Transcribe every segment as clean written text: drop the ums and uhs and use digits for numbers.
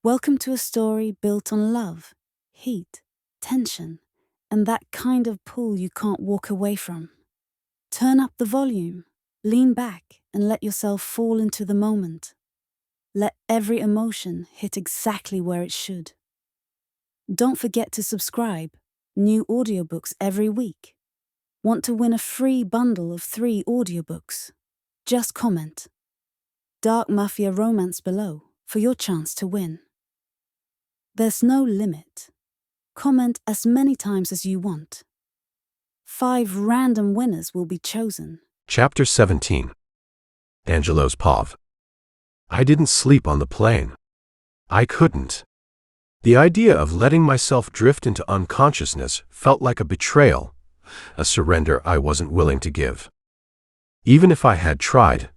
Welcome to a story built on love, heat, tension, and that kind of pull you can't walk away from. Turn up the volume, lean back, and let yourself fall into the moment. Let every emotion hit exactly where it should. Don't forget to subscribe. New audiobooks every week. Want to win a free bundle of 3 audiobooks? Just comment Dark Mafia Romance below for your chance to win. There's no limit. Comment as many times as you want. 5 random winners will be chosen. Chapter 17. ANGELO VOLKOV. I didn't sleep on the plane. I couldn't. The idea of letting myself drift into unconsciousness felt like a betrayal, a surrender I wasn't willing to give. Even if I had tried,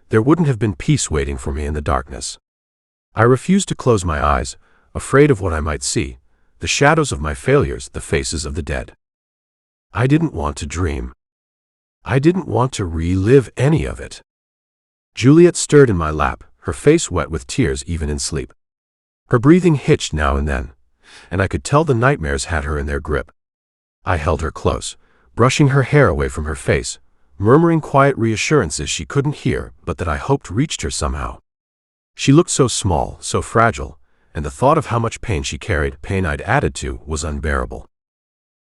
there wouldn't have been peace waiting for me in the darkness. I refused to close my eyes, afraid of what I might see, the shadows of my failures, the faces of the dead. I didn't want to dream. I didn't want to relive any of it. Juliette stirred in my lap, her face wet with tears even in sleep. Her breathing hitched now and then, and I could tell the nightmares had her in their grip. I held her close, brushing her hair away from her face, murmuring quiet reassurances she couldn't hear but that I hoped reached her somehow. She looked so small, so fragile, and the thought of how much pain she carried, pain I'd added to, was unbearable.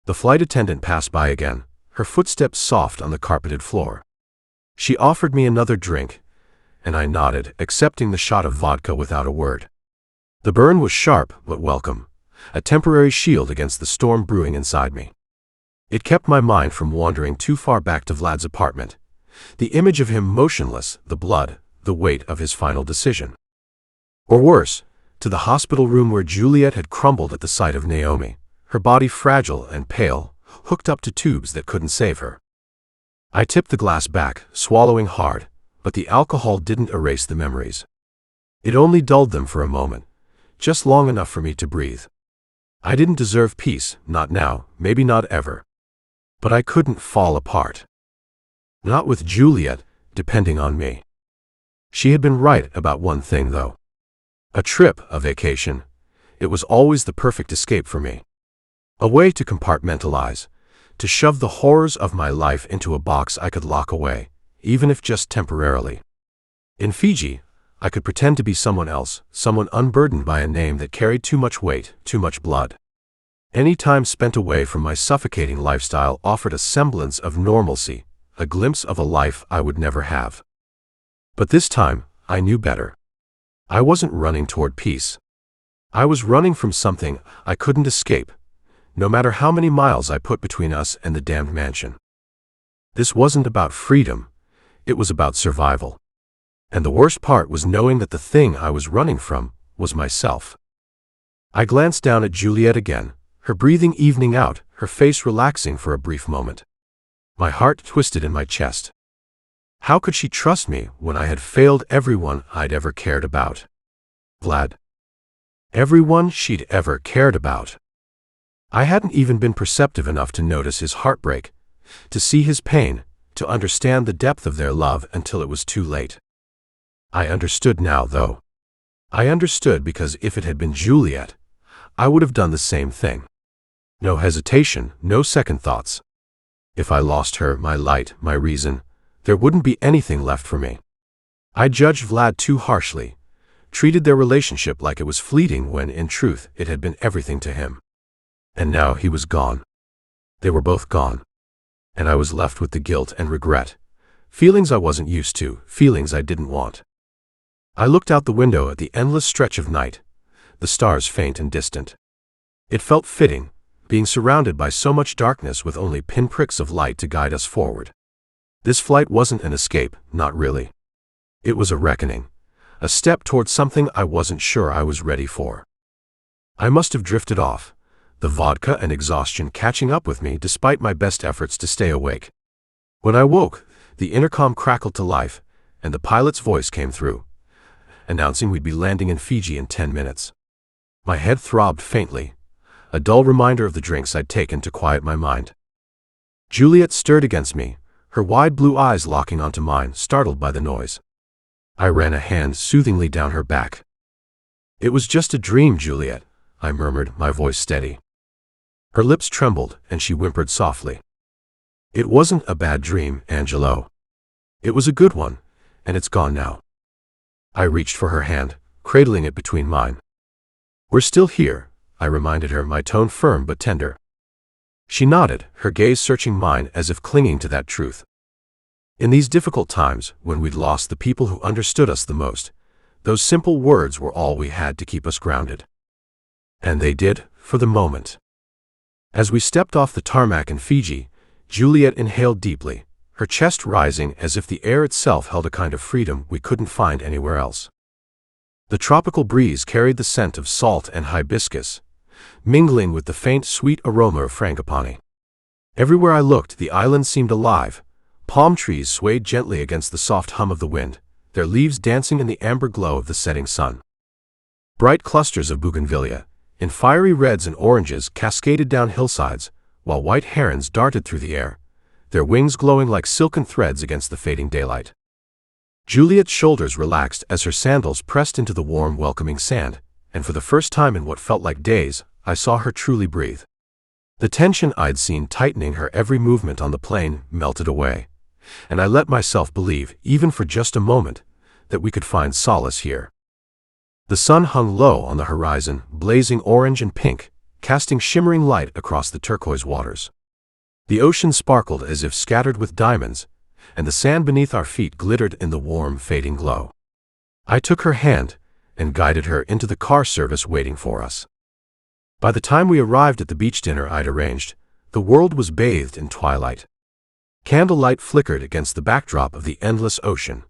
The flight attendant passed by again, her footsteps soft on the carpeted floor. She offered me another drink, and I nodded, accepting the shot of vodka without a word. The burn was sharp but welcome, a temporary shield against the storm brewing inside me. It kept my mind from wandering too far back to Vlad's apartment, the image of him motionless, the blood, the weight of his final decision. Or worse, to the hospital room where Juliette had crumbled at the sight of Naomi, her body fragile and pale, hooked up to tubes that couldn't save her. I tipped the glass back, swallowing hard, but the alcohol didn't erase the memories. It only dulled them for a moment, just long enough for me to breathe. I didn't deserve peace, not now, maybe not ever. But I couldn't fall apart. Not with Juliette depending on me. She had been right about one thing, though. A trip, a vacation, it was always the perfect escape for me. A way to compartmentalize, to shove the horrors of my life into a box I could lock away, even if just temporarily. In Fiji, I could pretend to be someone else, someone unburdened by a name that carried too much weight, too much blood. Any time spent away from my suffocating lifestyle offered a semblance of normalcy, a glimpse of a life I would never have. But this time, I knew better. I wasn't running toward peace. I was running from something I couldn't escape, no matter how many miles I put between us and the damned mansion. This wasn't about freedom, it was about survival. And the worst part was knowing that the thing I was running from was myself. I glanced down at Juliette again, her breathing evening out, her face relaxing for a brief moment. My heart twisted in my chest. How could she trust me when I had failed everyone I'd ever cared about? Vlad. Everyone she'd ever cared about. I hadn't even been perceptive enough to notice his heartbreak, to see his pain, to understand the depth of their love until it was too late. I understood now, though. I understood because if it had been Juliette, I would have done the same thing. No hesitation, no second thoughts. If I lost her, my light, my reason, there wouldn't be anything left for me. I judged Vlad too harshly, treated their relationship like it was fleeting when, in truth, it had been everything to him. And now he was gone. They were both gone. And I was left with the guilt and regret, feelings I wasn't used to, feelings I didn't want. I looked out the window at the endless stretch of night, the stars faint and distant. It felt fitting, being surrounded by so much darkness with only pinpricks of light to guide us forward. This flight wasn't an escape, not really. It was a reckoning, a step towards something I wasn't sure I was ready for. I must have drifted off, the vodka and exhaustion catching up with me despite my best efforts to stay awake. When I woke, the intercom crackled to life, and the pilot's voice came through, announcing we'd be landing in Fiji in 10 minutes. My head throbbed faintly, a dull reminder of the drinks I'd taken to quiet my mind. Juliette stirred against me, her wide blue eyes locking onto mine, startled by the noise. I ran a hand soothingly down her back. "It was just a dream, Juliette," I murmured, my voice steady. Her lips trembled, and she whimpered softly. "It wasn't a bad dream, Angelo. It was a good one, and it's gone now." I reached for her hand, cradling it between mine. "We're still here," I reminded her, my tone firm but tender. She nodded, her gaze searching mine as if clinging to that truth. In these difficult times, when we'd lost the people who understood us the most, those simple words were all we had to keep us grounded. And they did, for the moment. As we stepped off the tarmac in Fiji, Juliette inhaled deeply, her chest rising as if the air itself held a kind of freedom we couldn't find anywhere else. The tropical breeze carried the scent of salt and hibiscus, mingling with the faint, sweet aroma of frangipani. Everywhere I looked, the island seemed alive. Palm trees swayed gently against the soft hum of the wind, their leaves dancing in the amber glow of the setting sun. Bright clusters of bougainvillea, in fiery reds and oranges, cascaded down hillsides, while white herons darted through the air, their wings glowing like silken threads against the fading daylight. Juliette's shoulders relaxed as her sandals pressed into the warm, welcoming sand, and for the first time in what felt like days, I saw her truly breathe. The tension I'd seen tightening her every movement on the plane melted away, and I let myself believe, even for just a moment, that we could find solace here. The sun hung low on the horizon, blazing orange and pink, casting shimmering light across the turquoise waters. The ocean sparkled as if scattered with diamonds, and the sand beneath our feet glittered in the warm, fading glow. I took her hand and guided her into the car service waiting for us. By the time we arrived at the beach dinner I'd arranged, the world was bathed in twilight. Candlelight flickered against the backdrop of the endless ocean,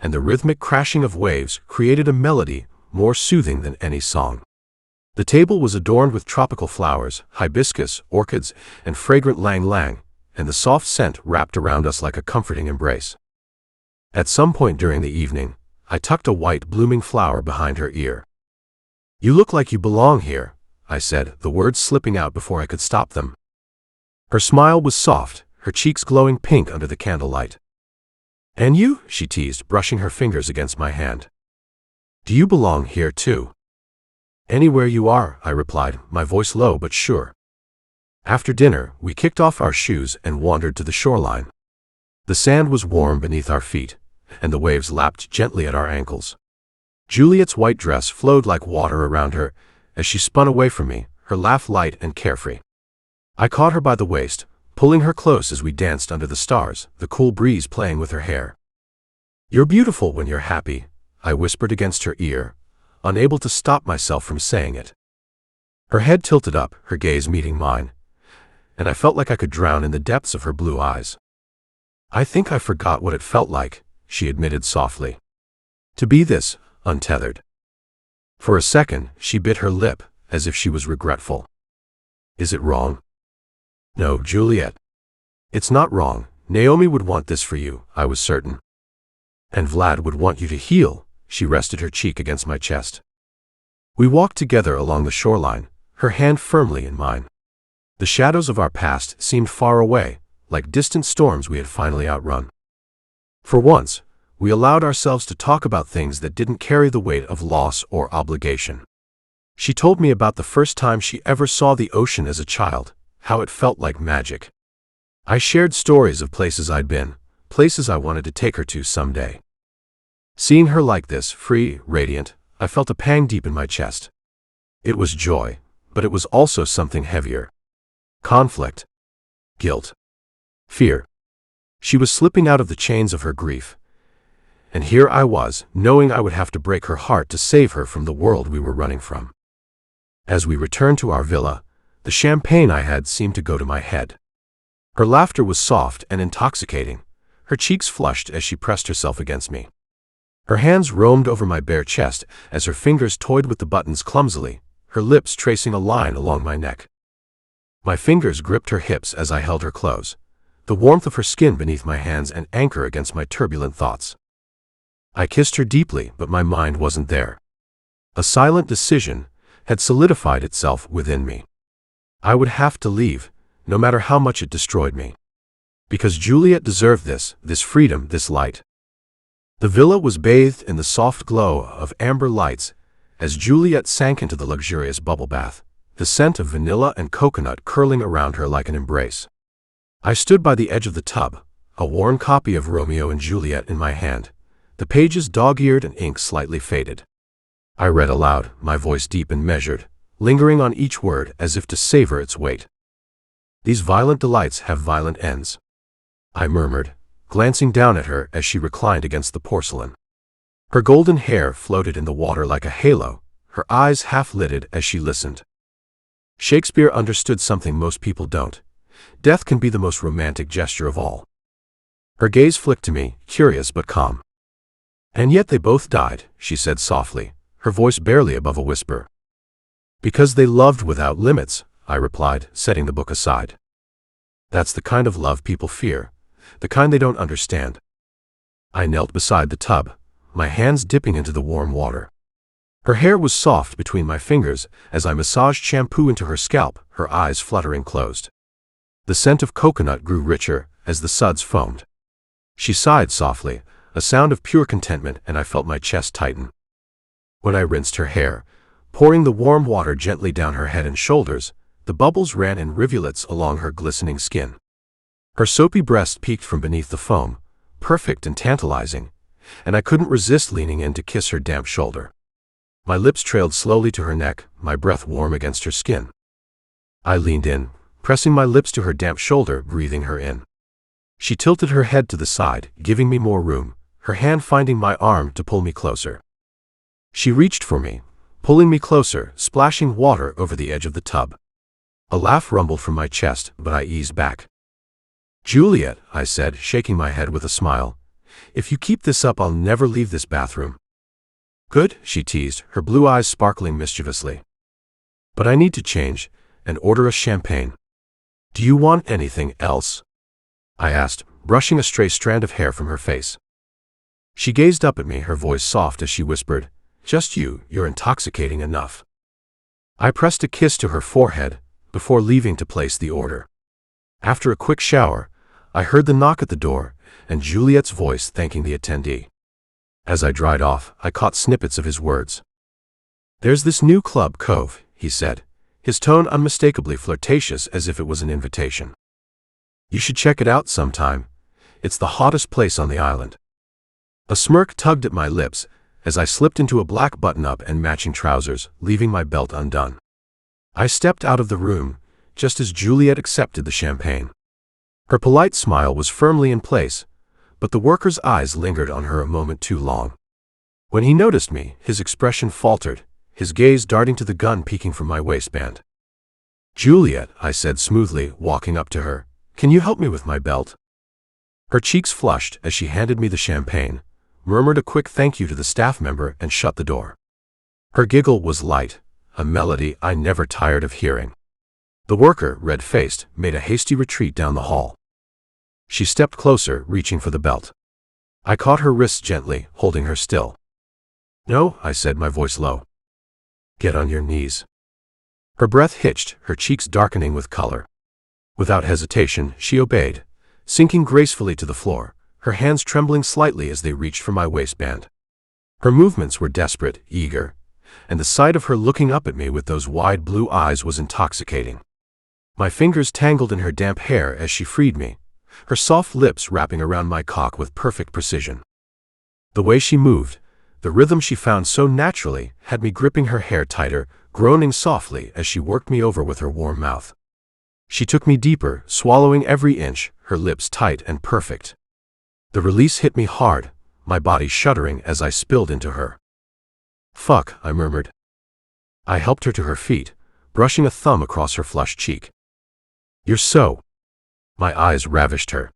and the rhythmic crashing of waves created a melody more soothing than any song. The table was adorned with tropical flowers, hibiscus, orchids, and fragrant ylang-ylang, and the soft scent wrapped around us like a comforting embrace. At some point during the evening, I tucked a white blooming flower behind her ear. "You look like you belong here," I said, the words slipping out before I could stop them. Her smile was soft, her cheeks glowing pink under the candlelight. "And you?" she teased, brushing her fingers against my hand. "Do you belong here too?" "Anywhere you are," I replied, my voice low but sure. After dinner, we kicked off our shoes and wandered to the shoreline. The sand was warm beneath our feet, and the waves lapped gently at our ankles. Juliette's white dress flowed like water around her as she spun away from me, her laugh light and carefree. I caught her by the waist, pulling her close as we danced under the stars, the cool breeze playing with her hair. "You're beautiful when you're happy," I whispered against her ear, unable to stop myself from saying it. Her head tilted up, her gaze meeting mine, and I felt like I could drown in the depths of her blue eyes. "I think I forgot what it felt like," she admitted softly. "To be this, untethered." For a second, she bit her lip, as if she was regretful. "Is it wrong?" "No, Juliette. It's not wrong. Naomi would want this for you, I was certain. And Vlad would want you to heal," she rested her cheek against my chest. We walked together along the shoreline, her hand firmly in mine. The shadows of our past seemed far away, like distant storms we had finally outrun. For once, we allowed ourselves to talk about things that didn't carry the weight of loss or obligation. She told me about the first time she ever saw the ocean as a child, how it felt like magic. I shared stories of places I'd been, places I wanted to take her to someday. Seeing her like this, free, radiant, I felt a pang deep in my chest. It was joy, but it was also something heavier. Conflict. Guilt. Fear. She was slipping out of the chains of her grief. And here I was, knowing I would have to break her heart to save her from the world we were running from. As we returned to our villa, the champagne I had seemed to go to my head. Her laughter was soft and intoxicating, her cheeks flushed as she pressed herself against me. Her hands roamed over my bare chest as her fingers toyed with the buttons clumsily, her lips tracing a line along my neck. My fingers gripped her hips as I held her close, the warmth of her skin beneath my hands an anchor against my turbulent thoughts. I kissed her deeply, but my mind wasn't there. A silent decision had solidified itself within me. I would have to leave, no matter how much it destroyed me. Because Juliette deserved this freedom, this light. The villa was bathed in the soft glow of amber lights as Juliette sank into the luxurious bubble bath, the scent of vanilla and coconut curling around her like an embrace. I stood by the edge of the tub, a worn copy of Romeo and Juliet in my hand, the pages dog-eared and ink slightly faded. I read aloud, my voice deep and measured, lingering on each word as if to savor its weight. "These violent delights have violent ends," I murmured, glancing down at her as she reclined against the porcelain. Her golden hair floated in the water like a halo, her eyes half-lidded as she listened. Shakespeare understood something most people don't. Death can be the most romantic gesture of all. Her gaze flicked to me, curious but calm. "And yet they both died," she said softly, her voice barely above a whisper. "Because they loved without limits," I replied, setting the book aside. "That's the kind of love people fear, the kind they don't understand." I knelt beside the tub, my hands dipping into the warm water. Her hair was soft between my fingers as I massaged shampoo into her scalp, her eyes fluttering closed. The scent of coconut grew richer as the suds foamed. She sighed softly, a sound of pure contentment, and I felt my chest tighten. When I rinsed her hair, pouring the warm water gently down her head and shoulders, the bubbles ran in rivulets along her glistening skin. Her soapy breast peeked from beneath the foam, perfect and tantalizing, and I couldn't resist leaning in to kiss her damp shoulder. My lips trailed slowly to her neck, my breath warm against her skin. I leaned in, pressing my lips to her damp shoulder, breathing her in. She tilted her head to the side, giving me more room, her hand finding my arm to pull me closer. She reached for me, pulling me closer, splashing water over the edge of the tub. A laugh rumbled from my chest, but I eased back. "Juliet," I said, shaking my head with a smile, "if you keep this up, I'll never leave this bathroom." "Good," she teased, her blue eyes sparkling mischievously. "But I need to change and order a champagne." "Do you want anything else?" I asked, brushing a stray strand of hair from her face. She gazed up at me, her voice soft as she whispered, "Just you're intoxicating enough." I pressed a kiss to her forehead before leaving to place the order. After a quick shower, I heard the knock at the door and Juliette's voice thanking the attendee. As I dried off, I caught snippets of his words. "There's this new club, Cove," he said, his tone unmistakably flirtatious as if it was an invitation. "You should check it out sometime. It's the hottest place on the island." A smirk tugged at my lips as I slipped into a black button-up and matching trousers, leaving my belt undone. I stepped out of the room, just as Juliette accepted the champagne. Her polite smile was firmly in place, but the worker's eyes lingered on her a moment too long. When he noticed me, his expression faltered, his gaze darting to the gun peeking from my waistband. "Juliette," I said smoothly, walking up to her, "can you help me with my belt?" Her cheeks flushed as she handed me the champagne, murmured a quick thank you to the staff member, and shut the door. Her giggle was light, a melody I never tired of hearing. The worker, red-faced, made a hasty retreat down the hall. She stepped closer, reaching for the belt. I caught her wrists gently, holding her still. "No," I said, my voice low. "Get on your knees." Her breath hitched, her cheeks darkening with color. Without hesitation, she obeyed, sinking gracefully to the floor, her hands trembling slightly as they reached for my waistband. Her movements were desperate, eager, and the sight of her looking up at me with those wide blue eyes was intoxicating. My fingers tangled in her damp hair as she freed me, her soft lips wrapping around my cock with perfect precision. The way she moved, the rhythm she found so naturally, had me gripping her hair tighter, groaning softly as she worked me over with her warm mouth. She took me deeper, swallowing every inch, her lips tight and perfect. The release hit me hard, my body shuddering as I spilled into her. "Fuck," I murmured. I helped her to her feet, brushing a thumb across her flushed cheek. "You're so..." My eyes ravished her.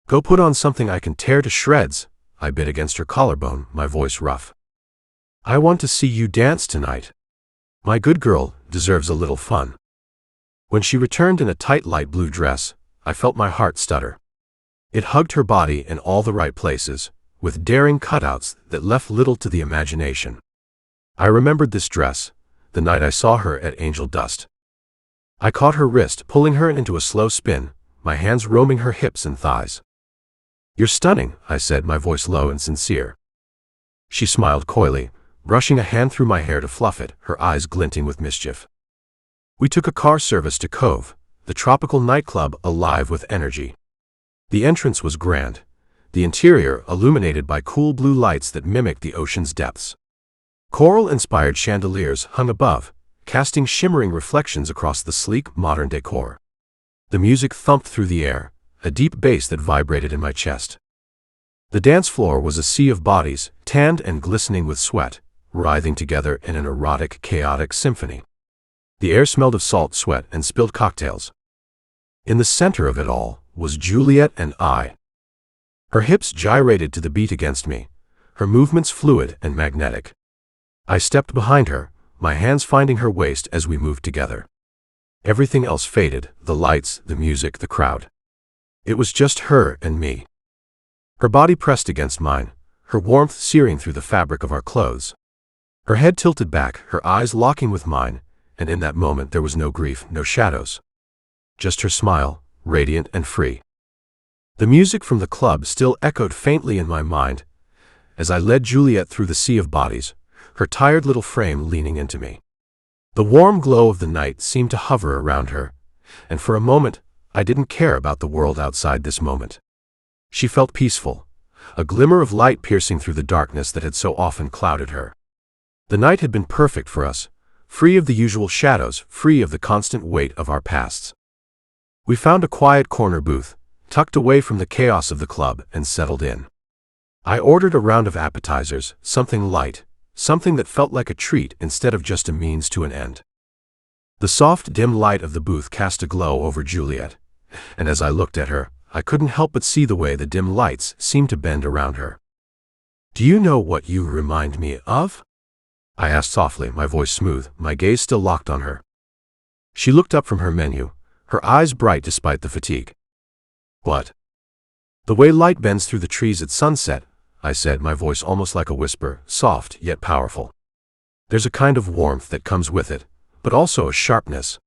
"Go put on something I can tear to shreds," I bit against her collarbone, my voice rough. "I want to see you dance tonight. My good girl deserves a little fun." When she returned in a tight light blue dress, I felt my heart stutter. It hugged her body in all the right places, with daring cutouts that left little to the imagination. I remembered this dress, the night I saw her at Angel Dust. I caught her wrist, pulling her into a slow spin, my hands roaming her hips and thighs. "You're stunning," I said, my voice low and sincere. She smiled coyly, brushing a hand through my hair to fluff it, her eyes glinting with mischief. We took a car service to Cove, the tropical nightclub alive with energy. The entrance was grand, the interior illuminated by cool blue lights that mimicked the ocean's depths. Coral-inspired chandeliers hung above, casting shimmering reflections across the sleek, modern decor. The music thumped through the air, a deep bass that vibrated in my chest. The dance floor was a sea of bodies, tanned and glistening with sweat, writhing together in an erotic, chaotic symphony. The air smelled of salt, sweat, and spilled cocktails. In the center of it all was Juliette and I. Her hips gyrated to the beat against me, her movements fluid and magnetic. I stepped behind her, my hands finding her waist as we moved together. Everything else faded, the lights, the music, the crowd. It was just her and me. Her body pressed against mine, her warmth searing through the fabric of our clothes. Her head tilted back, her eyes locking with mine, and in that moment there was no grief, no shadows. Just her smile, radiant and free. The music from the club still echoed faintly in my mind as I led Juliette through the sea of bodies, her tired little frame leaning into me. The warm glow of the night seemed to hover around her, and for a moment I didn't care about the world outside this moment. She felt peaceful, a glimmer of light piercing through the darkness that had so often clouded her. The night had been perfect for us, free of the usual shadows, free of the constant weight of our pasts. We found a quiet corner booth, tucked away from the chaos of the club, and settled in. I ordered a round of appetizers, something light, something that felt like a treat instead of just a means to an end. The soft, dim light of the booth cast a glow over Juliette, and as I looked at her, I couldn't help but see the way the dim lights seemed to bend around her. "Do you know what you remind me of?" I asked softly, my voice smooth, my gaze still locked on her. She looked up from her menu, her eyes bright despite the fatigue. "What?" "The way light bends through the trees at sunset," I said, my voice almost like a whisper, soft yet powerful. "There's a kind of warmth that comes with it, but also a sharpness.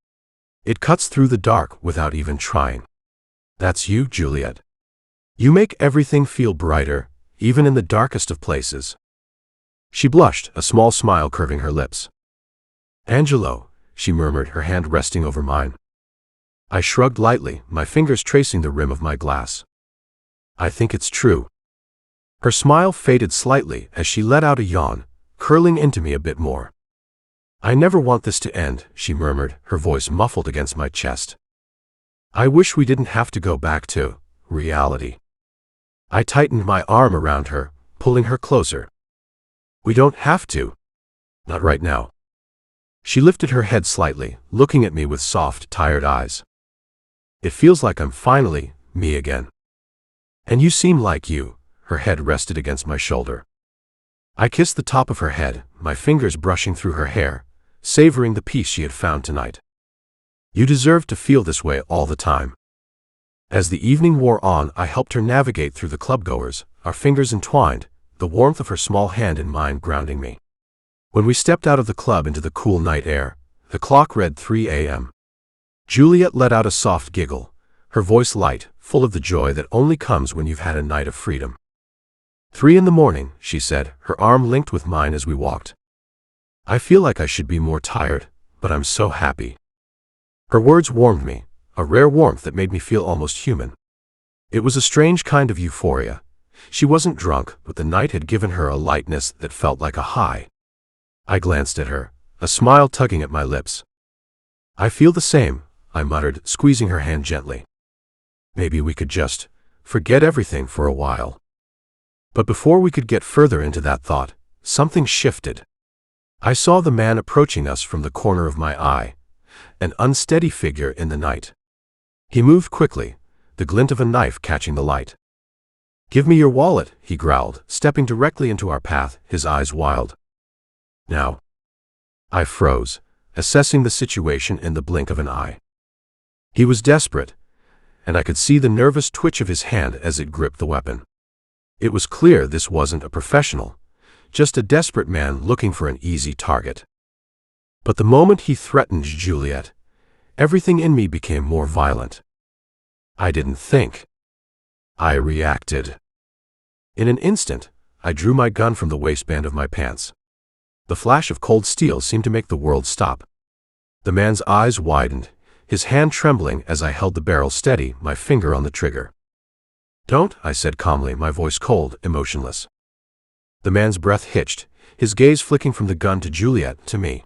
It cuts through the dark without even trying. That's you, Juliette. You make everything feel brighter, even in the darkest of places." She blushed, a small smile curving her lips. "Angelo," she murmured, her hand resting over mine. I shrugged lightly, my fingers tracing the rim of my glass. "I think it's true." Her smile faded slightly as she let out a yawn, curling into me a bit more. "I never want this to end," she murmured, her voice muffled against my chest. "I wish we didn't have to go back to reality." I tightened my arm around her, pulling her closer. "We don't have to. Not right now." She lifted her head slightly, looking at me with soft, tired eyes. "It feels like I'm finally me again. And you seem like you." Her head rested against my shoulder. I kissed the top of her head, my fingers brushing through her hair, savoring the peace she had found tonight. "You deserve to feel this way all the time." As the evening wore on, I helped her navigate through the clubgoers, our fingers entwined, the warmth of her small hand in mine grounding me. When we stepped out of the club into the cool night air, the clock read 3 a.m. Juliette let out a soft giggle, her voice light, full of the joy that only comes when you've had a night of freedom. 3 in the morning, she said, her arm linked with mine as we walked. "I feel like I should be more tired, but I'm so happy." Her words warmed me, a rare warmth that made me feel almost human. It was a strange kind of euphoria. She wasn't drunk, but the night had given her a lightness that felt like a high. I glanced at her, a smile tugging at my lips. "I feel the same," I muttered, squeezing her hand gently. "Maybe we could just forget everything for a while." But before we could get further into that thought, something shifted. I saw the man approaching us from the corner of my eye, an unsteady figure in the night. He moved quickly, the glint of a knife catching the light. "Give me your wallet," he growled, stepping directly into our path, his eyes wild. "Now." I froze, assessing the situation in the blink of an eye. He was desperate, and I could see the nervous twitch of his hand as it gripped the weapon. It was clear this wasn't a professional, just a desperate man looking for an easy target. But the moment he threatened Juliette, everything in me became more violent. I didn't think. I reacted. In an instant, I drew my gun from the waistband of my pants. The flash of cold steel seemed to make the world stop. The man's eyes widened, his hand trembling as I held the barrel steady, my finger on the trigger. "Don't," I said calmly, my voice cold, emotionless. The man's breath hitched, his gaze flicking from the gun to Juliette to me.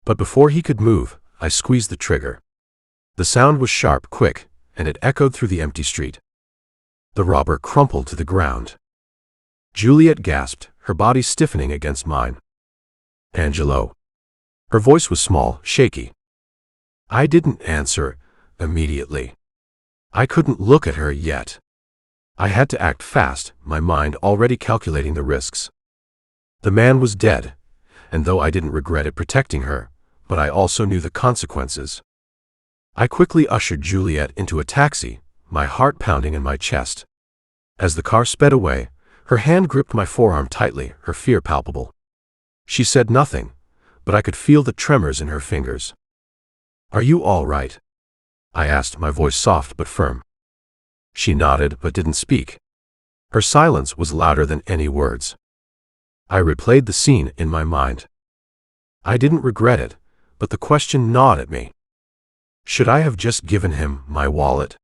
But before he could move, I squeezed the trigger. The sound was sharp, quick, and it echoed through the empty street. The robber crumpled to the ground. Juliette gasped, her body stiffening against mine. "Angelo." Her voice was small, shaky. I didn't answer immediately. I couldn't look at her yet. I had to act fast, my mind already calculating the risks. The man was dead, and though I didn't regret it protecting her, but I also knew the consequences. I quickly ushered Juliette into a taxi, my heart pounding in my chest. As the car sped away, her hand gripped my forearm tightly, her fear palpable. She said nothing, but I could feel the tremors in her fingers. "Are you all right?" I asked, my voice soft but firm. She nodded but didn't speak. Her silence was louder than any words. I replayed the scene in my mind. I didn't regret it, but the question gnawed at me. Should I have just given him my wallet?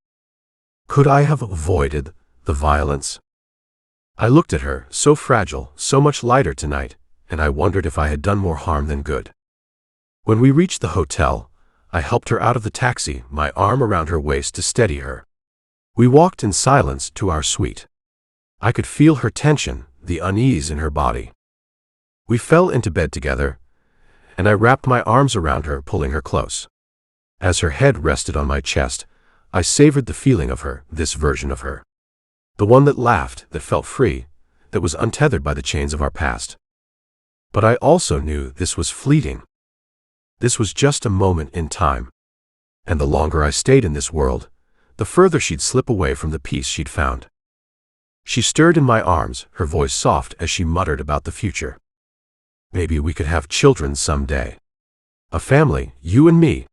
Could I have avoided the violence? I looked at her, so fragile, so much lighter tonight, and I wondered if I had done more harm than good. When we reached the hotel, I helped her out of the taxi, my arm around her waist to steady her. We walked in silence to our suite. I could feel her tension, the unease in her body. We fell into bed together, and I wrapped my arms around her, pulling her close. As her head rested on my chest, I savored the feeling of her, this version of her. The one that laughed, that felt free, that was untethered by the chains of our past. But I also knew this was fleeting. This was just a moment in time. And the longer I stayed in this world, the further she'd slip away from the peace she'd found. She stirred in my arms, her voice soft as she muttered about the future. "Maybe we could have children someday. A family, you and me."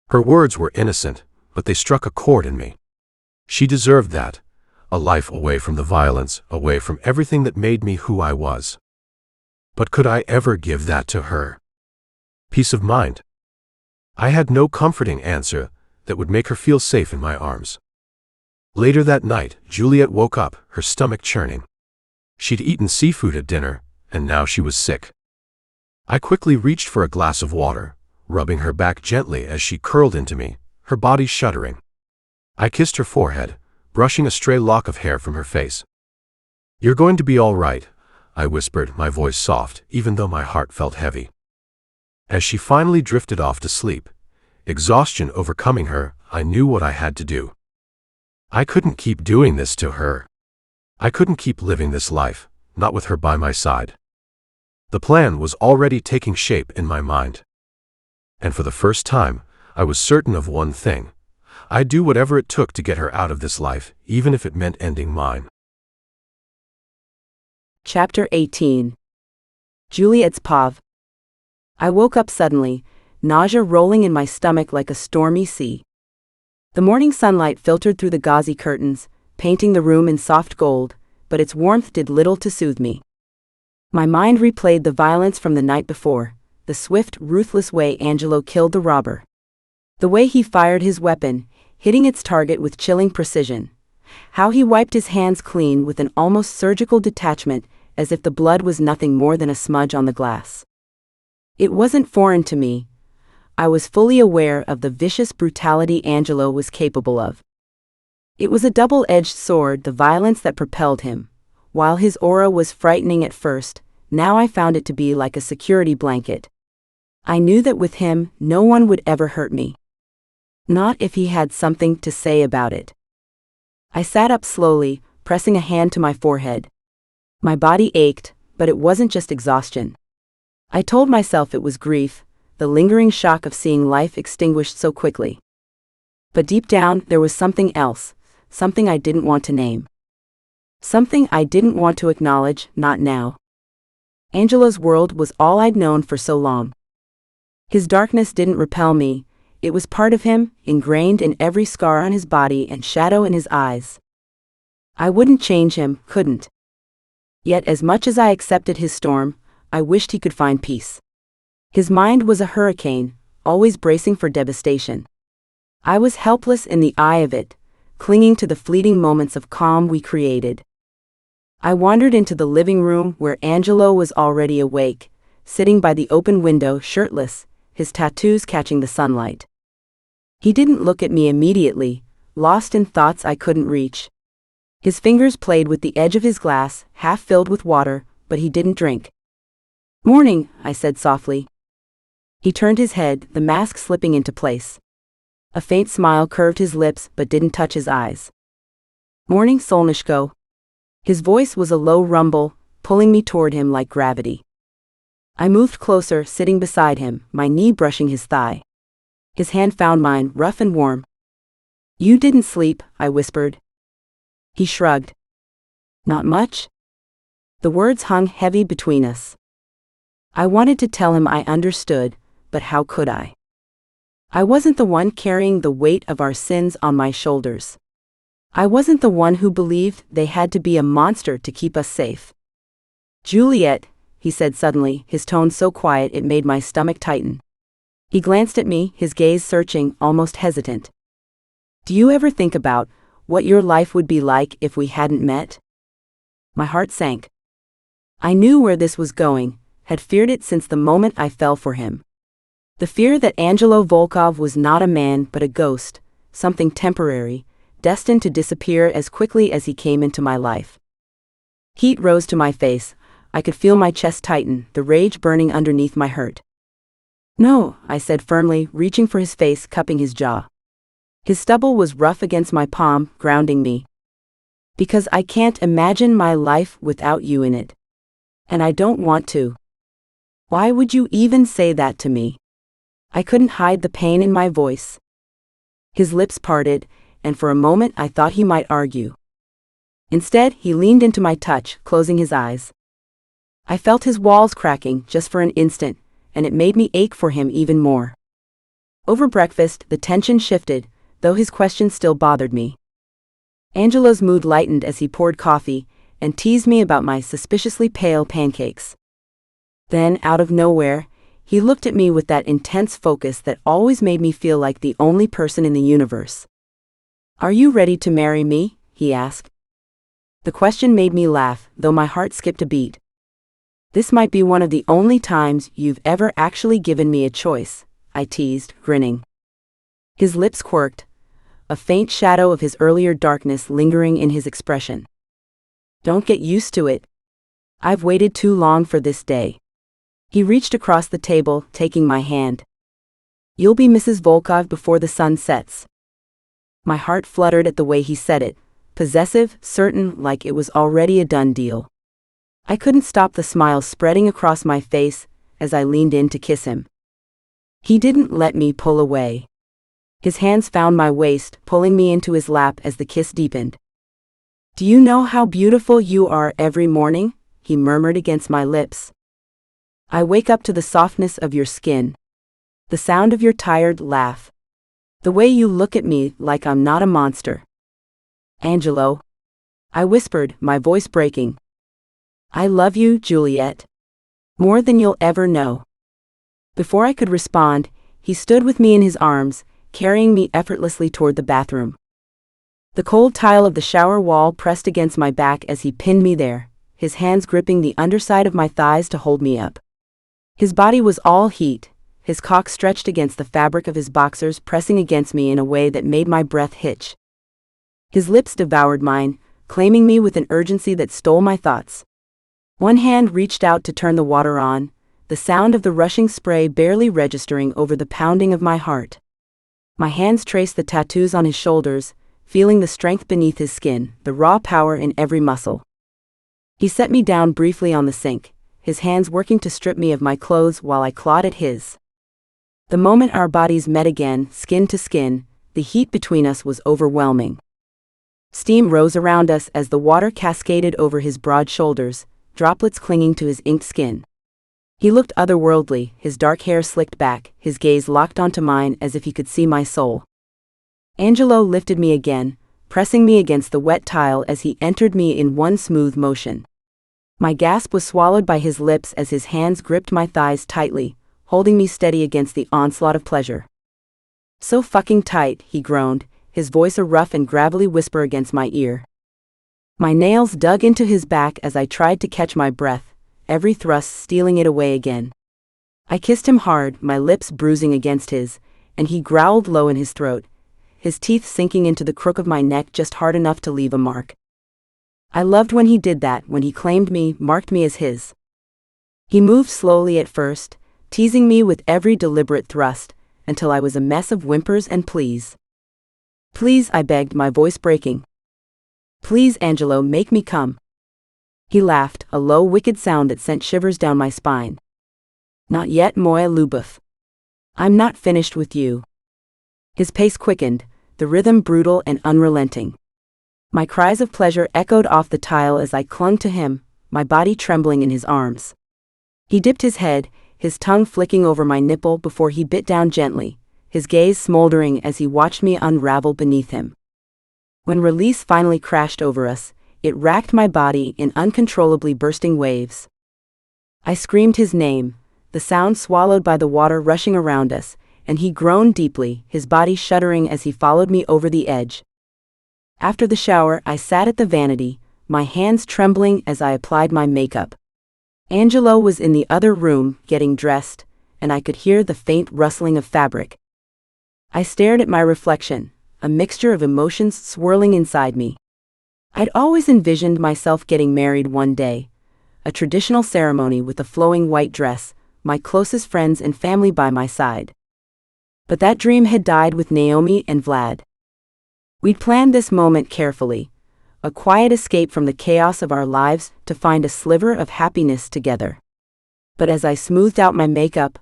Her words were innocent, but they struck a chord in me. She deserved that, a life away from the violence, away from everything that made me who I was. But could I ever give that to her? Peace of mind. I had no comforting answer that would make her feel safe in my arms. Later that night, Juliette woke up, her stomach churning. She'd eaten seafood at dinner, and now she was sick. I quickly reached for a glass of water, rubbing her back gently as she curled into me, her body shuddering. I kissed her forehead, brushing a stray lock of hair from her face. "You're going to be all right," I whispered, my voice soft, even though my heart felt heavy. As she finally drifted off to sleep, exhaustion overcoming her, I knew what I had to do. I couldn't keep doing this to her. I couldn't keep living this life, not with her by my side. The plan was already taking shape in my mind. And for the first time, I was certain of one thing. I'd do whatever it took to get her out of this life, even if it meant ending mine. Chapter 18. Juliette's POV. I woke up suddenly, nausea rolling in my stomach like a stormy sea. The morning sunlight filtered through the gauzy curtains, painting the room in soft gold, but its warmth did little to soothe me. My mind replayed the violence from the night before, the swift, ruthless way Angelo killed the robber. The way he fired his weapon, hitting its target with chilling precision. How he wiped his hands clean with an almost surgical detachment, as if the blood was nothing more than a smudge on the glass. It wasn't foreign to me. I was fully aware of the vicious brutality Angelo was capable of. It was a double-edged sword, the violence that propelled him. While his aura was frightening at first, now I found it to be like a security blanket. I knew that with him, no one would ever hurt me. Not if he had something to say about it. I sat up slowly, pressing a hand to my forehead. My body ached, but it wasn't just exhaustion. I told myself it was grief, the lingering shock of seeing life extinguished so quickly. But deep down, there was something else, something I didn't want to name. Something I didn't want to acknowledge, not now. Angelo's world was all I'd known for so long. His darkness didn't repel me, it was part of him, ingrained in every scar on his body and shadow in his eyes. I wouldn't change him, couldn't. Yet as much as I accepted his storm, I wished he could find peace. His mind was a hurricane, always bracing for devastation. I was helpless in the eye of it, clinging to the fleeting moments of calm we created. I wandered into the living room where Angelo was already awake, sitting by the open window shirtless, his tattoos catching the sunlight. He didn't look at me immediately, lost in thoughts I couldn't reach. His fingers played with the edge of his glass, half filled with water, but he didn't drink. "Morning," I said softly. He turned his head, the mask slipping into place. A faint smile curved his lips but didn't touch his eyes. "Morning, Solnishko." His voice was a low rumble, pulling me toward him like gravity. I moved closer, sitting beside him, my knee brushing his thigh. His hand found mine, rough and warm. "You didn't sleep," I whispered. He shrugged. "Not much?" The words hung heavy between us. I wanted to tell him I understood, but how could I? I wasn't the one carrying the weight of our sins on my shoulders. I wasn't the one who believed they had to be a monster to keep us safe. "Juliette," he said suddenly, his tone so quiet it made my stomach tighten. He glanced at me, his gaze searching, almost hesitant. "Do you ever think about what your life would be like if we hadn't met?" My heart sank. I knew where this was going, had feared it since the moment I fell for him. The fear that Angelo Volkov was not a man but a ghost, something temporary, destined to disappear as quickly as he came into my life. Heat rose to my face. I could feel my chest tighten, the rage burning underneath my hurt. "No," I said firmly, reaching for his face, cupping his jaw. His stubble was rough against my palm, grounding me. "Because I can't imagine my life without you in it. And I don't want to." "Why would you even say that to me?" I couldn't hide the pain in my voice. His lips parted, and for a moment I thought he might argue. Instead, he leaned into my touch, closing his eyes. I felt his walls cracking just for an instant, and it made me ache for him even more. Over breakfast, the tension shifted, though his question still bothered me. Angelo's mood lightened as he poured coffee and teased me about my suspiciously pale pancakes. Then, out of nowhere, he looked at me with that intense focus that always made me feel like the only person in the universe. "Are you ready to marry me?" he asked. The question made me laugh, though my heart skipped a beat. "This might be one of the only times you've ever actually given me a choice," I teased, grinning. His lips quirked, a faint shadow of his earlier darkness lingering in his expression. "Don't get used to it. I've waited too long for this day." He reached across the table, taking my hand. "You'll be Mrs. Volkov before the sun sets." My heart fluttered at the way he said it, possessive, certain, like it was already a done deal. I couldn't stop the smile spreading across my face as I leaned in to kiss him. He didn't let me pull away. His hands found my waist, pulling me into his lap as the kiss deepened. "Do you know how beautiful you are every morning?" he murmured against my lips. "I wake up to the softness of your skin, the sound of your tired laugh, the way you look at me like I'm not a monster." "Angelo," I whispered, my voice breaking. "I love you, Juliette. More than you'll ever know." Before I could respond, he stood with me in his arms, carrying me effortlessly toward the bathroom. The cold tile of the shower wall pressed against my back as he pinned me there, his hands gripping the underside of my thighs to hold me up. His body was all heat, his cock stretched against the fabric of his boxers, pressing against me in a way that made my breath hitch. His lips devoured mine, claiming me with an urgency that stole my thoughts. One hand reached out to turn the water on, the sound of the rushing spray barely registering over the pounding of my heart. My hands traced the tattoos on his shoulders, feeling the strength beneath his skin, the raw power in every muscle. He set me down briefly on the sink, his hands working to strip me of my clothes while I clawed at his. The moment our bodies met again, skin to skin, the heat between us was overwhelming. Steam rose around us as the water cascaded over his broad shoulders, droplets clinging to his inked skin. He looked otherworldly, his dark hair slicked back, his gaze locked onto mine as if he could see my soul. Angelo lifted me again, pressing me against the wet tile as he entered me in one smooth motion. My gasp was swallowed by his lips as his hands gripped my thighs tightly, holding me steady against the onslaught of pleasure. "So fucking tight," he groaned, his voice a rough and gravelly whisper against my ear. My nails dug into his back as I tried to catch my breath, every thrust stealing it away again. I kissed him hard, my lips bruising against his, and he growled low in his throat, his teeth sinking into the crook of my neck just hard enough to leave a mark. I loved when he did that, when he claimed me, marked me as his. He moved slowly at first, teasing me with every deliberate thrust, until I was a mess of whimpers and pleas. "Please," I begged, my voice breaking. "Please, Angelo, make me come." He laughed, a low, wicked sound that sent shivers down my spine. "Not yet, Moya Lubov. I'm not finished with you." His pace quickened, the rhythm brutal and unrelenting. My cries of pleasure echoed off the tile as I clung to him, my body trembling in his arms. He dipped his head, his tongue flicking over my nipple before he bit down gently, his gaze smoldering as he watched me unravel beneath him. When release finally crashed over us, it racked my body in uncontrollably bursting waves. I screamed his name, the sound swallowed by the water rushing around us, and he groaned deeply, his body shuddering as he followed me over the edge. After the shower, I sat at the vanity, my hands trembling as I applied my makeup. Angelo was in the other room, getting dressed, and I could hear the faint rustling of fabric. I stared at my reflection, a mixture of emotions swirling inside me. I'd always envisioned myself getting married one day, a traditional ceremony with a flowing white dress, my closest friends and family by my side. But that dream had died with Naomi and Vlad. We'd planned this moment carefully, a quiet escape from the chaos of our lives to find a sliver of happiness together. But as I smoothed out my makeup,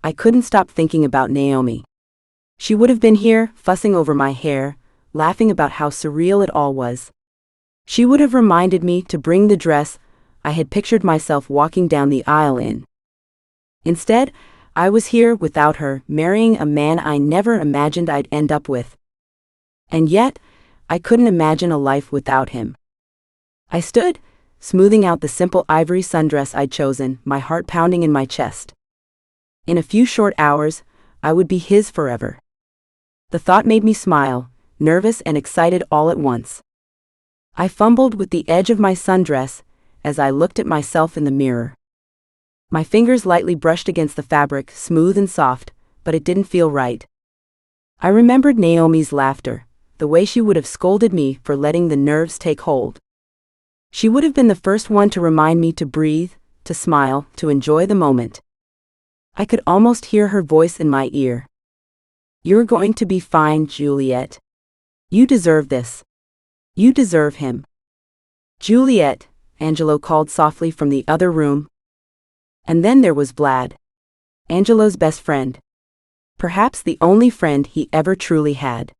I couldn't stop thinking about Naomi. She would have been here, fussing over my hair, laughing about how surreal it all was. She would have reminded me to bring the dress I had pictured myself walking down the aisle in. Instead, I was here without her, marrying a man I never imagined I'd end up with. And yet, I couldn't imagine a life without him. I stood, smoothing out the simple ivory sundress I'd chosen, my heart pounding in my chest. In a few short hours, I would be his forever. The thought made me smile, nervous and excited all at once. I fumbled with the edge of my sundress as I looked at myself in the mirror. My fingers lightly brushed against the fabric, smooth and soft, but it didn't feel right. I remembered Naomi's laughter, the way she would have scolded me for letting the nerves take hold. She would have been the first one to remind me to breathe, to smile, to enjoy the moment. I could almost hear her voice in my ear. "You're going to be fine, Juliette. You deserve this. You deserve him." "Juliette," Angelo called softly from the other room. And then there was Vlad, Angelo's best friend. Perhaps the only friend he ever truly had.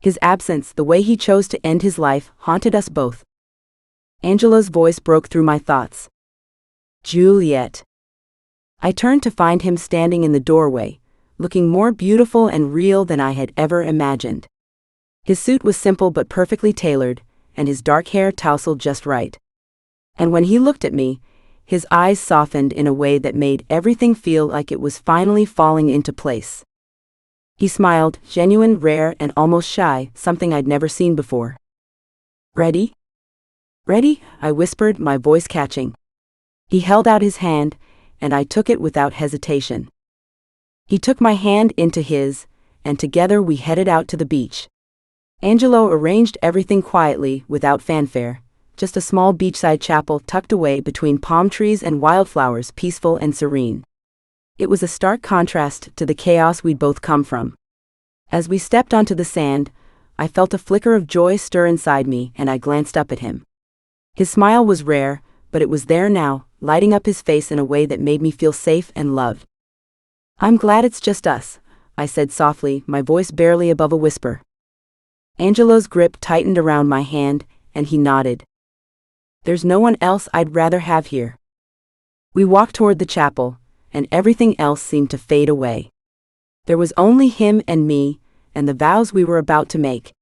His absence, the way he chose to end his life, haunted us both. Angelo's voice broke through my thoughts. "Juliette." I turned to find him standing in the doorway, looking more beautiful and real than I had ever imagined. His suit was simple but perfectly tailored, and his dark hair tousled just right. And when he looked at me, his eyes softened in a way that made everything feel like it was finally falling into place. He smiled, genuine, rare, and almost shy, something I'd never seen before. "Ready?" "Ready?" I whispered, my voice catching. He held out his hand, and I took it without hesitation. He took my hand into his, and together we headed out to the beach. Angelo arranged everything quietly, without fanfare, just a small beachside chapel tucked away between palm trees and wildflowers, peaceful and serene. It was a stark contrast to the chaos we'd both come from. As we stepped onto the sand, I felt a flicker of joy stir inside me, and I glanced up at him. His smile was rare, but it was there now, lighting up his face in a way that made me feel safe and loved. "I'm glad it's just us," I said softly, my voice barely above a whisper. Angelo's grip tightened around my hand, and he nodded. "There's no one else I'd rather have here." We walked toward the chapel, and everything else seemed to fade away. There was only him and me, and the vows we were about to make.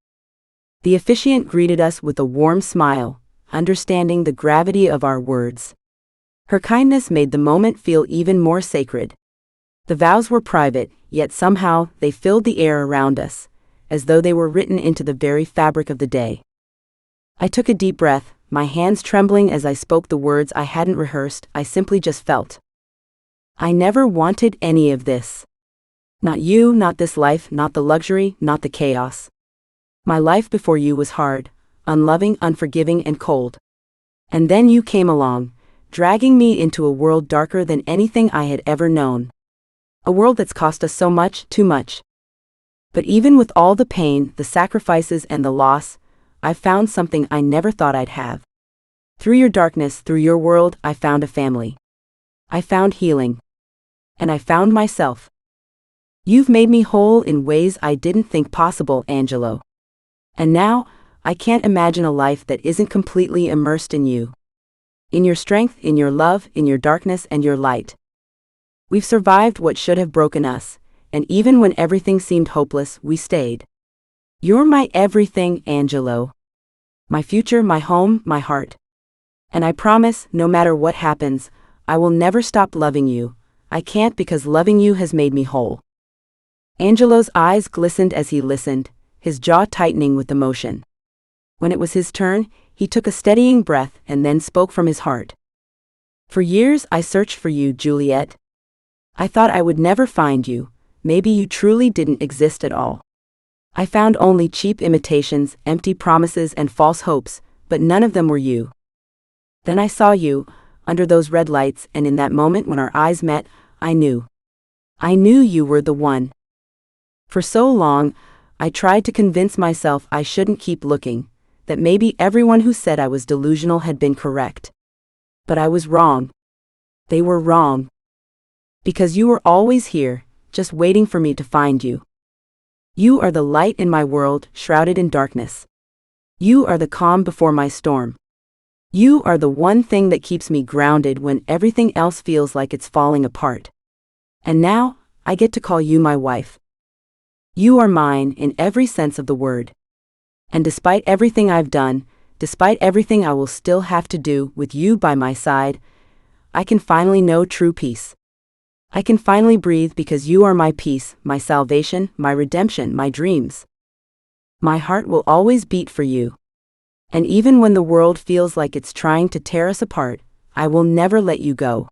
The officiant greeted us with a warm smile, understanding the gravity of our words. Her kindness made the moment feel even more sacred. The vows were private, yet somehow they filled the air around us, as though they were written into the very fabric of the day. I took a deep breath, my hands trembling as I spoke the words I hadn't rehearsed, I simply just felt. I never wanted any of this. Not you, not this life, not the luxury, not the chaos. My life before you was hard, unloving, unforgiving, and cold. And then you came along, dragging me into a world darker than anything I had ever known. A world that's cost us so much, too much. But even with all the pain, the sacrifices, and the loss, I found something I never thought I'd have. Through your darkness, through your world, I found a family. I found healing. And I found myself. You've made me whole in ways I didn't think possible, Angelo. And now, I can't imagine a life that isn't completely immersed in you. In your strength, in your love, in your darkness, and your light. We've survived what should have broken us, and even when everything seemed hopeless, we stayed. You're my everything, Angelo. My future, my home, my heart. And I promise, no matter what happens, I will never stop loving you. I can't, because loving you has made me whole. Angelo's eyes glistened as he listened, his jaw tightening with emotion. When it was his turn, he took a steadying breath and then spoke from his heart. For years I searched for you, Juliette. I thought I would never find you. Maybe you truly didn't exist at all. I found only cheap imitations, empty promises, and false hopes, but none of them were you. Then I saw you, under those red lights, and in that moment when our eyes met, I knew. I knew you were the one. For so long, I tried to convince myself I shouldn't keep looking, that maybe everyone who said I was delusional had been correct. But I was wrong. They were wrong. Because you were always here, just waiting for me to find you. You are the light in my world, shrouded in darkness. You are the calm before my storm. You are the one thing that keeps me grounded when everything else feels like it's falling apart. And now, I get to call you my wife. You are mine in every sense of the word. And despite everything I've done, despite everything I will still have to do with you by my side, I can finally know true peace. I can finally breathe because you are my peace, my salvation, my redemption, my dreams. My heart will always beat for you. And even when the world feels like it's trying to tear us apart, I will never let you go.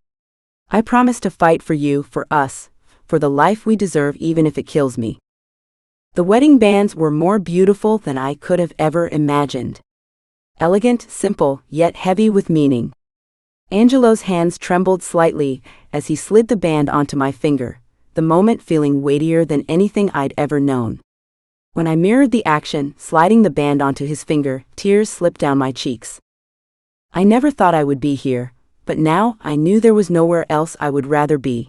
I promise to fight for you, for us, for the life we deserve, even if it kills me. The wedding bands were more beautiful than I could have ever imagined. Elegant, simple, yet heavy with meaning. Angelo's hands trembled slightly as he slid the band onto my finger, the moment feeling weightier than anything I'd ever known. When I mirrored the action, sliding the band onto his finger, tears slipped down my cheeks. I never thought I would be here, but now I knew there was nowhere else I would rather be.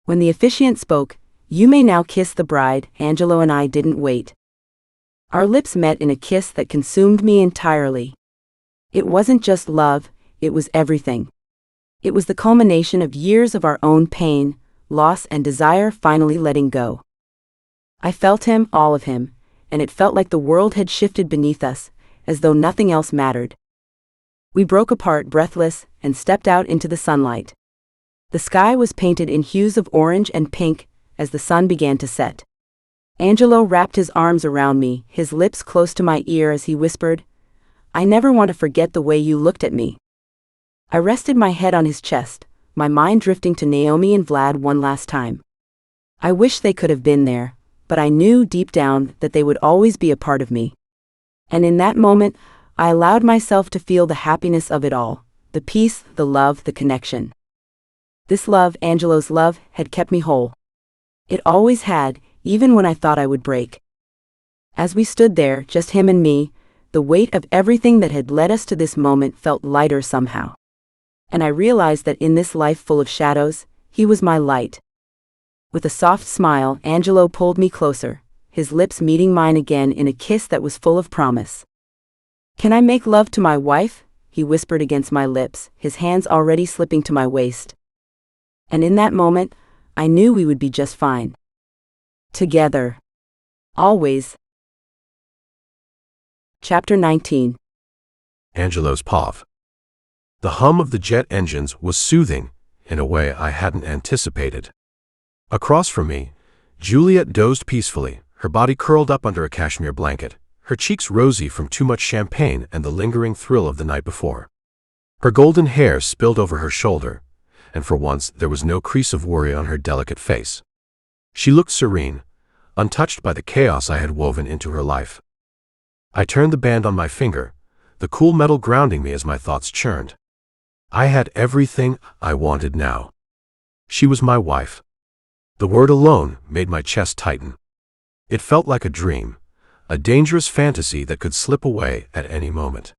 When the officiant spoke, "You may now kiss the bride," Angelo and I didn't wait. Our lips met in a kiss that consumed me entirely. It wasn't just love, it was everything. It was the culmination of years of our own pain, loss, and desire finally letting go. I felt him, all of him, and it felt like the world had shifted beneath us, as though nothing else mattered. We broke apart, breathless, and stepped out into the sunlight. The sky was painted in hues of orange and pink as the sun began to set. Angelo wrapped his arms around me, his lips close to my ear as he whispered, "I never want to forget the way you looked at me." I rested my head on his chest, my mind drifting to Naomi and Vlad one last time. I wish they could have been there, but I knew deep down that they would always be a part of me. And in that moment, I allowed myself to feel the happiness of it all, the peace, the love, the connection. This love, Angelo's love, had kept me whole. It always had, even when I thought I would break. As we stood there, just him and me, the weight of everything that had led us to this moment felt lighter somehow. And I realized that in this life full of shadows, he was my light. With a soft smile, Angelo pulled me closer, his lips meeting mine again in a kiss that was full of promise. "Can I make love to my wife?" he whispered against my lips, his hands already slipping to my waist. And in that moment, I knew we would be just fine. Together. Always. Chapter 19. Angelo's POV. The hum of the jet engines was soothing in a way I hadn't anticipated. Across from me, Juliette dozed peacefully, her body curled up under a cashmere blanket, her cheeks rosy from too much champagne and the lingering thrill of the night before. Her golden hair spilled over her shoulder, and for once there was no crease of worry on her delicate face. She looked serene, untouched by the chaos I had woven into her life. I turned the band on my finger, the cool metal grounding me as my thoughts churned. I had everything I wanted now. She was my wife. The word alone made my chest tighten. It felt like a dream, a dangerous fantasy that could slip away at any moment.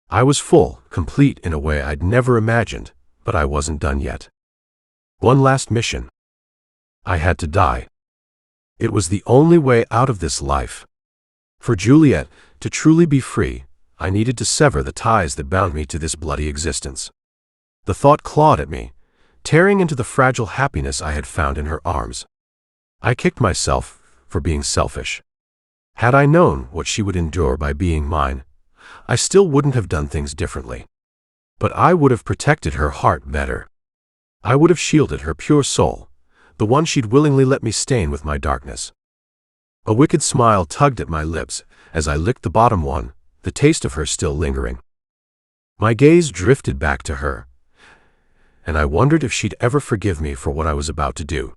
I was full, complete in a way I'd never imagined, but I wasn't done yet. One last mission. I had to die. It was the only way out of this life. For Juliette to truly be free, I needed to sever the ties that bound me to this bloody existence. The thought clawed at me, tearing into the fragile happiness I had found in her arms. I kicked myself for being selfish. Had I known what she would endure by being mine, I still wouldn't have done things differently. But I would have protected her heart better. I would have shielded her pure soul, the one she'd willingly let me stain with my darkness. A wicked smile tugged at my lips as I licked the bottom one, the taste of her still lingering. My gaze drifted back to her, and I wondered if she'd ever forgive me for what I was about to do.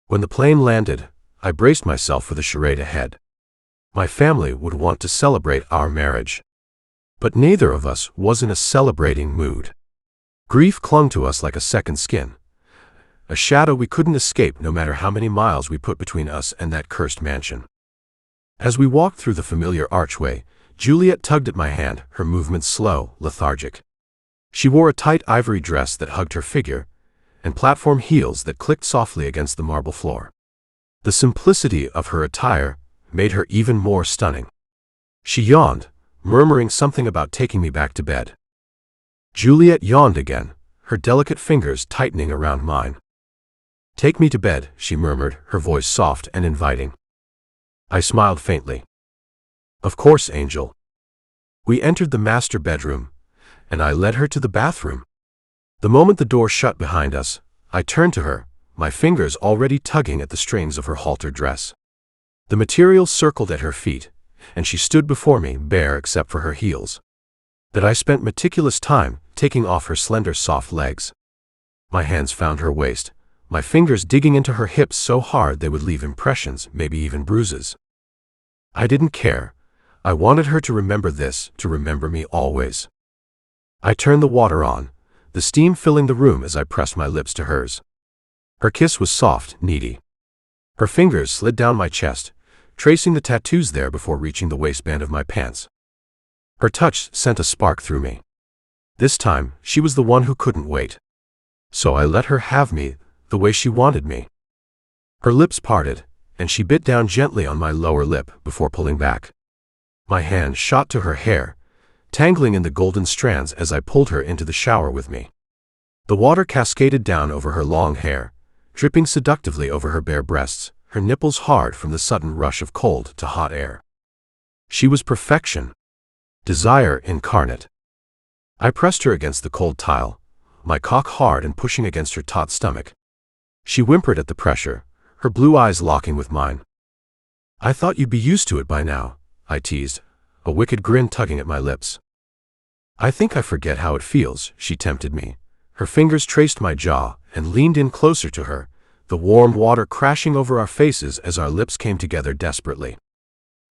When the plane landed, I braced myself for the charade ahead. My family would want to celebrate our marriage. But neither of us was in a celebrating mood. Grief clung to us like a second skin, a shadow we couldn't escape no matter how many miles we put between us and that cursed mansion. As we walked through the familiar archway, Juliette tugged at my hand, her movements slow, lethargic. She wore a tight ivory dress that hugged her figure, and platform heels that clicked softly against the marble floor. The simplicity of her attire made her even more stunning. She yawned, murmuring something about taking me back to bed. Juliette yawned again, her delicate fingers tightening around mine. "Take me to bed," she murmured, her voice soft and inviting. I smiled faintly. "Of course, Angel." We entered the master bedroom, and I led her to the bathroom. The moment the door shut behind us, I turned to her, my fingers already tugging at the strings of her halter dress. The material circled at her feet, and she stood before me, bare except for her heels. That I spent meticulous time taking off her slender, soft legs. My hands found her waist, my fingers digging into her hips so hard they would leave impressions, maybe even bruises. I didn't care. I wanted her to remember this, to remember me always. I turned the water on, the steam filling the room as I pressed my lips to hers. Her kiss was soft, needy. Her fingers slid down my chest, tracing the tattoos there before reaching the waistband of my pants. Her touch sent a spark through me. This time, she was the one who couldn't wait. So I let her have me the way she wanted me. Her lips parted, and she bit down gently on my lower lip before pulling back. My hand shot to her hair, tangling in the golden strands as I pulled her into the shower with me. The water cascaded down over her long hair, dripping seductively over her bare breasts, her nipples hard from the sudden rush of cold to hot air. She was perfection, desire incarnate. I pressed her against the cold tile, my cock hard and pushing against her taut stomach. She whimpered at the pressure, her blue eyes locking with mine. "I thought you'd be used to it by now," I teased, a wicked grin tugging at my lips. "I think I forget how it feels," she tempted me. Her fingers traced my jaw and leaned in closer to her, the warm water crashing over our faces as our lips came together desperately.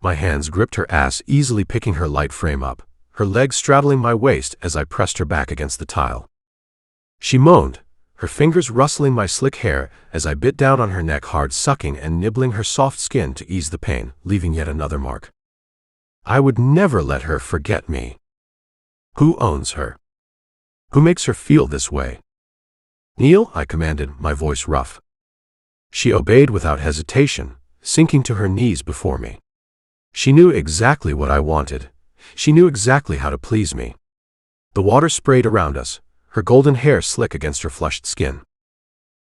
My hands gripped her ass, easily picking her light frame up, her legs straddling my waist as I pressed her back against the tile. She moaned, her fingers rustling my slick hair as I bit down on her neck, hard sucking and nibbling her soft skin to ease the pain, leaving yet another mark. I would never let her forget me. Who owns her? Who makes her feel this way? "Kneel," I commanded, my voice rough. She obeyed without hesitation, sinking to her knees before me. She knew exactly what I wanted. She knew exactly how to please me. The water sprayed around us, her golden hair slick against her flushed skin.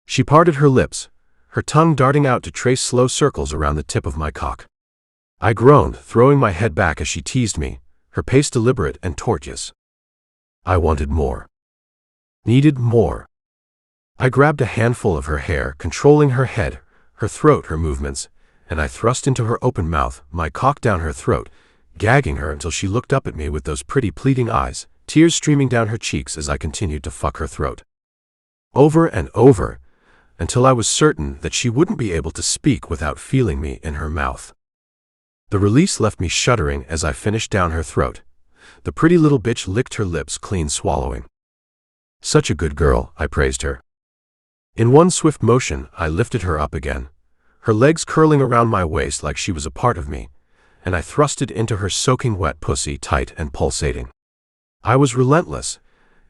She parted her lips, her tongue darting out to trace slow circles around the tip of my cock. I groaned, throwing my head back as she teased me, her pace deliberate and tortuous. I wanted more. Needed more. I grabbed a handful of her hair, controlling her head, her throat, her movements, and I thrust into her open mouth, my cock down her throat, gagging her until she looked up at me with those pretty pleading eyes, tears streaming down her cheeks as I continued to fuck her throat. Over and over, until I was certain that she wouldn't be able to speak without feeling me in her mouth. The release left me shuddering as I finished down her throat. The pretty little bitch licked her lips clean, swallowing. Such a good girl, I praised her. In one swift motion, I lifted her up again, her legs curling around my waist like she was a part of me, and I thrusted into her soaking wet pussy, tight and pulsating. I was relentless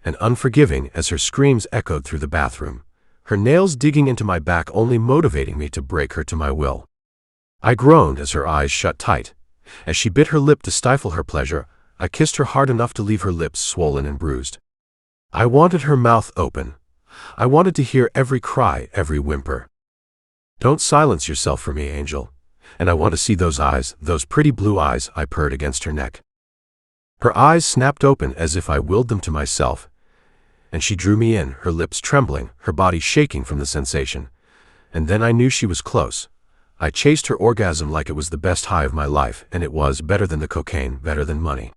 and unforgiving as her screams echoed through the bathroom, her nails digging into my back only motivating me to break her to my will. I groaned as her eyes shut tight. As she bit her lip to stifle her pleasure, I kissed her hard enough to leave her lips swollen and bruised. I wanted her mouth open. I wanted to hear every cry, every whimper. Don't silence yourself for me, Angel. And I want to see those eyes, those pretty blue eyes, I purred against her neck. Her eyes snapped open as if I willed them to myself, and she drew me in, her lips trembling, her body shaking from the sensation. And then I knew she was close. I chased her orgasm like it was the best high of my life, and it was better than the cocaine, better than money.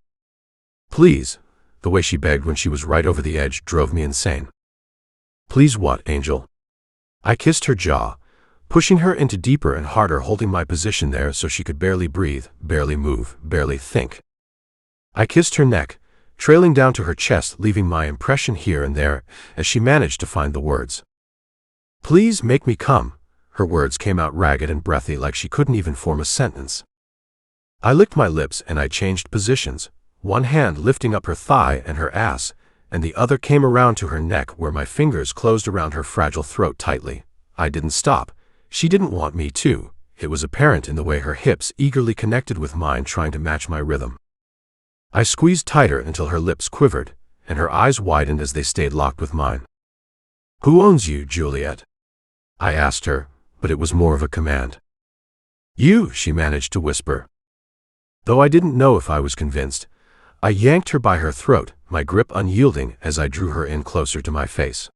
Please, the way she begged when she was right over the edge drove me insane. Please what, Angel? I kissed her jaw, pushing her into deeper and harder, holding my position there so she could barely breathe, barely move, barely think. I kissed her neck, trailing down to her chest, leaving my impression here and there as she managed to find the words. Please make me come. Her words came out ragged and breathy like she couldn't even form a sentence. I licked my lips and I changed positions, one hand lifting up her thigh and her ass, and the other came around to her neck where my fingers closed around her fragile throat tightly. I didn't stop. She didn't want me to. It was apparent in the way her hips eagerly connected with mine, trying to match my rhythm. I squeezed tighter until her lips quivered, and her eyes widened as they stayed locked with mine. Who owns you, Juliette? I asked her, but it was more of a command. You, she managed to whisper. Though I didn't know if I was convinced, I yanked her by her throat, my grip unyielding as I drew her in closer to my face.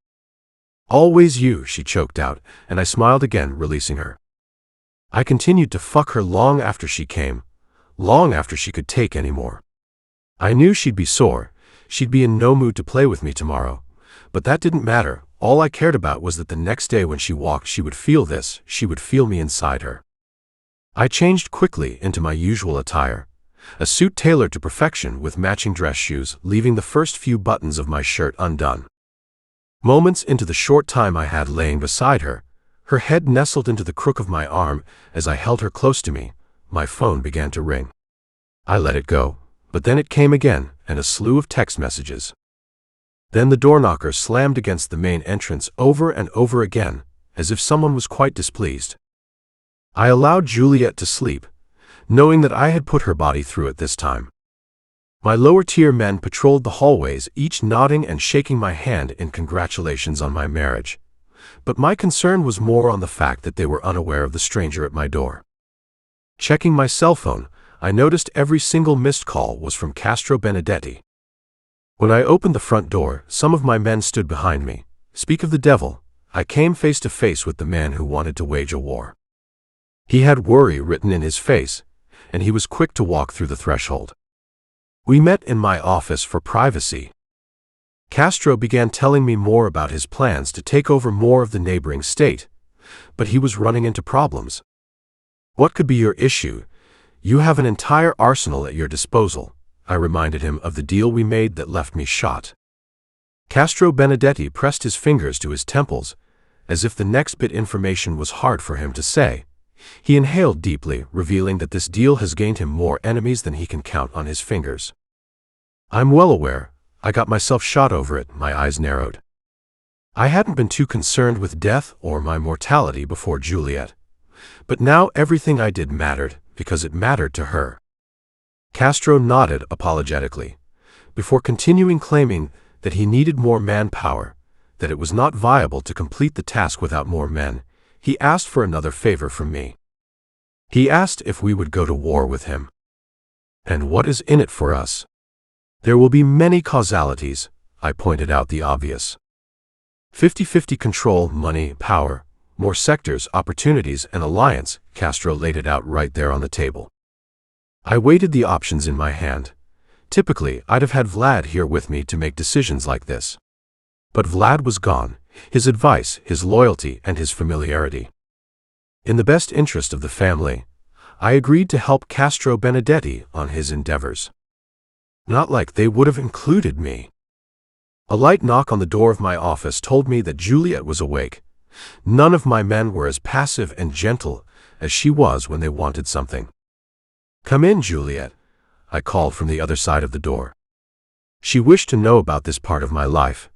Always you, she choked out, and I smiled again, releasing her. I continued to fuck her long after she came, long after she could take any more. I knew she'd be sore, she'd be in no mood to play with me tomorrow, but that didn't matter. All I cared about was that the next day when she walked, she would feel this, she would feel me inside her. I changed quickly into my usual attire, a suit tailored to perfection with matching dress shoes, leaving the first few buttons of my shirt undone. Moments into the short time I had laying beside her, her head nestled into the crook of my arm as I held her close to me, my phone began to ring. I let it go, but then it came again, and a slew of text messages. Then the door knocker slammed against the main entrance over and over again, as if someone was quite displeased. I allowed Juliette to sleep, knowing that I had put her body through it this time. My lower-tier men patrolled the hallways, each nodding and shaking my hand in congratulations on my marriage. But my concern was more on the fact that they were unaware of the stranger at my door. Checking my cell phone, I noticed every single missed call was from Castro Benedetti. When I opened the front door, some of my men stood behind me. Speak of the devil, I came face to face with the man who wanted to wage a war. He had worry written in his face, and he was quick to walk through the threshold. We met in my office for privacy. Castro began telling me more about his plans to take over more of the neighboring state, but he was running into problems. What could be your issue? You have an entire arsenal at your disposal. I reminded him of the deal we made that left me shot. Castro Benedetti pressed his fingers to his temples, as if the next bit information was hard for him to say. He inhaled deeply, revealing that this deal has gained him more enemies than he can count on his fingers. I'm well aware. I got myself shot over it, my eyes narrowed. I hadn't been too concerned with death or my mortality before Juliette, but now everything I did mattered because it mattered to her. Castro nodded apologetically, before continuing claiming that he needed more manpower, that it was not viable to complete the task without more men. He asked for another favor from me. He asked if we would go to war with him. And what is in it for us? There will be many causalities, I pointed out the obvious. 50-50 control, money, power, more sectors, opportunities, and alliance. Castro laid it out right there on the table. I weighted the options in my hand. Typically, I'd have had Vlad here with me to make decisions like this. But Vlad was gone, his advice, his loyalty, and his familiarity. In the best interest of the family, I agreed to help Castro Benedetti on his endeavors. Not like they would have included me. A light knock on the door of my office told me that Juliette was awake. None of my men were as passive and gentle as she was when they wanted something. "Come in, Juliette," I called from the other side of the door. She wished to know about this part of my life.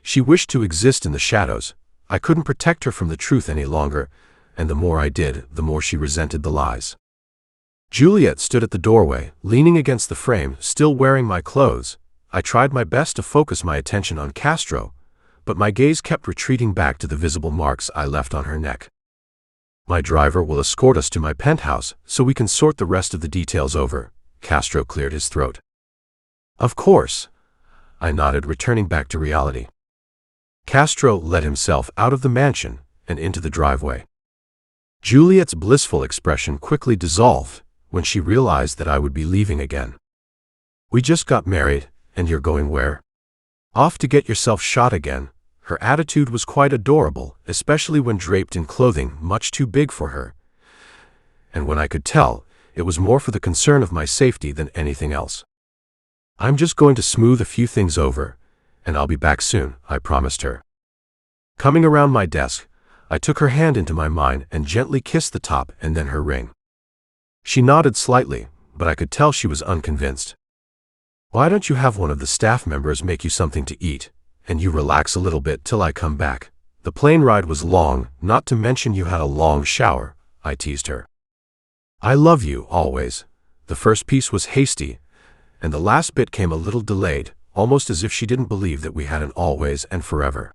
She wished to exist in the shadows. I couldn't protect her from the truth any longer, and the more I did, the more she resented the lies. Juliette stood at the doorway, leaning against the frame, still wearing my clothes. I tried my best to focus my attention on Castro, but my gaze kept retreating back to the visible marks I left on her neck. "My driver will escort us to my penthouse so we can sort the rest of the details over." Castro cleared his throat. "Of course," I nodded, returning back to reality. Castro let himself out of the mansion and into the driveway. Juliette's blissful expression quickly dissolved when she realized that I would be leaving again. "We just got married, and you're going where?" "Off to get yourself shot again." Her attitude was quite adorable, especially when draped in clothing much too big for her. And when I could tell, it was more for the concern of my safety than anything else. "I'm just going to smooth a few things over, and I'll be back soon," I promised her. Coming around my desk, I took her hand into my mine and gently kissed the top and then her ring. She nodded slightly, but I could tell she was unconvinced. "Why don't you have one of the staff members make you something to eat, and you relax a little bit till I come back? The plane ride was long, not to mention you had a long shower," I teased her. "I love you, always." The first piece was hasty, and the last bit came a little delayed, almost as if she didn't believe that we had an always and forever.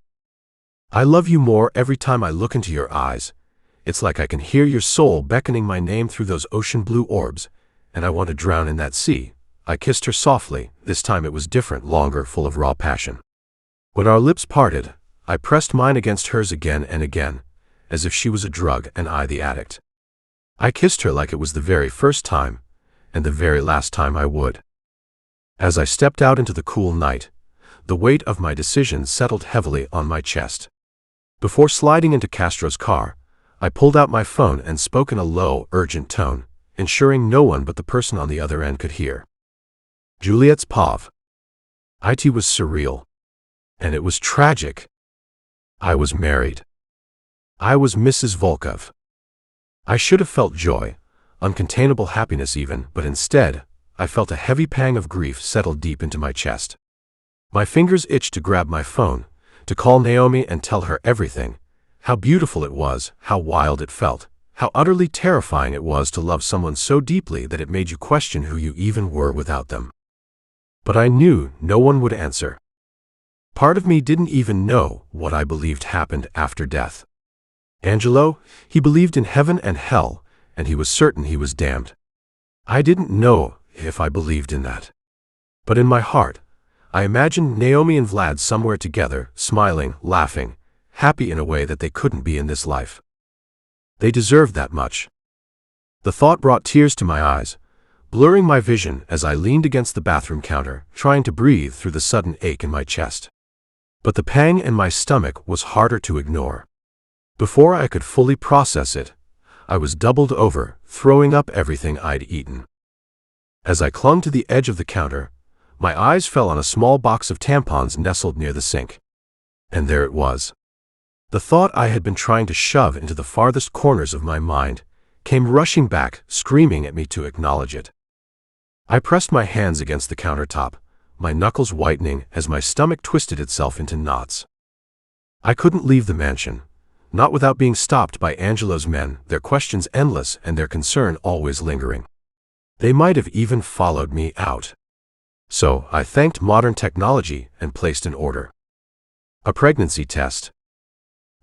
"I love you more every time I look into your eyes. It's like I can hear your soul beckoning my name through those ocean blue orbs, and I want to drown in that sea." I kissed her softly. This time it was different, longer, full of raw passion. When our lips parted, I pressed mine against hers again and again, as if she was a drug and I the addict. I kissed her like it was the very first time, and the very last time I would. As I stepped out into the cool night, the weight of my decision settled heavily on my chest. Before sliding into Castro's car, I pulled out my phone and spoke in a low, urgent tone, ensuring no one but the person on the other end could hear. "Juliette's POV." It was surreal. And it was tragic. I was married. I was Mrs. Volkov. I should have felt joy, uncontainable happiness even, but instead, I felt a heavy pang of grief settle deep into my chest. My fingers itched to grab my phone, to call Naomi and tell her everything. How beautiful it was, how wild it felt, how utterly terrifying it was to love someone so deeply that it made you question who you even were without them. But I knew no one would answer. Part of me didn't even know what I believed happened after death. Angelo, he believed in heaven and hell, and he was certain he was damned. I didn't know if I believed in that. But in my heart, I imagined Naomi and Vlad somewhere together, smiling, laughing, happy in a way that they couldn't be in this life. They deserved that much. The thought brought tears to my eyes, blurring my vision as I leaned against the bathroom counter, trying to breathe through the sudden ache in my chest. But the pang in my stomach was harder to ignore. Before I could fully process it, I was doubled over, throwing up everything I'd eaten. As I clung to the edge of the counter, my eyes fell on a small box of tampons nestled near the sink. And there it was. The thought I had been trying to shove into the farthest corners of my mind came rushing back, screaming at me to acknowledge it. I pressed my hands against the countertop, my knuckles whitening as my stomach twisted itself into knots. I couldn't leave the mansion, not without being stopped by Angelo's men, their questions endless and their concern always lingering. They might have even followed me out. So I thanked modern technology and placed an order. A pregnancy test.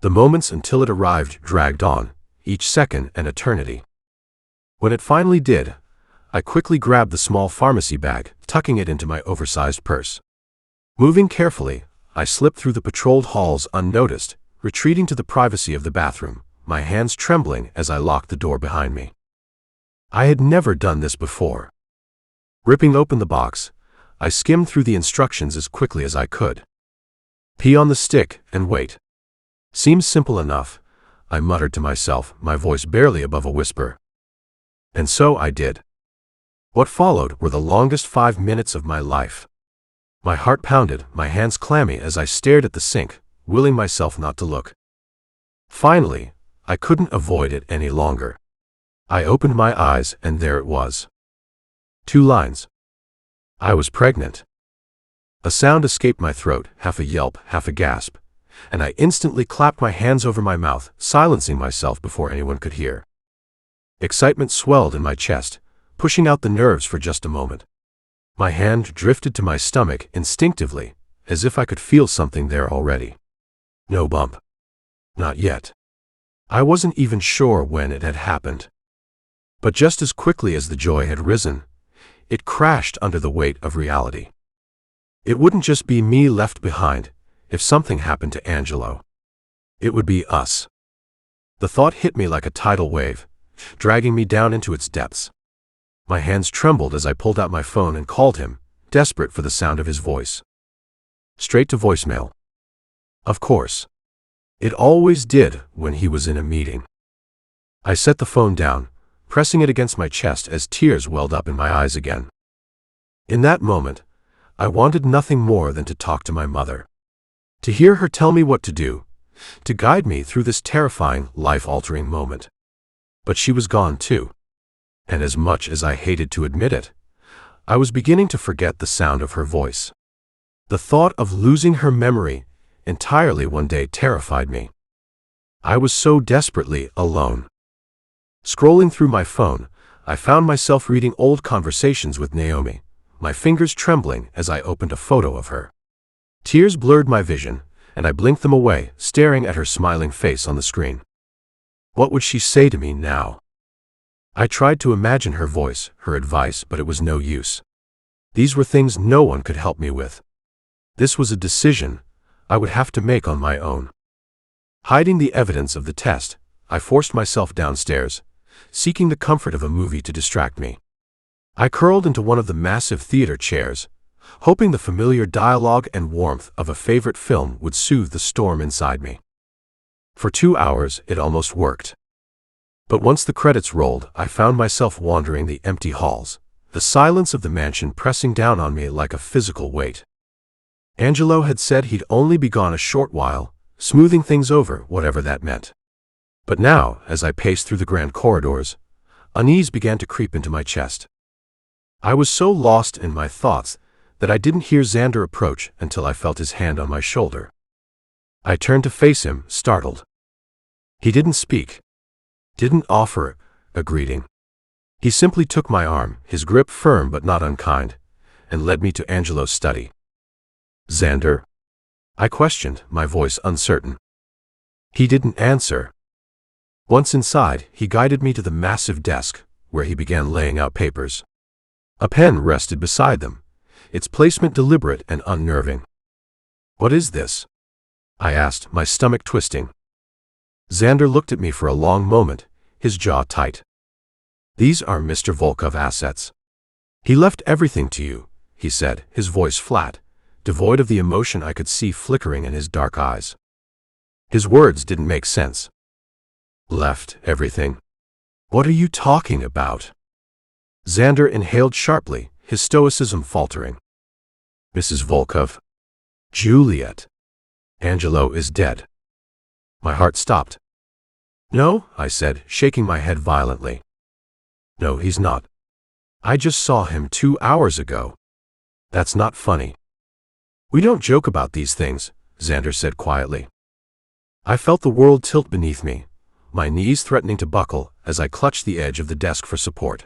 The moments until it arrived dragged on, each second an eternity. When it finally did, I quickly grabbed the small pharmacy bag, tucking it into my oversized purse. Moving carefully, I slipped through the patrolled halls unnoticed, retreating to the privacy of the bathroom, my hands trembling as I locked the door behind me. I had never done this before. Ripping open the box, I skimmed through the instructions as quickly as I could. Pee on the stick and wait. Seems simple enough, I muttered to myself, my voice barely above a whisper. And so I did. What followed were the longest 5 minutes of my life. My heart pounded, my hands clammy as I stared at the sink, willing myself not to look. Finally, I couldn't avoid it any longer. I opened my eyes and there it was. 2 lines. I was pregnant. A sound escaped my throat, half a yelp, half a gasp, and I instantly clapped my hands over my mouth, silencing myself before anyone could hear. Excitement swelled in my chest, pushing out the nerves for just a moment. My hand drifted to my stomach instinctively, as if I could feel something there already. No bump. Not yet. I wasn't even sure when it had happened. But just as quickly as the joy had risen, it crashed under the weight of reality. It wouldn't just be me left behind if something happened to Angelo. It would be us. The thought hit me like a tidal wave, dragging me down into its depths. My hands trembled as I pulled out my phone and called him, desperate for the sound of his voice. Straight to voicemail. Of course. It always did when he was in a meeting. I set the phone down, pressing it against my chest as tears welled up in my eyes again. In that moment, I wanted nothing more than to talk to my mother. To hear her tell me what to do, to guide me through this terrifying, life-altering moment. But she was gone too. And as much as I hated to admit it, I was beginning to forget the sound of her voice. The thought of losing her memory entirely one day terrified me. I was so desperately alone. Scrolling through my phone, I found myself reading old conversations with Naomi, my fingers trembling as I opened a photo of her. Tears blurred my vision, and I blinked them away, staring at her smiling face on the screen. What would she say to me now? I tried to imagine her voice, her advice, but it was no use. These were things no one could help me with. This was a decision I would have to make on my own. Hiding the evidence of the test, I forced myself downstairs, seeking the comfort of a movie to distract me. I curled into one of the massive theater chairs, hoping the familiar dialogue and warmth of a favorite film would soothe the storm inside me. For 2 hours, it almost worked. But once the credits rolled, I found myself wandering the empty halls, the silence of the mansion pressing down on me like a physical weight. Angelo had said he'd only be gone a short while, smoothing things over, whatever that meant. But now, as I paced through the grand corridors, unease began to creep into my chest. I was so lost in my thoughts that I didn't hear Xander approach until I felt his hand on my shoulder. I turned to face him, startled. He didn't speak. Didn't offer a greeting. He simply took my arm, his grip firm but not unkind, and led me to Angelo's study. Xander? I questioned, my voice uncertain. He didn't answer. Once inside, he guided me to the massive desk, where he began laying out papers. A pen rested beside them, its placement deliberate and unnerving. What is this? I asked, my stomach twisting. Xander looked at me for a long moment, his jaw tight. These are Mr. Volkov assets. He left everything to you, he said, his voice flat, devoid of the emotion I could see flickering in his dark eyes. His words didn't make sense. Left everything? What are you talking about? Xander inhaled sharply, his stoicism faltering. Mrs. Volkov. Juliette. Angelo is dead. My heart stopped. No, I said, shaking my head violently. No, he's not. I just saw him 2 hours ago. That's not funny. We don't joke about these things, Xander said quietly. I felt the world tilt beneath me, my knees threatening to buckle as I clutched the edge of the desk for support.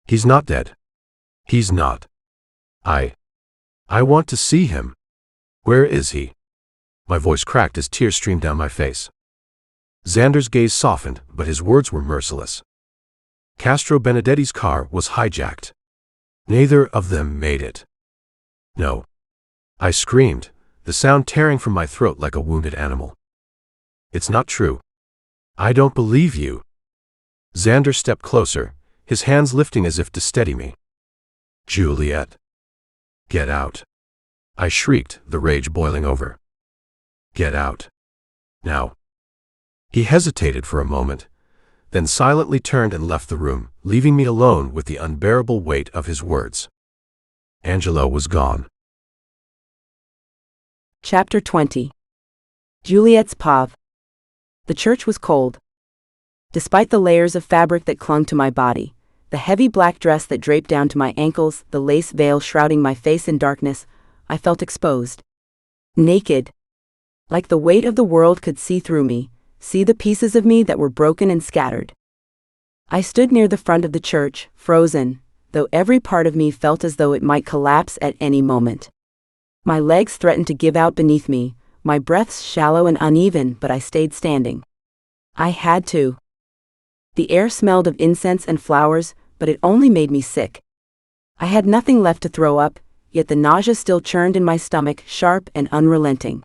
He's not dead. He's not. I want to see him. Where is he? My voice cracked as tears streamed down my face. Xander's gaze softened, but his words were merciless. Castro Benedetti's car was hijacked. Neither of them made it. No. I screamed, the sound tearing from my throat like a wounded animal. It's not true. I don't believe you. Xander stepped closer, his hands lifting as if to steady me. Juliette. Get out. I shrieked, the rage boiling over. Get out. Now. He hesitated for a moment, then silently turned and left the room, leaving me alone with the unbearable weight of his words. Angelo was gone. Chapter 20. Juliette's POV. The church was cold. Despite the layers of fabric that clung to my body, the heavy black dress that draped down to my ankles, the lace veil shrouding my face in darkness, I felt exposed. Naked. Like the weight of the world could see through me, see the pieces of me that were broken and scattered. I stood near the front of the church, frozen, though every part of me felt as though it might collapse at any moment. My legs threatened to give out beneath me, my breaths shallow and uneven, but I stayed standing. I had to. The air smelled of incense and flowers, but it only made me sick. I had nothing left to throw up, yet the nausea still churned in my stomach, sharp and unrelenting.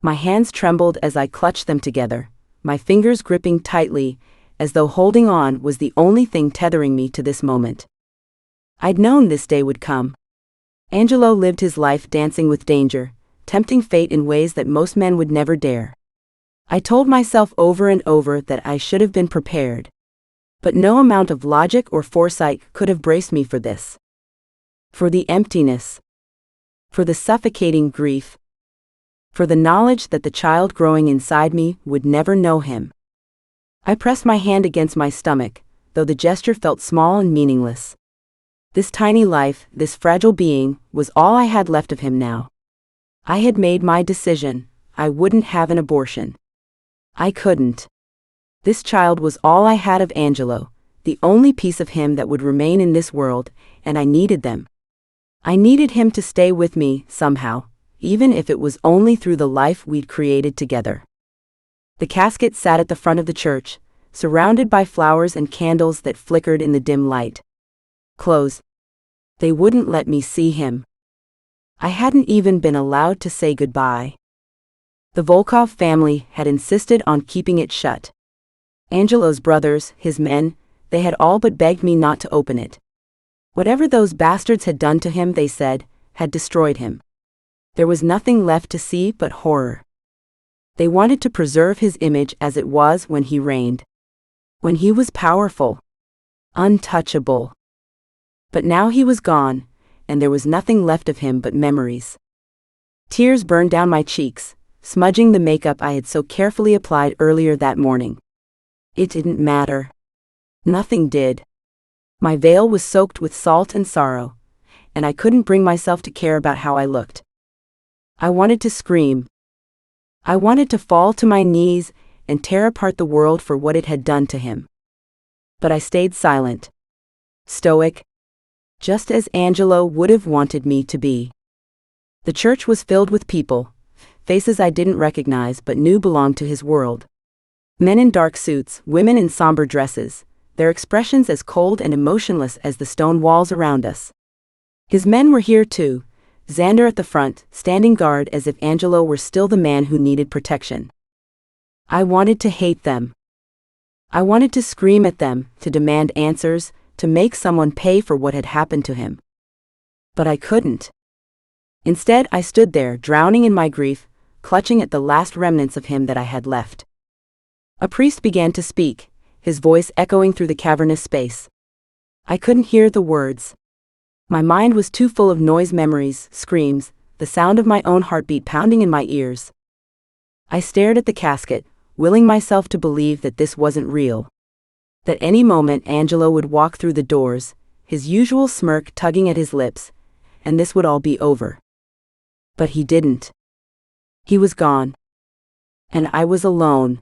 My hands trembled as I clutched them together, my fingers gripping tightly, as though holding on was the only thing tethering me to this moment. I'd known this day would come. Angelo lived his life dancing with danger, tempting fate in ways that most men would never dare. I told myself over and over that I should have been prepared. But no amount of logic or foresight could have braced me for this. For the emptiness. For the suffocating grief. For the knowledge that the child growing inside me would never know him. I pressed my hand against my stomach, though the gesture felt small and meaningless. This tiny life, this fragile being, was all I had left of him now. I had made my decision. I wouldn't have an abortion. I couldn't. This child was all I had of Angelo, the only piece of him that would remain in this world, and I needed them. I needed him to stay with me, somehow, even if it was only through the life we'd created together. The casket sat at the front of the church, surrounded by flowers and candles that flickered in the dim light. Close. They wouldn't let me see him. I hadn't even been allowed to say goodbye. The Volkov family had insisted on keeping it shut. Angelo's brothers, his men, they had all but begged me not to open it. Whatever those bastards had done to him, they said, had destroyed him. There was nothing left to see but horror. They wanted to preserve his image as it was when he reigned. When he was powerful. Untouchable. But now he was gone, and there was nothing left of him but memories. Tears burned down my cheeks, smudging the makeup I had so carefully applied earlier that morning. It didn't matter. Nothing did. My veil was soaked with salt and sorrow, and I couldn't bring myself to care about how I looked. I wanted to scream. I wanted to fall to my knees and tear apart the world for what it had done to him. But I stayed silent. Stoic. Just as Angelo would have wanted me to be. The church was filled with people, faces I didn't recognize but knew belonged to his world. Men in dark suits, women in somber dresses, their expressions as cold and emotionless as the stone walls around us. His men were here too, Xander at the front, standing guard as if Angelo were still the man who needed protection. I wanted to hate them. I wanted to scream at them, to demand answers, to make someone pay for what had happened to him. But I couldn't. Instead, I stood there, drowning in my grief, clutching at the last remnants of him that I had left. A priest began to speak, his voice echoing through the cavernous space. I couldn't hear the words. My mind was too full of noise, memories, screams, the sound of my own heartbeat pounding in my ears. I stared at the casket, willing myself to believe that this wasn't real. That any moment Angelo would walk through the doors, his usual smirk tugging at his lips, and this would all be over. But he didn't. He was gone. And I was alone.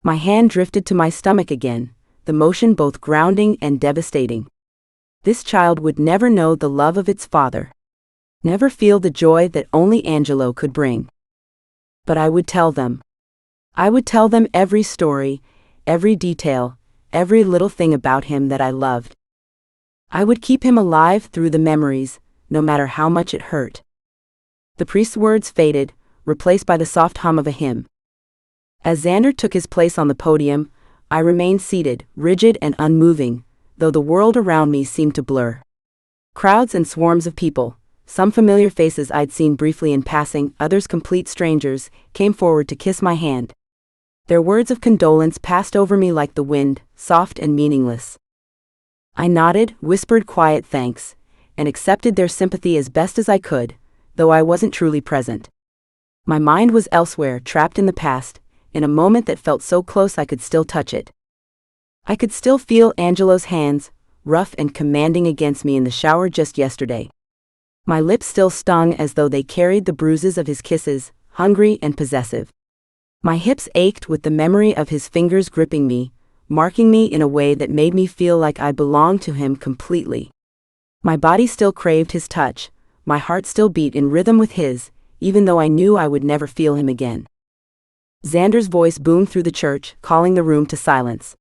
My hand drifted to my stomach again, the motion both grounding and devastating. This child would never know the love of its father. Never feel the joy that only Angelo could bring. But I would tell them. I would tell them every story, every detail, every little thing about him that I loved. I would keep him alive through the memories, no matter how much it hurt. The priest's words faded, replaced by the soft hum of a hymn. As Xander took his place on the podium, I remained seated, rigid and unmoving, though the world around me seemed to blur. Crowds and swarms of people, some familiar faces I'd seen briefly in passing, others complete strangers, came forward to kiss my hand. Their words of condolence passed over me like the wind, soft and meaningless. I nodded, whispered quiet thanks, and accepted their sympathy as best as I could, though I wasn't truly present. My mind was elsewhere, trapped in the past, in a moment that felt so close I could still touch it. I could still feel Angelo's hands, rough and commanding against me in the shower just yesterday. My lips still stung as though they carried the bruises of his kisses, hungry and possessive. My hips ached with the memory of his fingers gripping me, marking me in a way that made me feel like I belonged to him completely. My body still craved his touch, my heart still beat in rhythm with his, even though I knew I would never feel him again. Xander's voice boomed through the church, calling the room to silence.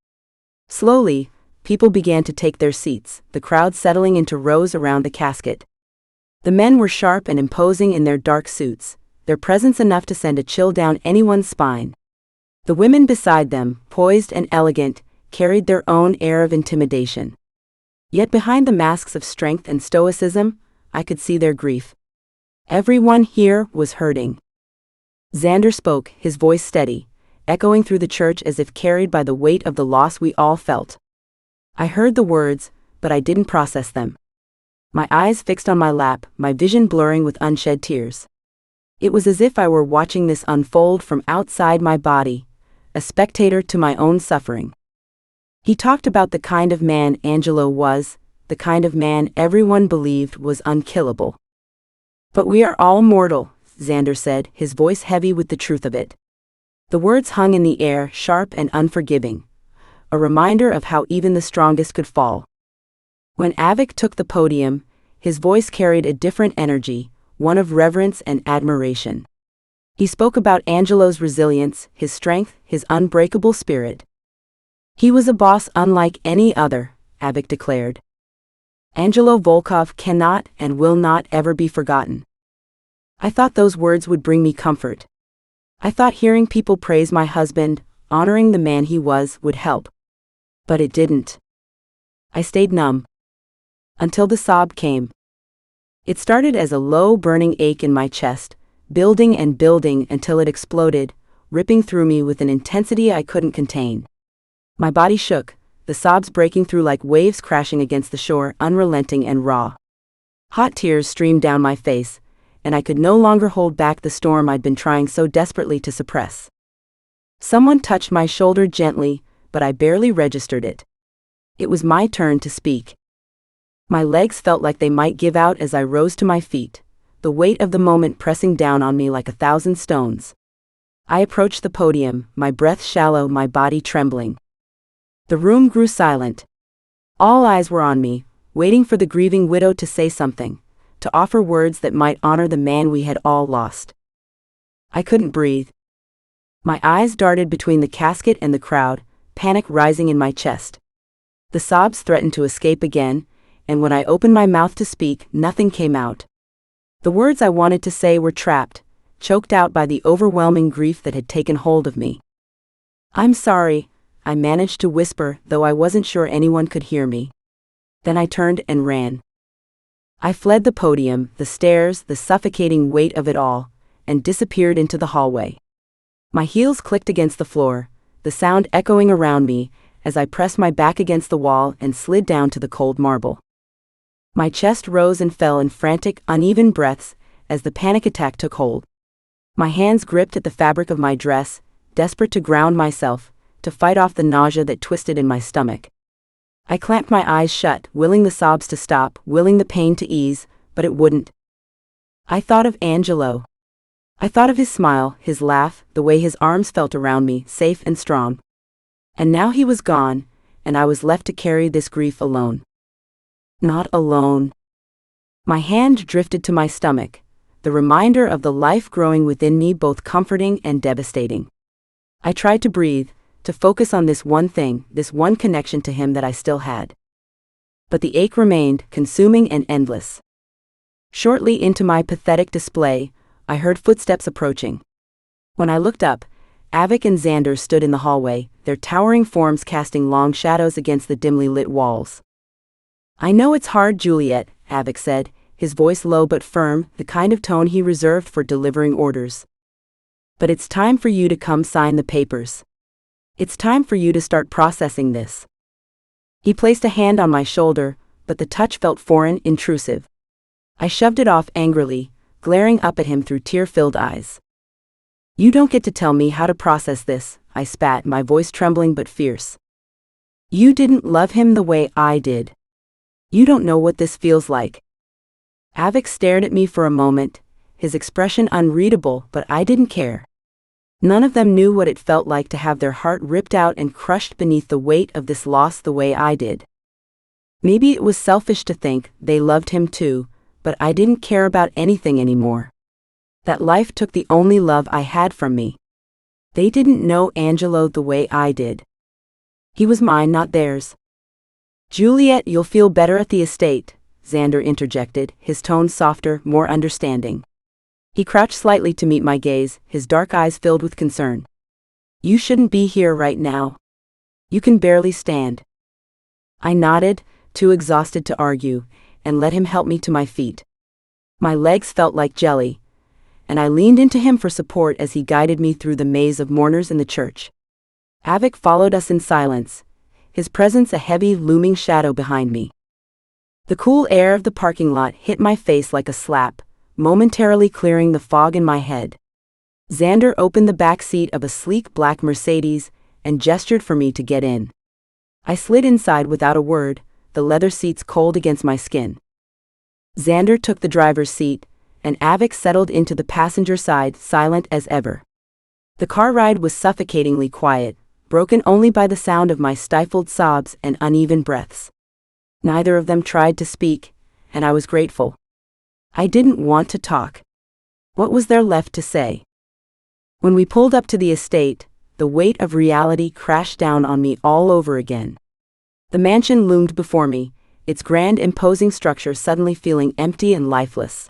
Slowly, people began to take their seats, the crowd settling into rows around the casket. The men were sharp and imposing in their dark suits, their presence enough to send a chill down anyone's spine. The women beside them, poised and elegant, carried their own air of intimidation. Yet behind the masks of strength and stoicism, I could see their grief. Everyone here was hurting. Xander spoke, his voice steady, echoing through the church as if carried by the weight of the loss we all felt. I heard the words, but I didn't process them. My eyes fixed on my lap, my vision blurring with unshed tears. It was as if I were watching this unfold from outside my body, a spectator to my own suffering. He talked about the kind of man Angelo was, the kind of man everyone believed was unkillable. "But we are all mortal," Xander said, his voice heavy with the truth of it. The words hung in the air, sharp and unforgiving, a reminder of how even the strongest could fall. When Avik took the podium, his voice carried a different energy, one of reverence and admiration. He spoke about Angelo's resilience, his strength, his unbreakable spirit. "He was a boss unlike any other," Avik declared. "Angelo Volkov cannot and will not ever be forgotten." I thought those words would bring me comfort. I thought hearing people praise my husband, honoring the man he was, would help. But it didn't. I stayed numb. Until the sob came. It started as a low burning ache in my chest, building and building until it exploded, ripping through me with an intensity I couldn't contain. My body shook, the sobs breaking through like waves crashing against the shore, unrelenting and raw. Hot tears streamed down my face, and I could no longer hold back the storm I'd been trying so desperately to suppress. Someone touched my shoulder gently, but I barely registered it. It was my turn to speak. My legs felt like they might give out as I rose to my feet, the weight of the moment pressing down on me like 1,000 stones. I approached the podium, my breath shallow, my body trembling. The room grew silent. All eyes were on me, waiting for the grieving widow to say something, to offer words that might honor the man we had all lost. I couldn't breathe. My eyes darted between the casket and the crowd, panic rising in my chest. The sobs threatened to escape again, and when I opened my mouth to speak, nothing came out. The words I wanted to say were trapped, choked out by the overwhelming grief that had taken hold of me. "I'm sorry," I managed to whisper, though I wasn't sure anyone could hear me. Then I turned and ran. I fled the podium, the stairs, the suffocating weight of it all, and disappeared into the hallway. My heels clicked against the floor, the sound echoing around me, as I pressed my back against the wall and slid down to the cold marble. My chest rose and fell in frantic, uneven breaths, as the panic attack took hold. My hands gripped at the fabric of my dress, desperate to ground myself, to fight off the nausea that twisted in my stomach. I clamped my eyes shut, willing the sobs to stop, willing the pain to ease, but it wouldn't. I thought of Angelo. I thought of his smile, his laugh, the way his arms felt around me, safe and strong. And now he was gone, and I was left to carry this grief alone. Not alone. My hand drifted to my stomach, the reminder of the life growing within me, both comforting and devastating. I tried to breathe, to focus on this one thing, this one connection to him that I still had. But the ache remained, consuming and endless. Shortly into my pathetic display, I heard footsteps approaching. When I looked up, Avik and Xander stood in the hallway, their towering forms casting long shadows against the dimly lit walls. "I know it's hard, Juliette," Avik said, his voice low but firm, the kind of tone he reserved for delivering orders. "But it's time for you to come sign the papers. It's time for you to start processing this." He placed a hand on my shoulder, but the touch felt foreign, intrusive. I shoved it off angrily, glaring up at him through tear-filled eyes. "You don't get to tell me how to process this," I spat, my voice trembling but fierce. "You didn't love him the way I did. You don't know what this feels like." Avik stared at me for a moment, his expression unreadable, but I didn't care. None of them knew what it felt like to have their heart ripped out and crushed beneath the weight of this loss the way I did. Maybe it was selfish to think they loved him too, but I didn't care about anything anymore. That life took the only love I had from me. They didn't know Angelo the way I did. He was mine, not theirs. "Juliette, you'll feel better at the estate," Xander interjected, his tone softer, more understanding. He crouched slightly to meet my gaze, his dark eyes filled with concern. "You shouldn't be here right now. You can barely stand." I nodded, too exhausted to argue, and let him help me to my feet. My legs felt like jelly, and I leaned into him for support as he guided me through the maze of mourners in the church. Avik followed us in silence, his presence a heavy, looming shadow behind me. The cool air of the parking lot hit my face like a slap, momentarily clearing the fog in my head. Xander opened the back seat of a sleek black Mercedes and gestured for me to get in. I slid inside without a word, the leather seats cold against my skin. Xander took the driver's seat, and Avik settled into the passenger side, silent as ever. The car ride was suffocatingly quiet, broken only by the sound of my stifled sobs and uneven breaths. Neither of them tried to speak, and I was grateful. I didn't want to talk. What was there left to say? When we pulled up to the estate, the weight of reality crashed down on me all over again. The mansion loomed before me, its grand imposing structure suddenly feeling empty and lifeless.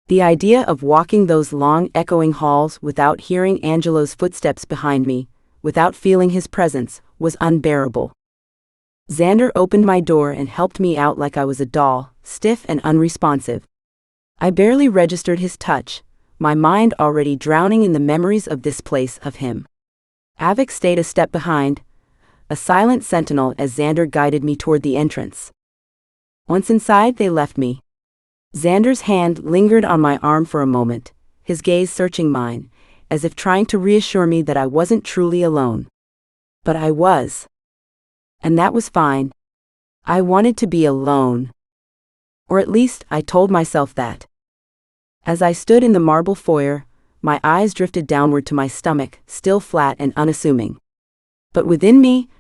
The idea of walking those long echoing halls without hearing Angelo's footsteps behind me, without feeling his presence, was unbearable. Xander opened my door and helped me out like I was a doll, stiff and unresponsive. I barely registered his touch, my mind already drowning in the memories of this place, of him. Avik stayed a step behind, a silent sentinel as Xander guided me toward the entrance. Once inside, they left me. Xander's hand lingered on my arm for a moment, his gaze searching mine, as if trying to reassure me that I wasn't truly alone. But I was. And that was fine. I wanted to be alone. Or at least, I told myself that. As I stood in the marble foyer, my eyes drifted downward to my stomach, still flat and unassuming. But within me,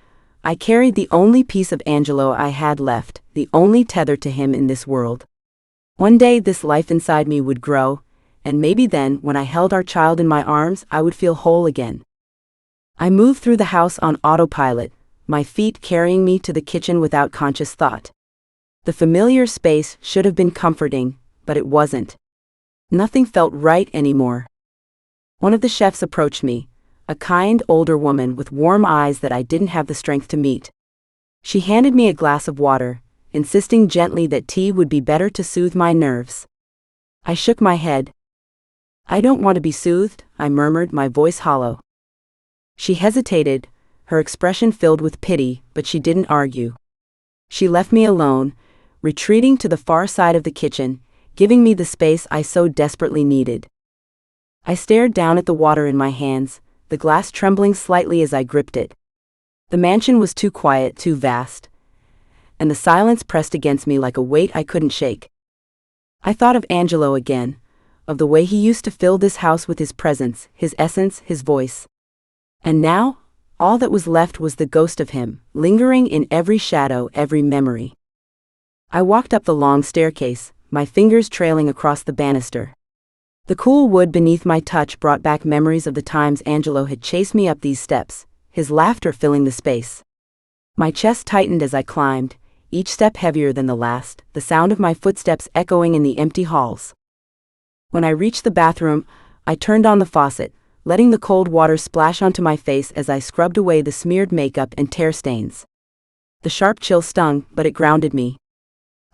I carried the only piece of Angelo I had left, the only tether to him in this world. One day this life inside me would grow, and maybe then, when I held our child in my arms, I would feel whole again. I moved through the house on autopilot, my feet carrying me to the kitchen without conscious thought. The familiar space should have been comforting, but it wasn't. Nothing felt right anymore. One of the chefs approached me, a kind older woman with warm eyes that I didn't have the strength to meet. She handed me a glass of water, insisting gently that tea would be better to soothe my nerves. I shook my head. "I don't want to be soothed," I murmured, my voice hollow. She hesitated, her expression filled with pity, but she didn't argue. She left me alone, retreating to the far side of the kitchen, giving me the space I so desperately needed. I stared down at the water in my hands, the glass trembling slightly as I gripped it. The mansion was too quiet, too vast, and the silence pressed against me like a weight I couldn't shake. I thought of Angelo again, of the way he used to fill this house with his presence, his essence, his voice. And now, all that was left was the ghost of him, lingering in every shadow, every memory. I walked up the long staircase, my fingers trailing across the banister. The cool wood beneath my touch brought back memories of the times Angelo had chased me up these steps, his laughter filling the space. My chest tightened as I climbed, each step heavier than the last, the sound of my footsteps echoing in the empty halls. When I reached the bathroom, I turned on the faucet, letting the cold water splash onto my face as I scrubbed away the smeared makeup and tear stains. The sharp chill stung, but it grounded me.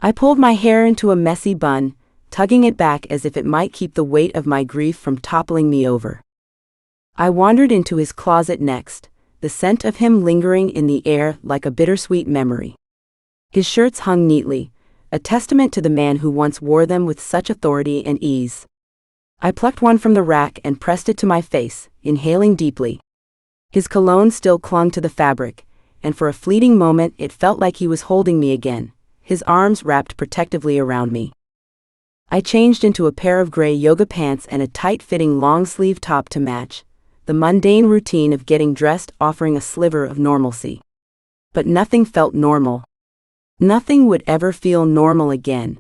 I pulled my hair into a messy bun, tugging it back as if it might keep the weight of my grief from toppling me over. I wandered into his closet next, the scent of him lingering in the air like a bittersweet memory. His shirts hung neatly, a testament to the man who once wore them with such authority and ease. I plucked one from the rack and pressed it to my face, inhaling deeply. His cologne still clung to the fabric, and for a fleeting moment it felt like he was holding me again, his arms wrapped protectively around me. I changed into a pair of gray yoga pants and a tight-fitting long-sleeve top to match, the mundane routine of getting dressed offering a sliver of normalcy. But nothing felt normal. Nothing would ever feel normal again.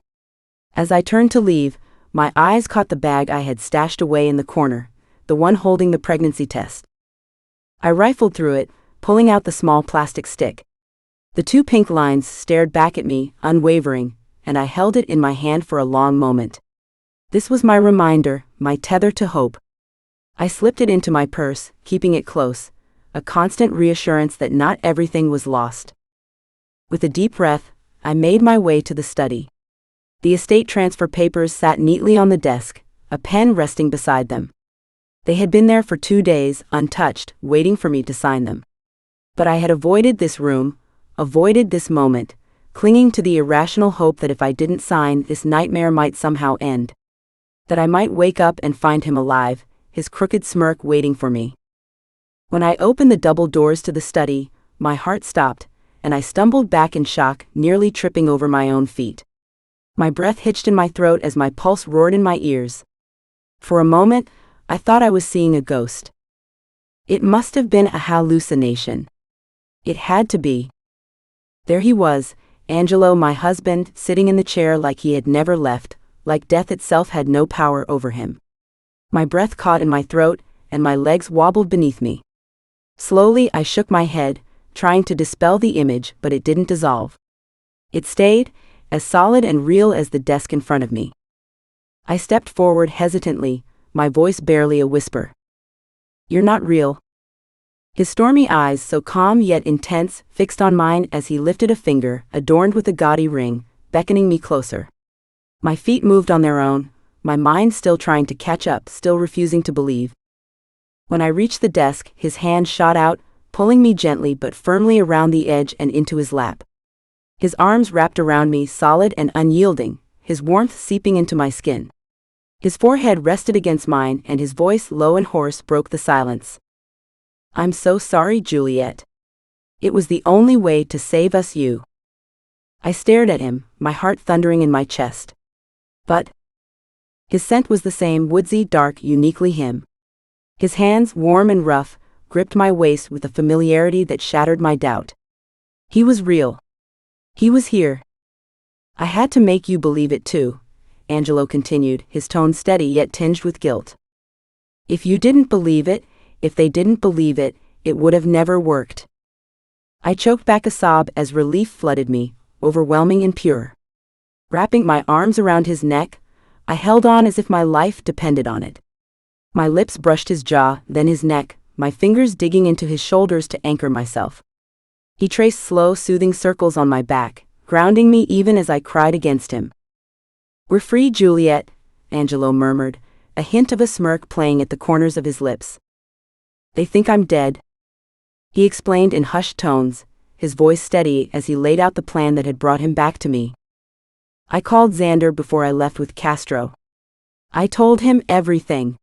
As I turned to leave, my eyes caught the bag I had stashed away in the corner, the one holding the pregnancy test. I rifled through it, pulling out the small plastic stick. The two pink lines stared back at me, unwavering, and I held it in my hand for a long moment. This was my reminder, my tether to hope. I slipped it into my purse, keeping it close, a constant reassurance that not everything was lost. With a deep breath, I made my way to the study. The estate transfer papers sat neatly on the desk, a pen resting beside them. They had been there for 2 days, untouched, waiting for me to sign them. But I had avoided this room, avoided this moment, clinging to the irrational hope that if I didn't sign, this nightmare might somehow end. That I might wake up and find him alive, his crooked smirk waiting for me. When I opened the double doors to the study, my heart stopped, and I stumbled back in shock, nearly tripping over my own feet. My breath hitched in my throat as my pulse roared in my ears. For a moment, I thought I was seeing a ghost. It must have been a hallucination. It had to be. There he was, Angelo, my husband, sitting in the chair like he had never left, like death itself had no power over him. My breath caught in my throat, and my legs wobbled beneath me. Slowly I shook my head, trying to dispel the image, but it didn't dissolve. It stayed, as solid and real as the desk in front of me. I stepped forward hesitantly, my voice barely a whisper. "You're not real." His stormy eyes, so calm yet intense, fixed on mine as he lifted a finger, adorned with a gaudy ring, beckoning me closer. My feet moved on their own, my mind still trying to catch up, still refusing to believe. When I reached the desk, his hand shot out, pulling me gently but firmly around the edge and into his lap. His arms wrapped around me, solid and unyielding, his warmth seeping into my skin. His forehead rested against mine, and his voice, low and hoarse, broke the silence. "I'm so sorry, Juliette. It was the only way to save us you." I stared at him, my heart thundering in my chest. But his scent was the same, woodsy, dark, uniquely him. His hands, warm and rough, gripped my waist with a familiarity that shattered my doubt. He was real. He was here. "I had to make you believe it too," Angelo continued, his tone steady yet tinged with guilt. "If you didn't believe it, if they didn't believe it, it would have never worked." I choked back a sob as relief flooded me, overwhelming and pure. Wrapping my arms around his neck, I held on as if my life depended on it. My lips brushed his jaw, then his neck, my fingers digging into his shoulders to anchor myself. He traced slow, soothing circles on my back, grounding me even as I cried against him. "We're free, Juliette," Angelo murmured, a hint of a smirk playing at the corners of his lips. "They think I'm dead," he explained in hushed tones, his voice steady as he laid out the plan that had brought him back to me. "I called Xander before I left with Castro. I told him everything.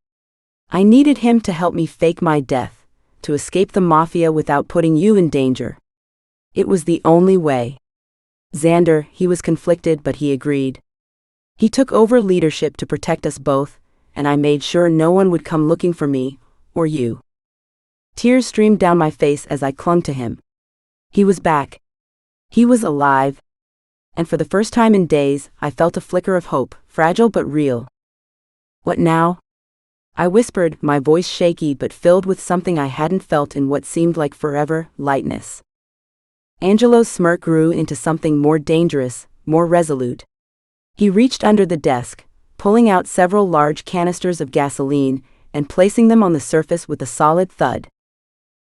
I needed him to help me fake my death, to escape the Mafia without putting you in danger. It was the only way." Xander, he was conflicted, but he agreed. He took over leadership to protect us both, and I made sure no one would come looking for me, or you. Tears streamed down my face as I clung to him. He was back. He was alive. And for the first time in days, I felt a flicker of hope, fragile but real. What now? I whispered, my voice shaky but filled with something I hadn't felt in what seemed like forever, lightness. Angelo's smirk grew into something more dangerous, more resolute. He reached under the desk, pulling out several large canisters of gasoline and placing them on the surface with a solid thud.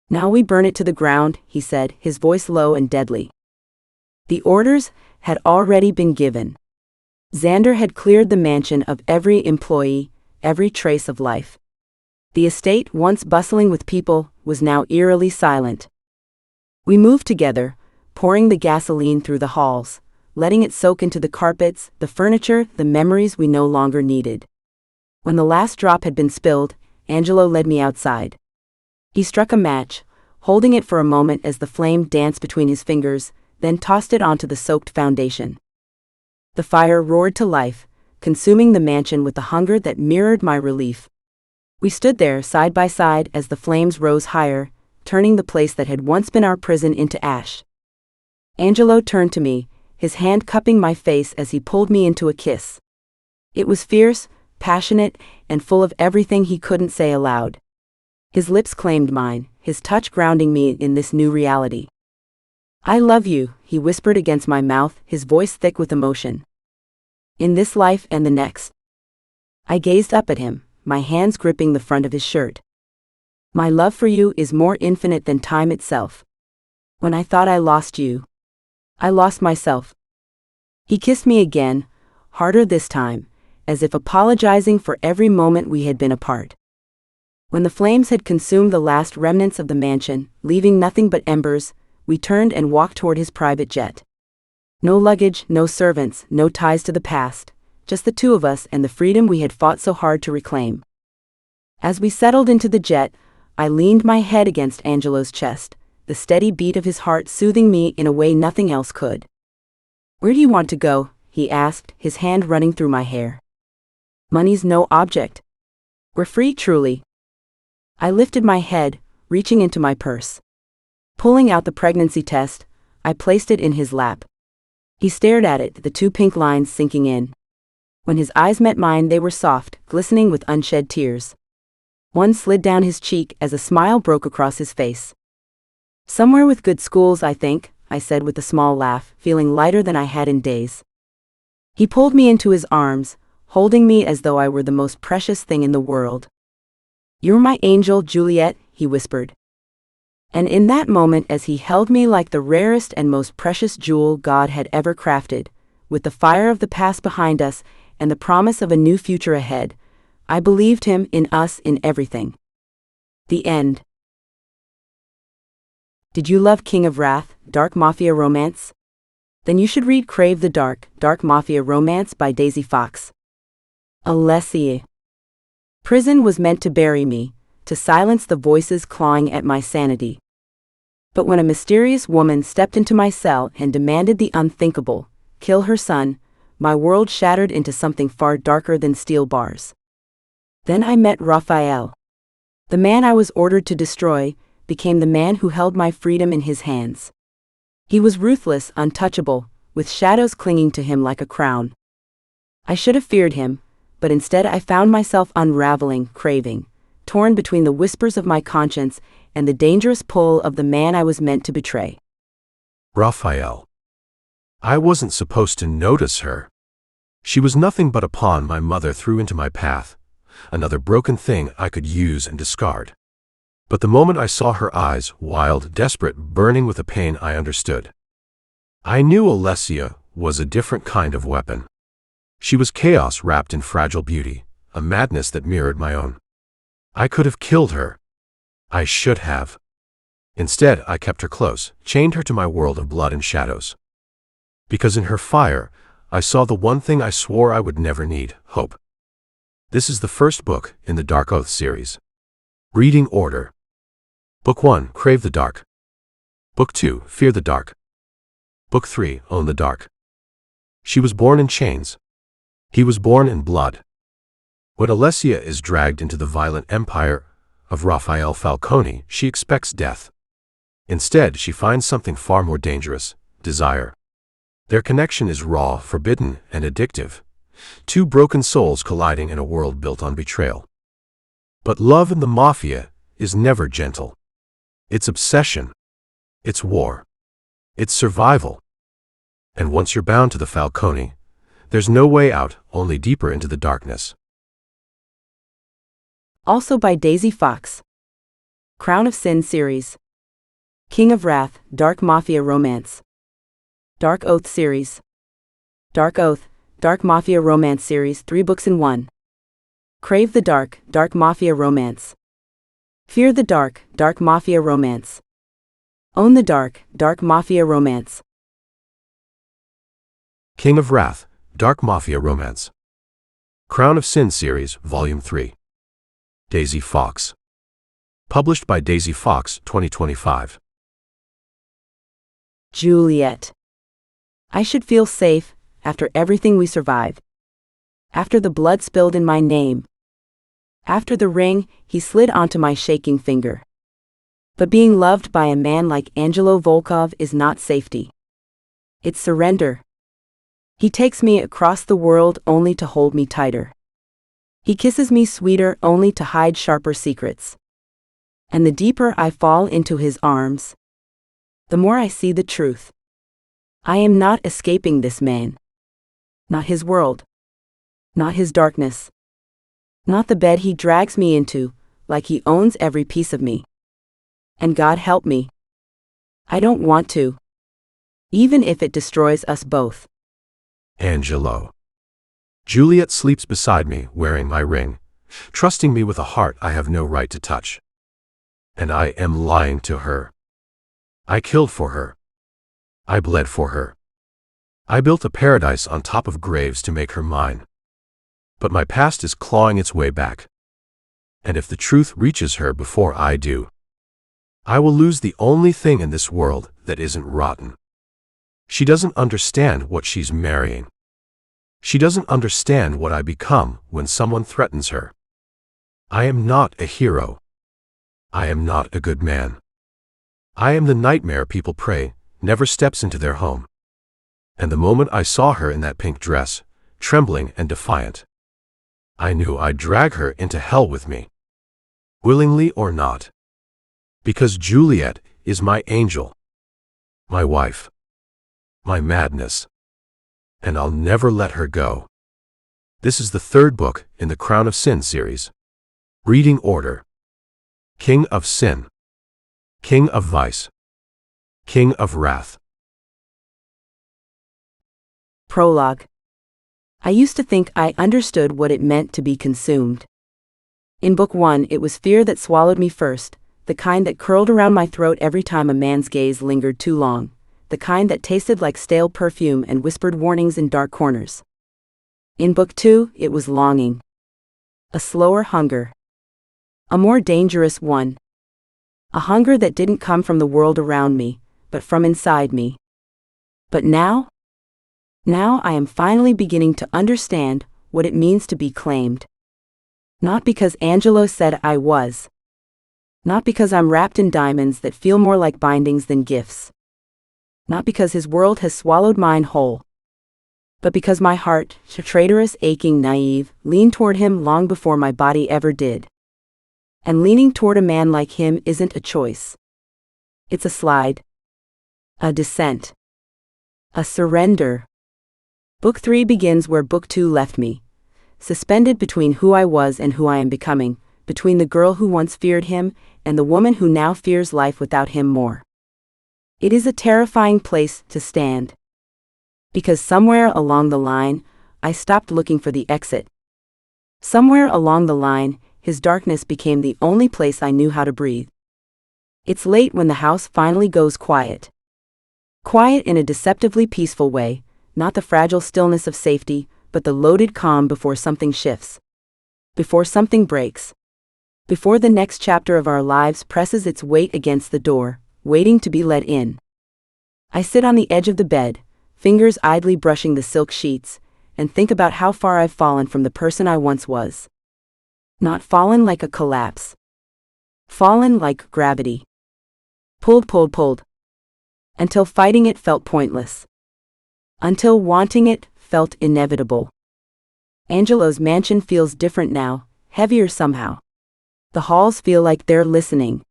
"Now we burn it to the ground," he said, his voice low and deadly. The orders had already been given. Xander had cleared the mansion of every employee, every trace of life. The estate, once bustling with people, was now eerily silent. We moved together, pouring the gasoline through the halls, letting it soak into the carpets, the furniture, the memories we no longer needed. When the last drop had been spilled, Angelo led me outside. He struck a match, holding it for a moment as the flame danced between his fingers, then tossed it onto the soaked foundation. The fire roared to life, consuming the mansion with a hunger that mirrored my relief. We stood there side by side as the flames rose higher, turning the place that had once been our prison into ash. Angelo turned to me, his hand cupping my face as he pulled me into a kiss. It was fierce, passionate, and full of everything he couldn't say aloud. His lips claimed mine, his touch grounding me in this new reality. "I love you," he whispered against my mouth, his voice thick with emotion. "In this life and the next." I gazed up at him, my hands gripping the front of his shirt. "My love for you is more infinite than time itself. When I thought I lost you, I lost myself." He kissed me again, harder this time, as if apologizing for every moment we had been apart. When the flames had consumed the last remnants of the mansion, leaving nothing but embers, we turned and walked toward his private jet. No luggage, no servants, no ties to the past, just the two of us and the freedom we had fought so hard to reclaim. As we settled into the jet, I leaned my head against Angelo's chest, the steady beat of his heart soothing me in a way nothing else could. "Where do you want to go?" he asked, his hand running through my hair. "Money's no object. We're free, truly." I lifted my head, reaching into my purse. Pulling out the pregnancy test, I placed it in his lap. He stared at it, the two pink lines sinking in. When his eyes met mine, they were soft, glistening with unshed tears. One slid down his cheek as a smile broke across his face. "Somewhere with good schools, I think," I said with a small laugh, feeling lighter than I had in days. He pulled me into his arms, holding me as though I were the most precious thing in the world. "You're my angel, Juliette," he whispered. And in that moment, as he held me like the rarest and most precious jewel God had ever crafted, with the fire of the past behind us and the promise of a new future ahead, I believed him, in us, in everything. The end. Did you love King of Wrath, dark mafia romance? Then you should read Crave the Dark Mafia Romance by Daisy Fox. Alessia. Prison was meant to bury me, to silence the voices clawing at my sanity. But when a mysterious woman stepped into my cell and demanded the unthinkable, kill her son, my world shattered into something far darker than steel bars. Then I met Raphael. The man I was ordered to destroy became the man who held my freedom in his hands. He was ruthless, untouchable, with shadows clinging to him like a crown. I should have feared him, but instead I found myself unraveling, craving, torn between the whispers of my conscience and the dangerous pull of the man I was meant to betray. Raphael. I wasn't supposed to notice her. She was nothing but a pawn my mother threw into my path, another broken thing I could use and discard. But the moment I saw her eyes, wild, desperate, burning with a pain I understood. I knew Alessia was a different kind of weapon. She was chaos wrapped in fragile beauty, a madness that mirrored my own. I could have killed her. I should have. Instead, I kept her close, chained her to my world of blood and shadows. Because in her fire, I saw the one thing I swore I would never need, hope. This is the first book in the Dark Oath series. Reading order. Book 1, Crave the Dark. Book 2, Fear the Dark. Book 3, Own the Dark. She was born in chains. He was born in blood. When Alessia is dragged into the violent empire of Raphael Falcone, she expects death. Instead, she finds something far more dangerous, desire. Their connection is raw, forbidden, and addictive. Two broken souls colliding in a world built on betrayal. But love in the Mafia is never gentle. It's obsession. It's war. It's survival. And once you're bound to the Falcone, there's no way out, only deeper into the darkness. Also by Daisy Fox. Crown of Sin series. King of Wrath, Dark Mafia Romance. Dark Oath series. Dark Oath, Dark Mafia Romance series, 3 books in 1. Crave the Dark, Dark Mafia Romance. Fear the Dark, Dark Mafia Romance. Own the Dark, Dark Mafia Romance. King of Wrath, Dark Mafia Romance. Crown of Sin series, Volume 3. Daisy Fox. Published by Daisy Fox, 2025. Juliette. I should feel safe, after everything we survived. After the blood spilled in my name. After the ring he slid onto my shaking finger. But being loved by a man like Angelo Volkov is not safety. It's surrender. He takes me across the world only to hold me tighter. He kisses me sweeter only to hide sharper secrets. And the deeper I fall into his arms, the more I see the truth. I am not escaping this man. Not his world. Not his darkness. Not the bed he drags me into, like he owns every piece of me. And God help me. I don't want to. Even if it destroys us both. Angelo. Juliette sleeps beside me, wearing my ring, trusting me with a heart I have no right to touch. And I am lying to her. I killed for her. I bled for her. I built a paradise on top of graves to make her mine. But my past is clawing its way back. And if the truth reaches her before I do, I will lose the only thing in this world that isn't rotten. She doesn't understand what she's marrying. She doesn't understand what I become when someone threatens her. I am not a hero. I am not a good man. I am the nightmare people pray never steps into their home. And the moment I saw her in that pink dress, trembling and defiant, I knew I'd drag her into hell with me. Willingly or not. Because Juliette is my angel. My wife. My madness. And I'll never let her go. This is the 3rd book in the Crown of Sin series. Reading order. King of Sin. King of Vice. King of Wrath. Prologue. I used to think I understood what it meant to be consumed. In Book 1 it was fear that swallowed me first, the kind that curled around my throat every time a man's gaze lingered too long, the kind that tasted like stale perfume and whispered warnings in dark corners. In Book 2 it was longing. A slower hunger. A more dangerous one. A hunger that didn't come from the world around me, but from inside me. But now I am finally beginning to understand what it means to be claimed. Not because Angelo said I was. Not because I'm wrapped in diamonds that feel more like bindings than gifts. Not because his world has swallowed mine whole. But because my heart, traitorous, aching, naive, leaned toward him long before my body ever did. And leaning toward a man like him isn't a choice. It's a slide. A descent. A surrender. Book 3 begins where Book 2 left me, suspended between who I was and who I am becoming, between the girl who once feared him and the woman who now fears life without him more. It is a terrifying place to stand. Because somewhere along the line, I stopped looking for the exit. Somewhere along the line, his darkness became the only place I knew how to breathe. It's late when the house finally goes quiet. Quiet in a deceptively peaceful way, not the fragile stillness of safety, but the loaded calm before something shifts. Before something breaks. Before the next chapter of our lives presses its weight against the door, waiting to be let in. I sit on the edge of the bed, fingers idly brushing the silk sheets, and think about how far I've fallen from the person I once was. Not fallen like a collapse. Fallen like gravity. Pulled. Until fighting it felt pointless. Until wanting it felt inevitable. Angelo's mansion feels different now, heavier somehow. The halls feel like they're listening.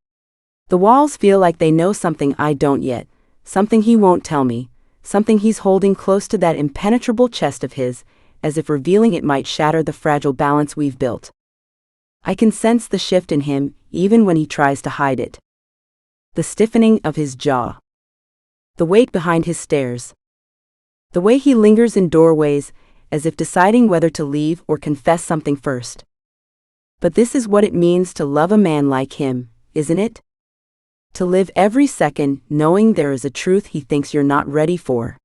The walls feel like they know something I don't yet, something he won't tell me, something he's holding close to that impenetrable chest of his, as if revealing it might shatter the fragile balance we've built. I can sense the shift in him, even when he tries to hide it. The stiffening of his jaw. The weight behind his stares. The way he lingers in doorways, as if deciding whether to leave or confess something first. But this is what it means to love a man like him, isn't it? To live every second knowing there is a truth he thinks you're not ready for.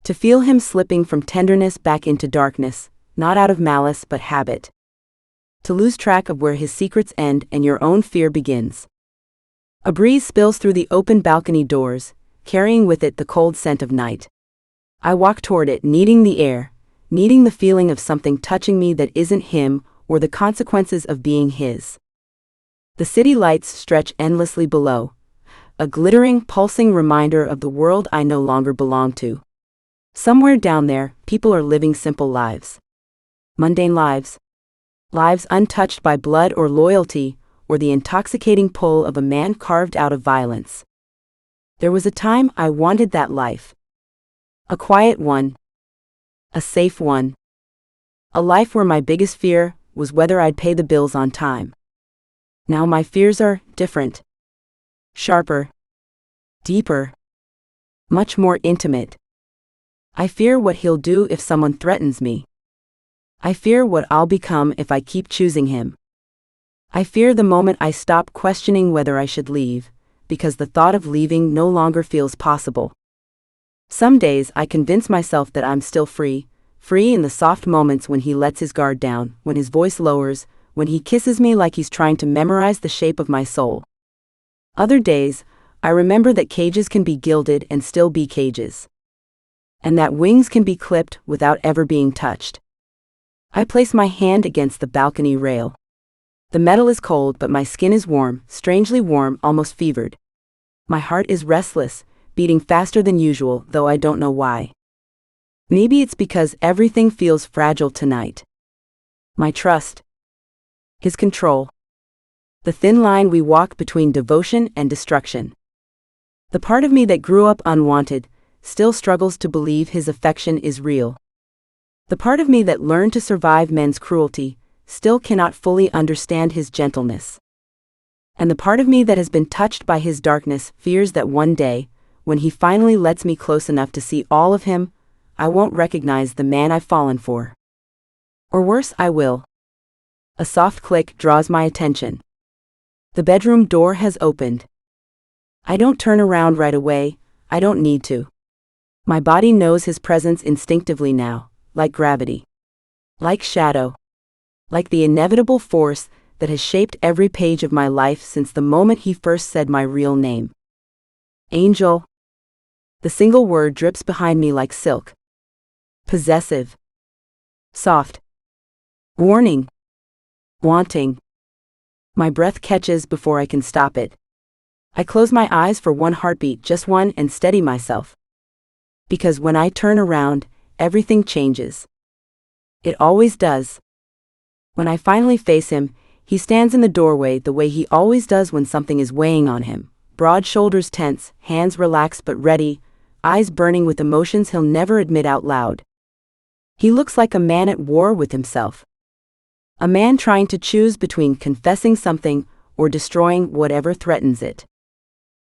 To feel him slipping from tenderness back into darkness, not out of malice but habit. To lose track of where his secrets end and your own fear begins. A breeze spills through the open balcony doors, carrying with it the cold scent of night. I walk toward it, needing the air, needing the feeling of something touching me that isn't him or the consequences of being his. The city lights stretch endlessly below, a glittering, pulsing reminder of the world I no longer belong to. Somewhere down there, people are living simple lives. Mundane lives. Lives untouched by blood or loyalty, or the intoxicating pull of a man carved out of violence. There was a time I wanted that life. A quiet one. A safe one. A life where my biggest fear was whether I'd pay the bills on time. Now my fears are different. Sharper. Deeper. Much more intimate. I fear what he'll do if someone threatens me. I fear what I'll become if I keep choosing him. I fear the moment I stop questioning whether I should leave, because the thought of leaving no longer feels possible. Some days I convince myself that I'm still free in the soft moments when he lets his guard down, when his voice lowers, when he kisses me like he's trying to memorize the shape of my soul. Other days, I remember that cages can be gilded and still be cages. And that wings can be clipped without ever being touched. I place my hand against the balcony rail. The metal is cold, but my skin is warm, strangely warm, almost fevered. My heart is restless, beating faster than usual, though I don't know why. Maybe it's because everything feels fragile tonight. My trust. His control. The thin line we walk between devotion and destruction. The part of me that grew up unwanted still struggles to believe his affection is real. The part of me that learned to survive men's cruelty still cannot fully understand his gentleness. And the part of me that has been touched by his darkness fears that one day, when he finally lets me close enough to see all of him, I won't recognize the man I've fallen for. Or worse, I will. A soft click draws my attention. The bedroom door has opened. I don't turn around right away, I don't need to. My body knows his presence instinctively now, like gravity. Like shadow. Like the inevitable force that has shaped every page of my life since the moment he first said my real name. Angel. The single word drips behind me like silk. Possessive. Soft. Warning. Wanting. My breath catches before I can stop it. I close my eyes for one heartbeat, just one, and steady myself. Because when I turn around, everything changes. It always does. When I finally face him, he stands in the doorway the way he always does when something is weighing on him. Broad shoulders tense, hands relaxed but ready, eyes burning with emotions he'll never admit out loud. He looks like a man at war with himself. A man trying to choose between confessing something or destroying whatever threatens it.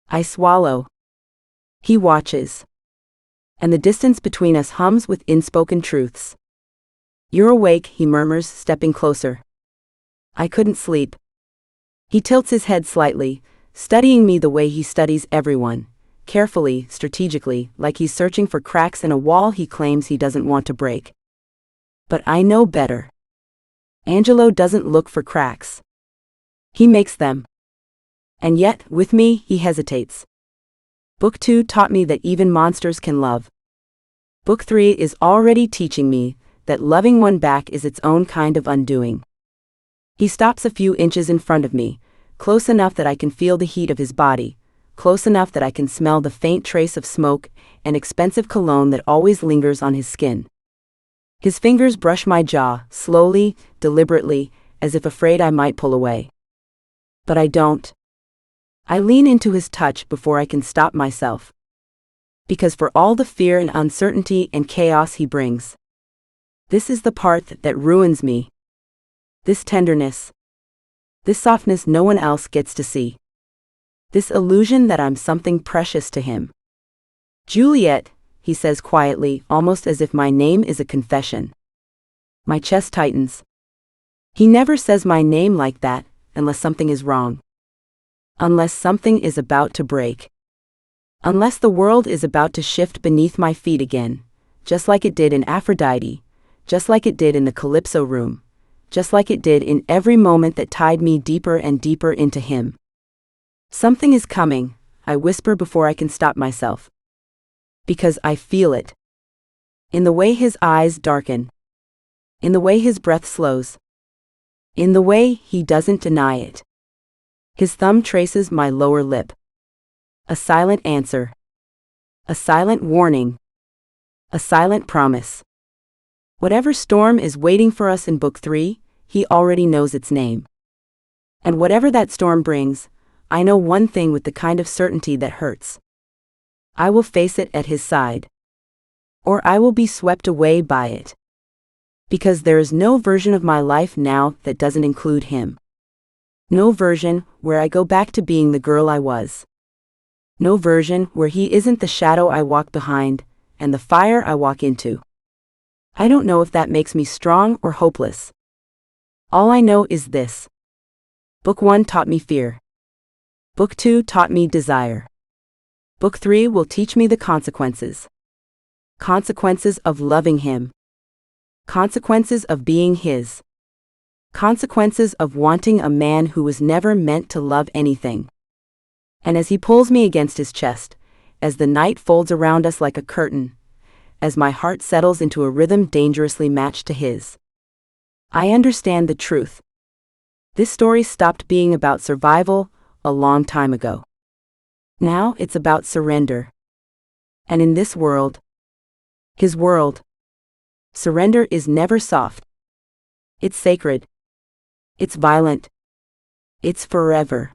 I swallow. He watches. And the distance between us hums with unspoken truths. You're awake, he murmurs, stepping closer. I couldn't sleep. He tilts his head slightly, studying me the way he studies everyone, carefully, strategically, like he's searching for cracks in a wall he claims he doesn't want to break. But I know better. Angelo doesn't look for cracks. He makes them. And yet, with me, he hesitates. Book 2 taught me that even monsters can love. Book 3 is already teaching me that loving one back is its own kind of undoing. He stops a few inches in front of me, close enough that I can feel the heat of his body, close enough that I can smell the faint trace of smoke and expensive cologne that always lingers on his skin. His fingers brush my jaw, slowly, deliberately, as if afraid I might pull away. But I don't. I lean into his touch before I can stop myself. Because for all the fear and uncertainty and chaos he brings, this is the part that ruins me. This tenderness. This softness no one else gets to see. This illusion that I'm something precious to him. Juliette, he says quietly, almost as if my name is a confession. My chest tightens. He never says my name like that, unless something is wrong. Unless something is about to break. Unless the world is about to shift beneath my feet again, just like it did in Aphrodite, just like it did in the Calypso room, just like it did in every moment that tied me deeper and deeper into him. Something is coming, I whisper before I can stop myself. Because I feel it. In the way his eyes darken. In the way his breath slows. In the way he doesn't deny it. His thumb traces my lower lip. A silent answer. A silent warning. A silent promise. Whatever storm is waiting for us in Book 3, he already knows its name. And whatever that storm brings, I know one thing with the kind of certainty that hurts. I will face it at his side. Or I will be swept away by it. Because there is no version of my life now that doesn't include him. No version where I go back to being the girl I was. No version where he isn't the shadow I walk behind, and the fire I walk into. I don't know if that makes me strong or hopeless. All I know is this. Book 1 taught me fear. Book 2 taught me desire. Book 3 will teach me the consequences. Consequences of loving him. Consequences of being his. Consequences of wanting a man who was never meant to love anything. And as he pulls me against his chest, as the night folds around us like a curtain, as my heart settles into a rhythm dangerously matched to his, I understand the truth. This story stopped being about survival a long time ago. Now it's about surrender. And in this world, his world, surrender is never soft. It's sacred. It's violent. It's forever.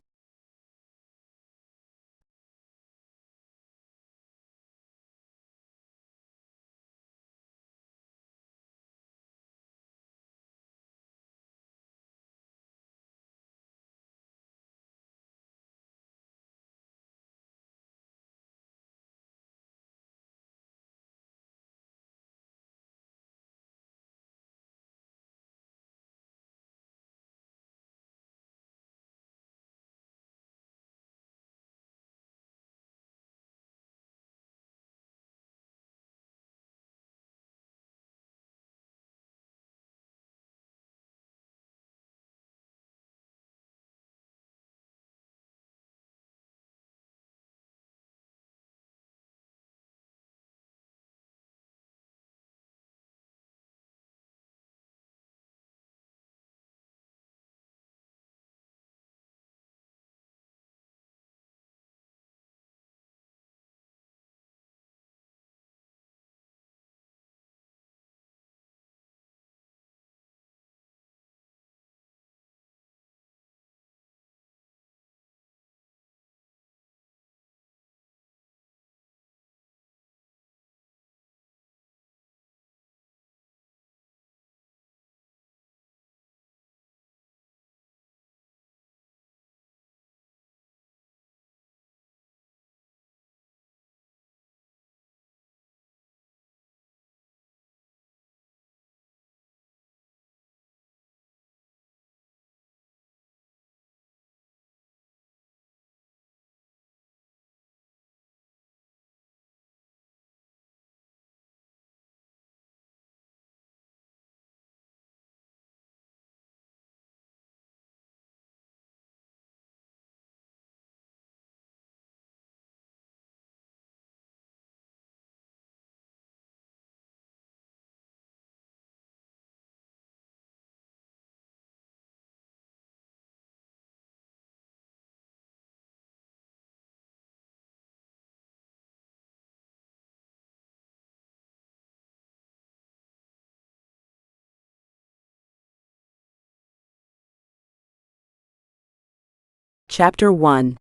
Chapter 1.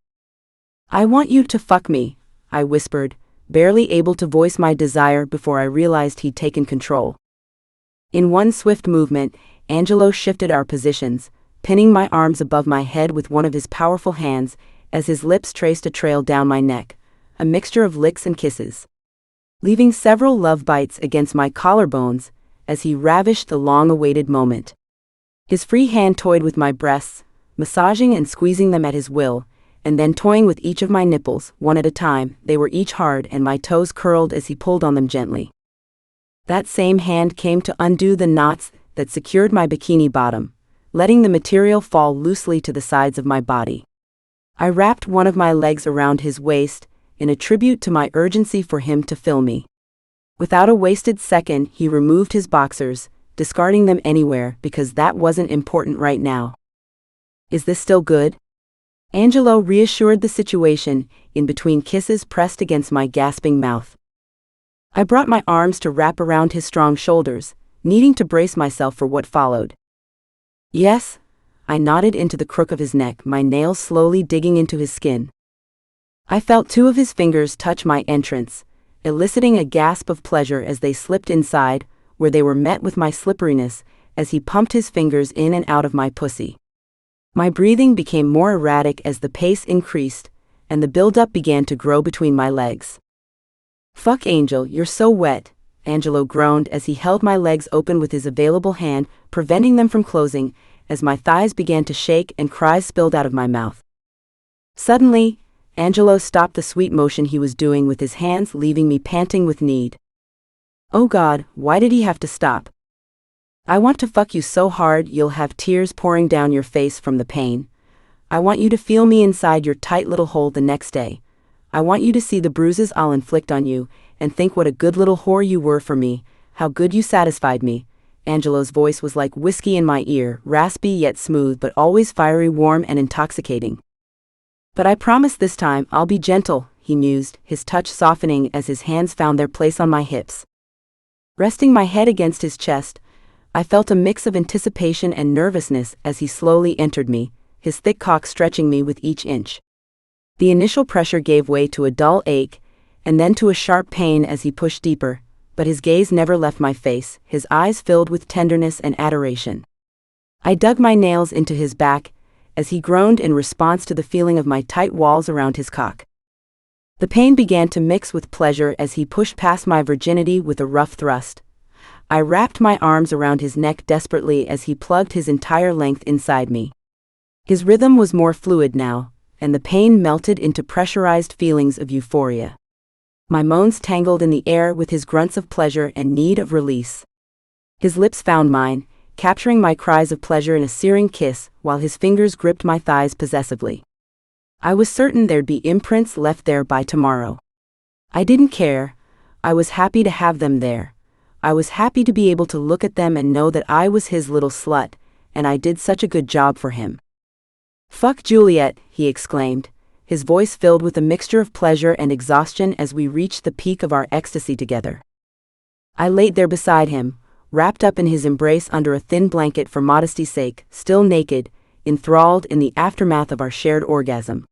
I want you to fuck me, I whispered, barely able to voice my desire before I realized he'd taken control. In one swift movement, Angelo shifted our positions, pinning my arms above my head with one of his powerful hands, as his lips traced a trail down my neck, a mixture of licks and kisses, leaving several love bites against my collarbones as he ravished the long-awaited moment. His free hand toyed with my breasts, massaging and squeezing them at his will, and then toying with each of my nipples, one at a time. They were each hard and my toes curled as he pulled on them gently. That same hand came to undo the knots that secured my bikini bottom, letting the material fall loosely to the sides of my body. I wrapped one of my legs around his waist, in a tribute to my urgency for him to fill me. Without a wasted second, he removed his boxers, discarding them anywhere because that wasn't important right now. Is this still good? Angelo reassured the situation, in between kisses pressed against my gasping mouth. I brought my arms to wrap around his strong shoulders, needing to brace myself for what followed. Yes, I nodded into the crook of his neck, my nails slowly digging into his skin. I felt two of his fingers touch my entrance, eliciting a gasp of pleasure as they slipped inside, where they were met with my slipperiness, as he pumped his fingers in and out of my pussy. My breathing became more erratic as the pace increased, and the buildup began to grow between my legs. Fuck Angel, you're so wet, Angelo groaned as he held my legs open with his available hand, preventing them from closing, as my thighs began to shake and cries spilled out of my mouth. Suddenly, Angelo stopped the sweet motion he was doing with his hands, leaving me panting with need. Oh God, why did he have to stop? I want to fuck you so hard you'll have tears pouring down your face from the pain. I want you to feel me inside your tight little hole the next day. I want you to see the bruises I'll inflict on you, and think what a good little whore you were for me, how good you satisfied me. Angelo's voice was like whiskey in my ear, raspy yet smooth but always fiery, warm and intoxicating. But I promise this time I'll be gentle, he mused, his touch softening as his hands found their place on my hips. Resting my head against his chest, I felt a mix of anticipation and nervousness as he slowly entered me, his thick cock stretching me with each inch. The initial pressure gave way to a dull ache, and then to a sharp pain as he pushed deeper, but his gaze never left my face, his eyes filled with tenderness and adoration. I dug my nails into his back, as he groaned in response to the feeling of my tight walls around his cock. The pain began to mix with pleasure as he pushed past my virginity with a rough thrust. I wrapped my arms around his neck desperately as he plugged his entire length inside me. His rhythm was more fluid now, and the pain melted into pressurized feelings of euphoria. My moans tangled in the air with his grunts of pleasure and need of release. His lips found mine, capturing my cries of pleasure in a searing kiss, while his fingers gripped my thighs possessively. I was certain there'd be imprints left there by tomorrow. I didn't care. I was happy to have them there. I was happy to be able to look at them and know that I was his little slut, and I did such a good job for him. Fuck Juliette, he exclaimed, his voice filled with a mixture of pleasure and exhaustion as we reached the peak of our ecstasy together. I laid there beside him, wrapped up in his embrace under a thin blanket for modesty's sake, still naked, enthralled in the aftermath of our shared orgasm.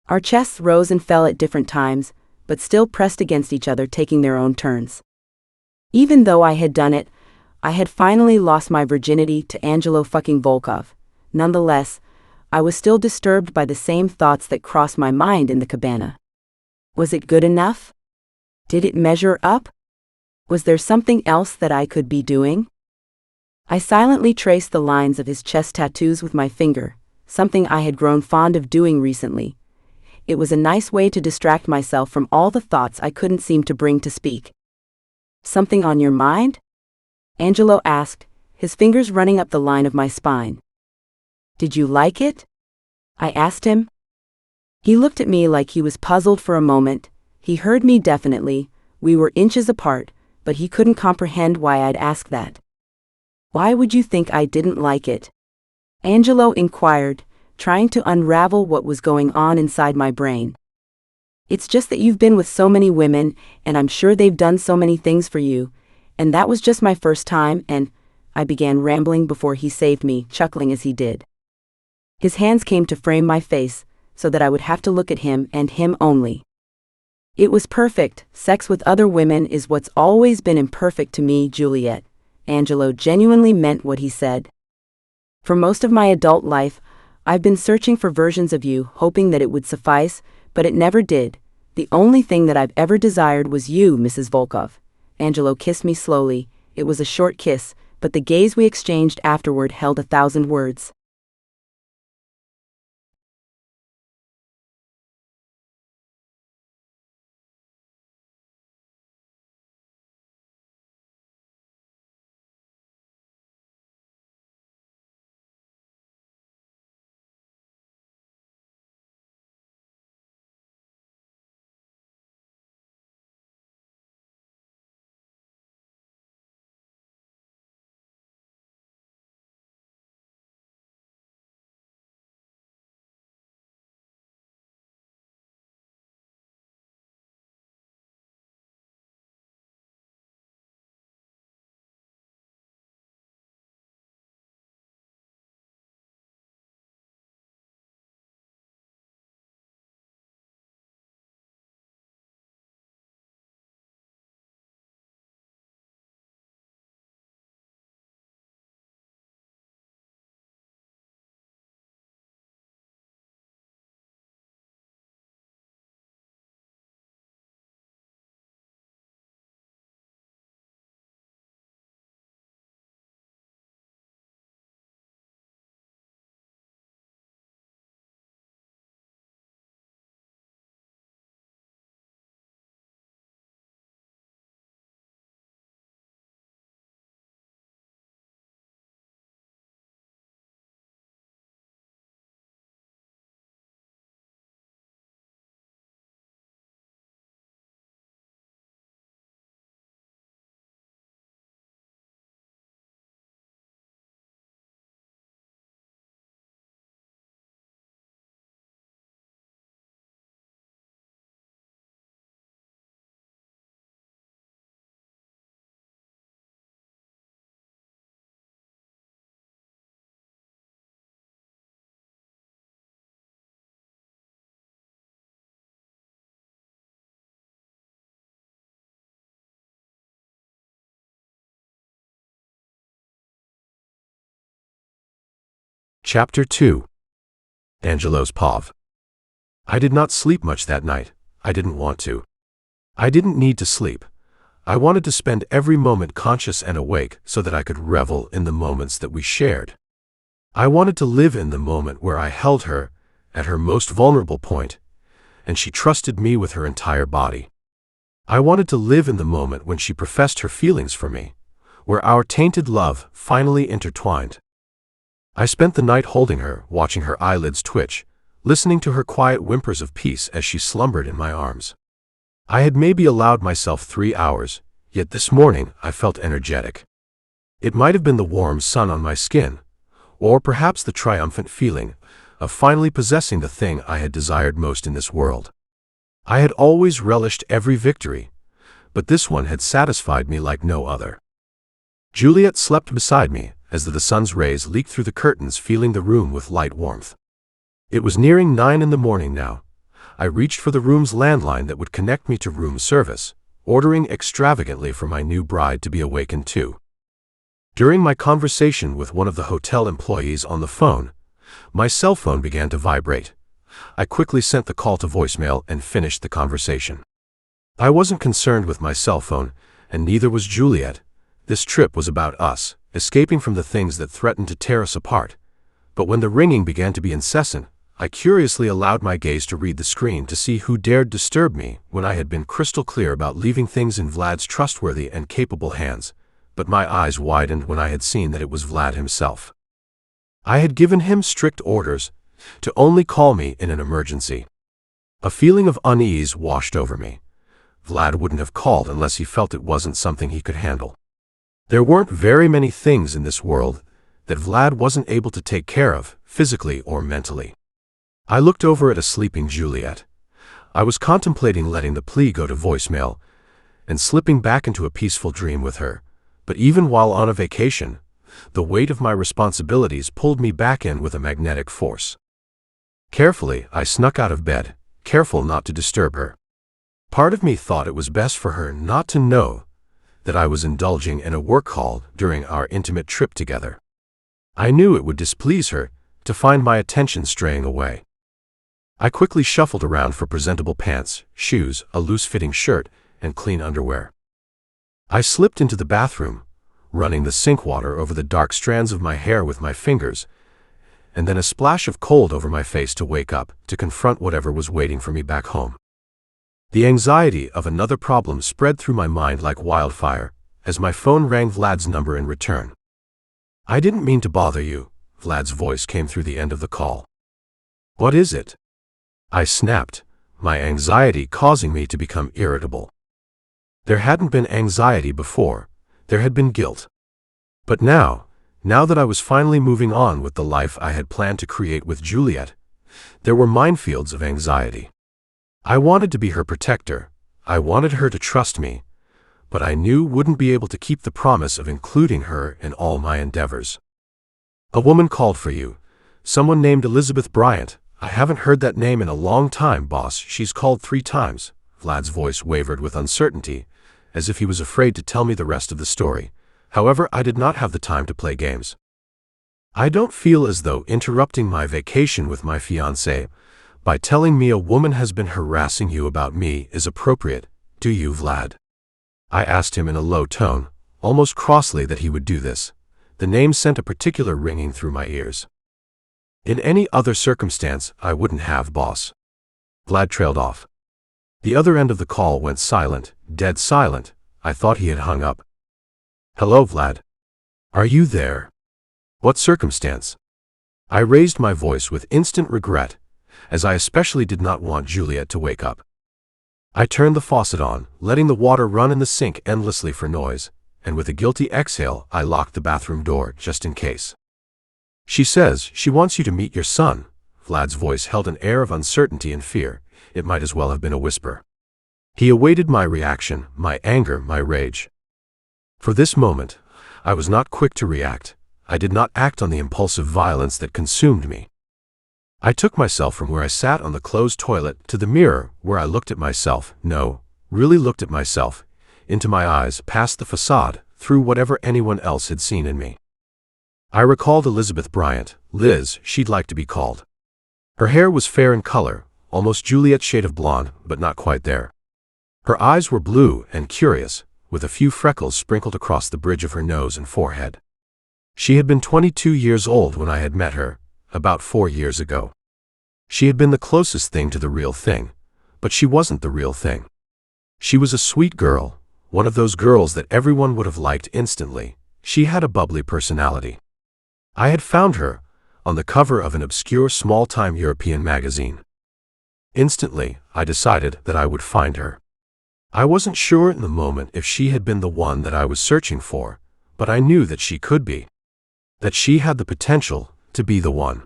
Our chests rose and fell at different times, but still pressed against each other, taking their own turns. Even though I had done it, I had finally lost my virginity to Angelo fucking Volkov. Nonetheless, I was still disturbed by the same thoughts that crossed my mind in the cabana. Was it good enough? Did it measure up? Was there something else that I could be doing? I silently traced the lines of his chest tattoos with my finger, something I had grown fond of doing recently. It was a nice way to distract myself from all the thoughts I couldn't seem to bring to speak. Something on your mind? Angelo asked, his fingers running up the line of my spine. Did you like it? I asked him. He looked at me like he was puzzled for a moment. He heard me definitely. We were inches apart, but he couldn't comprehend why I'd ask that. Why would you think I didn't like it? Angelo inquired, trying to unravel what was going on inside my brain. It's just that you've been with so many women, and I'm sure they've done so many things for you, and that was just my first time, and I began rambling before he saved me, chuckling as he did. His hands came to frame my face, so that I would have to look at him and him only. It was perfect. Sex with other women is what's always been imperfect to me, Juliette. Angelo genuinely meant what he said. For most of my adult life, I've been searching for versions of you, hoping that it would suffice, but it never did. The only thing that I've ever desired was you, Mrs. Volkov. Angelo kissed me slowly. It was a short kiss, but the gaze we exchanged afterward held 1,000 words. Chapter 2. Angelo's POV. I did not sleep much that night. I didn't want to. I didn't need to sleep. I wanted to spend every moment conscious and awake so that I could revel in the moments that we shared. I wanted to live in the moment where I held her at her most vulnerable point, and she trusted me with her entire body. I wanted to live in the moment when she professed her feelings for me, where our tainted love finally intertwined. I spent the night holding her, watching her eyelids twitch, listening to her quiet whimpers of peace as she slumbered in my arms. I had maybe allowed myself 3 hours, yet this morning I felt energetic. It might have been the warm sun on my skin, or perhaps the triumphant feeling of finally possessing the thing I had desired most in this world. I had always relished every victory, but this one had satisfied me like no other. Juliette slept beside me as the sun's rays leaked through the curtains, filling the room with light warmth. It was nearing 9 in the morning now. I reached for the room's landline that would connect me to room service, ordering extravagantly for my new bride to be awakened too. During my conversation with one of the hotel employees on the phone, my cell phone began to vibrate. I quickly sent the call to voicemail and finished the conversation. I wasn't concerned with my cell phone, and neither was Juliette. This trip was about us, escaping from the things that threatened to tear us apart. But when the ringing began to be incessant, I curiously allowed my gaze to read the screen to see who dared disturb me when I had been crystal clear about leaving things in Vlad's trustworthy and capable hands. But my eyes widened when I had seen that it was Vlad himself. I had given him strict orders to only call me in an emergency. A feeling of unease washed over me. Vlad wouldn't have called unless he felt it wasn't something he could handle. There weren't very many things in this world that Vlad wasn't able to take care of, physically or mentally. I looked over at a sleeping Juliette. I was contemplating letting the plea go to voicemail and slipping back into a peaceful dream with her. But even while on a vacation, The weight of my responsibilities pulled me back in with a magnetic force. Carefully, I snuck out of bed, careful not to disturb her. Part of me thought it was best for her not to know that I was indulging in a work call during our intimate trip together. I knew it would displease her to find my attention straying away. I quickly shuffled around for presentable pants, shoes, a loose-fitting shirt, and clean underwear. I slipped into the bathroom, running the sink water over the dark strands of my hair with my fingers, and then a splash of cold over my face to wake up, to confront whatever was waiting for me back home. The anxiety of another problem spread through my mind like wildfire, as my phone rang Vlad's number in return. "I didn't mean to bother you," Vlad's voice came through the end of the call. "What is it?" I snapped, my anxiety causing me to become irritable. There hadn't been anxiety before, there had been guilt. But now that I was finally moving on with the life I had planned to create with Juliette, there were minefields of anxiety. I wanted to be her protector, I wanted her to trust me, but I knew wouldn't be able to keep the promise of including her in all my endeavors. "A woman called for you. Someone named Elizabeth Bryant. I haven't heard that name in a long time, boss. She's called 3 times. Vlad's voice wavered with uncertainty, as if he was afraid to tell me the rest of the story. However, I did not have the time to play games. "I don't feel as though interrupting my vacation with my fiancé by telling me a woman has been harassing you about me is appropriate, do you, Vlad?" I asked him in a low tone, almost crossly that he would do this. The name sent a particular ringing through my ears. "In any other circumstance, I wouldn't have, boss." Vlad trailed off. The other end of the call went silent, dead silent. I thought he had hung up. "Hello, Vlad. Are you there? What circumstance?" I raised my voice with instant regret, as I especially did not want Juliette to wake up. I turned the faucet on, letting the water run in the sink endlessly for noise, and with a guilty exhale, I locked the bathroom door just in case. "She says she wants you to meet your son." Vlad's voice held an air of uncertainty and fear. It might as well have been a whisper. He awaited my reaction, my anger, my rage. For this moment, I was not quick to react. I did not act on the impulsive violence that consumed me. I took myself from where I sat on the closed toilet to the mirror where I looked at myself, really looked at myself, into my eyes, past the facade, through whatever anyone else had seen in me. I recalled Elizabeth Bryant, Liz, she'd like to be called. Her hair was fair in color, almost Juliette's shade of blonde, but not quite there. Her eyes were blue and curious, with a few freckles sprinkled across the bridge of her nose and forehead. She had been 22 years old when I had met her, about 4 years ago. She had been the closest thing to the real thing, but she wasn't the real thing. She was a sweet girl, one of those girls that everyone would have liked instantly. She had a bubbly personality. I had found her on the cover of an obscure small-time European magazine. Instantly, I decided that I would find her. I wasn't sure in the moment if she had been the one that I was searching for, but I knew that she could be. That she had the potential to be the one.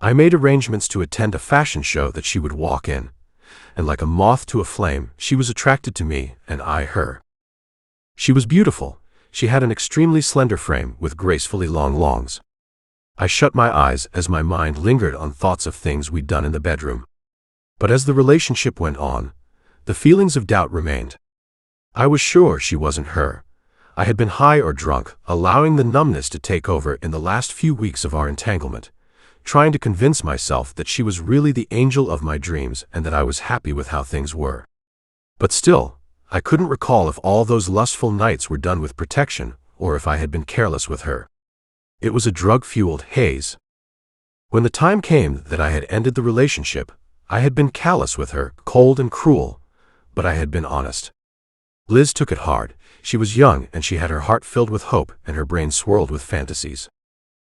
I made arrangements to attend a fashion show that she would walk in, and like a moth to a flame, she was attracted to me and I her. She was beautiful. She had an extremely slender frame with gracefully long longs. I shut my eyes as my mind lingered on thoughts of things we'd done in the bedroom. But as the relationship went on, the feelings of doubt remained. I was sure she wasn't her. I had been high or drunk, allowing the numbness to take over in the last few weeks of our entanglement, trying to convince myself that she was really the angel of my dreams and that I was happy with how things were. But still, I couldn't recall if all those lustful nights were done with protection or if I had been careless with her. It was a drug-fueled haze. When the time came that I had ended the relationship, I had been callous with her, cold and cruel, but I had been honest. Liz took it hard. She was young and she had her heart filled with hope and her brain swirled with fantasies.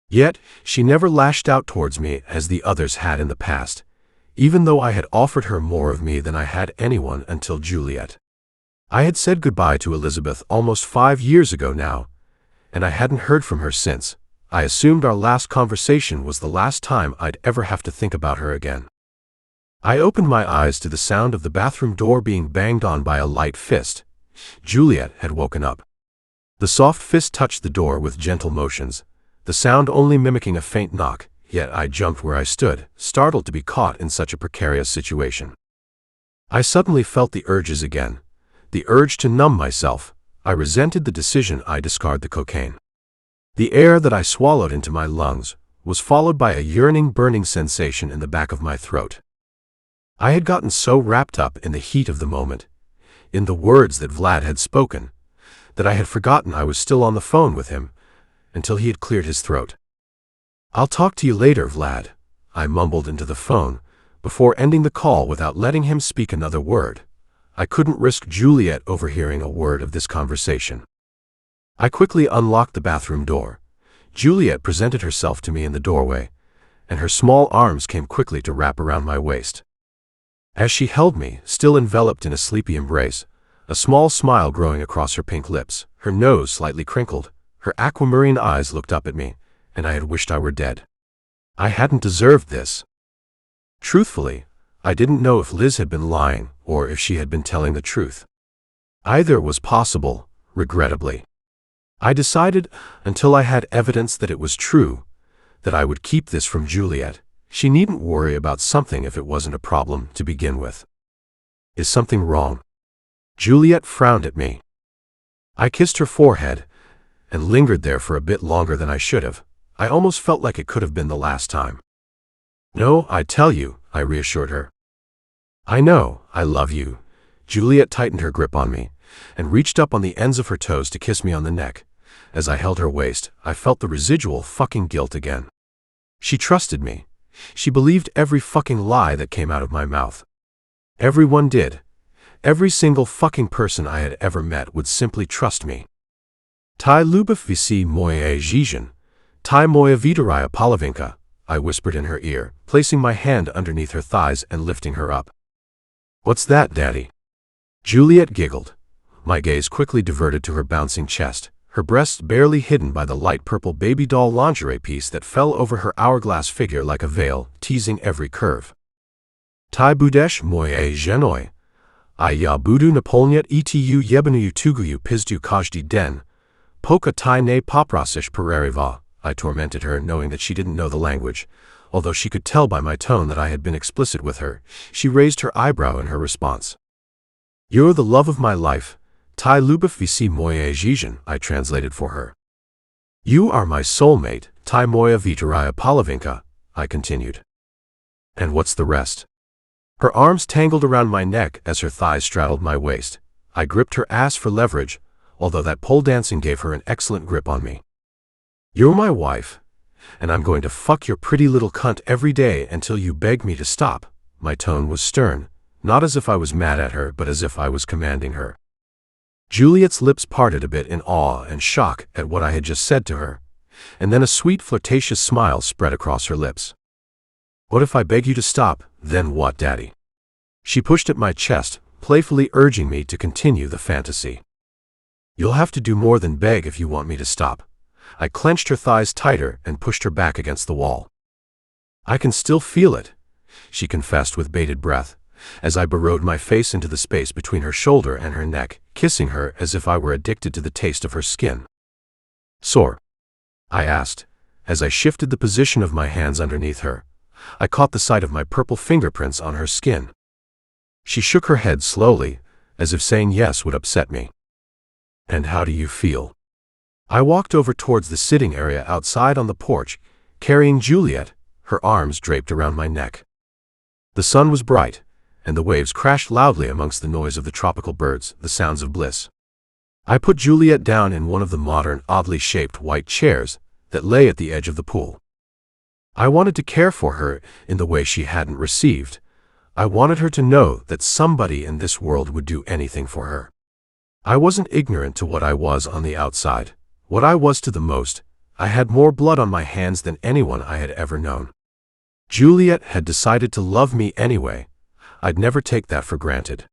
Yet, she never lashed out towards me as the others had in the past, even though I had offered her more of me than I had anyone until Juliette. I had said goodbye to Elizabeth almost 5 years ago now, and I hadn't heard from her since. I assumed our last conversation was the last time I'd ever have to think about her again. I opened my eyes to the sound of the bathroom door being banged on by a light fist. Juliette had woken up. The soft fist touched the door with gentle motions, the sound only mimicking a faint knock, yet I jumped where I stood, startled to be caught in such a precarious situation. I suddenly felt the urges again, the urge to numb myself. I resented the decision I discard the cocaine. The air that I swallowed into my lungs was followed by a yearning, burning sensation in the back of my throat. I had gotten so wrapped up in the heat of the moment, in the words that Vlad had spoken, that I had forgotten I was still on the phone with him until he had cleared his throat. "I'll talk to you later, Vlad," I mumbled into the phone, before ending the call without letting him speak another word. I couldn't risk Juliette overhearing a word of this conversation. I quickly unlocked the bathroom door. Juliette presented herself to me in the doorway, and her small arms came quickly to wrap around my waist. As she held me, still enveloped in a sleepy embrace, a small smile growing across her pink lips, her nose slightly crinkled, her aquamarine eyes looked up at me, and I had wished I were dead. I hadn't deserved this. Truthfully, I didn't know if Liz had been lying or if she had been telling the truth. Either was possible, regrettably. I decided, until I had evidence that it was true, that I would keep this from Juliette. She needn't worry about something if it wasn't a problem to begin with. "Is something wrong?" Juliette frowned at me. I kissed her forehead and lingered there for a bit longer than I should have. I almost felt like it could have been the last time. "No, I tell you," I reassured her. "I know, I love you." Juliette tightened her grip on me and reached up on the ends of her toes to kiss me on the neck. As I held her waist, I felt the residual fucking guilt again. She trusted me. She believed every fucking lie that came out of my mouth. Everyone did. Every single fucking person I had ever met would simply trust me. "Ty lubov visi moje życie, ty moja witoraya palavinka," I whispered in her ear, placing my hand underneath her thighs and lifting her up. "What's that, Daddy?" Juliette giggled. My gaze quickly diverted to her bouncing chest, her breasts barely hidden by the light purple baby doll lingerie piece that fell over her hourglass figure like a veil, teasing every curve. "Ty budesh moje żenoi, I ja budu napełniać etu jebanu tuguyu pizdu każdy den, poka ty ne poprosisz pereriva," I tormented her, knowing that she didn't know the language. Although she could tell by my tone that I had been explicit with her, she raised her eyebrow in her response. "You're the love of my life. Ty lubov visi moje życie," I translated for her. "You are my soulmate, ty moja witoraya palavinka," I continued. "And what's the rest?" Her arms tangled around my neck as her thighs straddled my waist. I gripped her ass for leverage, although that pole dancing gave her an excellent grip on me. "You're my wife, and I'm going to fuck your pretty little cunt every day until you beg me to stop." My tone was stern, not as if I was mad at her, but as if I was commanding her. Juliette's lips parted a bit in awe and shock at what I had just said to her, and then a sweet, flirtatious smile spread across her lips. "What if I beg you to stop, then what, Daddy?" She pushed at my chest, playfully urging me to continue the fantasy. "You'll have to do more than beg if you want me to stop." I clenched her thighs tighter and pushed her back against the wall. "I can still feel it," she confessed with bated breath, as I burrowed my face into the space between her shoulder and her neck, kissing her as if I were addicted to the taste of her skin. "Sore?" I asked, as I shifted the position of my hands underneath her. I caught the sight of my purple fingerprints on her skin. She shook her head slowly, as if saying yes would upset me. "And how do you feel?" I walked over towards the sitting area outside on the porch, carrying Juliette, her arms draped around my neck. The sun was bright, and the waves crashed loudly amongst the noise of the tropical birds, the sounds of bliss. I put Juliette down in one of the modern, oddly shaped white chairs that lay at the edge of the pool. I wanted to care for her in the way she hadn't received. I wanted her to know that somebody in this world would do anything for her. I wasn't ignorant to what I was on the outside, what I was to the most. I had more blood on my hands than anyone I had ever known. Juliette had decided to love me anyway. I'd never take that for granted.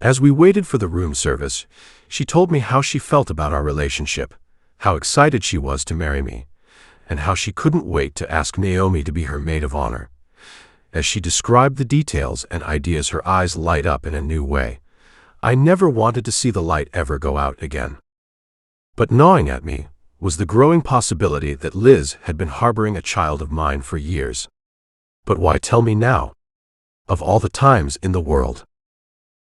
As we waited for the room service, she told me how she felt about our relationship, how excited she was to marry me, and how she couldn't wait to ask Naomi to be her maid of honor. As she described the details and ideas, her eyes light up in a new way. I never wanted to see the light ever go out again. But gnawing at me was the growing possibility that Liz had been harboring a child of mine for years. But why tell me now? Of all the times in the world.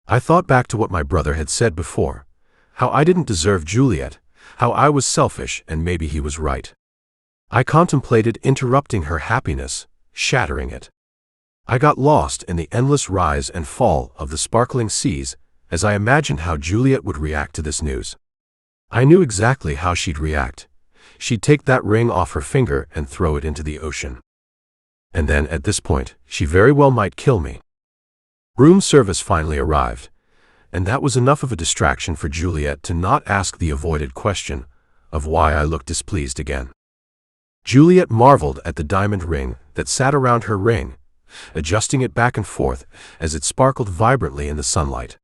I thought back to what my brother had said before, how I didn't deserve Juliette, how I was selfish and maybe he was right. I contemplated interrupting her happiness, shattering it. I got lost in the endless rise and fall of the sparkling seas as I imagined how Juliette would react to this news. I knew exactly how she'd react. She'd take that ring off her finger and throw it into the ocean. And then, at this point, she very well might kill me. Room service finally arrived, and that was enough of a distraction for Juliette to not ask the avoided question of why I looked displeased again. Juliette marveled at the diamond ring that sat around her ring, adjusting it back and forth as it sparkled vibrantly in the sunlight.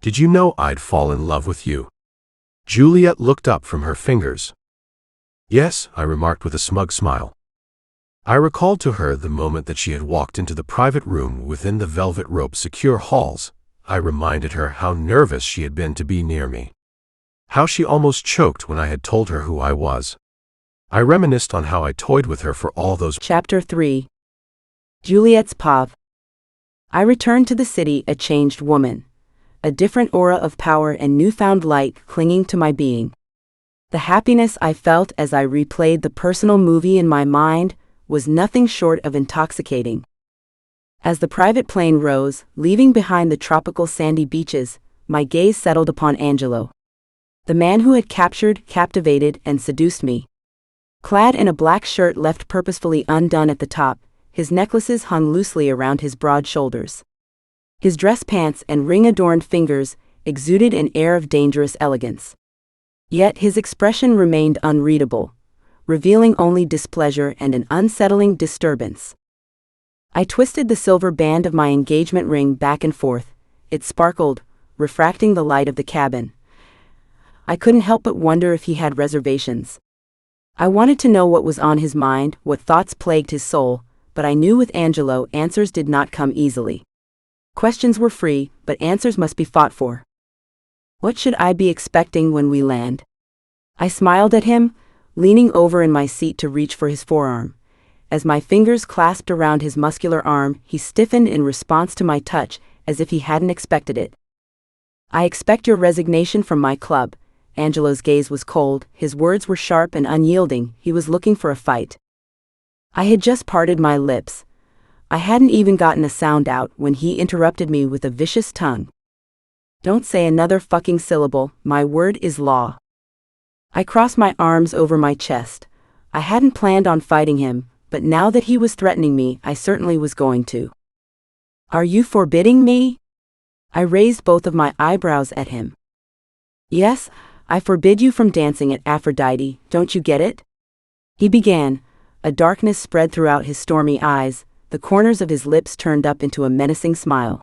"Did you know I'd fall in love with you?" Juliette looked up from her fingers. "Yes," I remarked with a smug smile. I recalled to her the moment that she had walked into the private room within the velvet rope secure halls. I reminded her how nervous she had been to be near me. How she almost choked when I had told her who I was. I reminisced on how I toyed with her for all those. Chapter 3. Juliette's POV. I returned to the city a changed woman, a different aura of power and newfound light clinging to my being. The happiness I felt as I replayed the personal movie in my mind was nothing short of intoxicating. As the private plane rose, leaving behind the tropical sandy beaches, my gaze settled upon Angelo. The man who had captured, captivated, and seduced me. Clad in a black shirt left purposefully undone at the top, his necklaces hung loosely around his broad shoulders. His dress pants and ring-adorned fingers exuded an air of dangerous elegance. Yet his expression remained unreadable, revealing only displeasure and an unsettling disturbance. I twisted the silver band of my engagement ring back and forth. It sparkled, refracting the light of the cabin. I couldn't help but wonder if he had reservations. I wanted to know what was on his mind, what thoughts plagued his soul, but I knew with Angelo answers did not come easily. Questions were free, but answers must be fought for. What should I be expecting when we land? I smiled at him, leaning over in my seat to reach for his forearm. As my fingers clasped around his muscular arm, he stiffened in response to my touch, as if he hadn't expected it. "I expect your resignation from my club." Angelo's gaze was cold, his words were sharp and unyielding, he was looking for a fight. I had just parted my lips. I hadn't even gotten a sound out when he interrupted me with a vicious tongue. "Don't say another fucking syllable, my word is law." I crossed my arms over my chest. I hadn't planned on fighting him, but now that he was threatening me, I certainly was going to. "Are you forbidding me?" I raised both of my eyebrows at him. "Yes, I forbid you from dancing at Aphrodite, don't you get it?" He began. A darkness spread throughout his stormy eyes, the corners of his lips turned up into a menacing smile.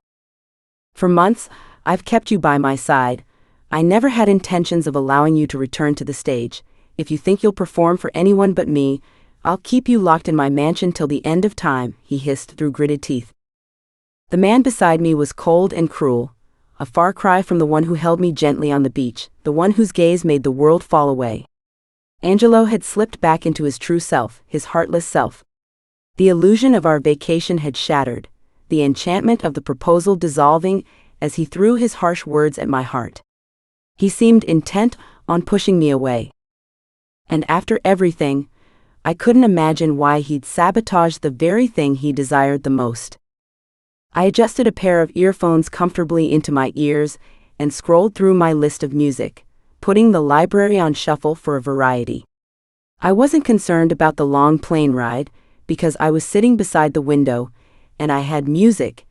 "For months, I've kept you by my side. I never had intentions of allowing you to return to the stage. If you think you'll perform for anyone but me, I'll keep you locked in my mansion till the end of time," he hissed through gritted teeth. The man beside me was cold and cruel, a far cry from the one who held me gently on the beach, the one whose gaze made the world fall away. Angelo had slipped back into his true self, his heartless self. The illusion of our vacation had shattered, the enchantment of the proposal dissolving as he threw his harsh words at my heart. He seemed intent on pushing me away. And after everything, I couldn't imagine why he'd sabotaged the very thing he desired the most. I adjusted a pair of earphones comfortably into my ears and scrolled through my list of music, putting the library on shuffle for a variety. I wasn't concerned about the long plane ride, because I was sitting beside the window, and I had music,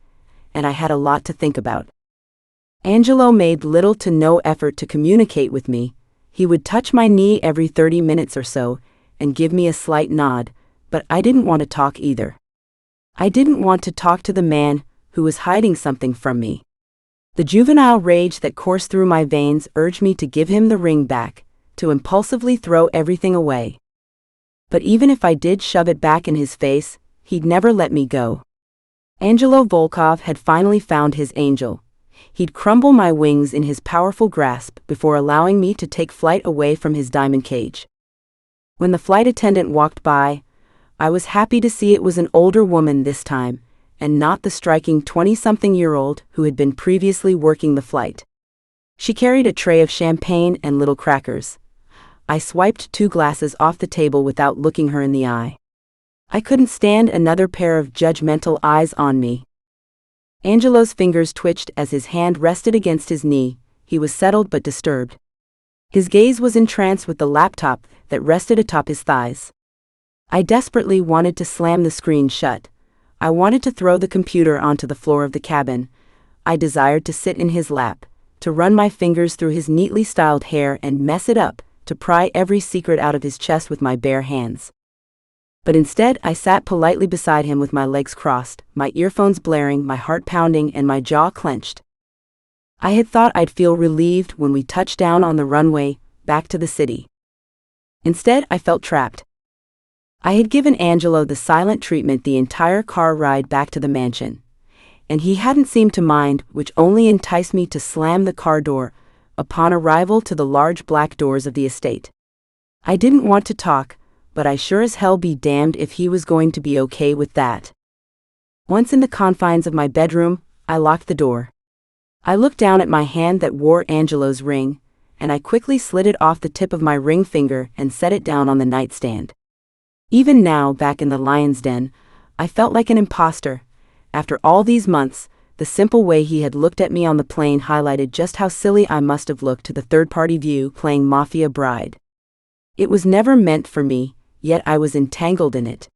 and I had a lot to think about. Angelo made little to no effort to communicate with me. He would touch my knee every 30 minutes or so, and give me a slight nod, but I didn't want to talk either. I didn't want to talk to the man who was hiding something from me. The juvenile rage that coursed through my veins urged me to give him the ring back, to impulsively throw everything away. But even if I did shove it back in his face, he'd never let me go. Angelo Volkov had finally found his angel, He'd crumble my wings in his powerful grasp before allowing me to take flight away from his diamond cage. When the flight attendant walked by, I was happy to see it was an older woman this time, and not the striking 20-something-year-old who had been previously working the flight. She carried a tray of champagne and little crackers. I swiped 2 glasses off the table without looking her in the eye. I couldn't stand another pair of judgmental eyes on me. Angelo's fingers twitched as his hand rested against his knee. He was settled but disturbed. His gaze was entranced with the laptop that rested atop his thighs. I desperately wanted to slam the screen shut. I wanted to throw the computer onto the floor of the cabin. I desired to sit in his lap, to run my fingers through his neatly styled hair and mess it up, to pry every secret out of his chest with my bare hands. But instead, I sat politely beside him with my legs crossed, my earphones blaring, my heart pounding, and my jaw clenched. I had thought I'd feel relieved when we touched down on the runway, back to the city. Instead, I felt trapped. I had given Angelo the silent treatment the entire car ride back to the mansion, and he hadn't seemed to mind, which only enticed me to slam the car door upon arrival to the large black doors of the estate. I didn't want to talk, but I sure as hell be damned if he was going to be okay with that. Once in the confines of my bedroom, I locked the door. I looked down at my hand that wore Angelo's ring, and I quickly slid it off the tip of my ring finger and set it down on the nightstand. Even now, back in the lion's den, I felt like an imposter. After all these months, the simple way he had looked at me on the plane highlighted just how silly I must have looked to the third-party view playing Mafia bride. It was never meant for me, yet I was entangled in it.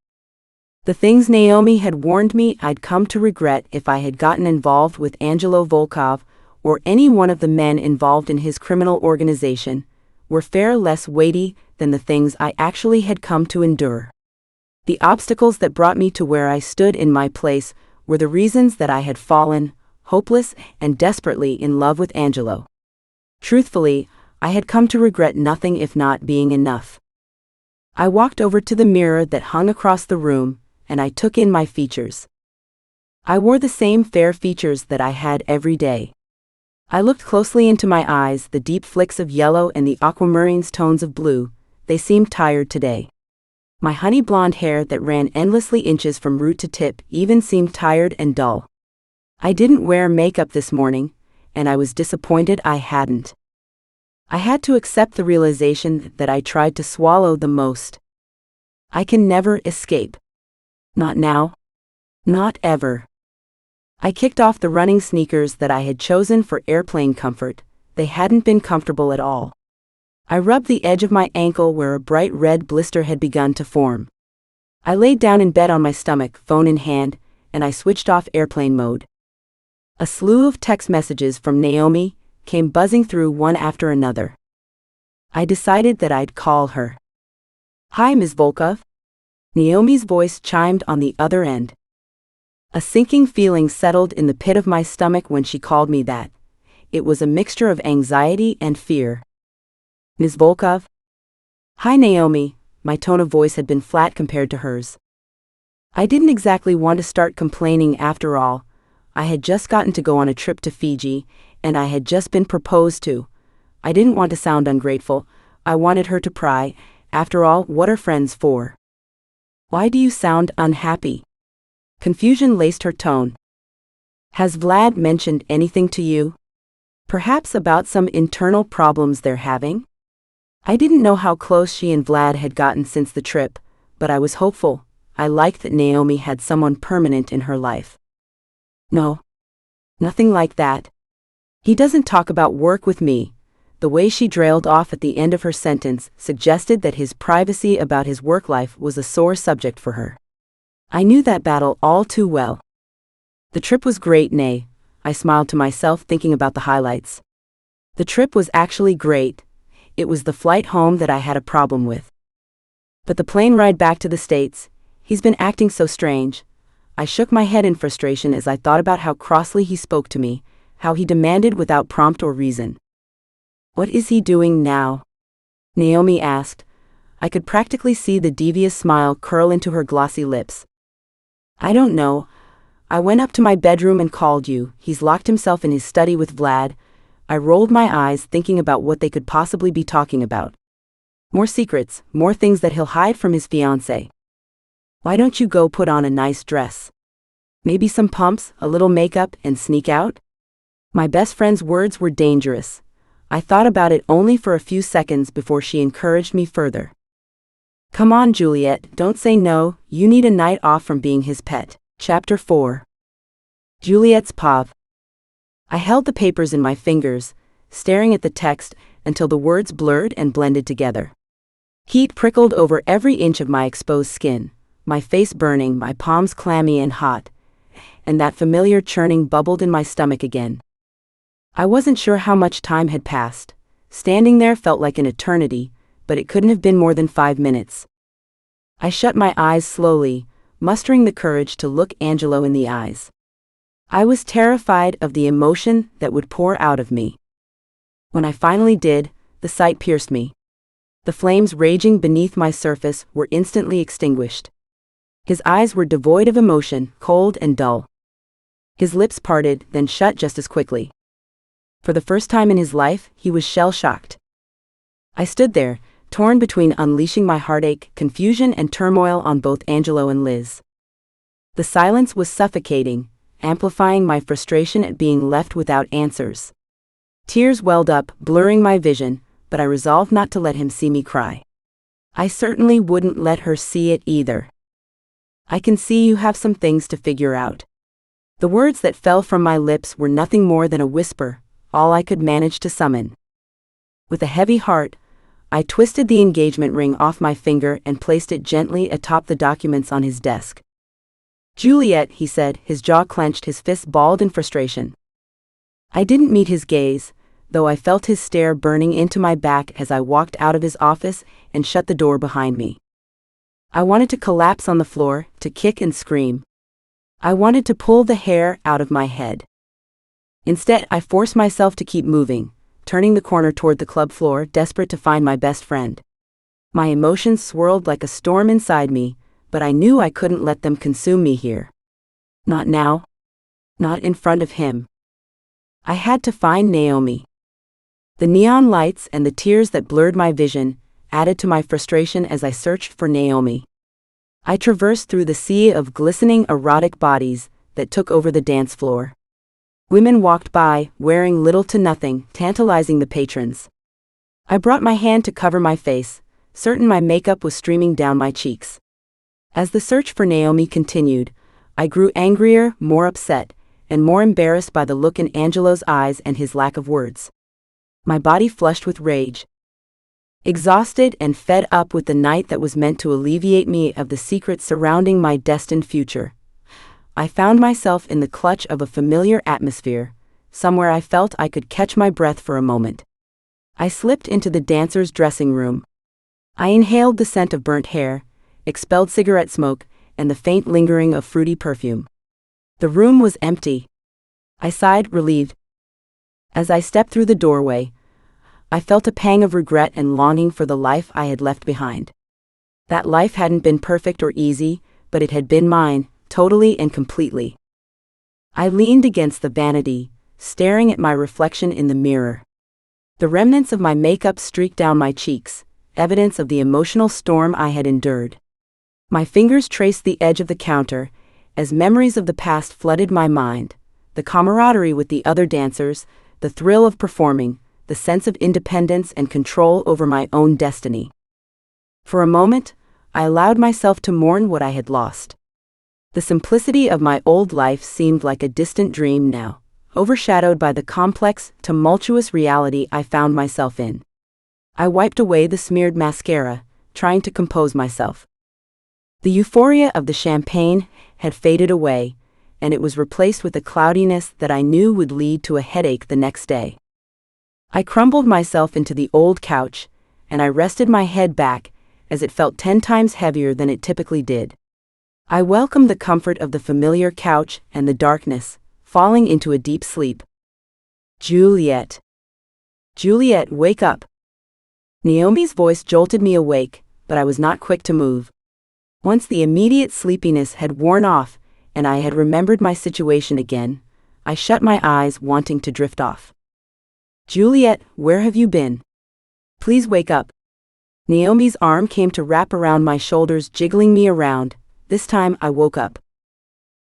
The things Naomi had warned me I'd come to regret if I had gotten involved with Angelo Volkov or any one of the men involved in his criminal organization were far less weighty than the things I actually had come to endure. The obstacles that brought me to where I stood in my place were the reasons that I had fallen, hopeless and desperately in love with Angelo. Truthfully, I had come to regret nothing if not being enough. I walked over to the mirror that hung across the room, and I took in my features. I wore the same fair features that I had every day. I looked closely into my eyes, the deep flicks of yellow and the aquamarine's tones of blue. They seemed tired today. My honey blonde hair that ran endlessly inches from root to tip even seemed tired and dull. I didn't wear makeup this morning, and I was disappointed I hadn't. I had to accept the realization that I tried to swallow the most. I can never escape. Not now. Not ever. I kicked off the running sneakers that I had chosen for airplane comfort. They hadn't been comfortable at all. I rubbed the edge of my ankle where a bright red blister had begun to form. I laid down in bed on my stomach, phone in hand, and I switched off airplane mode. A slew of text messages from Naomi came buzzing through one after another. I decided that I'd call her. "Hi, Ms. Volkov." Naomi's voice chimed on the other end. A sinking feeling settled in the pit of my stomach when she called me that. It was a mixture of anxiety and fear. "Ms. Volkov?" "Hi, Naomi." My tone of voice had been flat compared to hers. I didn't exactly want to start complaining after all. I had just gotten to go on a trip to Fiji, and I had just been proposed to. I didn't want to sound ungrateful. I wanted her to pry. After all, what are friends for? "Why do you sound unhappy?" Confusion laced her tone. "Has Vlad mentioned anything to you? Perhaps about some internal problems they're having?" I didn't know how close she and Vlad had gotten since the trip, but I was hopeful. I liked that Naomi had someone permanent in her life. "No. Nothing like that. He doesn't talk about work with me." The way she trailed off at the end of her sentence suggested that his privacy about his work life was a sore subject for her. I knew that battle all too well. "The trip was great, Nay." I smiled to myself thinking about the highlights. The trip was actually great. It was the flight home that I had a problem with. But the plane ride back to the States, he's been acting so strange. I shook my head in frustration as I thought about how crossly he spoke to me, how he demanded without prompt or reason. "What is he doing now?" Naomi asked. I could practically see the devious smile curl into her glossy lips. "I don't know. I went up to my bedroom and called you. He's locked himself in his study with Vlad. I rolled my eyes, thinking about what they could possibly be talking about. More secrets, more things that he'll hide from his fiancée. Why don't you go put on a nice dress? Maybe some pumps, a little makeup, and sneak out? My best friend's words were dangerous. I thought about it only for a few seconds before she encouraged me further. Come on, Juliette, don't say no, you need a night off from being his pet. Chapter 4. Juliette's POV. I held the papers in my fingers, staring at the text until the words blurred and blended together. Heat prickled over every inch of my exposed skin, my face burning, my palms clammy and hot, and that familiar churning bubbled in my stomach again. I wasn't sure how much time had passed. Standing there felt like an eternity, but it couldn't have been more than 5 minutes. I shut my eyes slowly, mustering the courage to look Angelo in the eyes. I was terrified of the emotion that would pour out of me. When I finally did, the sight pierced me. The flames raging beneath my surface were instantly extinguished. His eyes were devoid of emotion, cold and dull. His lips parted, then shut just as quickly. For the first time in his life, he was shell-shocked. I stood there, torn between unleashing my heartache, confusion and turmoil on both Angelo and Liz. The silence was suffocating, amplifying my frustration at being left without answers. Tears welled up, blurring my vision, but I resolved not to let him see me cry. I certainly wouldn't let her see it either. I can see you have some things to figure out. The words that fell from my lips were nothing more than a whisper, all I could manage to summon. With a heavy heart, I twisted the engagement ring off my finger and placed it gently atop the documents on his desk. Juliette, he said, his jaw clenched, his fists balled in frustration. I didn't meet his gaze, though I felt his stare burning into my back as I walked out of his office and shut the door behind me. I wanted to collapse on the floor, to kick and scream. I wanted to pull the hair out of my head. Instead, I forced myself to keep moving, turning the corner toward the club floor, desperate to find my best friend. My emotions swirled like a storm inside me, but I knew I couldn't let them consume me here. Not now. Not in front of him. I had to find Naomi. The neon lights and the tears that blurred my vision added to my frustration as I searched for Naomi. I traversed through the sea of glistening erotic bodies that took over the dance floor. Women walked by, wearing little to nothing, tantalizing the patrons. I brought my hand to cover my face, certain my makeup was streaming down my cheeks. As the search for Naomi continued, I grew angrier, more upset, and more embarrassed by the look in Angelo's eyes and his lack of words. My body flushed with rage. Exhausted and fed up with the night that was meant to alleviate me of the secrets surrounding my destined future, I found myself in the clutch of a familiar atmosphere, somewhere I felt I could catch my breath for a moment. I slipped into the dancer's dressing room. I inhaled the scent of burnt hair, expelled cigarette smoke, and the faint lingering of fruity perfume. The room was empty. I sighed, relieved. As I stepped through the doorway, I felt a pang of regret and longing for the life I had left behind. That life hadn't been perfect or easy, but it had been mine, totally and completely. I leaned against the vanity, staring at my reflection in the mirror. The remnants of my makeup streaked down my cheeks, evidence of the emotional storm I had endured. My fingers traced the edge of the counter, as memories of the past flooded my mind, the camaraderie with the other dancers, the thrill of performing, the sense of independence and control over my own destiny. For a moment, I allowed myself to mourn what I had lost. The simplicity of my old life seemed like a distant dream now, overshadowed by the complex, tumultuous reality I found myself in. I wiped away the smeared mascara, trying to compose myself. The euphoria of the champagne had faded away, and it was replaced with a cloudiness that I knew would lead to a headache the next day. I crumbled myself into the old couch, and I rested my head back, as it felt 10 times heavier than it typically did. I welcomed the comfort of the familiar couch and the darkness, falling into a deep sleep. Juliette. Juliette, wake up. Naomi's voice jolted me awake, but I was not quick to move. Once the immediate sleepiness had worn off, and I had remembered my situation again. I shut my eyes, wanting to drift off. Juliette, where have you been? Please wake up. Naomi's arm came to wrap around my shoulders, jiggling me around. This time I woke up.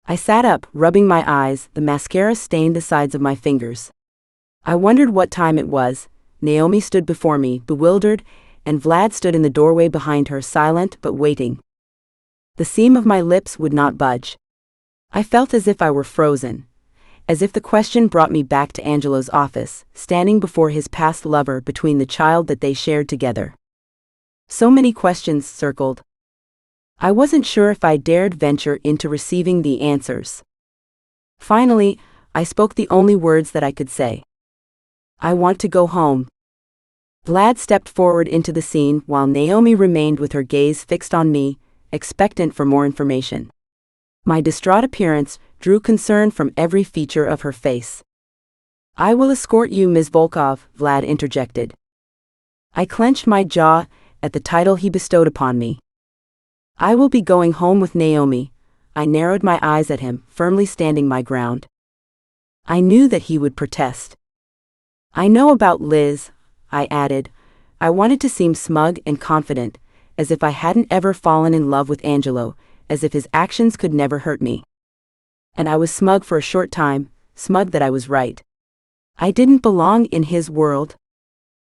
I sat up, rubbing my eyes, the mascara stained the sides of my fingers. I wondered what time it was. Naomi stood before me, bewildered, and Vlad stood in the doorway behind her, silent but waiting. The seam of my lips would not budge. I felt as if I were frozen, as if the question brought me back to Angelo's office, standing before his past lover between the child that they shared together. So many questions circled. I wasn't sure if I dared venture into receiving the answers. Finally, I spoke the only words that I could say. I want to go home. Vlad stepped forward into the scene while Naomi remained with her gaze fixed on me, expectant for more information. My distraught appearance drew concern from every feature of her face. I will escort you, Ms. Volkov, Vlad interjected. I clenched my jaw at the title he bestowed upon me. I will be going home with Naomi. I narrowed my eyes at him, firmly standing my ground. I knew that he would protest. I know about Liz, I added. I wanted to seem smug and confident, as if I hadn't ever fallen in love with Angelo, as if his actions could never hurt me. And I was smug for a short time, smug that I was right. I didn't belong in his world.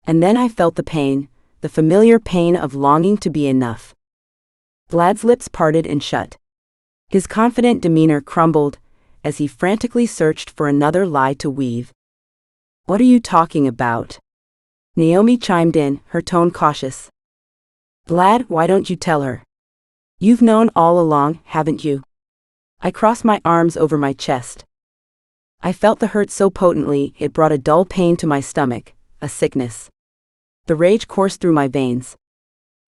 And then I felt the pain, the familiar pain of longing to be enough. Vlad's lips parted and shut. His confident demeanor crumbled as he frantically searched for another lie to weave. What are you talking about? Naomi chimed in, her tone cautious. Vlad, why don't you tell her? You've known all along, haven't you? I crossed my arms over my chest. I felt the hurt so potently it brought a dull pain to my stomach, a sickness. The rage coursed through my veins.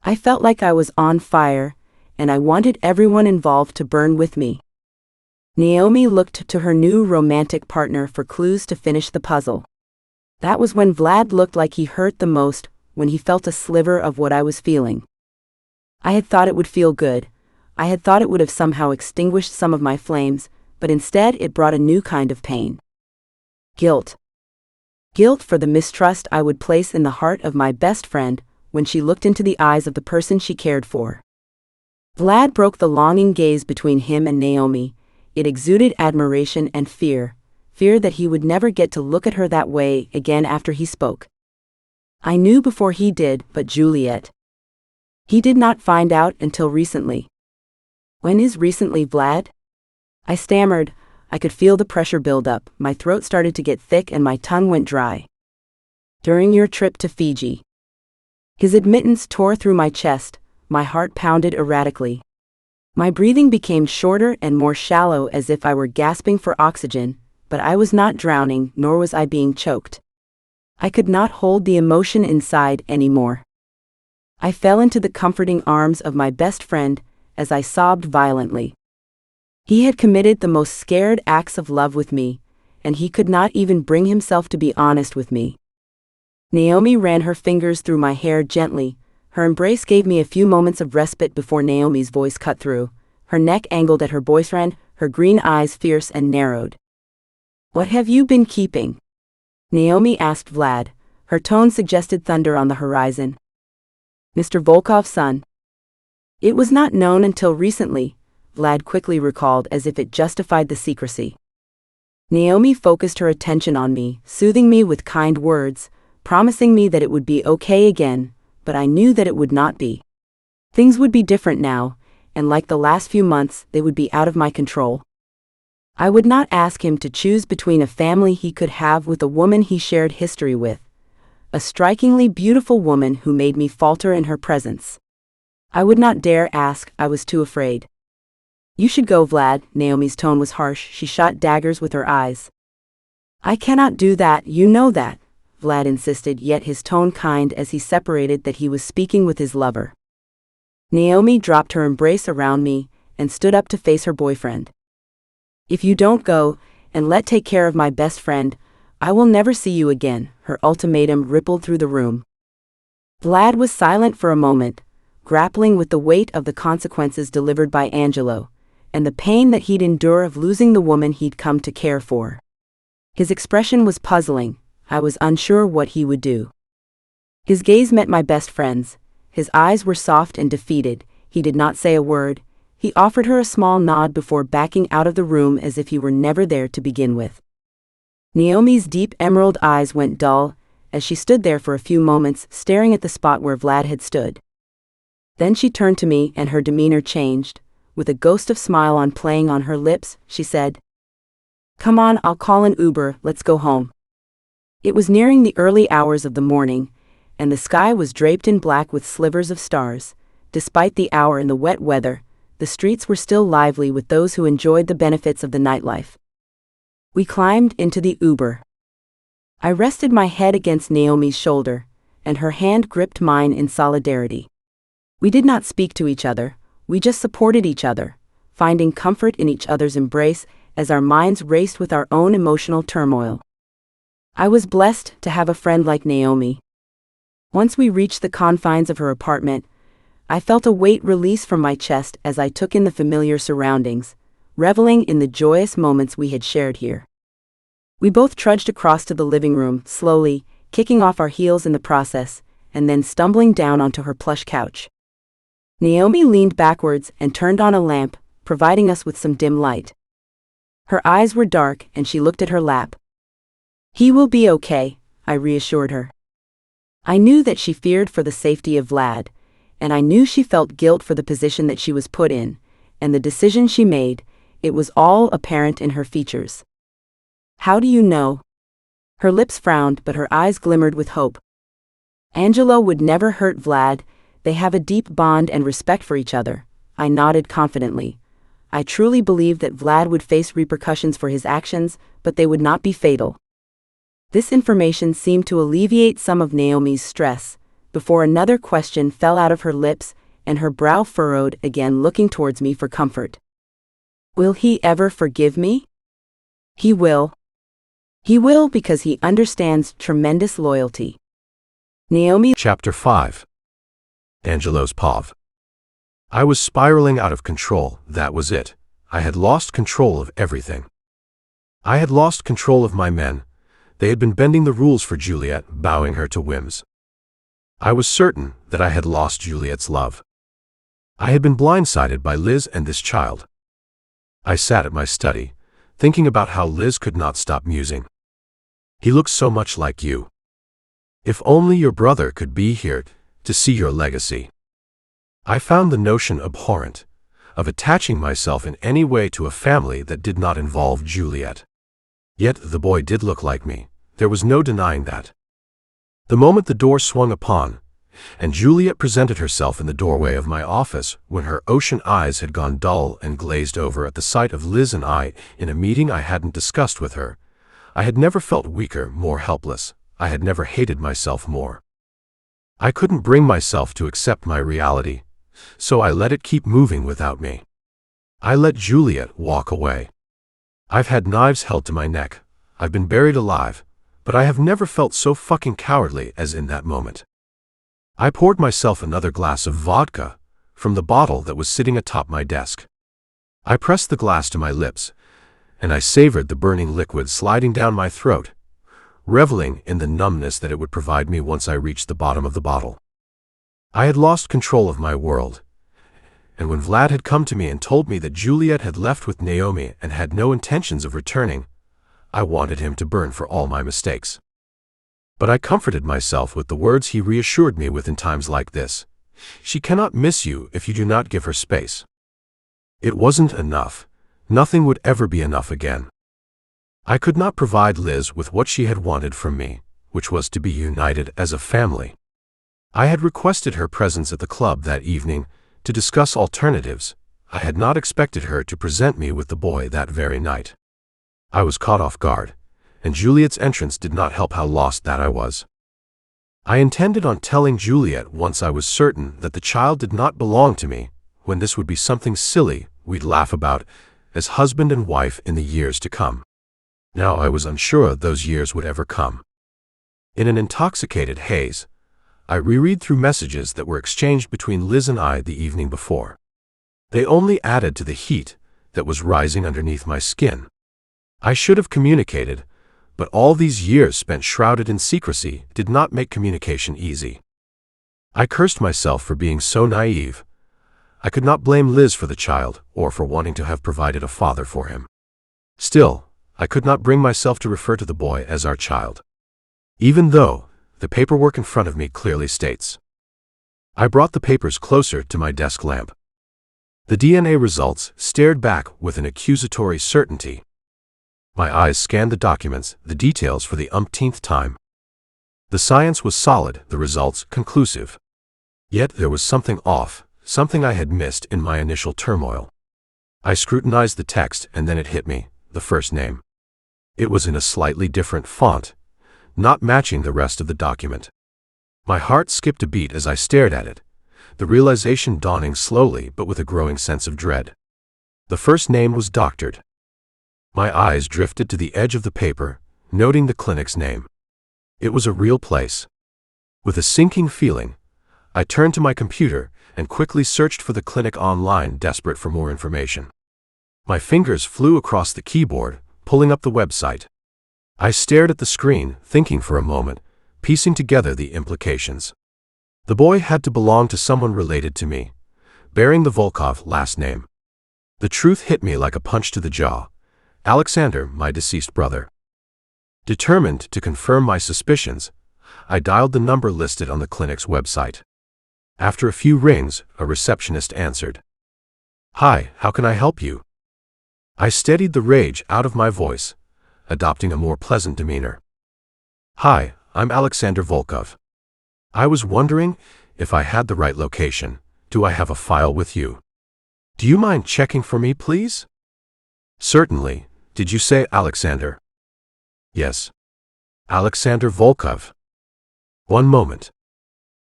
I felt like I was on fire, and I wanted everyone involved to burn with me. Naomi looked to her new romantic partner for clues to finish the puzzle. That was when Vlad looked like he hurt the most, when he felt a sliver of what I was feeling. I had thought it would feel good. I had thought it would have somehow extinguished some of my flames, but instead it brought a new kind of pain. Guilt. Guilt for the mistrust I would place in the heart of my best friend when she looked into the eyes of the person she cared for. Vlad broke the longing gaze between him and Naomi. It exuded admiration and fear that he would never get to look at her that way again after he spoke. I knew before he did, but Juliette. He did not find out until recently. When is recently, Vlad? I stammered. I could feel the pressure build up, my throat started to get thick and my tongue went dry. During your trip to Fiji. His admittance tore through my chest, my heart pounded erratically. My breathing became shorter and more shallow as if I were gasping for oxygen, but I was not drowning, nor was I being choked. I could not hold the emotion inside anymore. I fell into the comforting arms of my best friend as I sobbed violently. He had committed the most scared acts of love with me, and he could not even bring himself to be honest with me. Naomi ran her fingers through my hair gently. Her embrace gave me a few moments of respite before Naomi's voice cut through, her neck angled at her boyfriend, her green eyes fierce and narrowed. What have you been keeping? Naomi asked Vlad. Her tone suggested thunder on the horizon. Mr. Volkov's son. It was not known until recently, Vlad quickly recalled as if it justified the secrecy. Naomi focused her attention on me, soothing me with kind words, promising me that it would be okay again, but I knew that it would not be. Things would be different now, and like the last few months, they would be out of my control. I would not ask him to choose between a family he could have with a woman he shared history with, a strikingly beautiful woman who made me falter in her presence. I would not dare ask, I was too afraid. You should go, Vlad. Naomi's tone was harsh, she shot daggers with her eyes. I cannot do that, you know that, Vlad insisted, yet his tone kind as he separated that he was speaking with his lover. Naomi dropped her embrace around me and stood up to face her boyfriend. If you don't go, and let take care of my best friend, I will never see you again, her ultimatum rippled through the room. Vlad was silent for a moment, grappling with the weight of the consequences delivered by Angelo, and the pain that he'd endure of losing the woman he'd come to care for. His expression was puzzling. I was unsure what he would do. His gaze met my best friend's. His eyes were soft and defeated. He did not say a word. He offered her a small nod before backing out of the room as if he were never there to begin with. Naomi's deep emerald eyes went dull as she stood there for a few moments, staring at the spot where Vlad had stood. Then she turned to me and her demeanor changed. With a ghost of smile playing on her lips, she said, "Come on, I'll call an Uber, let's go home." It was nearing the early hours of the morning, and the sky was draped in black with slivers of stars. Despite the hour and the wet weather, the streets were still lively with those who enjoyed the benefits of the nightlife. We climbed into the Uber. I rested my head against Naomi's shoulder, and her hand gripped mine in solidarity. We did not speak to each other, we just supported each other, finding comfort in each other's embrace as our minds raced with our own emotional turmoil. I was blessed to have a friend like Naomi. Once we reached the confines of her apartment, I felt a weight release from my chest as I took in the familiar surroundings, reveling in the joyous moments we had shared here. We both trudged across to the living room, slowly, kicking off our heels in the process, and then stumbling down onto her plush couch. Naomi leaned backwards and turned on a lamp, providing us with some dim light. Her eyes were dark and she looked at her lap. "He will be okay," I reassured her. I knew that she feared for the safety of Vlad, and I knew she felt guilt for the position that she was put in, and the decision she made. It was all apparent in her features. "How do you know?" Her lips frowned, but her eyes glimmered with hope. "Angelo would never hurt Vlad. They have a deep bond and respect for each other." I nodded confidently. I truly believed that Vlad would face repercussions for his actions, but they would not be fatal. This information seemed to alleviate some of Naomi's stress, before another question fell out of her lips and her brow furrowed again, looking towards me for comfort. "Will he ever forgive me?" "He will. He will because he understands tremendous loyalty." Naomi. Chapter 5. Angelo's POV. I was spiraling out of control, that was it. I had lost control of everything. I had lost control of my men. They had been bending the rules for Juliette, bowing her to whims. I was certain that I had lost Juliette's love. I had been blindsided by Liz and this child. I sat at my study, thinking about how Liz could not stop musing. "He looks so much like you. If only your brother could be here to see your legacy." I found the notion abhorrent of attaching myself in any way to a family that did not involve Juliette. Yet the boy did look like me. There was no denying that. The moment the door swung upon, and Juliette presented herself in the doorway of my office, when her ocean eyes had gone dull and glazed over at the sight of Liz and I in a meeting I hadn't discussed with her, I had never felt weaker, more helpless. I had never hated myself more. I couldn't bring myself to accept my reality, so I let it keep moving without me. I let Juliette walk away. I've had knives held to my neck. I've been buried alive, but I have never felt so fucking cowardly as in that moment. I poured myself another glass of vodka from the bottle that was sitting atop my desk. I pressed the glass to my lips, and I savored the burning liquid sliding down my throat, reveling in the numbness that it would provide me once I reached the bottom of the bottle. I had lost control of my world, and when Vlad had come to me and told me that Juliette had left with Naomi and had no intentions of returning, I wanted him to burn for all my mistakes. But I comforted myself with the words he reassured me with in times like this. "She cannot miss you if you do not give her space." It wasn't enough. Nothing would ever be enough again. I could not provide Liz with what she had wanted from me, which was to be united as a family. I had requested her presence at the club that evening to discuss alternatives. I had not expected her to present me with the boy that very night. I was caught off guard, and Juliette's entrance did not help how lost that I was. I intended on telling Juliette once I was certain that the child did not belong to me, when this would be something silly we'd laugh about as husband and wife in the years to come. Now I was unsure those years would ever come. In an intoxicated haze, I reread through messages that were exchanged between Liz and I the evening before. They only added to the heat that was rising underneath my skin. I should have communicated, but all these years spent shrouded in secrecy did not make communication easy. I cursed myself for being so naive. I could not blame Liz for the child or for wanting to have provided a father for him. Still, I could not bring myself to refer to the boy as our child, even though the paperwork in front of me clearly states. I brought the papers closer to my desk lamp. The DNA results stared back with an accusatory certainty. My eyes scanned the documents, the details for the umpteenth time. The science was solid, the results conclusive. Yet there was something off, something I had missed in my initial turmoil. I scrutinized the text and then it hit me, the first name. It was in a slightly different font, not matching the rest of the document. My heart skipped a beat as I stared at it, the realization dawning slowly but with a growing sense of dread. The first name was doctored. My eyes drifted to the edge of the paper, noting the clinic's name. It was a real place. With a sinking feeling, I turned to my computer and quickly searched for the clinic online, desperate for more information. My fingers flew across the keyboard, pulling up the website. I stared at the screen, thinking for a moment, piecing together the implications. The boy had to belong to someone related to me, bearing the Volkov last name. The truth hit me like a punch to the jaw. Alexander, my deceased brother. Determined to confirm my suspicions, I dialed the number listed on the clinic's website. After a few rings, a receptionist answered. "Hi, how can I help you?" I steadied the rage out of my voice, adopting a more pleasant demeanor. "Hi, I'm Alexander Volkov. I was wondering if I had the right location. Do I have a file with you? Do you mind checking for me, please?" "Certainly. Did you say Alexander?" "Yes. Alexander Volkov." "One moment."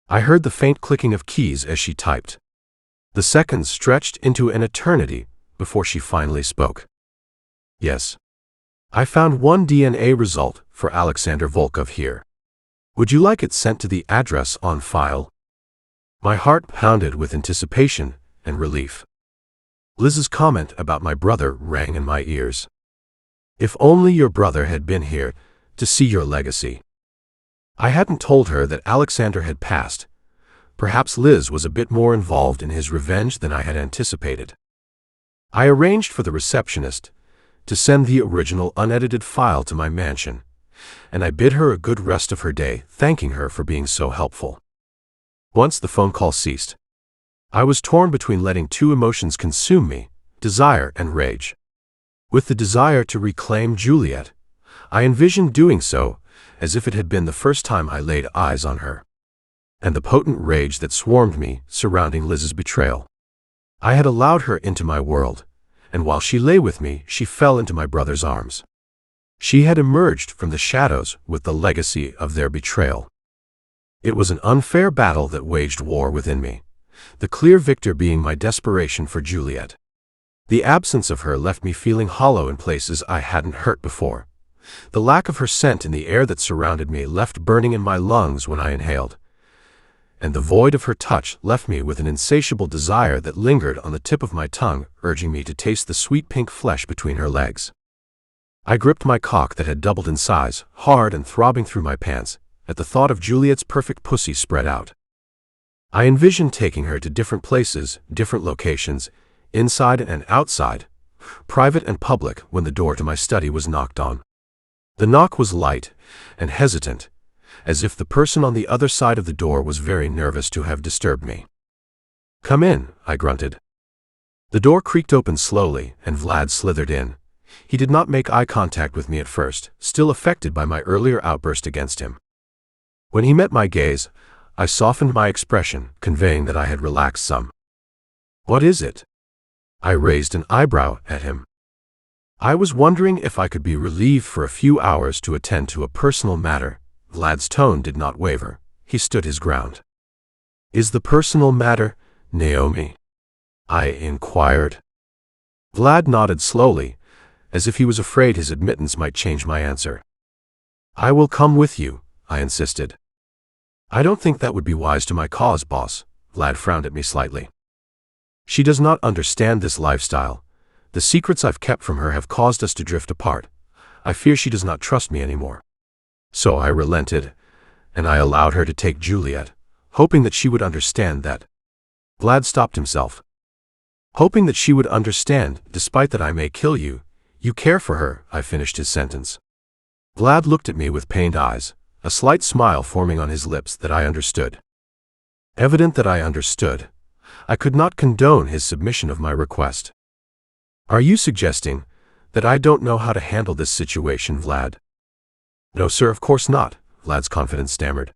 I heard the faint clicking of keys as she typed. The seconds stretched into an eternity before she finally spoke. "Yes. I found one DNA result for Alexander Volkov here. Would you like it sent to the address on file?" My heart pounded with anticipation and relief. Liz's comment about my brother rang in my ears. If only your brother had been here to see your legacy. I hadn't told her that Alexander had passed. Perhaps Liz was a bit more involved in his revenge than I had anticipated. I arranged for the receptionist to send the original unedited file to my mansion, and I bid her a good rest of her day, thanking her for being so helpful. Once the phone call ceased, I was torn between letting two emotions consume me, desire and rage. With the desire to reclaim Juliette, I envisioned doing so as if it had been the first time I laid eyes on her, and the potent rage that swarmed me surrounding Liz's betrayal. I had allowed her into my world, and while she lay with me, she fell into my brother's arms. She had emerged from the shadows with the legacy of their betrayal. It was an unfair battle that waged war within me, the clear victor being my desperation for Juliette. The absence of her left me feeling hollow in places I hadn't hurt before. The lack of her scent in the air that surrounded me left burning in my lungs when I inhaled, and the void of her touch left me with an insatiable desire that lingered on the tip of my tongue, urging me to taste the sweet pink flesh between her legs. I gripped my cock that had doubled in size, hard and throbbing through my pants, at the thought of Juliette's perfect pussy spread out. I envisioned taking her to different places, different locations, inside and outside, private and public, when the door to my study was knocked on. The knock was light and hesitant, as if the person on the other side of the door was very nervous to have disturbed me. "Come in," I grunted. The door creaked open slowly, and Vlad slithered in. He did not make eye contact with me at first, still affected by my earlier outburst against him. When he met my gaze, I softened my expression, conveying that I had relaxed some. "What is it?" I raised an eyebrow at him. I was wondering if I could be relieved for a few hours to attend to a personal matter. Vlad's tone did not waver. He stood his ground. "Is the personal matter Naomi?" I inquired. Vlad nodded slowly, as if he was afraid his admittance might change my answer. "I will come with you," I insisted. "I don't think that would be wise to my cause, boss." Vlad frowned at me slightly. "She does not understand this lifestyle. The secrets I've kept from her have caused us to drift apart. I fear she does not trust me anymore. So I relented, and I allowed her to take Juliette, hoping that she would understand that. Vlad stopped himself. Hoping that she would understand, despite that I may kill you, you care for her, I finished his sentence. Vlad looked at me with pained eyes, a slight smile forming on his lips that I understood. Evident that I understood. I could not condone his submission of my request. Are you suggesting that I don't know how to handle this situation, Vlad? No, sir, of course not, Vlad's confidence stammered.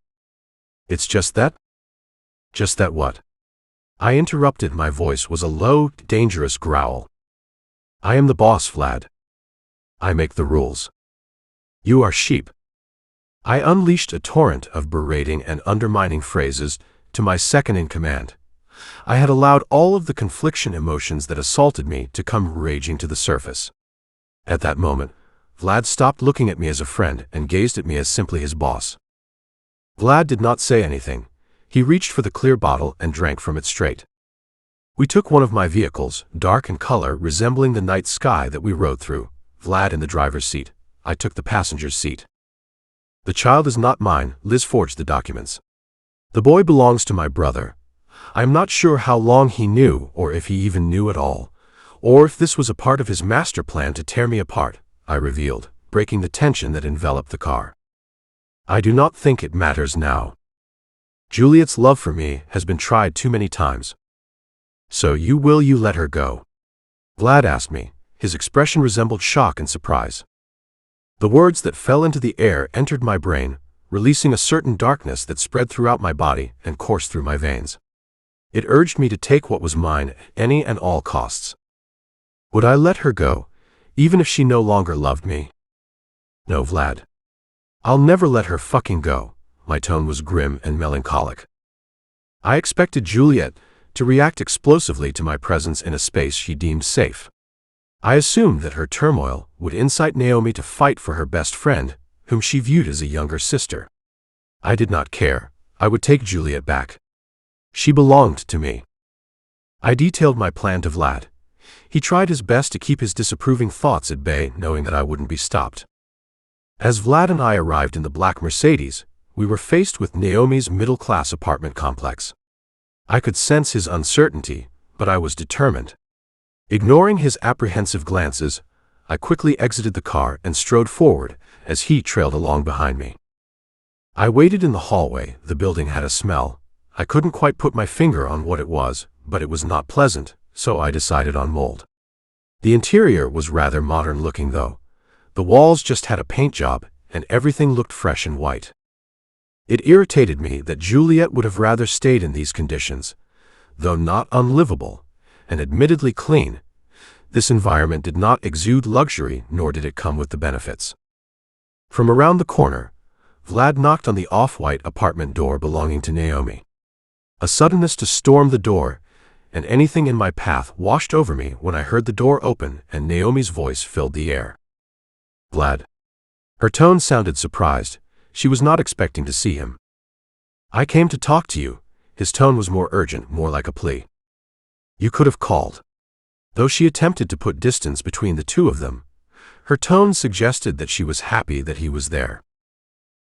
It's just that? Just that what? I interrupted. My voice was a low, dangerous growl. I am the boss, Vlad. I make the rules. You are sheep. I unleashed a torrent of berating and undermining phrases to my second-in-command. I had allowed all of the confliction emotions that assaulted me to come raging to the surface. At that moment, Vlad stopped looking at me as a friend and gazed at me as simply his boss. Vlad did not say anything. He reached for the clear bottle and drank from it straight. We took one of my vehicles, dark in color, resembling the night sky that we rode through, Vlad in the driver's seat. I took the passenger's seat. The child is not mine, Liz forged the documents. The boy belongs to my brother. I am not sure how long he knew, or if he even knew at all, or if this was a part of his master plan to tear me apart, I revealed, breaking the tension that enveloped the car. I do not think it matters now. Juliette's love for me has been tried too many times. So you let her go? Vlad asked me. His expression resembled shock and surprise. The words that fell into the air entered my brain, releasing a certain darkness that spread throughout my body and coursed through my veins. It urged me to take what was mine at any and all costs. Would I let her go, even if she no longer loved me? No, Vlad. I'll never let her fucking go. My tone was grim and melancholic. I expected Juliette to react explosively to my presence in a space she deemed safe. I assumed that her turmoil would incite Naomi to fight for her best friend, whom she viewed as a younger sister. I did not care. I would take Juliette back. She belonged to me. I detailed my plan to Vlad. He tried his best to keep his disapproving thoughts at bay, knowing that I wouldn't be stopped. As Vlad and I arrived in the black Mercedes, we were faced with Naomi's middle-class apartment complex. I could sense his uncertainty, but I was determined. Ignoring his apprehensive glances, I quickly exited the car and strode forward as he trailed along behind me. I waited in the hallway. The building had a smell. I couldn't quite put my finger on what it was, but it was not pleasant, so I decided on mold. The interior was rather modern-looking, though. The walls just had a paint job, and everything looked fresh and white. It irritated me that Juliette would have rather stayed in these conditions. Though not unlivable, and admittedly clean, this environment did not exude luxury, nor did it come with the benefits. From around the corner, Vlad knocked on the off-white apartment door belonging to Naomi. A suddenness to storm the door, and anything in my path washed over me when I heard the door open and Naomi's voice filled the air. Vlad. Her tone sounded surprised. She was not expecting to see him. I came to talk to you. His tone was more urgent, more like a plea. You could have called. Though she attempted to put distance between the two of them, her tone suggested that she was happy that he was there.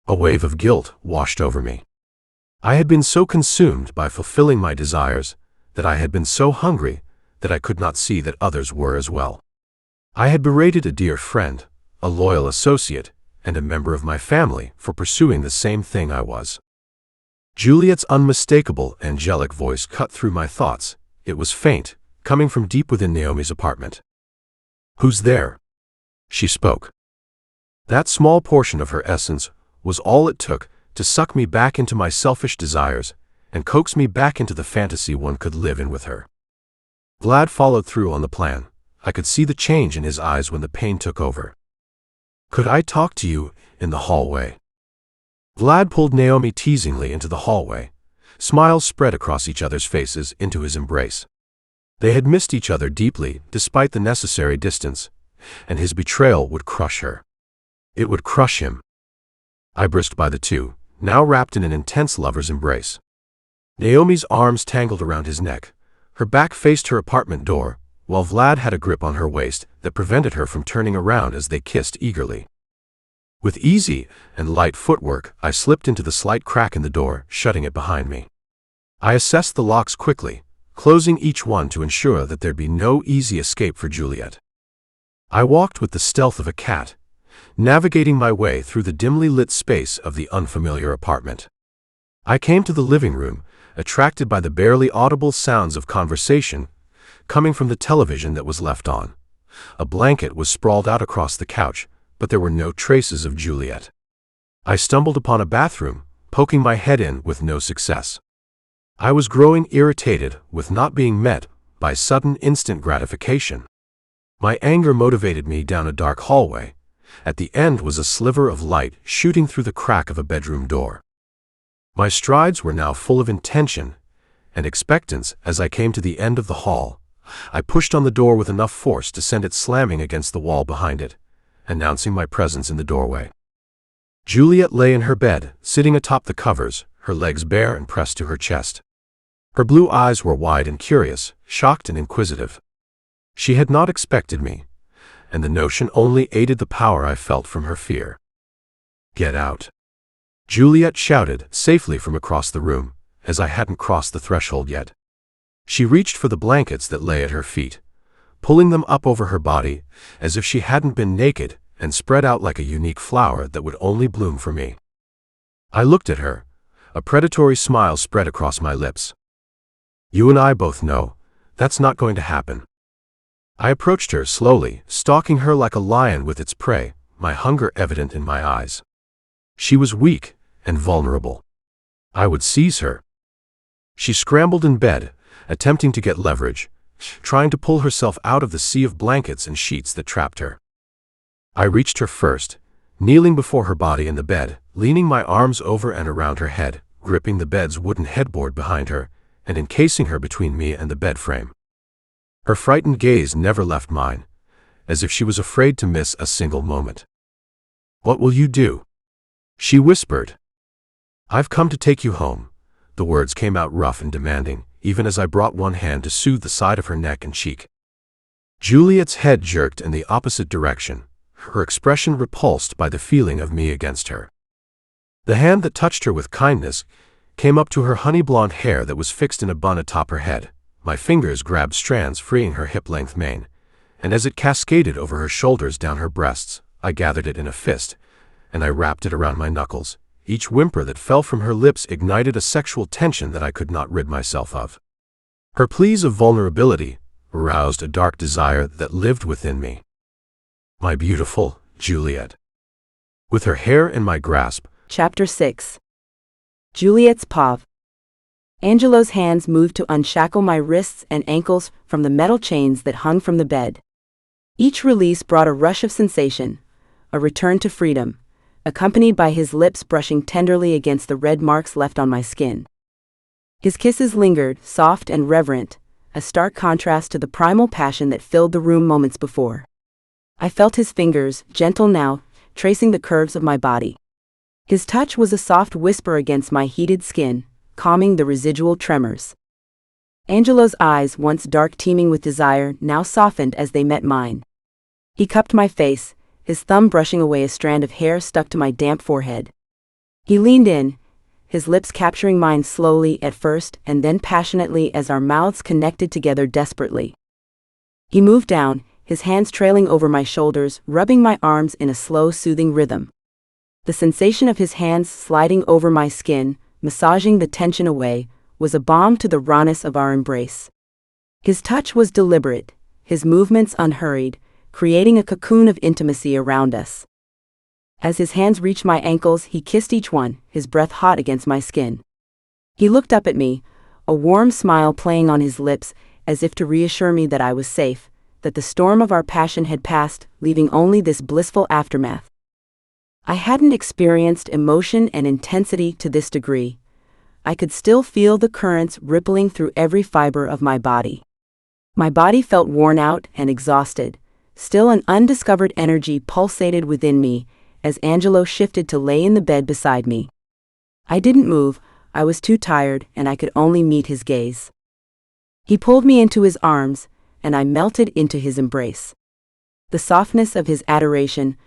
A wave of guilt washed over me. I had been so consumed by fulfilling my desires, that I had been so hungry that I could not see that others were as well. I had berated a dear friend, a loyal associate, and a member of my family for pursuing the same thing I was. Juliette's unmistakable, angelic voice cut through my thoughts. It was faint, coming from deep within Naomi's apartment. Who's there? She spoke. That small portion of her essence was all it took to suck me back into my selfish desires and coax me back into the fantasy one could live in with her. Vlad followed through on the plan. I could see the change in his eyes when the pain took over. Could I talk to you in the hallway? Vlad pulled Naomi teasingly into the hallway. Smiles spread across each other's faces into his embrace. They had missed each other deeply, despite the necessary distance, and his betrayal would crush her. It would crush him. I brisked by the two, now wrapped in an intense lover's embrace. Naomi's arms tangled around his neck. Her back faced her apartment door, while Vlad had a grip on her waist that prevented her from turning around as they kissed eagerly. With easy and light footwork, I slipped into the slight crack in the door, shutting it behind me. I assessed the locks quickly, closing each one to ensure that there'd be no easy escape for Juliette. I walked with the stealth of a cat, navigating my way through the dimly lit space of the unfamiliar apartment. I came to the living room, attracted by the barely audible sounds of conversation coming from the television that was left on. A blanket was sprawled out across the couch, but there were no traces of Juliette. I stumbled upon a bathroom, poking my head in with no success. I was growing irritated with not being met by sudden instant gratification. My anger motivated me down a dark hallway. At the end was a sliver of light shooting through the crack of a bedroom door. My strides were now full of intention and expectance. As I came to the end of the hall, I pushed on the door with enough force to send it slamming against the wall behind it, announcing my presence in the doorway. Juliette lay in her bed, sitting atop the covers, her legs bare and pressed to her chest. Her blue eyes were wide and curious, shocked and inquisitive. She had not expected me, and the notion only aided the power I felt from her fear. "Get out," Juliette shouted safely from across the room, as I hadn't crossed the threshold yet. She reached for the blankets that lay at her feet, pulling them up over her body as if she hadn't been naked, and spread out like a unique flower that would only bloom for me. I looked at her, a predatory smile spread across my lips. "You and I both know that's not going to happen." I approached her slowly, stalking her like a lion with its prey, my hunger evident in my eyes. She was weak and vulnerable. I would seize her. She scrambled in bed, attempting to get leverage, trying to pull herself out of the sea of blankets and sheets that trapped her. I reached her first, kneeling before her body in the bed, leaning my arms over and around her head, gripping the bed's wooden headboard behind her, and encasing her between me and the bed frame. Her frightened gaze never left mine, as if she was afraid to miss a single moment. "What will you do?" she whispered. "I've come to take you home." The words came out rough and demanding, even as I brought one hand to soothe the side of her neck and cheek. Juliette's head jerked in the opposite direction, her expression repulsed by the feeling of me against her. The hand that touched her with kindness came up to her honey-blonde hair that was fixed in a bun atop her head. My fingers grabbed strands freeing her hip-length mane, and as it cascaded over her shoulders down her breasts, I gathered it in a fist, and I wrapped it around my knuckles. Each whimper that fell from her lips ignited a sexual tension that I could not rid myself of. Her pleas of vulnerability aroused a dark desire that lived within me. My beautiful Juliette. With her hair in my grasp. Chapter 6. Juliette's POV. Angelo's hands moved to unshackle my wrists and ankles from the metal chains that hung from the bed. Each release brought a rush of sensation, a return to freedom, accompanied by his lips brushing tenderly against the red marks left on my skin. His kisses lingered, soft and reverent, a stark contrast to the primal passion that filled the room moments before. I felt his fingers, gentle now, tracing the curves of my body. His touch was a soft whisper against my heated skin, calming the residual tremors. Angelo's eyes, once dark teeming with desire, now softened as they met mine. He cupped my face, his thumb brushing away a strand of hair stuck to my damp forehead. He leaned in, his lips capturing mine slowly at first and then passionately as our mouths connected together desperately. He moved down, his hands trailing over my shoulders, rubbing my arms in a slow, soothing rhythm. The sensation of his hands sliding over my skin, massaging the tension away, was a balm to the rawness of our embrace. His touch was deliberate, his movements unhurried, creating a cocoon of intimacy around us. As his hands reached my ankles, he kissed each one, his breath hot against my skin. He looked up at me, a warm smile playing on his lips, as if to reassure me that I was safe, that the storm of our passion had passed, leaving only this blissful aftermath. I hadn't experienced emotion and intensity to this degree. I could still feel the currents rippling through every fiber of my body. My body felt worn out and exhausted. Still an undiscovered energy pulsated within me as Angelo shifted to lay in the bed beside me. I didn't move, I was too tired and I could only meet his gaze. He pulled me into his arms, and I melted into his embrace. The softness of his adoration,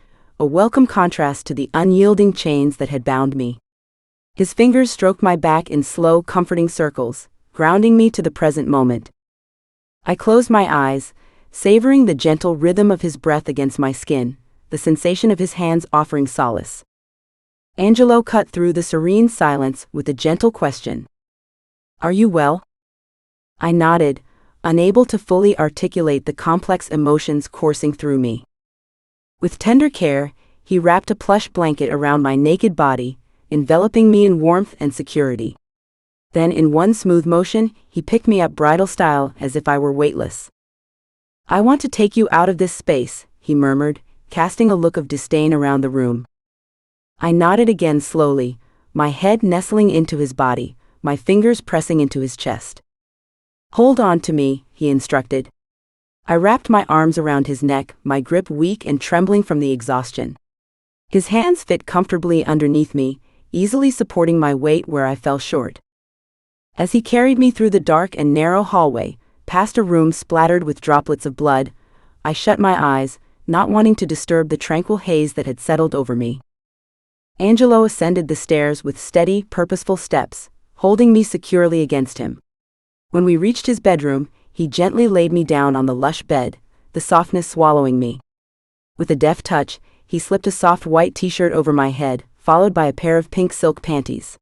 a welcome contrast to the unyielding chains that had bound me. His fingers stroked my back in slow, comforting circles, grounding me to the present moment. I closed my eyes, savoring the gentle rhythm of his breath against my skin, the sensation of his hands offering solace. Angelo cut through the serene silence with a gentle question. "Are you well?" I nodded, unable to fully articulate the complex emotions coursing through me. With tender care, he wrapped a plush blanket around my naked body, enveloping me in warmth and security. Then, in one smooth motion, he picked me up bridal style as if I were weightless. "I want to take you out of this space," he murmured, casting a look of disdain around the room. I nodded again slowly, my head nestling into his body, my fingers pressing into his chest. "Hold on to me," he instructed. I wrapped my arms around his neck, my grip weak and trembling from the exhaustion. His hands fit comfortably underneath me, easily supporting my weight where I fell short. As he carried me through the dark and narrow hallway, past a room splattered with droplets of blood, I shut my eyes, not wanting to disturb the tranquil haze that had settled over me. Angelo ascended the stairs with steady, purposeful steps, holding me securely against him. When we reached his bedroom, he gently laid me down on the lush bed, the softness swallowing me. With a deft touch, he slipped a soft white t-shirt over my head, followed by a pair of pink silk panties.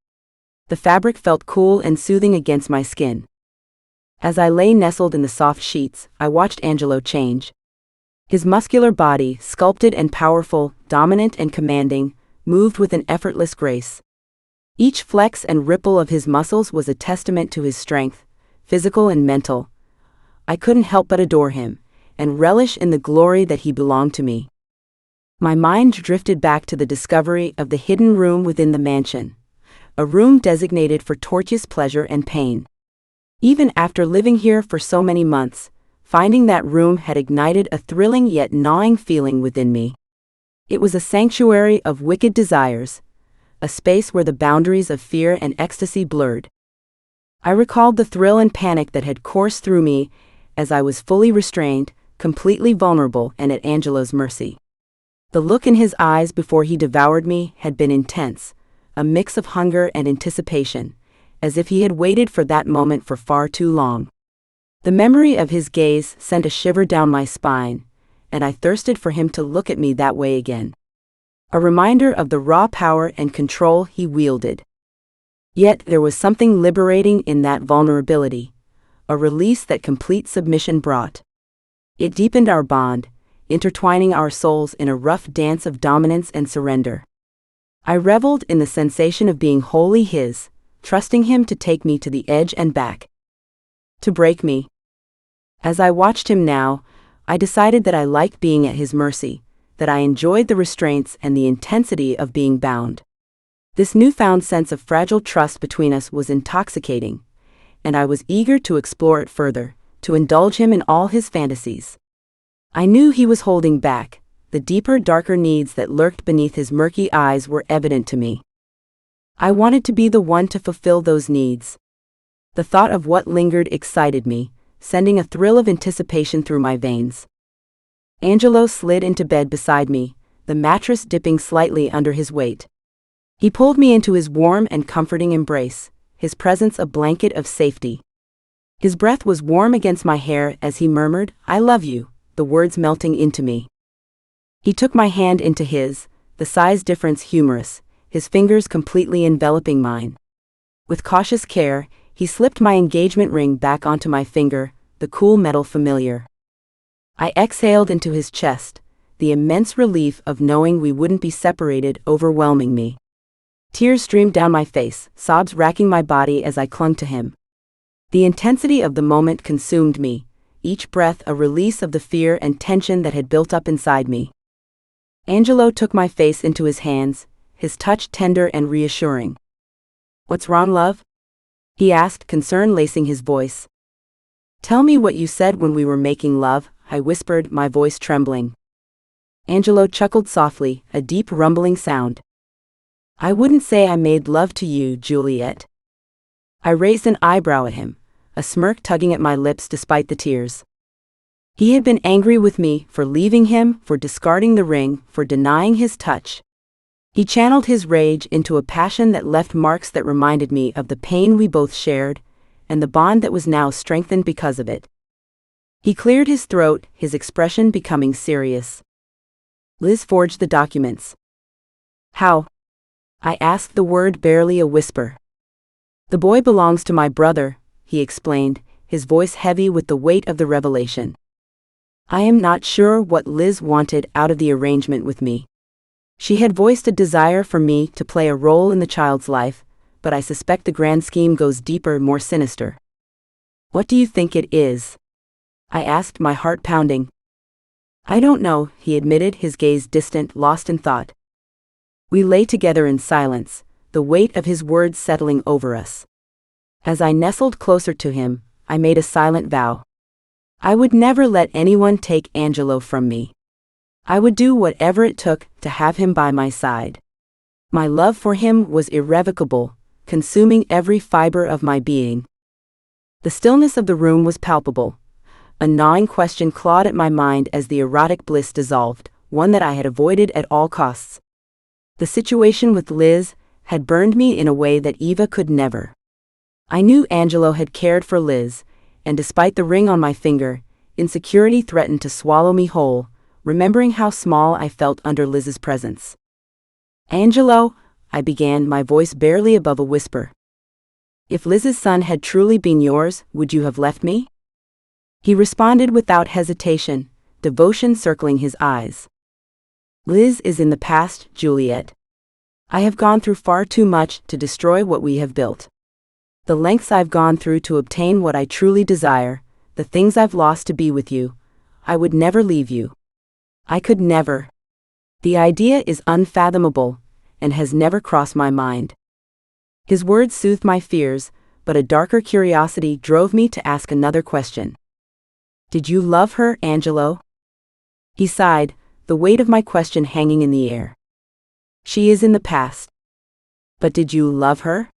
The fabric felt cool and soothing against my skin. As I lay nestled in the soft sheets, I watched Angelo change. His muscular body, sculpted and powerful, dominant and commanding, moved with an effortless grace. Each flex and ripple of his muscles was a testament to his strength, physical and mental. I couldn't help but adore him, and relish in the glory that he belonged to me. My mind drifted back to the discovery of the hidden room within the mansion, a room designated for tortuous pleasure and pain. Even after living here for so many months, finding that room had ignited a thrilling yet gnawing feeling within me. It was a sanctuary of wicked desires, a space where the boundaries of fear and ecstasy blurred. I recalled the thrill and panic that had coursed through me as I was fully restrained, completely vulnerable and at Angelo's mercy. The look in his eyes before he devoured me had been intense, a mix of hunger and anticipation, as if he had waited for that moment for far too long. The memory of his gaze sent a shiver down my spine, and I thirsted for him to look at me that way again. A reminder of the raw power and control he wielded. Yet there was something liberating in that vulnerability, a release that complete submission brought. It deepened our bond, intertwining our souls in a rough dance of dominance and surrender. I reveled in the sensation of being wholly his, trusting him to take me to the edge and back. To break me. As I watched him now, I decided that I liked being at his mercy, that I enjoyed the restraints and the intensity of being bound. This newfound sense of fragile trust between us was intoxicating, and I was eager to explore it further, to indulge him in all his fantasies. I knew he was holding back. The deeper, darker needs that lurked beneath his murky eyes were evident to me. I wanted to be the one to fulfill those needs. The thought of what lingered excited me, sending a thrill of anticipation through my veins. Angelo slid into bed beside me, the mattress dipping slightly under his weight. He pulled me into his warm and comforting embrace, his presence a blanket of safety. His breath was warm against my hair as he murmured, "I love you," the words melting into me. He took my hand into his, the size difference humorous, his fingers completely enveloping mine. With cautious care, he slipped my engagement ring back onto my finger, the cool metal familiar. I exhaled into his chest, the immense relief of knowing we wouldn't be separated overwhelming me. Tears streamed down my face, sobs racking my body as I clung to him. The intensity of the moment consumed me, each breath a release of the fear and tension that had built up inside me. Angelo took my face into his hands, his touch tender and reassuring. "What's wrong, love?" he asked, concern lacing his voice. "Tell me what you said when we were making love," I whispered, my voice trembling. Angelo chuckled softly, a deep rumbling sound. "I wouldn't say I made love to you, Juliette." I raised an eyebrow at him, a smirk tugging at my lips despite the tears. He had been angry with me for leaving him, for discarding the ring, for denying his touch. He channeled his rage into a passion that left marks that reminded me of the pain we both shared, and the bond that was now strengthened because of it. He cleared his throat, his expression becoming serious. Liz forged the documents. How? I asked, the word barely a whisper. The boy belongs to my brother, he explained, his voice heavy with the weight of the revelation. I am not sure what Liz wanted out of the arrangement with me. She had voiced a desire for me to play a role in the child's life, but I suspect the grand scheme goes deeper, more sinister. What do you think it is? I asked, my heart pounding. I don't know, he admitted, his gaze distant, lost in thought. We lay together in silence, the weight of his words settling over us. As I nestled closer to him, I made a silent vow. I would never let anyone take Angelo from me. I would do whatever it took to have him by my side. My love for him was irrevocable, consuming every fiber of my being. The stillness of the room was palpable. A gnawing question clawed at my mind as the erotic bliss dissolved, one that I had avoided at all costs. The situation with Liz had burned me in a way that Eva could never. I knew Angelo had cared for Liz, and despite the ring on my finger, insecurity threatened to swallow me whole, remembering how small I felt under Liz's presence. Angelo, I began, my voice barely above a whisper. If Liz's son had truly been yours, would you have left me? He responded without hesitation, devotion circling his eyes. Liz is in the past, Juliette. I have gone through far too much to destroy what we have built. The lengths I've gone through to obtain what I truly desire, the things I've lost to be with you, I would never leave you. I could never. The idea is unfathomable, and has never crossed my mind. His words soothed my fears, but a darker curiosity drove me to ask another question. Did you love her, Angelo? He sighed, the weight of my question hanging in the air. She is in the past. But did you love her?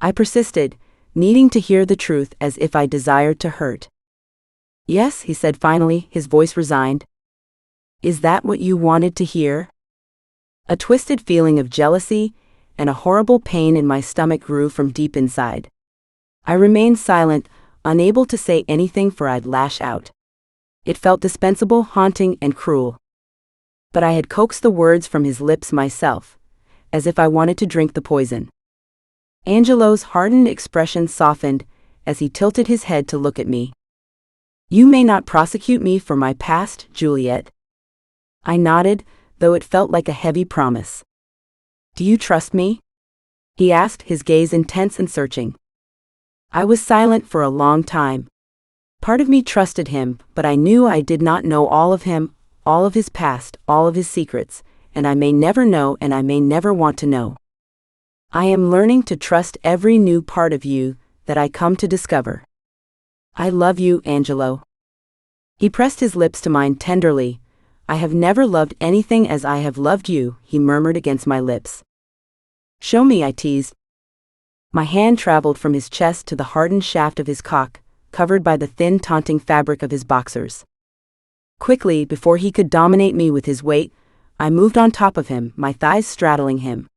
I persisted, needing to hear the truth as if I desired to hurt. Yes, he said finally, his voice resigned. Is that what you wanted to hear? A twisted feeling of jealousy and a horrible pain in my stomach grew from deep inside. I remained silent, unable to say anything, for I'd lash out. It felt dispensable, haunting, and cruel. But I had coaxed the words from his lips myself, as if I wanted to drink the poison. Angelo's hardened expression softened as he tilted his head to look at me. You may not prosecute me for my past, Juliette. I nodded, though it felt like a heavy promise. Do you trust me? He asked, his gaze intense and searching. I was silent for a long time. Part of me trusted him, but I knew I did not know all of him, all of his past, all of his secrets, and I may never know, and I may never want to know. I am learning to trust every new part of you that I come to discover. I love you, Angelo. He pressed his lips to mine tenderly. I have never loved anything as I have loved you, he murmured against my lips. Show me, I teased. My hand traveled from his chest to the hardened shaft of his cock, covered by the thin, taunting fabric of his boxers. Quickly, before he could dominate me with his weight, I moved on top of him, my thighs straddling him.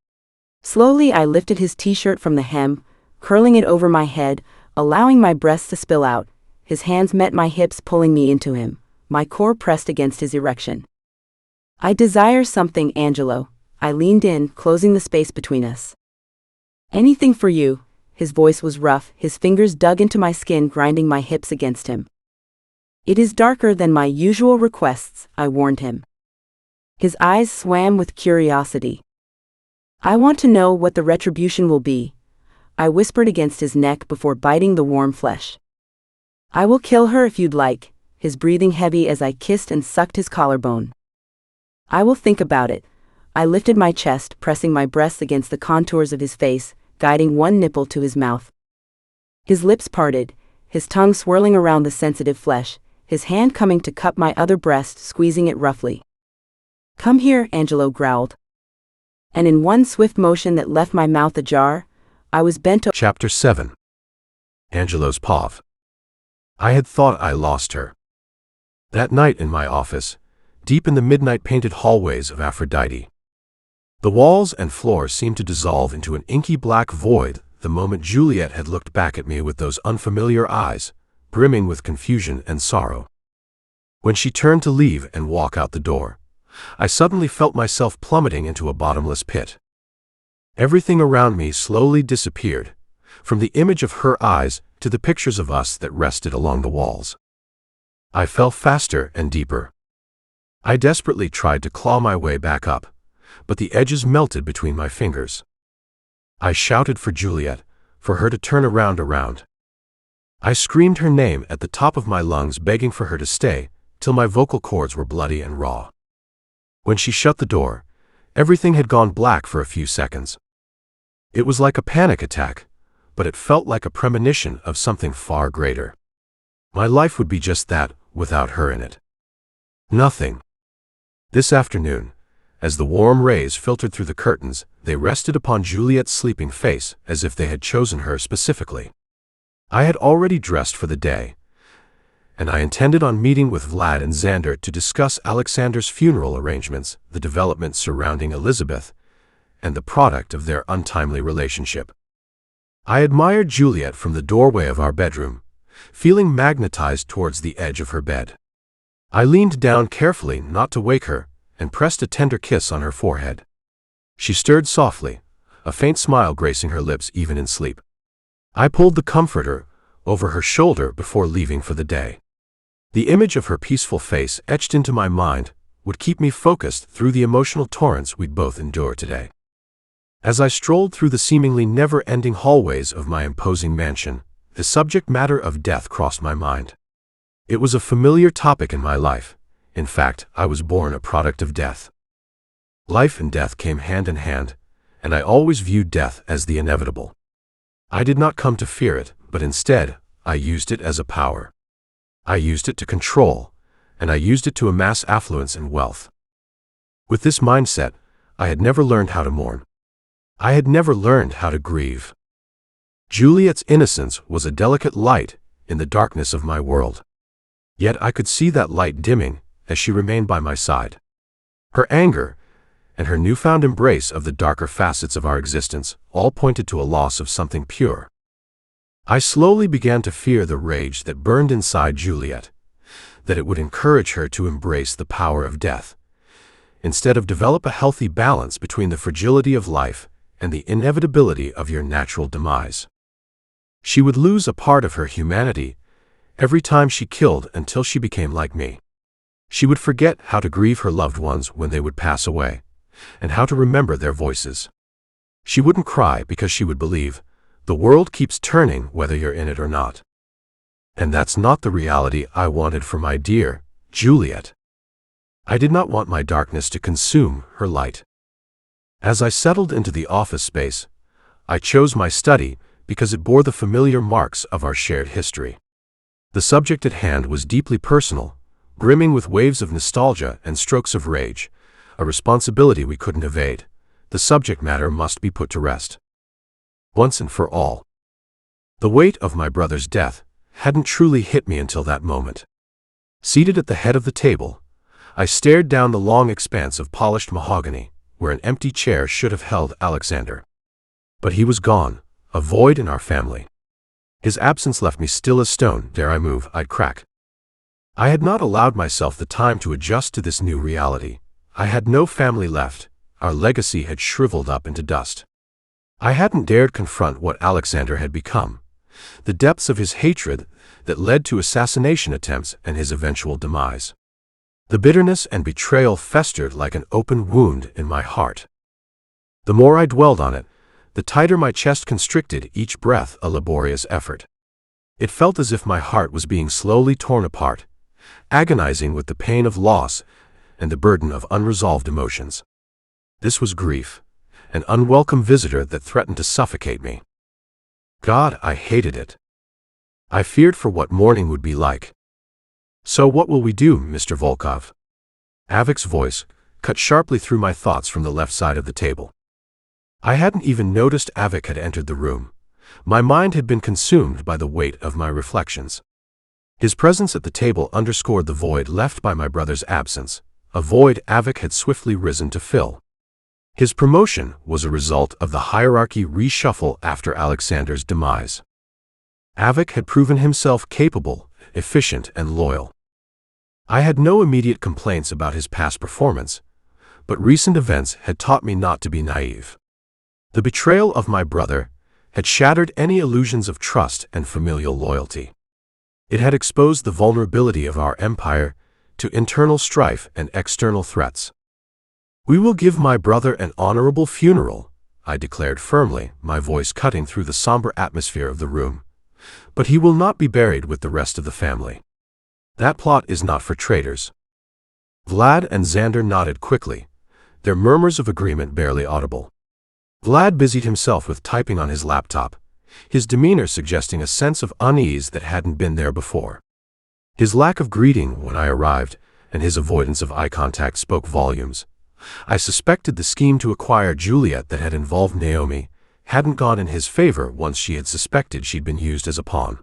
Slowly I lifted his t-shirt from the hem, curling it over my head, allowing my breasts to spill out. His hands met my hips, pulling me into him, my core pressed against his erection. I desire something, Angelo. I leaned in, closing the space between us. Anything for you. His voice was rough, his fingers dug into my skin, grinding my hips against him. It is darker than my usual requests, I warned him. His eyes swam with curiosity. I want to know what the retribution will be, I whispered against his neck before biting the warm flesh. I will kill her if you'd like, his breathing heavy as I kissed and sucked his collarbone. I will think about it. I lifted my chest, pressing my breasts against the contours of his face, guiding one nipple to his mouth. His lips parted, his tongue swirling around the sensitive flesh, his hand coming to cup my other breast, squeezing it roughly. Come here, Angelo growled. And in one swift motion that left my mouth ajar, I was bent over. Chapter 7. Angelo's POV. I had thought I lost her. That night in my office, deep in the midnight painted hallways of Aphrodite, the walls and floor seemed to dissolve into an inky black void the moment Juliette had looked back at me with those unfamiliar eyes, brimming with confusion and sorrow. When she turned to leave and walk out the door, I suddenly felt myself plummeting into a bottomless pit. Everything around me slowly disappeared, from the image of her eyes to the pictures of us that rested along the walls. I fell faster and deeper. I desperately tried to claw my way back up, but the edges melted between my fingers. I shouted for Juliette, for her to turn around. I screamed her name at the top of my lungs, begging for her to stay, till my vocal cords were bloody and raw. When she shut the door, everything had gone black for a few seconds. It was like a panic attack, but it felt like a premonition of something far greater. My life would be just that, without her in it. Nothing. This afternoon, as the warm rays filtered through the curtains, they rested upon Juliette's sleeping face as if they had chosen her specifically. I had already dressed for the day, and I intended on meeting with Vlad and Xander to discuss Alexander's funeral arrangements, the developments surrounding Elizabeth, and the product of their untimely relationship. I admired Juliette from the doorway of our bedroom, feeling magnetized towards the edge of her bed. I leaned down carefully not to wake her, and pressed a tender kiss on her forehead. She stirred softly, a faint smile gracing her lips even in sleep. I pulled the comforter over her shoulder before leaving for the day. The image of her peaceful face etched into my mind would keep me focused through the emotional torrents we'd both endure today. As I strolled through the seemingly never-ending hallways of my imposing mansion, the subject matter of death crossed my mind. It was a familiar topic in my life. In fact, I was born a product of death. Life and death came hand in hand, and I always viewed death as the inevitable. I did not come to fear it, but instead, I used it as a power. I used it to control, and I used it to amass affluence and wealth. With this mindset, I had never learned how to mourn. I had never learned how to grieve. Juliette's innocence was a delicate light in the darkness of my world. Yet I could see that light dimming as she remained by my side. Her anger and her newfound embrace of the darker facets of our existence all pointed to a loss of something pure. I slowly began to fear the rage that burned inside Juliette, that it would encourage her to embrace the power of death, instead of develop a healthy balance between the fragility of life and the inevitability of your natural demise. She would lose a part of her humanity every time she killed until she became like me. She would forget how to grieve her loved ones when they would pass away, and how to remember their voices. She wouldn't cry because she would believe, the world keeps turning whether you're in it or not. And that's not the reality I wanted for my dear Juliette. I did not want my darkness to consume her light. As I settled into the office space, I chose my study because it bore the familiar marks of our shared history. The subject at hand was deeply personal, brimming with waves of nostalgia and strokes of rage, a responsibility we couldn't evade. The subject matter must be put to rest. Once and for all. The weight of my brother's death hadn't truly hit me until that moment. Seated at the head of the table, I stared down the long expanse of polished mahogany, where an empty chair should have held Alexander. But he was gone, a void in our family. His absence left me still as stone. Dare I move, I'd crack. I had not allowed myself the time to adjust to this new reality. I had no family left. Our legacy had shriveled up into dust. I hadn't dared confront what Alexander had become, the depths of his hatred that led to assassination attempts and his eventual demise. The bitterness and betrayal festered like an open wound in my heart. The more I dwelled on it, the tighter my chest constricted, each breath a laborious effort. It felt as if my heart was being slowly torn apart, agonizing with the pain of loss and the burden of unresolved emotions. This was grief, an unwelcome visitor that threatened to suffocate me. God, I hated it. I feared for what mourning would be like. So what will we do, Mr. Volkov? Avik's voice cut sharply through my thoughts from the left side of the table. I hadn't even noticed Avik had entered the room. My mind had been consumed by the weight of my reflections. His presence at the table underscored the void left by my brother's absence, a void Avik had swiftly risen to fill. His promotion was a result of the hierarchy reshuffle after Alexander's demise. Avik had proven himself capable, efficient, and loyal. I had no immediate complaints about his past performance, but recent events had taught me not to be naive. The betrayal of my brother had shattered any illusions of trust and familial loyalty. It had exposed the vulnerability of our empire to internal strife and external threats. "We will give my brother an honorable funeral," I declared firmly, my voice cutting through the somber atmosphere of the room. "But he will not be buried with the rest of the family. That plot is not for traitors." Vlad and Xander nodded quickly, their murmurs of agreement barely audible. Vlad busied himself with typing on his laptop, his demeanor suggesting a sense of unease that hadn't been there before. His lack of greeting when I arrived and his avoidance of eye contact spoke volumes. I suspected the scheme to acquire Juliette that had involved Naomi hadn't gone in his favor once she had suspected she'd been used as a pawn.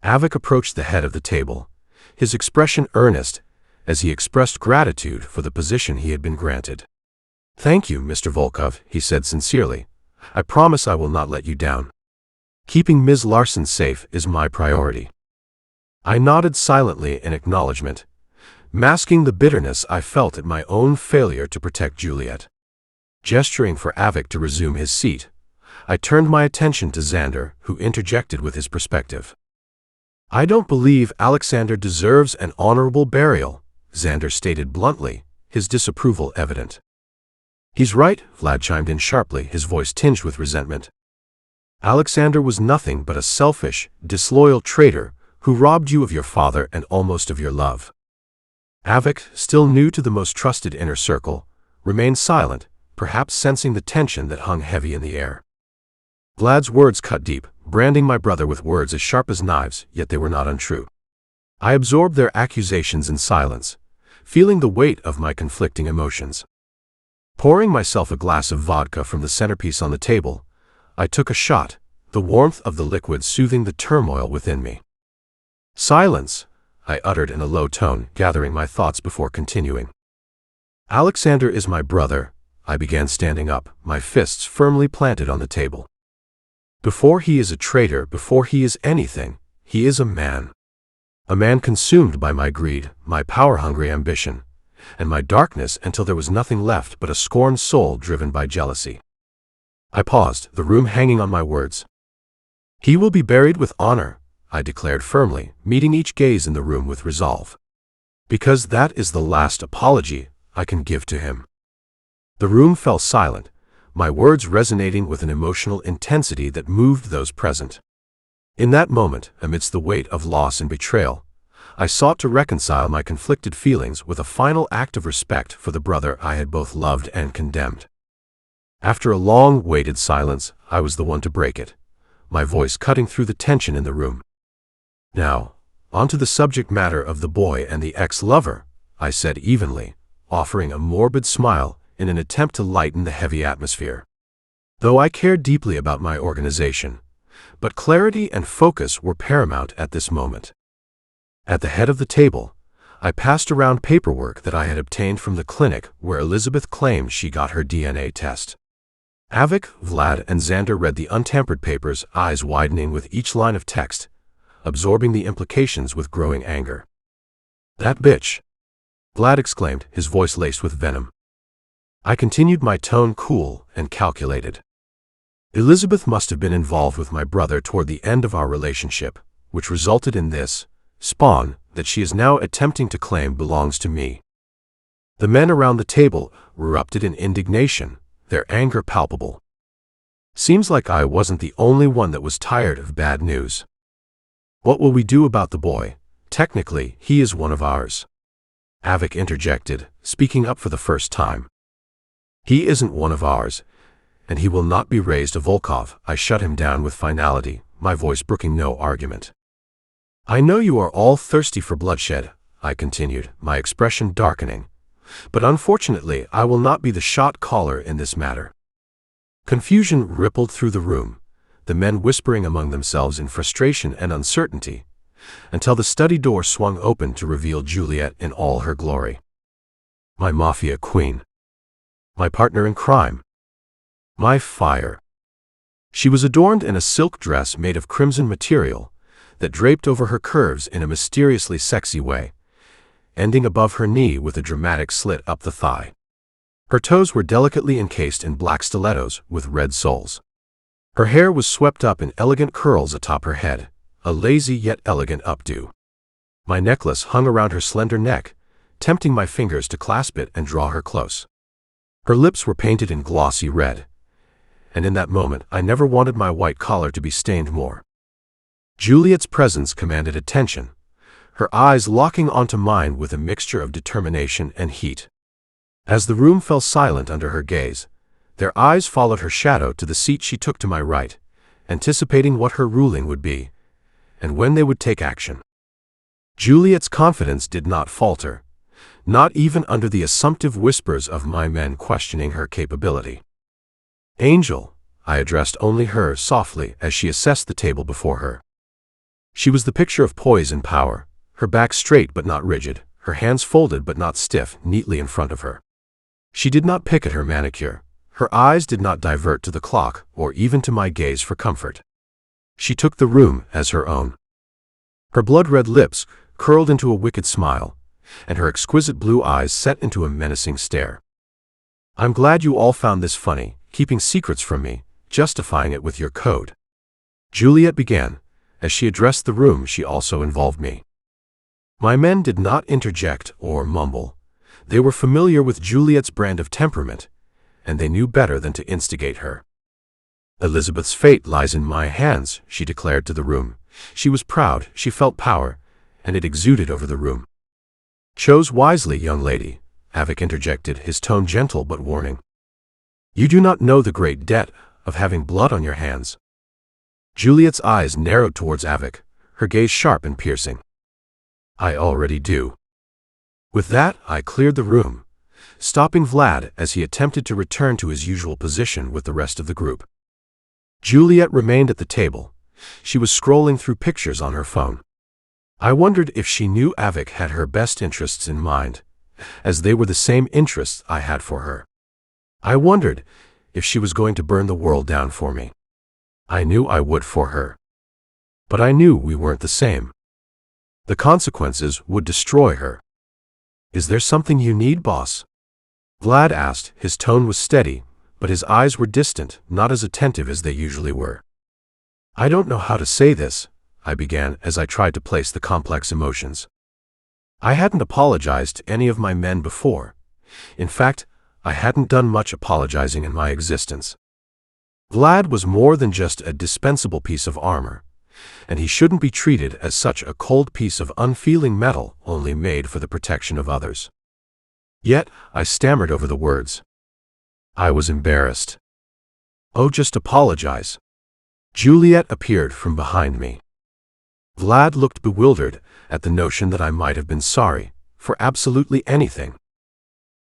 Avik approached the head of the table, his expression earnest as he expressed gratitude for the position he had been granted. "Thank you, Mr. Volkov," he said sincerely. "I promise I will not let you down. Keeping Ms. Larson safe is my priority." I nodded silently in acknowledgement, masking the bitterness I felt at my own failure to protect Juliette. Gesturing for Avik to resume his seat, I turned my attention to Xander, who interjected with his perspective. "I don't believe Alexander deserves an honorable burial," Xander stated bluntly, his disapproval evident. "He's right," Vlad chimed in sharply, his voice tinged with resentment. "Alexander was nothing but a selfish, disloyal traitor who robbed you of your father and almost of your love." Avik, still new to the most trusted inner circle, remained silent, perhaps sensing the tension that hung heavy in the air. Vlad's words cut deep, branding my brother with words as sharp as knives, yet they were not untrue. I absorbed their accusations in silence, feeling the weight of my conflicting emotions. Pouring myself a glass of vodka from the centerpiece on the table, I took a shot, the warmth of the liquid soothing the turmoil within me. "Silence," I uttered in a low tone, gathering my thoughts before continuing. "Alexander is my brother," I began, standing up, my fists firmly planted on the table. "Before he is a traitor, before he is anything, he is a man. A man consumed by my greed, my power-hungry ambition, and my darkness until there was nothing left but a scorned soul driven by jealousy." I paused, the room hanging on my words. "He will be buried with honor," I declared firmly, meeting each gaze in the room with resolve. "Because that is the last apology I can give to him." The room fell silent, my words resonating with an emotional intensity that moved those present. In that moment, amidst the weight of loss and betrayal, I sought to reconcile my conflicted feelings with a final act of respect for the brother I had both loved and condemned. After a long-waited silence, I was the one to break it, my voice cutting through the tension in the room. "Now, onto the subject matter of the boy and the ex-lover," I said evenly, offering a morbid smile in an attempt to lighten the heavy atmosphere. Though I cared deeply about my organization, but clarity and focus were paramount at this moment. At the head of the table, I passed around paperwork that I had obtained from the clinic where Elizabeth claimed she got her DNA test. Avik, Vlad, and Xander read the untampered papers, eyes widening with each line of text, absorbing the implications with growing anger. "That bitch!" Vlad exclaimed, his voice laced with venom. I continued, my tone cool and calculated. "Elizabeth must have been involved with my brother toward the end of our relationship, which resulted in this spawn that she is now attempting to claim belongs to me." The men around the table erupted in indignation, their anger palpable. Seems like I wasn't the only one that was tired of bad news. "What will we do about the boy? Technically, he is one of ours," Avik interjected, speaking up for the first time. "He isn't one of ours, and he will not be raised a Volkov," I shut him down with finality, my voice brooking no argument. "I know you are all thirsty for bloodshed," I continued, my expression darkening, "but unfortunately I will not be the shot caller in this matter." Confusion rippled through the room, the men whispering among themselves in frustration and uncertainty, until the study door swung open to reveal Juliette in all her glory. My Mafia queen. My partner in crime. My fire. She was adorned in a silk dress made of crimson material that draped over her curves in a mysteriously sexy way, ending above her knee with a dramatic slit up the thigh. Her toes were delicately encased in black stilettos with red soles. Her hair was swept up in elegant curls atop her head, a lazy yet elegant updo. My necklace hung around her slender neck, tempting my fingers to clasp it and draw her close. Her lips were painted in glossy red, and in that moment I never wanted my white collar to be stained more. Juliette's presence commanded attention, her eyes locking onto mine with a mixture of determination and heat. As the room fell silent under her gaze, their eyes followed her shadow to the seat she took to my right, anticipating what her ruling would be, and when they would take action. Juliette's confidence did not falter, not even under the assumptive whispers of my men questioning her capability. Angel, I addressed only her softly as she assessed the table before her. She was the picture of poise and power, her back straight but not rigid, her hands folded but not stiff, neatly in front of her. She did not pick at her manicure, her eyes did not divert to the clock or even to my gaze for comfort. She took the room as her own. Her blood-red lips curled into a wicked smile, and her exquisite blue eyes set into a menacing stare. I'm glad you all found this funny, keeping secrets from me, justifying it with your code. Juliette began. As she addressed the room, she also involved me. My men did not interject or mumble. They were familiar with Juliette's brand of temperament, and they knew better than to instigate her. Elizabeth's fate lies in my hands, she declared to the room. She was proud, she felt power, and it exuded over the room. Chose wisely, young lady, Avik interjected, his tone gentle but warning. You do not know the great debt of having blood on your hands. Juliette's eyes narrowed towards Avik, her gaze sharp and piercing. I already do. With that, I cleared the room, stopping Vlad as he attempted to return to his usual position with the rest of the group. Juliette remained at the table. She was scrolling through pictures on her phone. I wondered if she knew Avik had her best interests in mind, as they were the same interests I had for her. I wondered if she was going to burn the world down for me. I knew I would for her. But I knew we weren't the same. The consequences would destroy her. Is there something you need, boss? Vlad asked. His tone was steady, but his eyes were distant, not as attentive as they usually were. I don't know how to say this, I began as I tried to place the complex emotions. I hadn't apologized to any of my men before. In fact, I hadn't done much apologizing in my existence. Vlad was more than just a dispensable piece of armor, and he shouldn't be treated as such a cold piece of unfeeling metal only made for the protection of others. Yet, I stammered over the words. I was embarrassed. Oh, just apologize. Juliette appeared from behind me. Vlad looked bewildered at the notion that I might have been sorry for absolutely anything.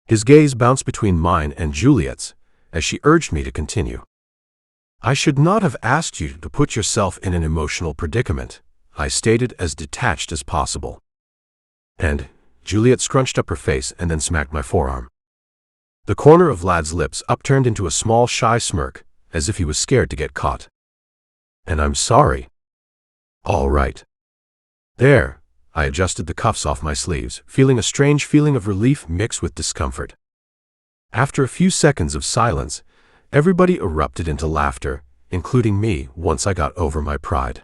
His gaze bounced between mine and Juliette's as she urged me to continue. I should not have asked you to put yourself in an emotional predicament, I stated as detached as possible. And Juliette scrunched up her face and then smacked my forearm. The corner of Vlad's lips upturned into a small shy smirk, as if he was scared to get caught. And I'm sorry. All right. There, I adjusted the cuffs off my sleeves, feeling a strange feeling of relief mixed with discomfort. After a few seconds of silence, everybody erupted into laughter, including me, once I got over my pride.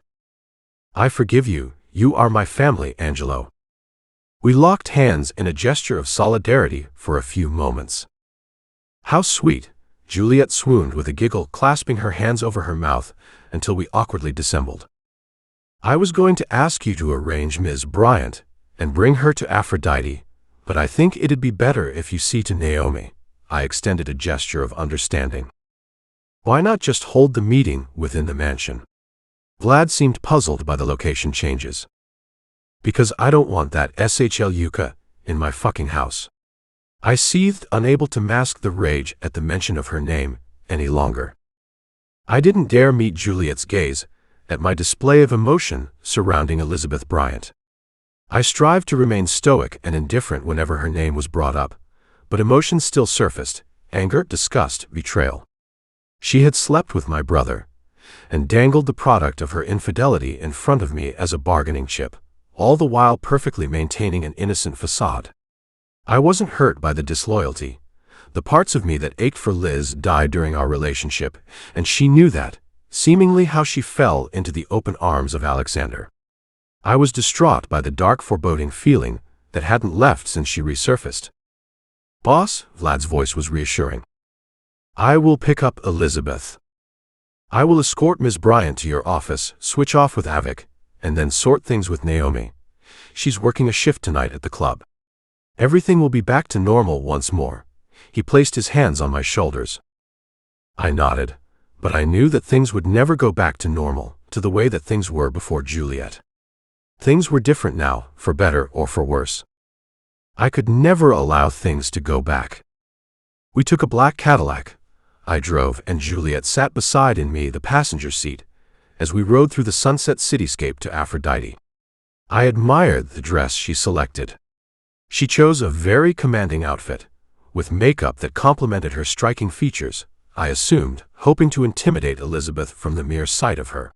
I forgive you, you are my family, Angelo. We locked hands in a gesture of solidarity for a few moments. How sweet, Juliette swooned with a giggle, clasping her hands over her mouth until we awkwardly dissembled. I was going to ask you to arrange Ms. Bryant and bring her to Aphrodite, but I think it'd be better if you see to Naomi. I extended a gesture of understanding. Why not just hold the meeting within the mansion? Vlad seemed puzzled by the location changes. Because I don't want that SHL Yuka in my fucking house. I seethed, unable to mask the rage at the mention of her name any longer. I didn't dare meet Juliette's gaze, at my display of emotion surrounding Elizabeth Bryant. I strived to remain stoic and indifferent whenever her name was brought up, but emotions still surfaced: anger, disgust, betrayal. She had slept with my brother, and dangled the product of her infidelity in front of me as a bargaining chip, all the while perfectly maintaining an innocent facade. I wasn't hurt by the disloyalty. The parts of me that ached for Liz died during our relationship, and she knew that, seemingly how she fell into the open arms of Alexander. I was distraught by the dark, foreboding feeling that hadn't left since she resurfaced. "Boss," Vlad's voice was reassuring. "I will pick up Elizabeth. I will escort Ms. Bryant to your office, switch off with Avik, and then sort things with Naomi. She's working a shift tonight at the club. Everything will be back to normal once more." He placed his hands on my shoulders. I nodded, but I knew that things would never go back to normal, to the way that things were before Juliette. Things were different now, for better or for worse. I could never allow things to go back. We took a black Cadillac. I drove, and Juliette sat beside in me the passenger seat, as we rode through the sunset cityscape to Aphrodite. I admired the dress she selected. She chose a very commanding outfit, with makeup that complemented her striking features, I assumed, hoping to intimidate Elizabeth from the mere sight of her.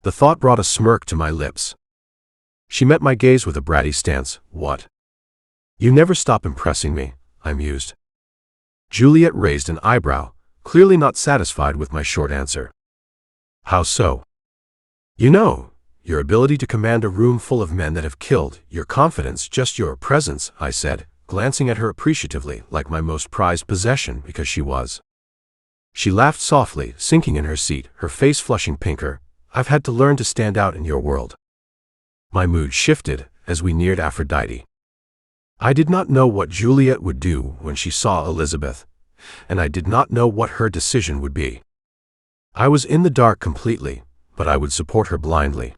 The thought brought a smirk to my lips. She met my gaze with a bratty stance. "What? You never stop impressing me," I mused. Juliette raised an eyebrow, clearly not satisfied with my short answer. "How so?" "You know, your ability to command a room full of men that have killed, your confidence, just your presence," I said, glancing at her appreciatively, like my most prized possession, because she was. She laughed softly, sinking in her seat, her face flushing pinker. "I've had to learn to stand out in your world." My mood shifted as we neared Aphrodite. I did not know what Juliette would do when she saw Elizabeth, and I did not know what her decision would be. I was in the dark completely, but I would support her blindly.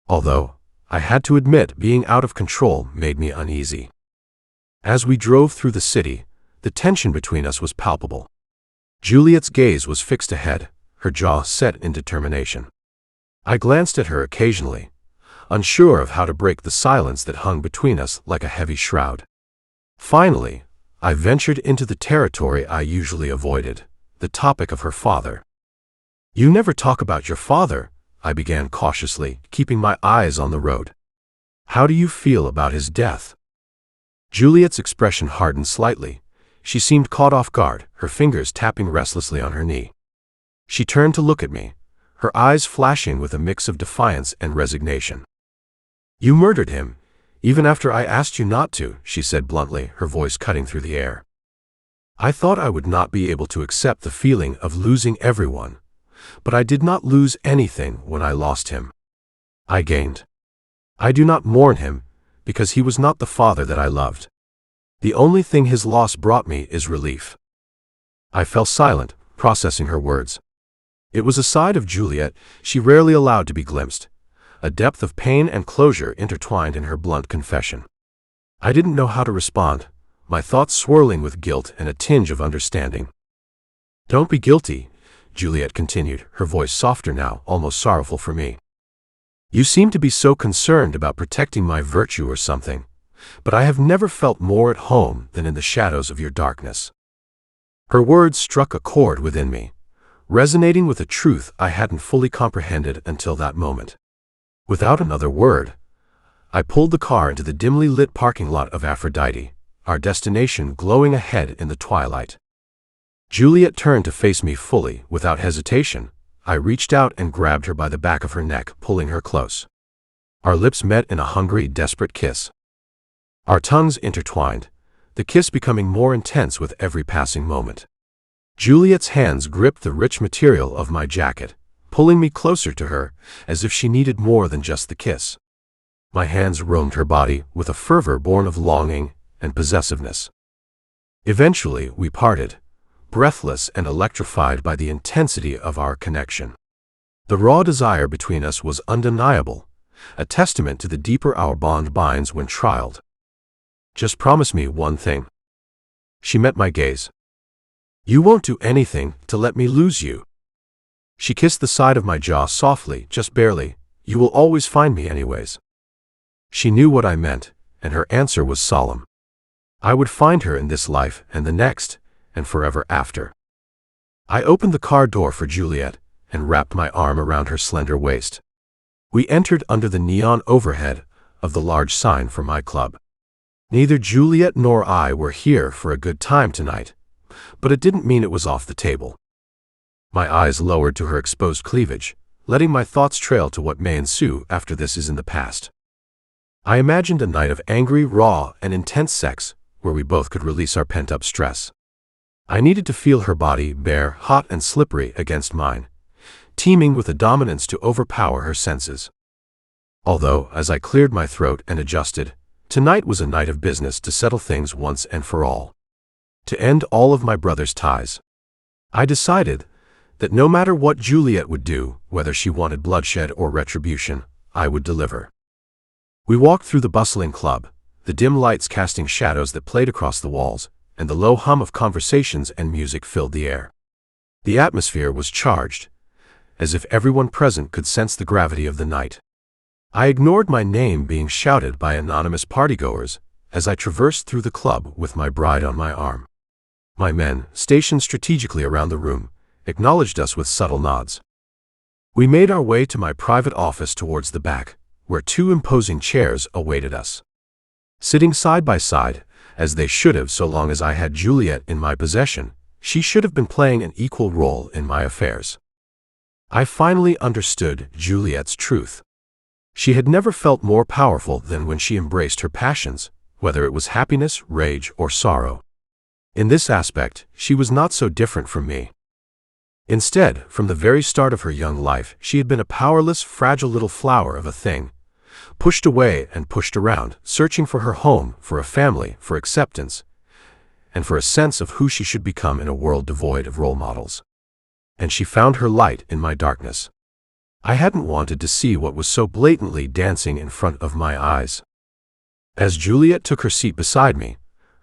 Although, I had to admit, being out of control made me uneasy. As we drove through the city, the tension between us was palpable. Juliette's gaze was fixed ahead, her jaw set in determination. I glanced at her occasionally, unsure of how to break the silence that hung between us like a heavy shroud. Finally, I ventured into the territory I usually avoided, the topic of her father. "You never talk about your father," I began cautiously, keeping my eyes on the road. "How do you feel about his death?" Juliette's expression hardened slightly. She seemed caught off guard, her fingers tapping restlessly on her knee. She turned to look at me, her eyes flashing with a mix of defiance and resignation. "You murdered him, even after I asked you not to," she said bluntly, her voice cutting through the air. I thought I would not be able to accept the feeling of losing everyone, but I did not lose anything when I lost him. I gained. I do not mourn him, because he was not the father that I loved. The only thing his loss brought me is relief. I fell silent, processing her words. It was a side of Juliette she rarely allowed to be glimpsed, a depth of pain and closure intertwined in her blunt confession. I didn't know how to respond, my thoughts swirling with guilt and a tinge of understanding. "Don't be guilty," Juliette continued, her voice softer now, almost sorrowful for me. "You seem to be so concerned about protecting my virtue or something, but I have never felt more at home than in the shadows of your darkness." Her words struck a chord within me, resonating with a truth I hadn't fully comprehended until that moment. Without another word, I pulled the car into the dimly lit parking lot of Aphrodite, our destination glowing ahead in the twilight. Juliette turned to face me fully, without hesitation. I reached out and grabbed her by the back of her neck, pulling her close. Our lips met in a hungry, desperate kiss. Our tongues intertwined, the kiss becoming more intense with every passing moment. Juliette's hands gripped the rich material of my jacket, pulling me closer to her, as if she needed more than just the kiss. My hands roamed her body with a fervor born of longing and possessiveness. Eventually, we parted, breathless and electrified by the intensity of our connection. The raw desire between us was undeniable, a testament to the deeper our bond binds when trialed. "Just promise me one thing." She met my gaze. "You won't do anything to let me lose you." She kissed the side of my jaw softly, just barely. "You will always find me anyways." She knew what I meant, and her answer was solemn. I would find her in this life and the next, and forever after. I opened the car door for Juliette and wrapped my arm around her slender waist. We entered under the neon overhead of the large sign for my club. Neither Juliette nor I were here for a good time tonight, but it didn't mean it was off the table. My eyes lowered to her exposed cleavage, letting my thoughts trail to what may ensue after this is in the past. I imagined a night of angry, raw, and intense sex where we both could release our pent-up stress. I needed to feel her body bare, hot and slippery against mine, teeming with a dominance to overpower her senses. Although, as I cleared my throat and adjusted, tonight was a night of business to settle things once and for all. To end all of my brother's ties. I decided that no matter what Juliette would do, whether she wanted bloodshed or retribution, I would deliver. We walked through the bustling club, the dim lights casting shadows that played across the walls, and the low hum of conversations and music filled the air. The atmosphere was charged, as if everyone present could sense the gravity of the night. I ignored my name being shouted by anonymous partygoers as I traversed through the club with my bride on my arm. My men, stationed strategically around the room, acknowledged us with subtle nods. We made our way to my private office towards the back, where two imposing chairs awaited us. Sitting side by side, as they should have so long as I had Juliette in my possession, she should have been playing an equal role in my affairs. I finally understood Juliette's truth. She had never felt more powerful than when she embraced her passions, whether it was happiness, rage, or sorrow. In this aspect, she was not so different from me. Instead, from the very start of her young life, she had been a powerless, fragile little flower of a thing, pushed away and pushed around, searching for her home, for a family, for acceptance, and for a sense of who she should become in a world devoid of role models. And she found her light in my darkness. I hadn't wanted to see what was so blatantly dancing in front of my eyes. As Juliette took her seat beside me,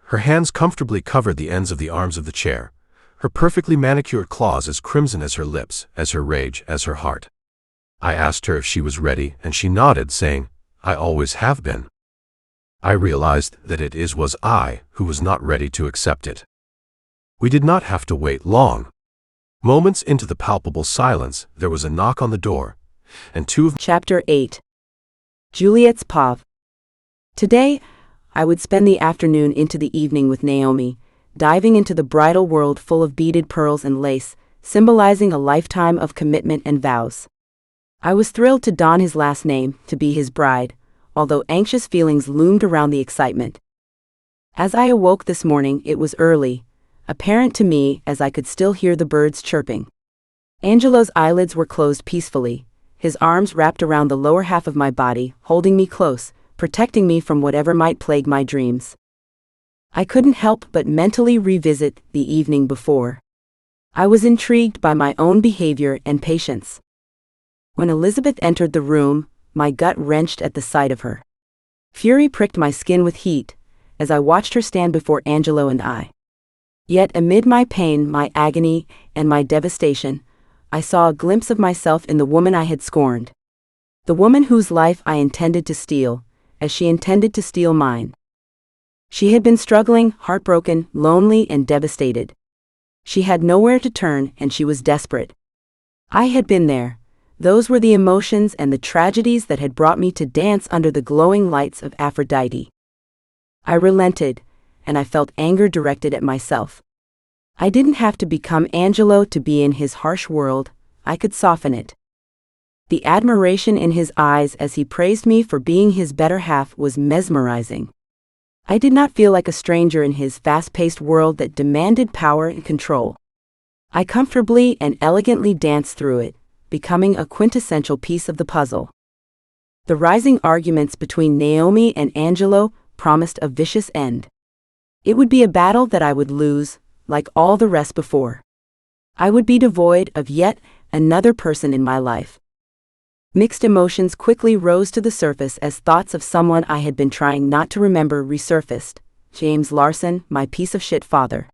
her hands comfortably covered the ends of the arms of the chair, her perfectly manicured claws as crimson as her lips, as her rage, as her heart. I asked her if she was ready, and she nodded, saying, "I always have been." I realized that it was I who was not ready to accept it. We did not have to wait long. Moments into the palpable silence, there was a knock on the door, and two of Chapter 8. Juliette's POV. Today, I would spend the afternoon into the evening with Naomi, diving into the bridal world full of beaded pearls and lace, symbolizing a lifetime of commitment and vows. I was thrilled to don his last name, to be his bride, although anxious feelings loomed around the excitement. As I awoke this morning, it was early, apparent to me as I could still hear the birds chirping. Angelo's eyelids were closed peacefully, his arms wrapped around the lower half of my body, holding me close, protecting me from whatever might plague my dreams. I couldn't help but mentally revisit the evening before. I was intrigued by my own behavior and patience. When Elizabeth entered the room, my gut wrenched at the sight of her. Fury pricked my skin with heat as I watched her stand before Angelo and I. Yet amid my pain, my agony, and my devastation, I saw a glimpse of myself in the woman I had scorned. The woman whose life I intended to steal, as she intended to steal mine. She had been struggling, heartbroken, lonely, and devastated. She had nowhere to turn, and she was desperate. I had been there. Those were the emotions and the tragedies that had brought me to dance under the glowing lights of Aphrodite. I relented, and I felt anger directed at myself. I didn't have to become Angelo to be in his harsh world, I could soften it. The admiration in his eyes as he praised me for being his better half was mesmerizing. I did not feel like a stranger in his fast-paced world that demanded power and control. I comfortably and elegantly danced through it, becoming a quintessential piece of the puzzle. The rising arguments between Naomi and Angelo promised a vicious end. It would be a battle that I would lose, like all the rest before. I would be devoid of yet another person in my life. Mixed emotions quickly rose to the surface as thoughts of someone I had been trying not to remember resurfaced. James Larson, my piece of shit father.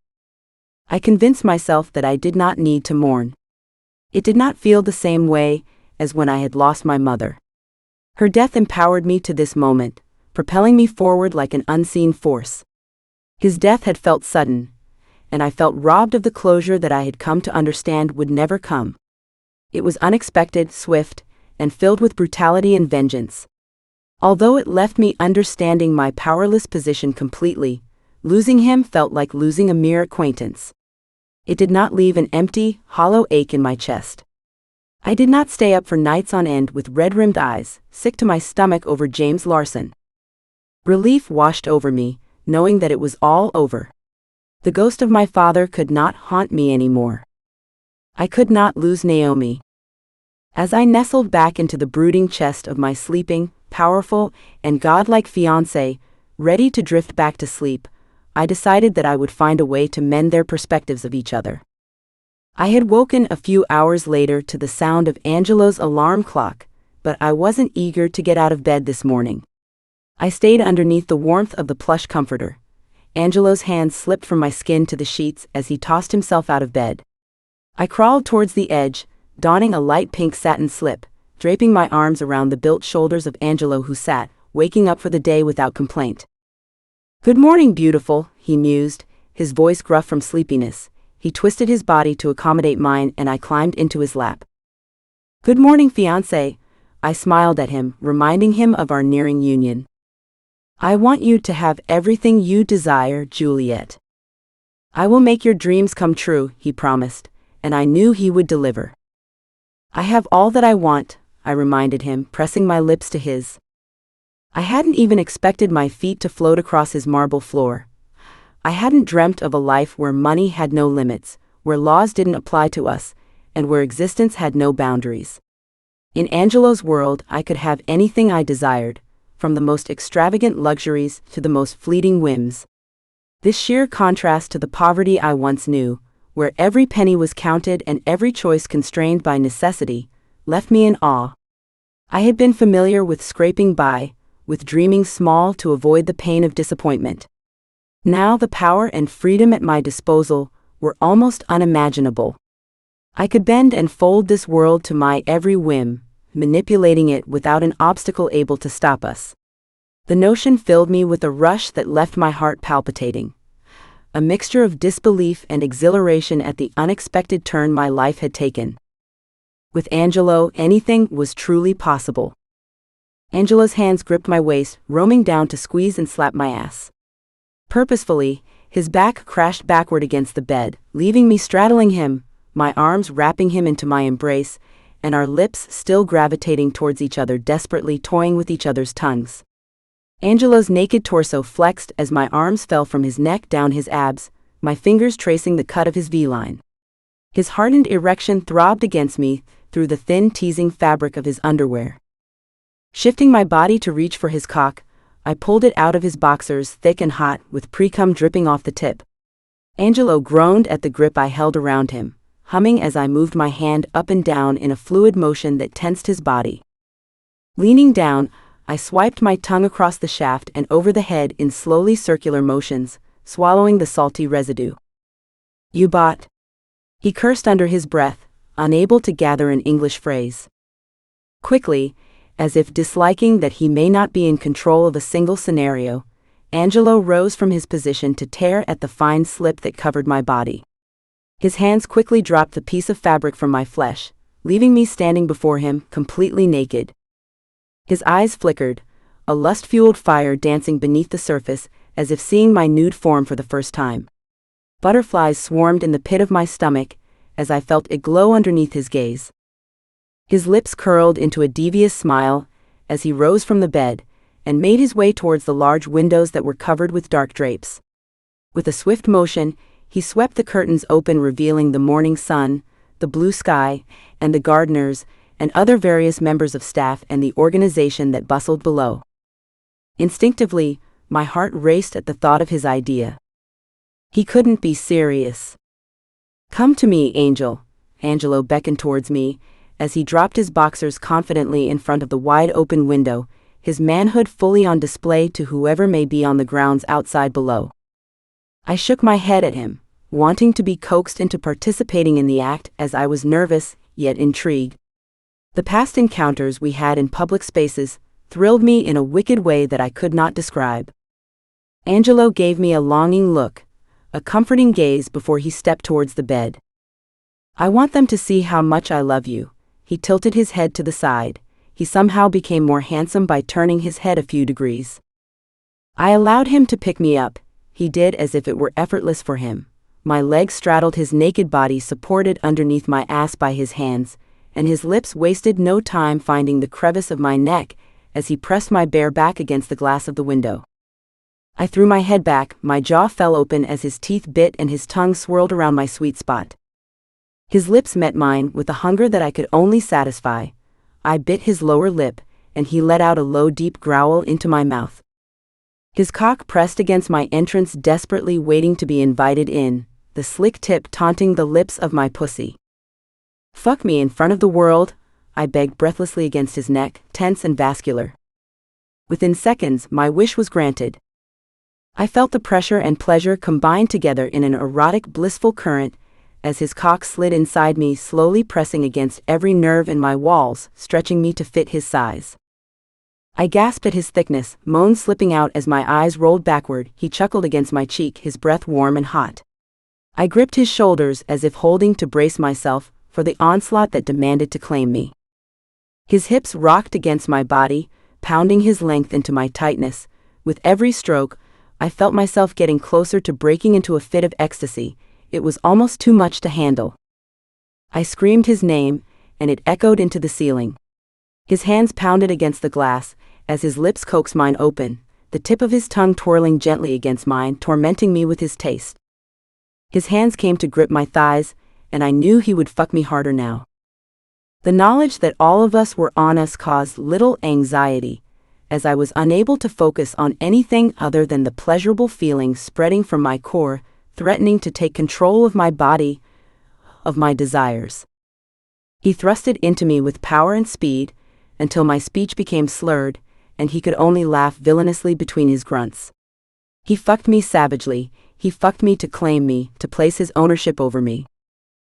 I convinced myself that I did not need to mourn. It did not feel the same way as when I had lost my mother. Her death empowered me to this moment, propelling me forward like an unseen force. His death had felt sudden, and I felt robbed of the closure that I had come to understand would never come. It was unexpected, swift, and filled with brutality and vengeance. Although it left me understanding my powerless position completely, losing him felt like losing a mere acquaintance. It did not leave an empty, hollow ache in my chest. I did not stay up for nights on end with red-rimmed eyes, sick to my stomach over James Larson. Relief washed over me, knowing that it was all over. The ghost of my father could not haunt me anymore. I could not lose Naomi. As I nestled back into the brooding chest of my sleeping, powerful, and godlike fiancé, ready to drift back to sleep, I decided that I would find a way to mend their perspectives of each other. I had woken a few hours later to the sound of Angelo's alarm clock, but I wasn't eager to get out of bed this morning. I stayed underneath the warmth of the plush comforter. Angelo's hands slipped from my skin to the sheets as he tossed himself out of bed. I crawled towards the edge, donning a light pink satin slip, draping my arms around the built shoulders of Angelo, who sat, waking up for the day without complaint. "Good morning, beautiful," he mused, his voice gruff from sleepiness. He twisted his body to accommodate mine, and I climbed into his lap. "Good morning, fiancé," I smiled at him, reminding him of our nearing union. "I want you to have everything you desire, Juliette." "I will make your dreams come true," he promised, and I knew he would deliver. "I have all that I want," I reminded him, pressing my lips to his. I hadn't even expected my feet to float across his marble floor. I hadn't dreamt of a life where money had no limits, where laws didn't apply to us, and where existence had no boundaries. In Angelo's world, I could have anything I desired, from the most extravagant luxuries to the most fleeting whims. This sheer contrast to the poverty I once knew, where every penny was counted and every choice constrained by necessity, left me in awe. I had been familiar with scraping by, with dreaming small to avoid the pain of disappointment. Now the power and freedom at my disposal were almost unimaginable. I could bend and fold this world to my every whim, manipulating it without an obstacle able to stop us. The notion filled me with a rush that left my heart palpitating, a mixture of disbelief and exhilaration at the unexpected turn my life had taken. With Angelo, anything was truly possible. Angelo's hands gripped my waist, roaming down to squeeze and slap my ass. Purposefully, his back crashed backward against the bed, leaving me straddling him, my arms wrapping him into my embrace, and our lips still gravitating towards each other, desperately toying with each other's tongues. Angelo's naked torso flexed as my arms fell from his neck down his abs, my fingers tracing the cut of his V-line. His hardened erection throbbed against me through the thin, teasing fabric of his underwear. Shifting my body to reach for his cock, I pulled it out of his boxers, thick and hot, with pre-cum dripping off the tip. Angelo groaned at the grip I held around him, humming as I moved my hand up and down in a fluid motion that tensed his body. Leaning down, I swiped my tongue across the shaft and over the head in slowly circular motions, swallowing the salty residue. "You bought," he cursed under his breath, unable to gather an English phrase. Quickly, as if disliking that he may not be in control of a single scenario, Angelo rose from his position to tear at the fine slip that covered my body. His hands quickly dropped the piece of fabric from my flesh, leaving me standing before him, completely naked. His eyes flickered, a lust-fueled fire dancing beneath the surface, as if seeing my nude form for the first time. Butterflies swarmed in the pit of my stomach, as I felt it glow underneath his gaze. His lips curled into a devious smile as he rose from the bed and made his way towards the large windows that were covered with dark drapes. With a swift motion, he swept the curtains open, revealing the morning sun, the blue sky, and the gardeners and other various members of staff and the organization that bustled below. Instinctively, my heart raced at the thought of his idea. He couldn't be serious. "Come to me, Angel," Angelo beckoned towards me, as he dropped his boxers confidently in front of the wide-open window, his manhood fully on display to whoever may be on the grounds outside below. I shook my head at him, wanting to be coaxed into participating in the act, as I was nervous, yet intrigued. The past encounters we had in public spaces thrilled me in a wicked way that I could not describe. Angelo gave me a longing look, a comforting gaze before he stepped towards the bed. "I want them to see how much I love you." He tilted his head to the side. He somehow became more handsome by turning his head a few degrees. I allowed him to pick me up. He did as if it were effortless for him. My legs straddled his naked body, supported underneath my ass by his hands, and his lips wasted no time finding the crevice of my neck as he pressed my bare back against the glass of the window. I threw my head back, my jaw fell open as his teeth bit and his tongue swirled around my sweet spot. His lips met mine with a hunger that I could only satisfy. I bit his lower lip, and he let out a low, deep growl into my mouth. His cock pressed against my entrance, desperately waiting to be invited in, the slick tip taunting the lips of my pussy. "Fuck me in front of the world," I begged breathlessly against his neck, tense and vascular. Within seconds, my wish was granted. I felt the pressure and pleasure combined together in an erotic, blissful current, as his cock slid inside me, slowly pressing against every nerve in my walls, stretching me to fit his size. I gasped at his thickness, moans slipping out as my eyes rolled backward. He chuckled against my cheek, his breath warm and hot. I gripped his shoulders as if holding to brace myself for the onslaught that demanded to claim me. His hips rocked against my body, pounding his length into my tightness. With every stroke, I felt myself getting closer to breaking into a fit of ecstasy. It was almost too much to handle. I screamed his name, and it echoed into the ceiling. His hands pounded against the glass, as his lips coaxed mine open, the tip of his tongue twirling gently against mine, tormenting me with his taste. His hands came to grip my thighs, and I knew he would fuck me harder now. The knowledge that all of us were on us caused little anxiety, as I was unable to focus on anything other than the pleasurable feeling spreading from my core, threatening to take control of my body, of my desires. He thrusted into me with power and speed, until my speech became slurred, and he could only laugh villainously between his grunts. He fucked me savagely. He fucked me to claim me, to place his ownership over me.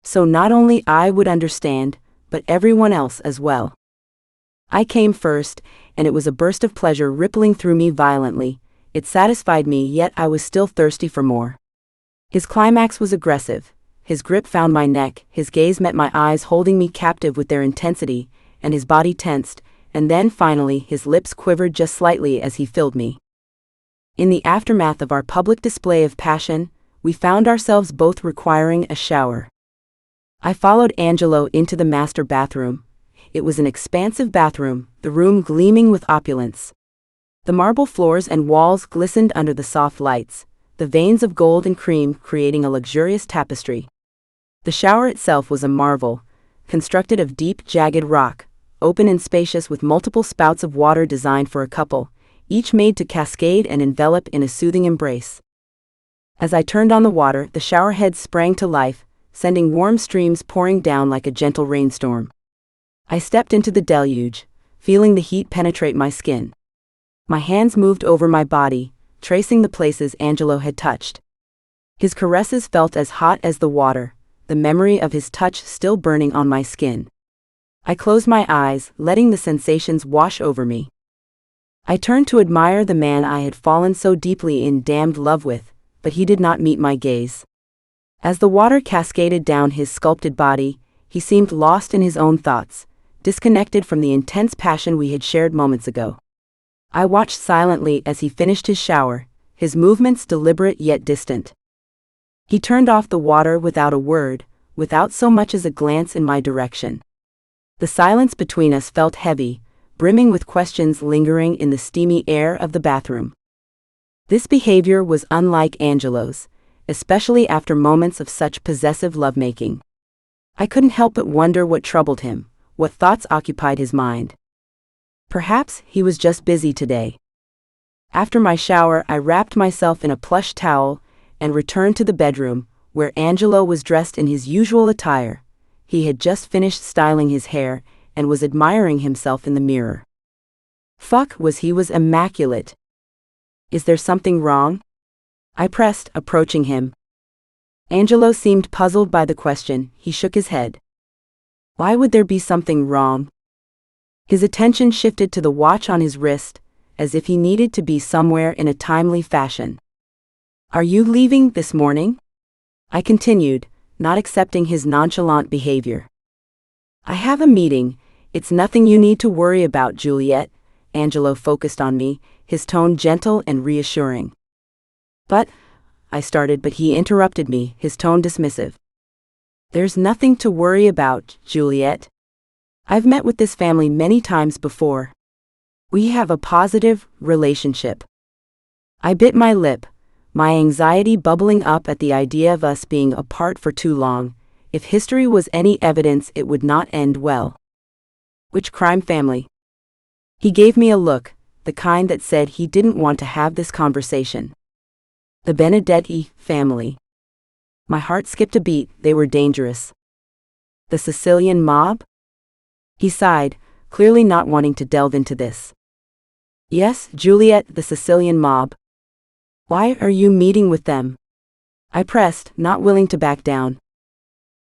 So not only I would understand, but everyone else as well. I came first, and it was a burst of pleasure rippling through me violently. It satisfied me, yet I was still thirsty for more. His climax was aggressive. His grip found my neck, his gaze met my eyes, holding me captive with their intensity, and his body tensed, and then finally his lips quivered just slightly as he filled me. In the aftermath of our public display of passion, we found ourselves both requiring a shower. I followed Angelo into the master bathroom. It was an expansive bathroom, the room gleaming with opulence. The marble floors and walls glistened under the soft lights, the veins of gold and cream creating a luxurious tapestry. The shower itself was a marvel, constructed of deep, jagged rock, open and spacious with multiple spouts of water designed for a couple, each made to cascade and envelop in a soothing embrace. As I turned on the water, the shower head sprang to life, sending warm streams pouring down like a gentle rainstorm. I stepped into the deluge, feeling the heat penetrate my skin. My hands moved over my body, tracing the places Angelo had touched. His caresses felt as hot as the water, the memory of his touch still burning on my skin. I closed my eyes, letting the sensations wash over me. I turned to admire the man I had fallen so deeply in damned love with, but he did not meet my gaze. As the water cascaded down his sculpted body, he seemed lost in his own thoughts, disconnected from the intense passion we had shared moments ago. I watched silently as he finished his shower, his movements deliberate yet distant. He turned off the water without a word, without so much as a glance in my direction. The silence between us felt heavy, brimming with questions lingering in the steamy air of the bathroom. This behavior was unlike Angelo's, especially after moments of such possessive lovemaking. I couldn't help but wonder what troubled him, what thoughts occupied his mind. Perhaps he was just busy today. After my shower, I wrapped myself in a plush towel and returned to the bedroom, where Angelo was dressed in his usual attire. He had just finished styling his hair and was admiring himself in the mirror. Fuck, he was immaculate. Is there something wrong? I pressed, approaching him. Angelo seemed puzzled by the question. He shook his head. Why would there be something wrong? His attention shifted to the watch on his wrist, as if he needed to be somewhere in a timely fashion. Are you leaving this morning? I continued, not accepting his nonchalant behavior. I have a meeting. It's nothing you need to worry about, Juliette. Angelo focused on me, his tone gentle and reassuring. But, I started, but he interrupted me, his tone dismissive. There's nothing to worry about, Juliette. I've met with this family many times before. We have a positive relationship. I bit my lip, my anxiety bubbling up at the idea of us being apart for too long. If history was any evidence, it would not end well. Which crime family? He gave me a look, the kind that said he didn't want to have this conversation. The Benedetti family. My heart skipped a beat. They were dangerous. The Sicilian mob? He sighed, clearly not wanting to delve into this. Yes, Juliette, the Sicilian mob. Why are you meeting with them? I pressed, not willing to back down.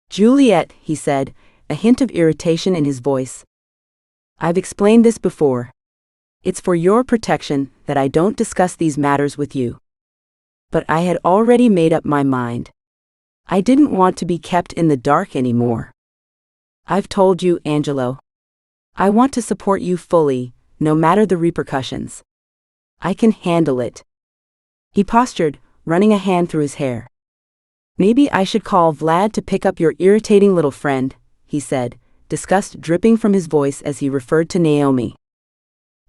Juliette, he said, a hint of irritation in his voice. I've explained this before. It's for your protection that I don't discuss these matters with you. But I had already made up my mind. I didn't want to be kept in the dark anymore. I've told you, Angelo. I want to support you fully, no matter the repercussions. I can handle it. He postured, running a hand through his hair. Maybe I should call Vlad to pick up your irritating little friend, he said, disgust dripping from his voice as he referred to Naomi.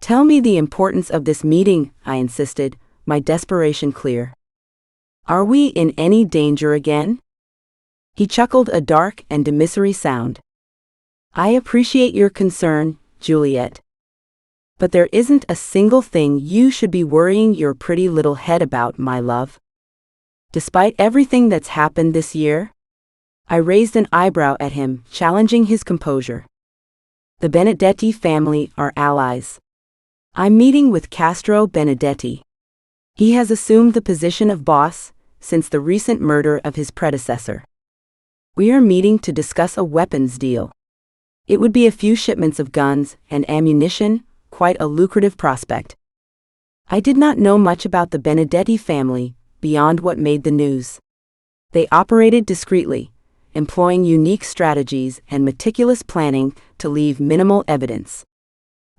Tell me the importance of this meeting, I insisted, my desperation clear. Are we in any danger again? He chuckled, a dark and demissory sound. I appreciate your concern, Juliette. But there isn't a single thing you should be worrying your pretty little head about, my love. Despite everything that's happened this year? I raised an eyebrow at him, challenging his composure. The Benedetti family are allies. I'm meeting with Castro Benedetti. He has assumed the position of boss since the recent murder of his predecessor. We are meeting to discuss a weapons deal. It would be a few shipments of guns and ammunition, quite a lucrative prospect. I did not know much about the Benedetti family, beyond what made the news. They operated discreetly, employing unique strategies and meticulous planning to leave minimal evidence.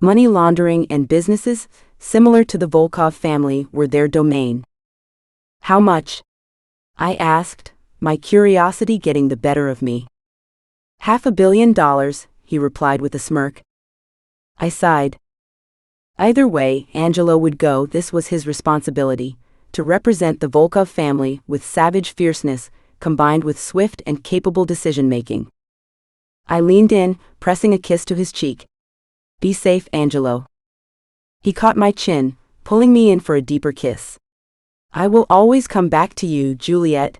Money laundering and businesses, similar to the Volkov family, were their domain. How much? I asked, my curiosity getting the better of me. $500 million, he replied with a smirk. I sighed. Either way, Angelo would go. This was his responsibility, to represent the Volkov family with savage fierceness, combined with swift and capable decision-making. I leaned in, pressing a kiss to his cheek. Be safe, Angelo. He caught my chin, pulling me in for a deeper kiss. I will always come back to you, Juliette.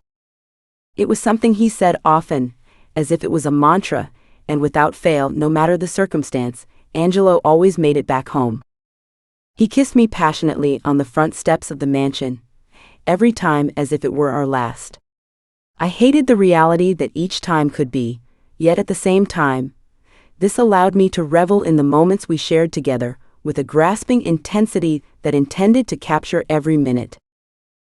It was something he said often, as if it was a mantra, and without fail, no matter the circumstance, Angelo always made it back home. He kissed me passionately on the front steps of the mansion, every time as if it were our last. I hated the reality that each time could be, yet at the same time, this allowed me to revel in the moments we shared together, with a grasping intensity that intended to capture every minute.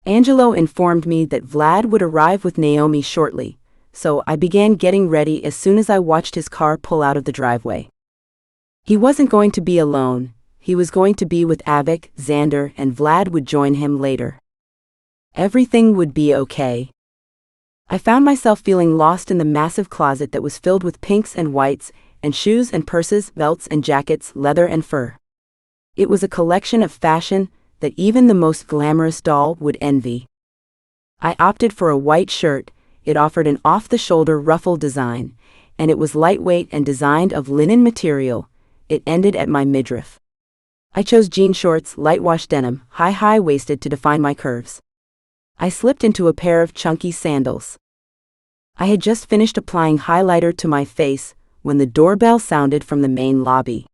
Angelo informed me that Vlad would arrive with Naomi shortly, so I began getting ready as soon as I watched his car pull out of the driveway. He wasn't going to be alone. He was going to be with Avik, Xander, and Vlad would join him later. Everything would be okay. I found myself feeling lost in the massive closet that was filled with pinks and whites, and shoes and purses, belts and jackets, leather and fur. It was a collection of fashion that even the most glamorous doll would envy. I opted for a white shirt. It offered an off-the-shoulder ruffle design, and it was lightweight and designed of linen material. It ended at my midriff. I chose jean shorts, light-wash denim, high-waisted to define my curves. I slipped into a pair of chunky sandals. I had just finished applying highlighter to my face when the doorbell sounded from the main lobby.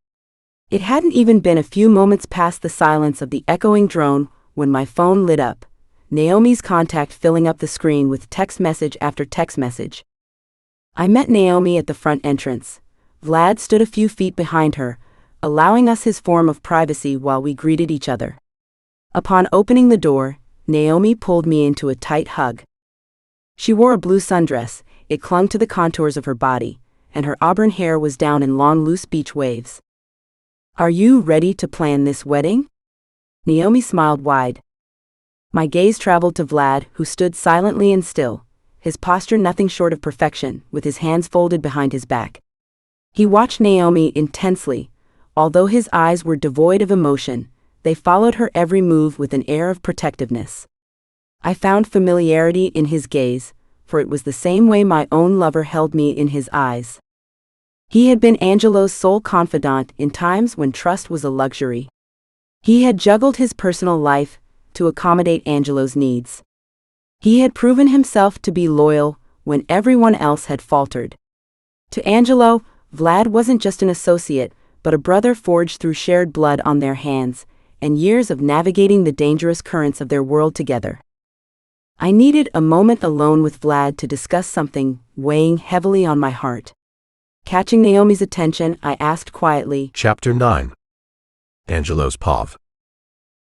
It hadn't even been a few moments past the silence of the echoing drone when my phone lit up, Naomi's contact filling up the screen with text message after text message. I met Naomi at the front entrance, Vlad stood a few feet behind her, allowing us his form of privacy while we greeted each other. Upon opening the door, Naomi pulled me into a tight hug. She wore a blue sundress, it clung to the contours of her body, and her auburn hair was down in long loose beach waves. "Are you ready to plan this wedding?" Naomi smiled wide. My gaze traveled to Vlad, who stood silently and still, his posture nothing short of perfection, with his hands folded behind his back. He watched Naomi intensely. Although his eyes were devoid of emotion, they followed her every move with an air of protectiveness. I found familiarity in his gaze, for it was the same way my own lover held me in his eyes. He had been Angelo's sole confidant in times when trust was a luxury. He had juggled his personal life to accommodate Angelo's needs. He had proven himself to be loyal when everyone else had faltered. To Angelo, Vlad wasn't just an associate, but a brother forged through shared blood on their hands, and years of navigating the dangerous currents of their world together. I needed a moment alone with Vlad to discuss something weighing heavily on my heart. Catching Naomi's attention, I asked quietly, Chapter 9. Angelo's POV.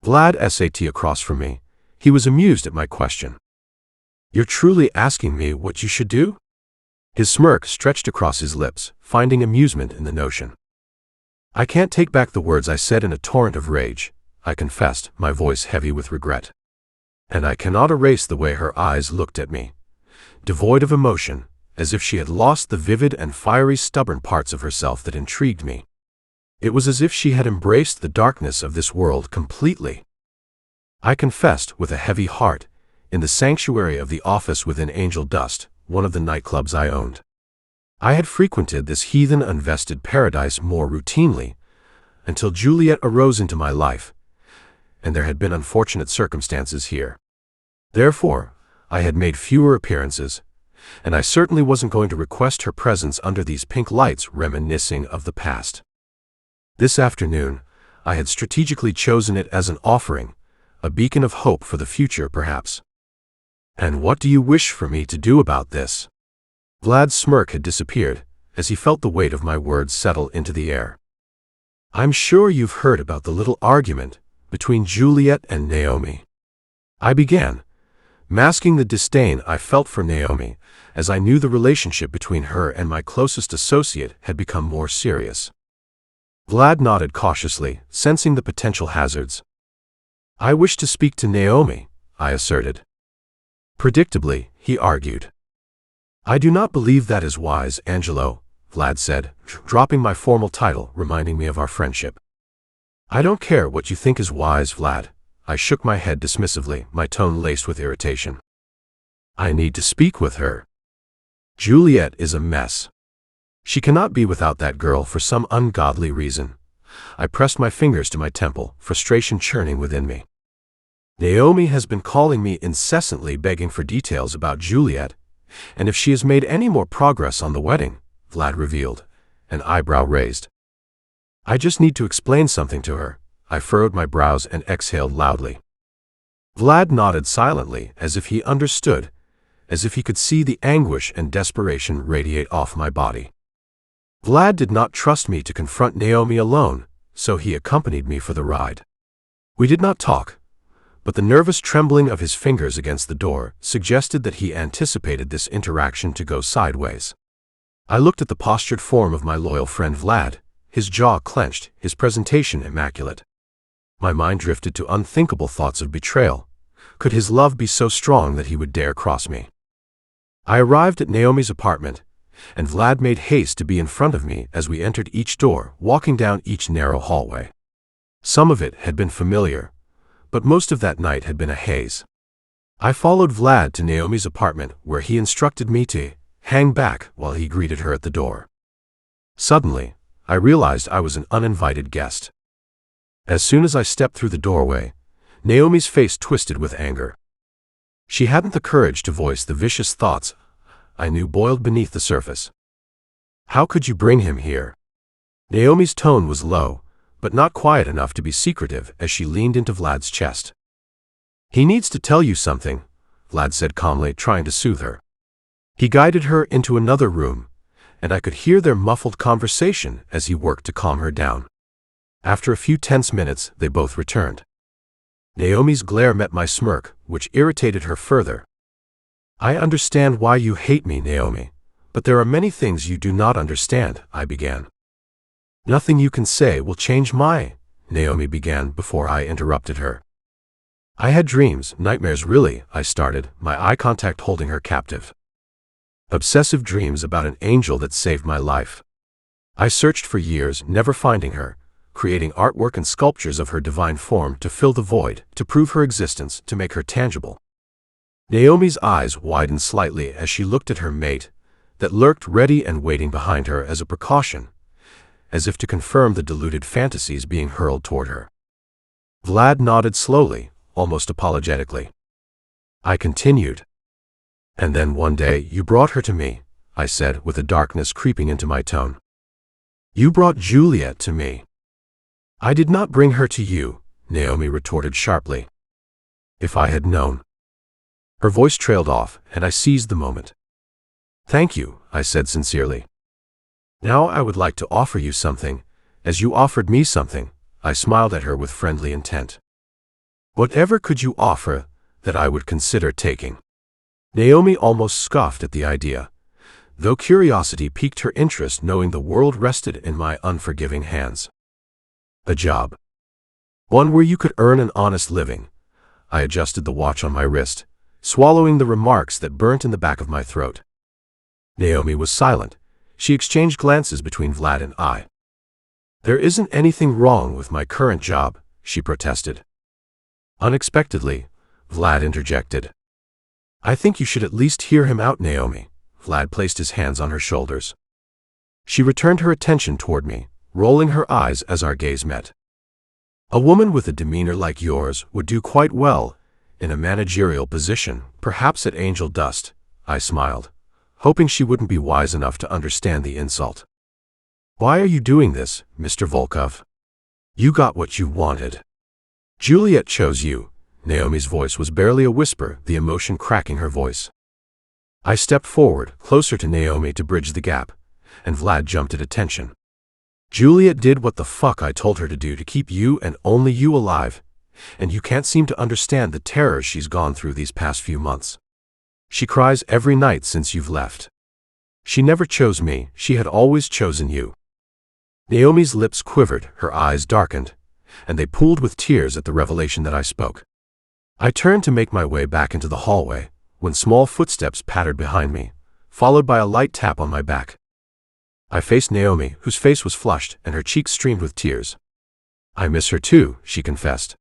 Vlad sat across from me. He was amused at my question. "You're truly asking me what you should do?" His smirk stretched across his lips, finding amusement in the notion. "I can't take back the words I said in a torrent of rage," I confessed, my voice heavy with regret. And I cannot erase the way her eyes looked at me, devoid of emotion, as if she had lost the vivid and fiery stubborn parts of herself that intrigued me. It was as if she had embraced the darkness of this world completely. I confessed with a heavy heart, in the sanctuary of the office within Angel Dust, one of the nightclubs I owned. I had frequented this heathen unvested paradise more routinely, until Juliette arose into my life, and there had been unfortunate circumstances here. Therefore, I had made fewer appearances, and I certainly wasn't going to request her presence under these pink lights reminiscing of the past. This afternoon, I had strategically chosen it as an offering, a beacon of hope for the future perhaps. "And what do you wish for me to do about this?" Vlad's smirk had disappeared, as he felt the weight of my words settle into the air. "I'm sure you've heard about the little argument between Juliette and Naomi," I began, masking the disdain I felt for Naomi, as I knew the relationship between her and my closest associate had become more serious. Vlad nodded cautiously, sensing the potential hazards. "I wish to speak to Naomi," I asserted. Predictably, he argued. "I do not believe that is wise, Angelo," Vlad said, dropping my formal title, reminding me of our friendship. "I don't care what you think is wise, Vlad." I shook my head dismissively, my tone laced with irritation. "I need to speak with her. Juliette is a mess. She cannot be without that girl for some ungodly reason." I pressed my fingers to my temple, frustration churning within me. "Naomi has been calling me incessantly begging for details about Juliette, and if she has made any more progress on the wedding," Vlad revealed, an eyebrow raised. "I just need to explain something to her." I furrowed my brows and exhaled loudly. Vlad nodded silently, as if he understood, as if he could see the anguish and desperation radiate off my body. Vlad did not trust me to confront Naomi alone, so he accompanied me for the ride. We did not talk, but the nervous trembling of his fingers against the door suggested that he anticipated this interaction to go sideways. I looked at the postured form of my loyal friend Vlad, his jaw clenched, his presentation immaculate. My mind drifted to unthinkable thoughts of betrayal. Could his love be so strong that he would dare cross me? I arrived at Naomi's apartment, and Vlad made haste to be in front of me as we entered each door, walking down each narrow hallway. Some of it had been familiar, but most of that night had been a haze. I followed Vlad to Naomi's apartment, where he instructed me to hang back while he greeted her at the door. Suddenly, I realized I was an uninvited guest. As soon as I stepped through the doorway, Naomi's face twisted with anger. She hadn't the courage to voice the vicious thoughts I knew boiled beneath the surface. "How could you bring him here?" Naomi's tone was low, but not quiet enough to be secretive as she leaned into Vlad's chest. "He needs to tell you something," Vlad said calmly, trying to soothe her. He guided her into another room, and I could hear their muffled conversation as he worked to calm her down. After a few tense minutes, they both returned. Naomi's glare met my smirk, which irritated her further. "I understand why you hate me, Naomi, but there are many things you do not understand," I began. "Nothing you can say will change my," Naomi began before I interrupted her. "I had dreams, nightmares really," I started, my eye contact holding her captive. "Obsessive dreams about an angel that saved my life. I searched for years, never finding her, creating artwork and sculptures of her divine form to fill the void, to prove her existence, to make her tangible." Naomi's eyes widened slightly as she looked at her mate, that lurked ready and waiting behind her as a precaution, as if to confirm the deluded fantasies being hurled toward her. Vlad nodded slowly, almost apologetically. I continued. "And then one day you brought her to me," I said with a darkness creeping into my tone. "You brought Juliette to me." "I did not bring her to you," Naomi retorted sharply. "If I had known." Her voice trailed off, and I seized the moment. "Thank you," I said sincerely. "Now I would like to offer you something, as you offered me something." I smiled at her with friendly intent. "Whatever could you offer that I would consider taking?" Naomi almost scoffed at the idea, though curiosity piqued her interest knowing the world rested in my unforgiving hands. "A job. One where you could earn an honest living." I adjusted the watch on my wrist, swallowing the remarks that burnt in the back of my throat. Naomi was silent. She exchanged glances between Vlad and I. "There isn't anything wrong with my current job," she protested. Unexpectedly, Vlad interjected. "I think you should at least hear him out, Naomi." Vlad placed his hands on her shoulders. She returned her attention toward me, rolling her eyes as our gaze met. "A woman with a demeanor like yours would do quite well in a managerial position, perhaps at Angel Dust," I smiled, hoping she wouldn't be wise enough to understand the insult. "Why are you doing this, Mr. Volkov? You got what you wanted. Juliette chose you." Naomi's voice was barely a whisper, the emotion cracking her voice. I stepped forward, closer to Naomi to bridge the gap, and Vlad jumped at attention. "Juliette did what the fuck I told her to do to keep you and only you alive, and you can't seem to understand the terror she's gone through these past few months. She cries every night since you've left. She never chose me, she had always chosen you." Naomi's lips quivered, her eyes darkened, and they pooled with tears at the revelation that I spoke. I turned to make my way back into the hallway, when small footsteps pattered behind me, followed by a light tap on my back. I faced Naomi, whose face was flushed and her cheeks streamed with tears. "I miss her too," she confessed.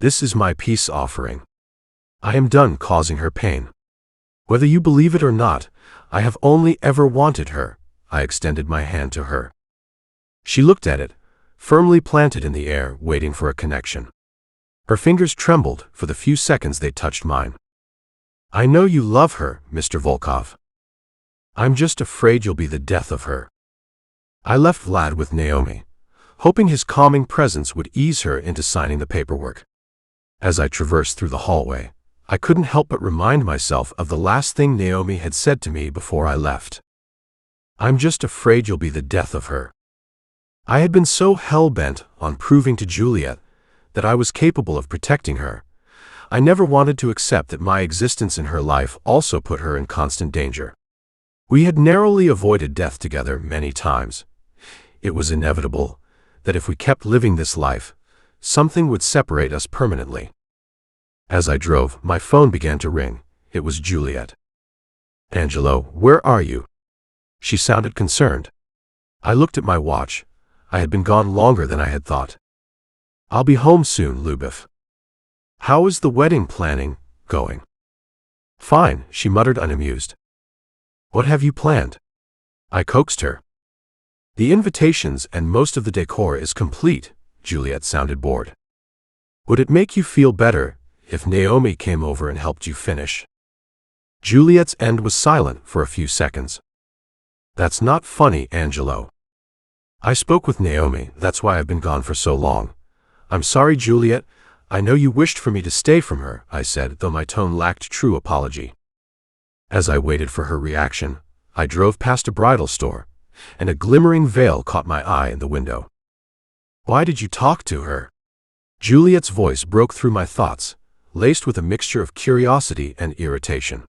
"This is my peace offering. I am done causing her pain. Whether you believe it or not, I have only ever wanted her." I extended my hand to her. She looked at it, firmly planted in the air, waiting for a connection. Her fingers trembled for the few seconds they touched mine. "I know you love her, Mr. Volkov. I'm just afraid you'll be the death of her." I left Vlad with Naomi, hoping his calming presence would ease her into signing the paperwork. As I traversed through the hallway, I couldn't help but remind myself of the last thing Naomi had said to me before I left. "I'm just afraid you'll be the death of her." I had been so hell-bent on proving to Juliette that I was capable of protecting her. I never wanted to accept that my existence in her life also put her in constant danger. We had narrowly avoided death together many times. It was inevitable that if we kept living this life, something would separate us permanently. As I drove, my phone began to ring. It was Juliette. "Angelo, where are you?" She sounded concerned. I looked at my watch. I had been gone longer than I had thought. "I'll be home soon, Lubov." "How is the wedding planning going?" "Fine," she muttered unamused. "What have you planned?" I coaxed her. "The invitations and most of the decor is complete." Juliette sounded bored. "Would it make you feel better if Naomi came over and helped you finish?" Juliette's end was silent for a few seconds. "That's not funny, Angelo." "I spoke with Naomi, that's why I've been gone for so long. I'm sorry, Juliette. I know you wished for me to stay from her," I said, though my tone lacked true apology. As I waited for her reaction, I drove past a bridal store, and a glimmering veil caught my eye in the window. "Why did you talk to her?" Juliette's voice broke through my thoughts, laced with a mixture of curiosity and irritation.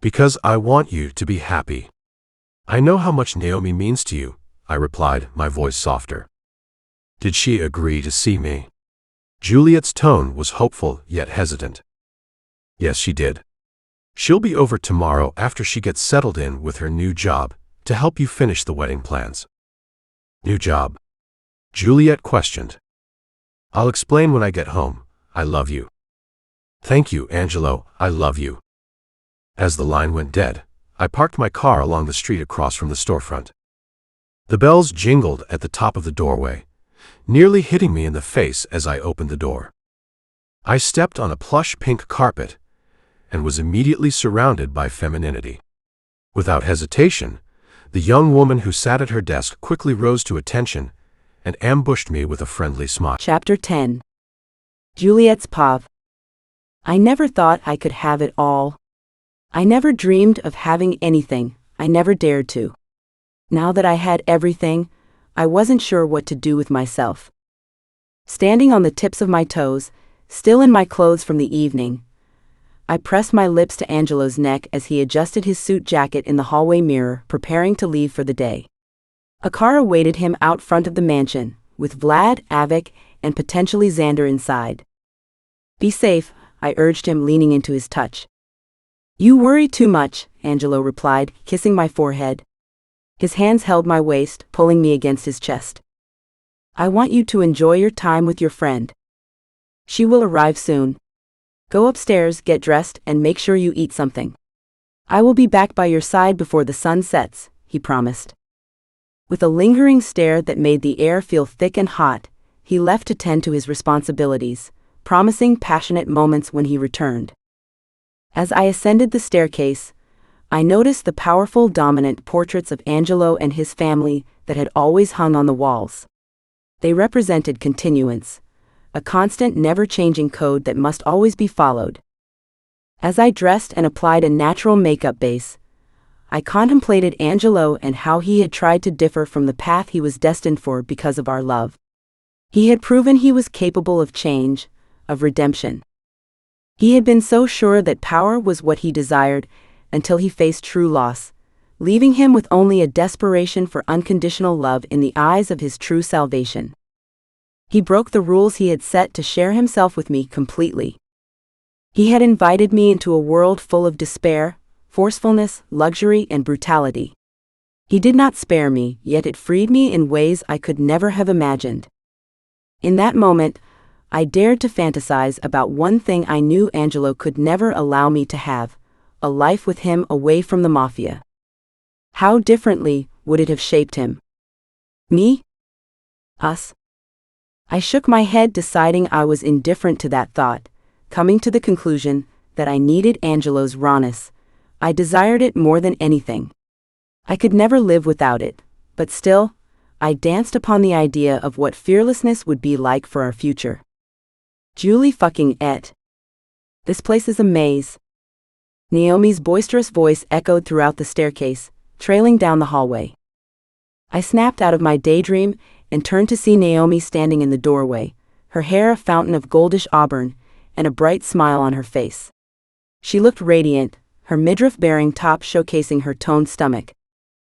"Because I want you to be happy. I know how much Naomi means to you," I replied, my voice softer. "Did she agree to see me?" Juliette's tone was hopeful yet hesitant. "Yes, she did. She'll be over tomorrow after she gets settled in with her new job to help you finish the wedding plans." "New job?" Juliette questioned. "I'll explain when I get home. I love you." "Thank you, Angelo, I love you." As the line went dead, I parked my car along the street across from the storefront. The bells jingled at the top of the doorway, nearly hitting me in the face as I opened the door. I stepped on a plush pink carpet and was immediately surrounded by femininity. Without hesitation, the young woman who sat at her desk quickly rose to attention and ambushed me with a friendly smile. Chapter 10. Juliette's POV. I never thought I could have it all. I never dreamed of having anything. I never dared to. Now that I had everything, I wasn't sure what to do with myself. Standing on the tips of my toes, still in my clothes from the evening, I pressed my lips to Angelo's neck as he adjusted his suit jacket in the hallway mirror, preparing to leave for the day. A car awaited him out front of the mansion, with Vlad, Avik, and potentially Xander inside. "Be safe," I urged him, leaning into his touch. "You worry too much," Angelo replied, kissing my forehead. His hands held my waist, pulling me against his chest. "I want you to enjoy your time with your friend. She will arrive soon. Go upstairs, get dressed, and make sure you eat something. I will be back by your side before the sun sets," he promised. With a lingering stare that made the air feel thick and hot, he left to tend to his responsibilities, promising passionate moments when he returned. As I ascended the staircase, I noticed the powerful, dominant portraits of Angelo and his family that had always hung on the walls. They represented continuance, a constant, never-changing code that must always be followed. As I dressed and applied a natural makeup base, I contemplated Angelo and how he had tried to differ from the path he was destined for because of our love. He had proven he was capable of change, of redemption. He had been so sure that power was what he desired until he faced true loss, leaving him with only a desperation for unconditional love in the eyes of his true salvation. He broke the rules he had set to share himself with me completely. He had invited me into a world full of despair, forcefulness, luxury, and brutality. He did not spare me, yet it freed me in ways I could never have imagined. In that moment, I dared to fantasize about one thing I knew Angelo could never allow me to have: a life with him away from the Mafia. How differently would it have shaped him? Me? Us? I shook my head, deciding I was indifferent to that thought, coming to the conclusion that I needed Angelo's rawness. I desired it more than anything. I could never live without it, but still, I danced upon the idea of what fearlessness would be like for our future. Juliette. This place is a maze. Naomi's boisterous voice echoed throughout the staircase, trailing down the hallway. I snapped out of my daydream and turned to see Naomi standing in the doorway, her hair a fountain of goldish auburn, and a bright smile on her face. She looked radiant, her midriff-bearing top showcasing her toned stomach.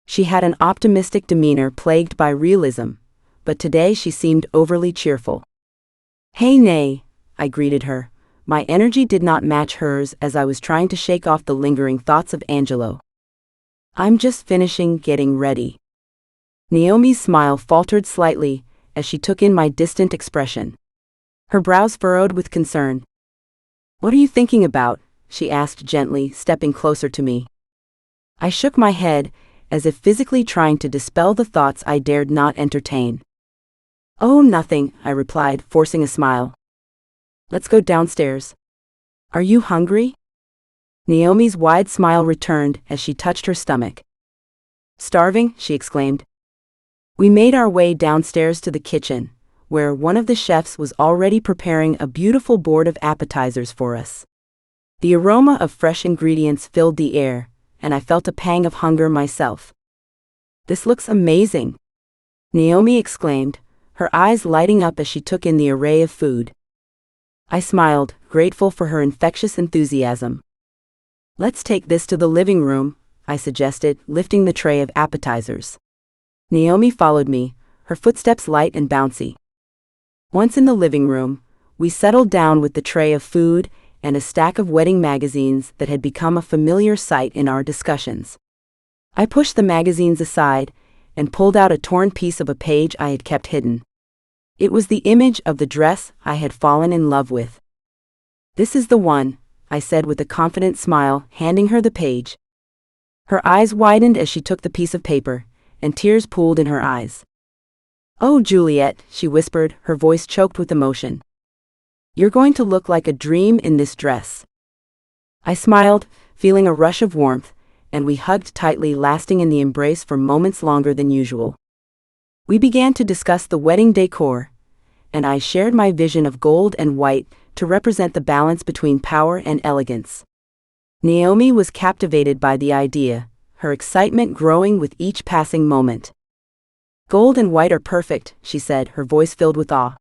She had an optimistic demeanor plagued by realism, but today she seemed overly cheerful. "Hey, Nay," I greeted her. My energy did not match hers as I was trying to shake off the lingering thoughts of Angelo. "I'm just finishing getting ready." Naomi's smile faltered slightly as she took in my distant expression. Her brows furrowed with concern. "What are you thinking about?" she asked gently, stepping closer to me. I shook my head, as if physically trying to dispel the thoughts I dared not entertain. "Oh, nothing," I replied, forcing a smile. "Let's go downstairs. Are you hungry?" Naomi's wide smile returned as she touched her stomach. "Starving?" she exclaimed. We made our way downstairs to the kitchen, where one of the chefs was already preparing a beautiful board of appetizers for us. The aroma of fresh ingredients filled the air, and I felt a pang of hunger myself. "This looks amazing," Naomi exclaimed, her eyes lighting up as she took in the array of food. I smiled, grateful for her infectious enthusiasm. "Let's take this to the living room," I suggested, lifting the tray of appetizers. Naomi followed me, her footsteps light and bouncy. Once in the living room, we settled down with the tray of food and a stack of wedding magazines that had become a familiar sight in our discussions. I pushed the magazines aside and pulled out a torn piece of a page I had kept hidden. It was the image of the dress I had fallen in love with. "This is the one," I said with a confident smile, handing her the page. Her eyes widened as she took the piece of paper, and tears pooled in her eyes. "Oh, Juliette," she whispered, her voice choked with emotion. "You're going to look like a dream in this dress." I smiled, feeling a rush of warmth, and we hugged tightly, lasting in the embrace for moments longer than usual. We began to discuss the wedding decor, and I shared my vision of gold and white to represent the balance between power and elegance. Naomi was captivated by the idea, her excitement growing with each passing moment. "Gold and white are perfect," she said, her voice filled with awe.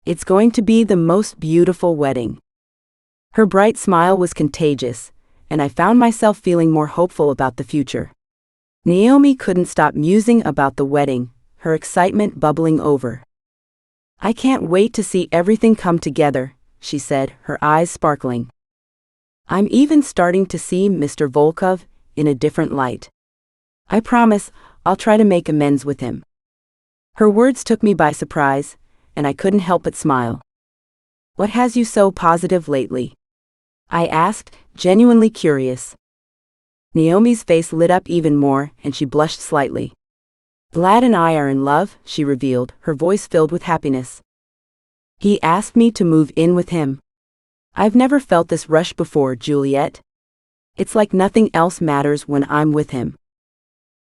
"It's going to be the most beautiful wedding." Her bright smile was contagious, and I found myself feeling more hopeful about the future. Naomi couldn't stop musing about the wedding, her excitement bubbling over. "I can't wait to see everything come together," she said, her eyes sparkling. "I'm even starting to see Mr. Volkov in a different light. I promise I'll try to make amends with him." Her words took me by surprise, and I couldn't help but smile. "What has you so positive lately?" I asked, genuinely curious. Naomi's face lit up even more, and she blushed slightly. "Vlad and I are in love," she revealed, her voice filled with happiness. "He asked me to move in with him. I've never felt this rush before, Juliette. It's like nothing else matters when I'm with him."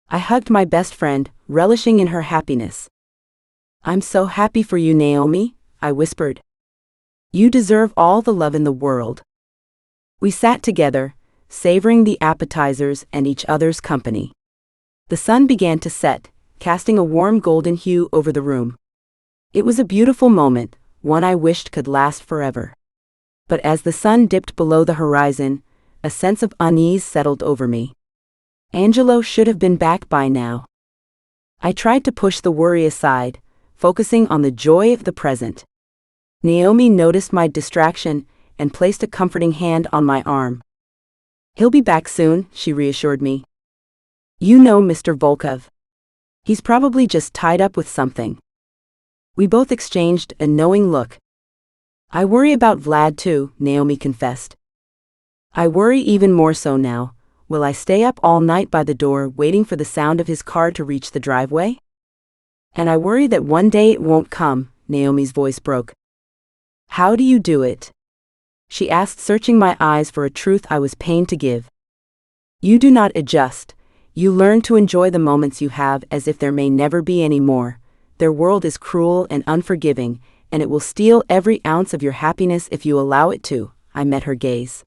I hugged my best friend, relishing in her happiness. "I'm so happy for you, Naomi," I whispered. "You deserve all the love in the world." We sat together, savoring the appetizers and each other's company. The sun began to set, casting a warm golden hue over the room. It was a beautiful moment, one I wished could last forever. But as the sun dipped below the horizon, a sense of unease settled over me. Angelo should have been back by now. I tried to push the worry aside, focusing on the joy of the present. Naomi noticed my distraction and placed a comforting hand on my arm. "He'll be back soon," she reassured me. "You know Mr. Volkov. He's probably just tied up with something." We both exchanged a knowing look. "I worry about Vlad too," Naomi confessed. "I worry even more so now. Will I stay up all night by the door waiting for the sound of his car to reach the driveway? And I worry that one day it won't come," Naomi's voice broke. "How do you do it?" she asked, searching my eyes for a truth I was pained to give. "You do not adjust. You learn to enjoy the moments you have as if there may never be any more. Their world is cruel and unforgiving, and it will steal every ounce of your happiness if you allow it to." I met her gaze.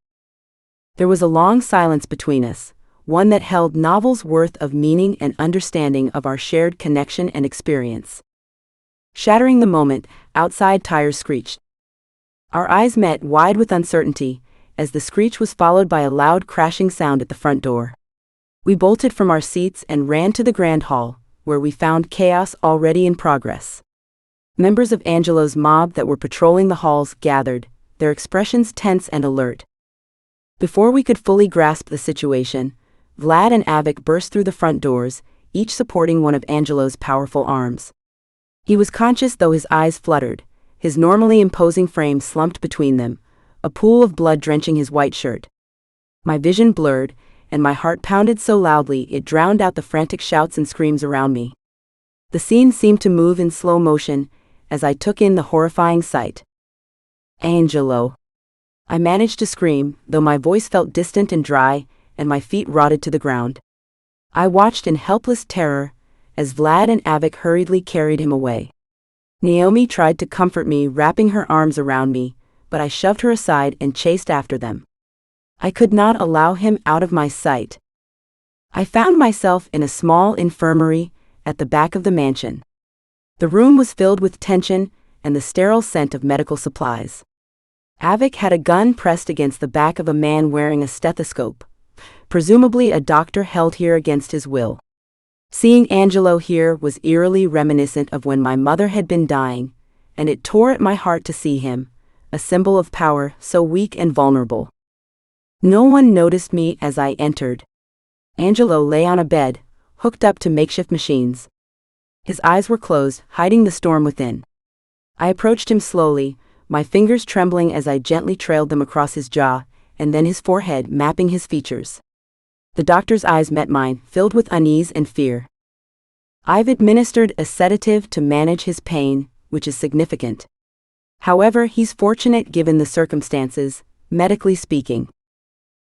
There was a long silence between us, one that held novels worth of meaning and understanding of our shared connection and experience. Shattering the moment, outside tires screeched. Our eyes met, wide with uncertainty, as the screech was followed by a loud crashing sound at the front door. We bolted from our seats and ran to the grand hall, where we found chaos already in progress. Members of Angelo's mob that were patrolling the halls gathered, their expressions tense and alert. Before we could fully grasp the situation, Vlad and Avik burst through the front doors, each supporting one of Angelo's powerful arms. He was conscious though his eyes fluttered, his normally imposing frame slumped between them, a pool of blood drenching his white shirt. My vision blurred, and my heart pounded so loudly it drowned out the frantic shouts and screams around me. The scene seemed to move in slow motion as I took in the horrifying sight. "Angelo!" I managed to scream, though my voice felt distant and dry, and my feet rotted to the ground. I watched in helpless terror as Vlad and Avik hurriedly carried him away. Naomi tried to comfort me, wrapping her arms around me, but I shoved her aside and chased after them. I could not allow him out of my sight. I found myself in a small infirmary at the back of the mansion. The room was filled with tension and the sterile scent of medical supplies. Avik had a gun pressed against the back of a man wearing a stethoscope, presumably a doctor held here against his will. Seeing Angelo here was eerily reminiscent of when my mother had been dying, and it tore at my heart to see him, a symbol of power so weak and vulnerable. No one noticed me as I entered. Angelo lay on a bed, hooked up to makeshift machines. His eyes were closed, hiding the storm within. I approached him slowly, my fingers trembling as I gently trailed them across his jaw, and then his forehead, mapping his features. The doctor's eyes met mine, filled with unease and fear. I've administered a sedative to manage his pain, which is significant. However, he's fortunate given the circumstances, medically speaking.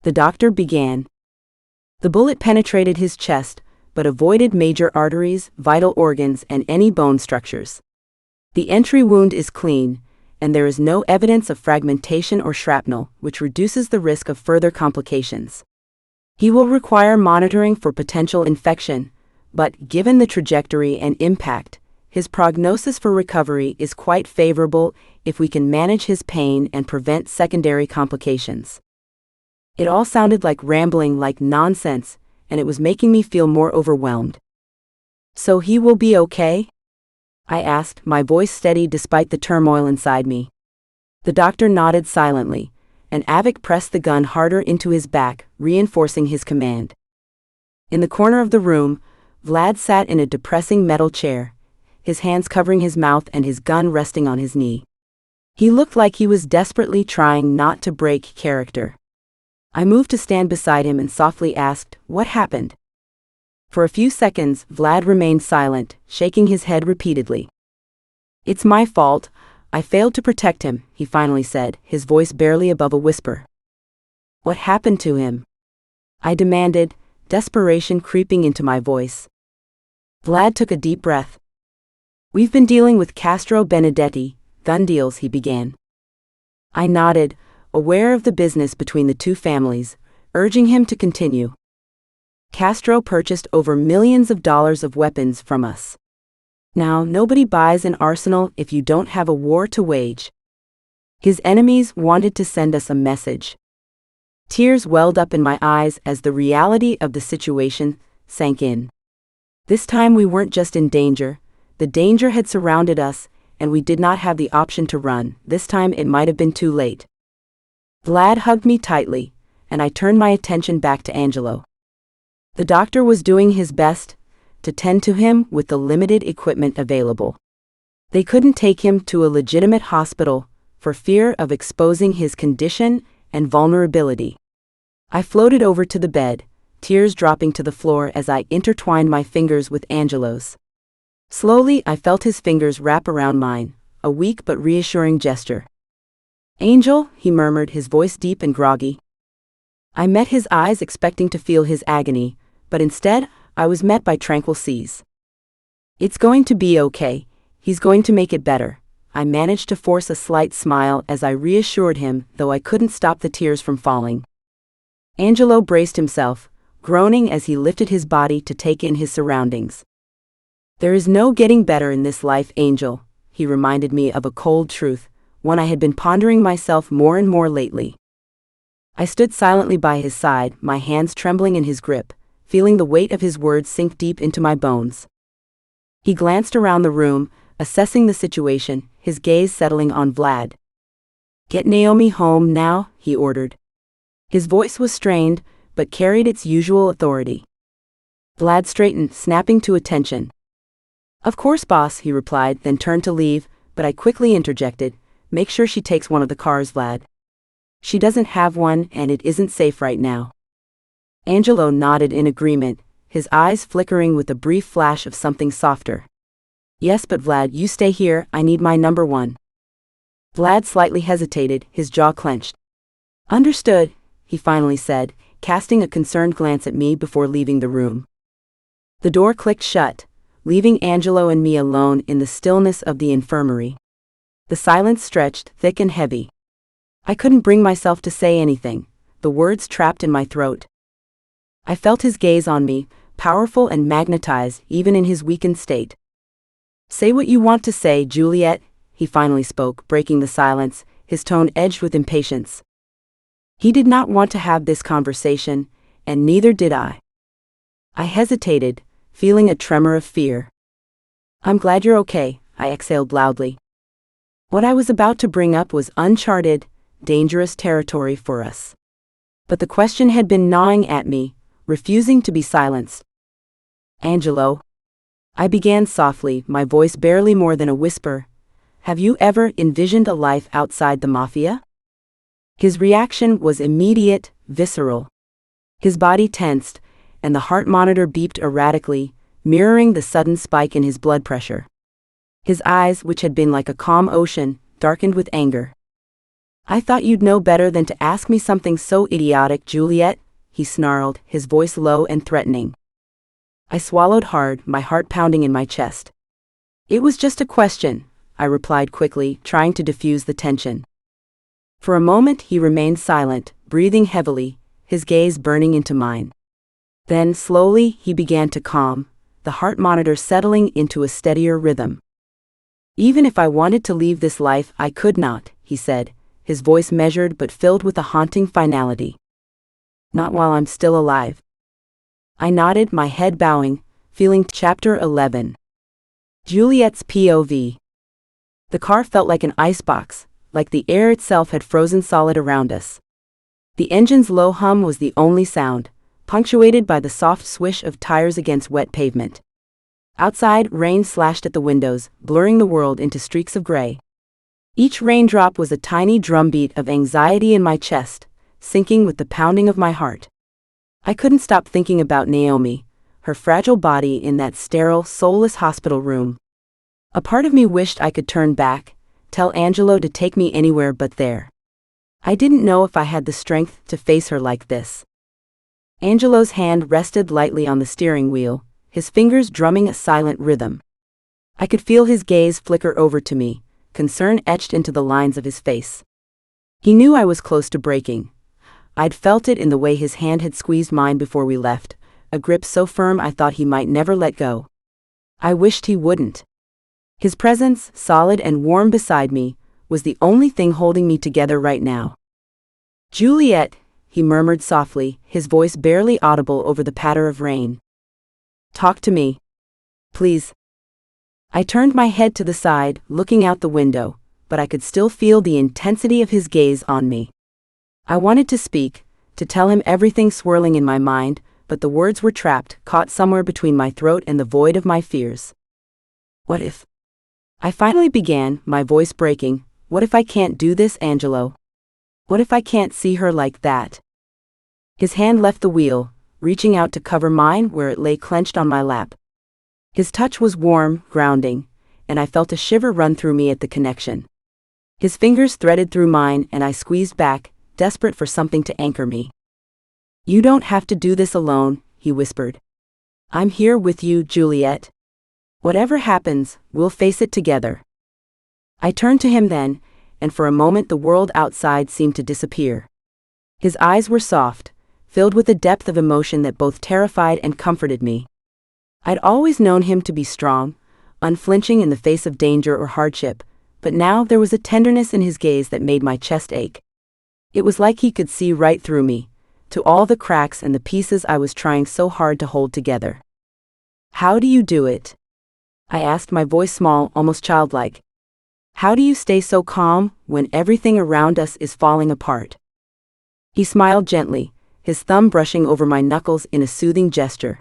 The doctor began. The bullet penetrated his chest, but avoided major arteries, vital organs, and any bone structures. The entry wound is clean, and there is no evidence of fragmentation or shrapnel, which reduces the risk of further complications. He will require monitoring for potential infection, but given the trajectory and impact, his prognosis for recovery is quite favorable if we can manage his pain and prevent secondary complications. It all sounded like rambling like nonsense, and it was making me feel more overwhelmed. So he will be okay? I asked, my voice steady despite the turmoil inside me. The doctor nodded silently, and Avik pressed the gun harder into his back, reinforcing his command. In the corner of the room, Vlad sat in a depressing metal chair, his hands covering his mouth and his gun resting on his knee. He looked like he was desperately trying not to break character. I moved to stand beside him and softly asked, "What happened?" For a few seconds, Vlad remained silent, shaking his head repeatedly. "It's my fault. I failed to protect him," he finally said, his voice barely above a whisper. "What happened to him?" I demanded, desperation creeping into my voice. Vlad took a deep breath. "We've been dealing with Castro Benedetti, gun deals," he began. I nodded, aware of the business between the two families, urging him to continue. "Castro purchased over millions of dollars of weapons from us. Now, nobody buys an arsenal if you don't have a war to wage. His enemies wanted to send us a message." Tears welled up in my eyes as the reality of the situation sank in. This time we weren't just in danger, the danger had surrounded us, and we did not have the option to run. This time it might have been too late. Vlad hugged me tightly, and I turned my attention back to Angelo. The doctor was doing his best to tend to him with the limited equipment available. They couldn't take him to a legitimate hospital for fear of exposing his condition and vulnerability. I floated over to the bed, tears dropping to the floor as I intertwined my fingers with Angelo's. Slowly, I felt his fingers wrap around mine, a weak but reassuring gesture. "Angel," he murmured, his voice deep and groggy. I met his eyes expecting to feel his agony, but instead, I was met by tranquil seas. "It's going to be okay. He's going to make it better." I managed to force a slight smile as I reassured him, though I couldn't stop the tears from falling. Angelo braced himself, groaning as he lifted his body to take in his surroundings. "There is no getting better in this life, Angel," he reminded me of a cold truth, one I had been pondering myself more and more lately. I stood silently by his side, my hands trembling in his grip, feeling the weight of his words sink deep into my bones. He glanced around the room, assessing the situation, his gaze settling on Vlad. "Get Naomi home now," he ordered. His voice was strained, but carried its usual authority. Vlad straightened, snapping to attention. "Of course, boss," he replied, then turned to leave, but I quickly interjected, "Make sure she takes one of the cars, Vlad. She doesn't have one, and it isn't safe right now." Angelo nodded in agreement, his eyes flickering with a brief flash of something softer. "Yes, but Vlad, you stay here, I need my number one." Vlad slightly hesitated, his jaw clenched. "Understood," he finally said, casting a concerned glance at me before leaving the room. The door clicked shut, leaving Angelo and me alone in the stillness of the infirmary. The silence stretched, thick and heavy. I couldn't bring myself to say anything, the words trapped in my throat. I felt his gaze on me, powerful and magnetized even in his weakened state. "Say what you want to say, Juliette," he finally spoke, breaking the silence, his tone edged with impatience. He did not want to have this conversation, and neither did I. I hesitated, feeling a tremor of fear. "I'm glad you're okay," I exhaled loudly. What I was about to bring up was uncharted, dangerous territory for us. But the question had been gnawing at me, refusing to be silenced. "Angelo," I began softly, my voice barely more than a whisper, "have you ever envisioned a life outside the Mafia?" His reaction was immediate, visceral. His body tensed, and the heart monitor beeped erratically, mirroring the sudden spike in his blood pressure. His eyes, which had been like a calm ocean, darkened with anger. "I thought you'd know better than to ask me something so idiotic, Juliette," he snarled, his voice low and threatening. I swallowed hard, my heart pounding in my chest. "It was just a question," I replied quickly, trying to diffuse the tension. For a moment he remained silent, breathing heavily, his gaze burning into mine. Then, slowly, he began to calm, the heart monitor settling into a steadier rhythm. "Even if I wanted to leave this life, I could not," he said, his voice measured but filled with a haunting finality. "Not while I'm still alive." I nodded, my head bowing, feeling. Chapter 11. Juliette's POV. The car felt like an icebox, like the air itself had frozen solid around us. The engine's low hum was the only sound, punctuated by the soft swish of tires against wet pavement. Outside, rain slashed at the windows, blurring the world into streaks of gray. Each raindrop was a tiny drumbeat of anxiety in my chest, syncing with the pounding of my heart. I couldn't stop thinking about Naomi, her fragile body in that sterile, soulless hospital room. A part of me wished I could turn back, tell Angelo to take me anywhere but there. I didn't know if I had the strength to face her like this. Angelo's hand rested lightly on the steering wheel, his fingers drumming a silent rhythm. I could feel his gaze flicker over to me, concern etched into the lines of his face. He knew I was close to breaking. I'd felt it in the way his hand had squeezed mine before we left, a grip so firm I thought he might never let go. I wished he wouldn't. His presence, solid and warm beside me, was the only thing holding me together right now. "Juliette," he murmured softly, his voice barely audible over the patter of rain. "Talk to me. Please." I turned my head to the side, looking out the window, but I could still feel the intensity of his gaze on me. I wanted to speak, to tell him everything swirling in my mind, but the words were trapped, caught somewhere between my throat and the void of my fears. "What if?" I finally began, my voice breaking. "What if I can't do this, Angelo? What if I can't see her like that?" His hand left the wheel, reaching out to cover mine where it lay clenched on my lap. His touch was warm, grounding, and I felt a shiver run through me at the connection. His fingers threaded through mine and I squeezed back, desperate for something to anchor me. "You don't have to do this alone," he whispered. "I'm here with you, Juliette. Whatever happens, we'll face it together." I turned to him then, and for a moment the world outside seemed to disappear. His eyes were soft, filled with a depth of emotion that both terrified and comforted me. I'd always known him to be strong, unflinching in the face of danger or hardship, but now there was a tenderness in his gaze that made my chest ache. It was like he could see right through me, to all the cracks and the pieces I was trying so hard to hold together. "How do you do it?" I asked, my voice small, almost childlike. "How do you stay so calm when everything around us is falling apart?" He smiled gently, his thumb brushing over my knuckles in a soothing gesture.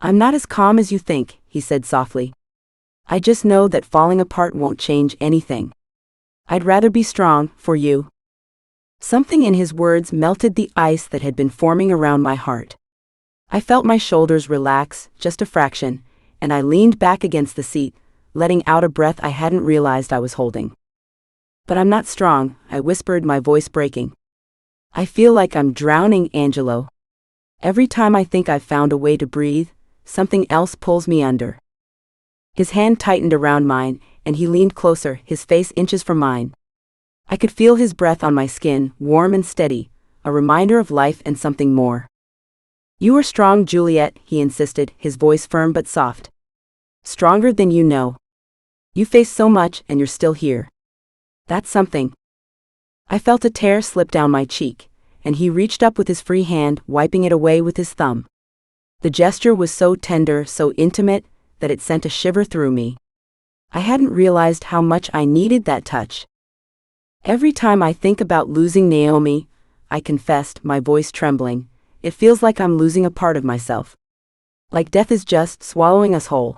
"I'm not as calm as you think," he said softly. "I just know that falling apart won't change anything. I'd rather be strong, for you." Something in his words melted the ice that had been forming around my heart. I felt my shoulders relax, just a fraction, and I leaned back against the seat, letting out a breath I hadn't realized I was holding. "But I'm not strong," I whispered, my voice breaking. "I feel like I'm drowning, Angelo. Every time I think I've found a way to breathe, something else pulls me under." His hand tightened around mine, and he leaned closer, his face inches from mine. I could feel his breath on my skin, warm and steady, a reminder of life and something more. You are strong, Juliette, he insisted, his voice firm but soft. Stronger than you know. You faced so much and you're still here. That's something. I felt a tear slip down my cheek, and he reached up with his free hand, wiping it away with his thumb. The gesture was so tender, so intimate, that it sent a shiver through me. I hadn't realized how much I needed that touch. Every time I think about losing Naomi, I confessed, my voice trembling, it feels like I'm losing a part of myself. Like death is just swallowing us whole.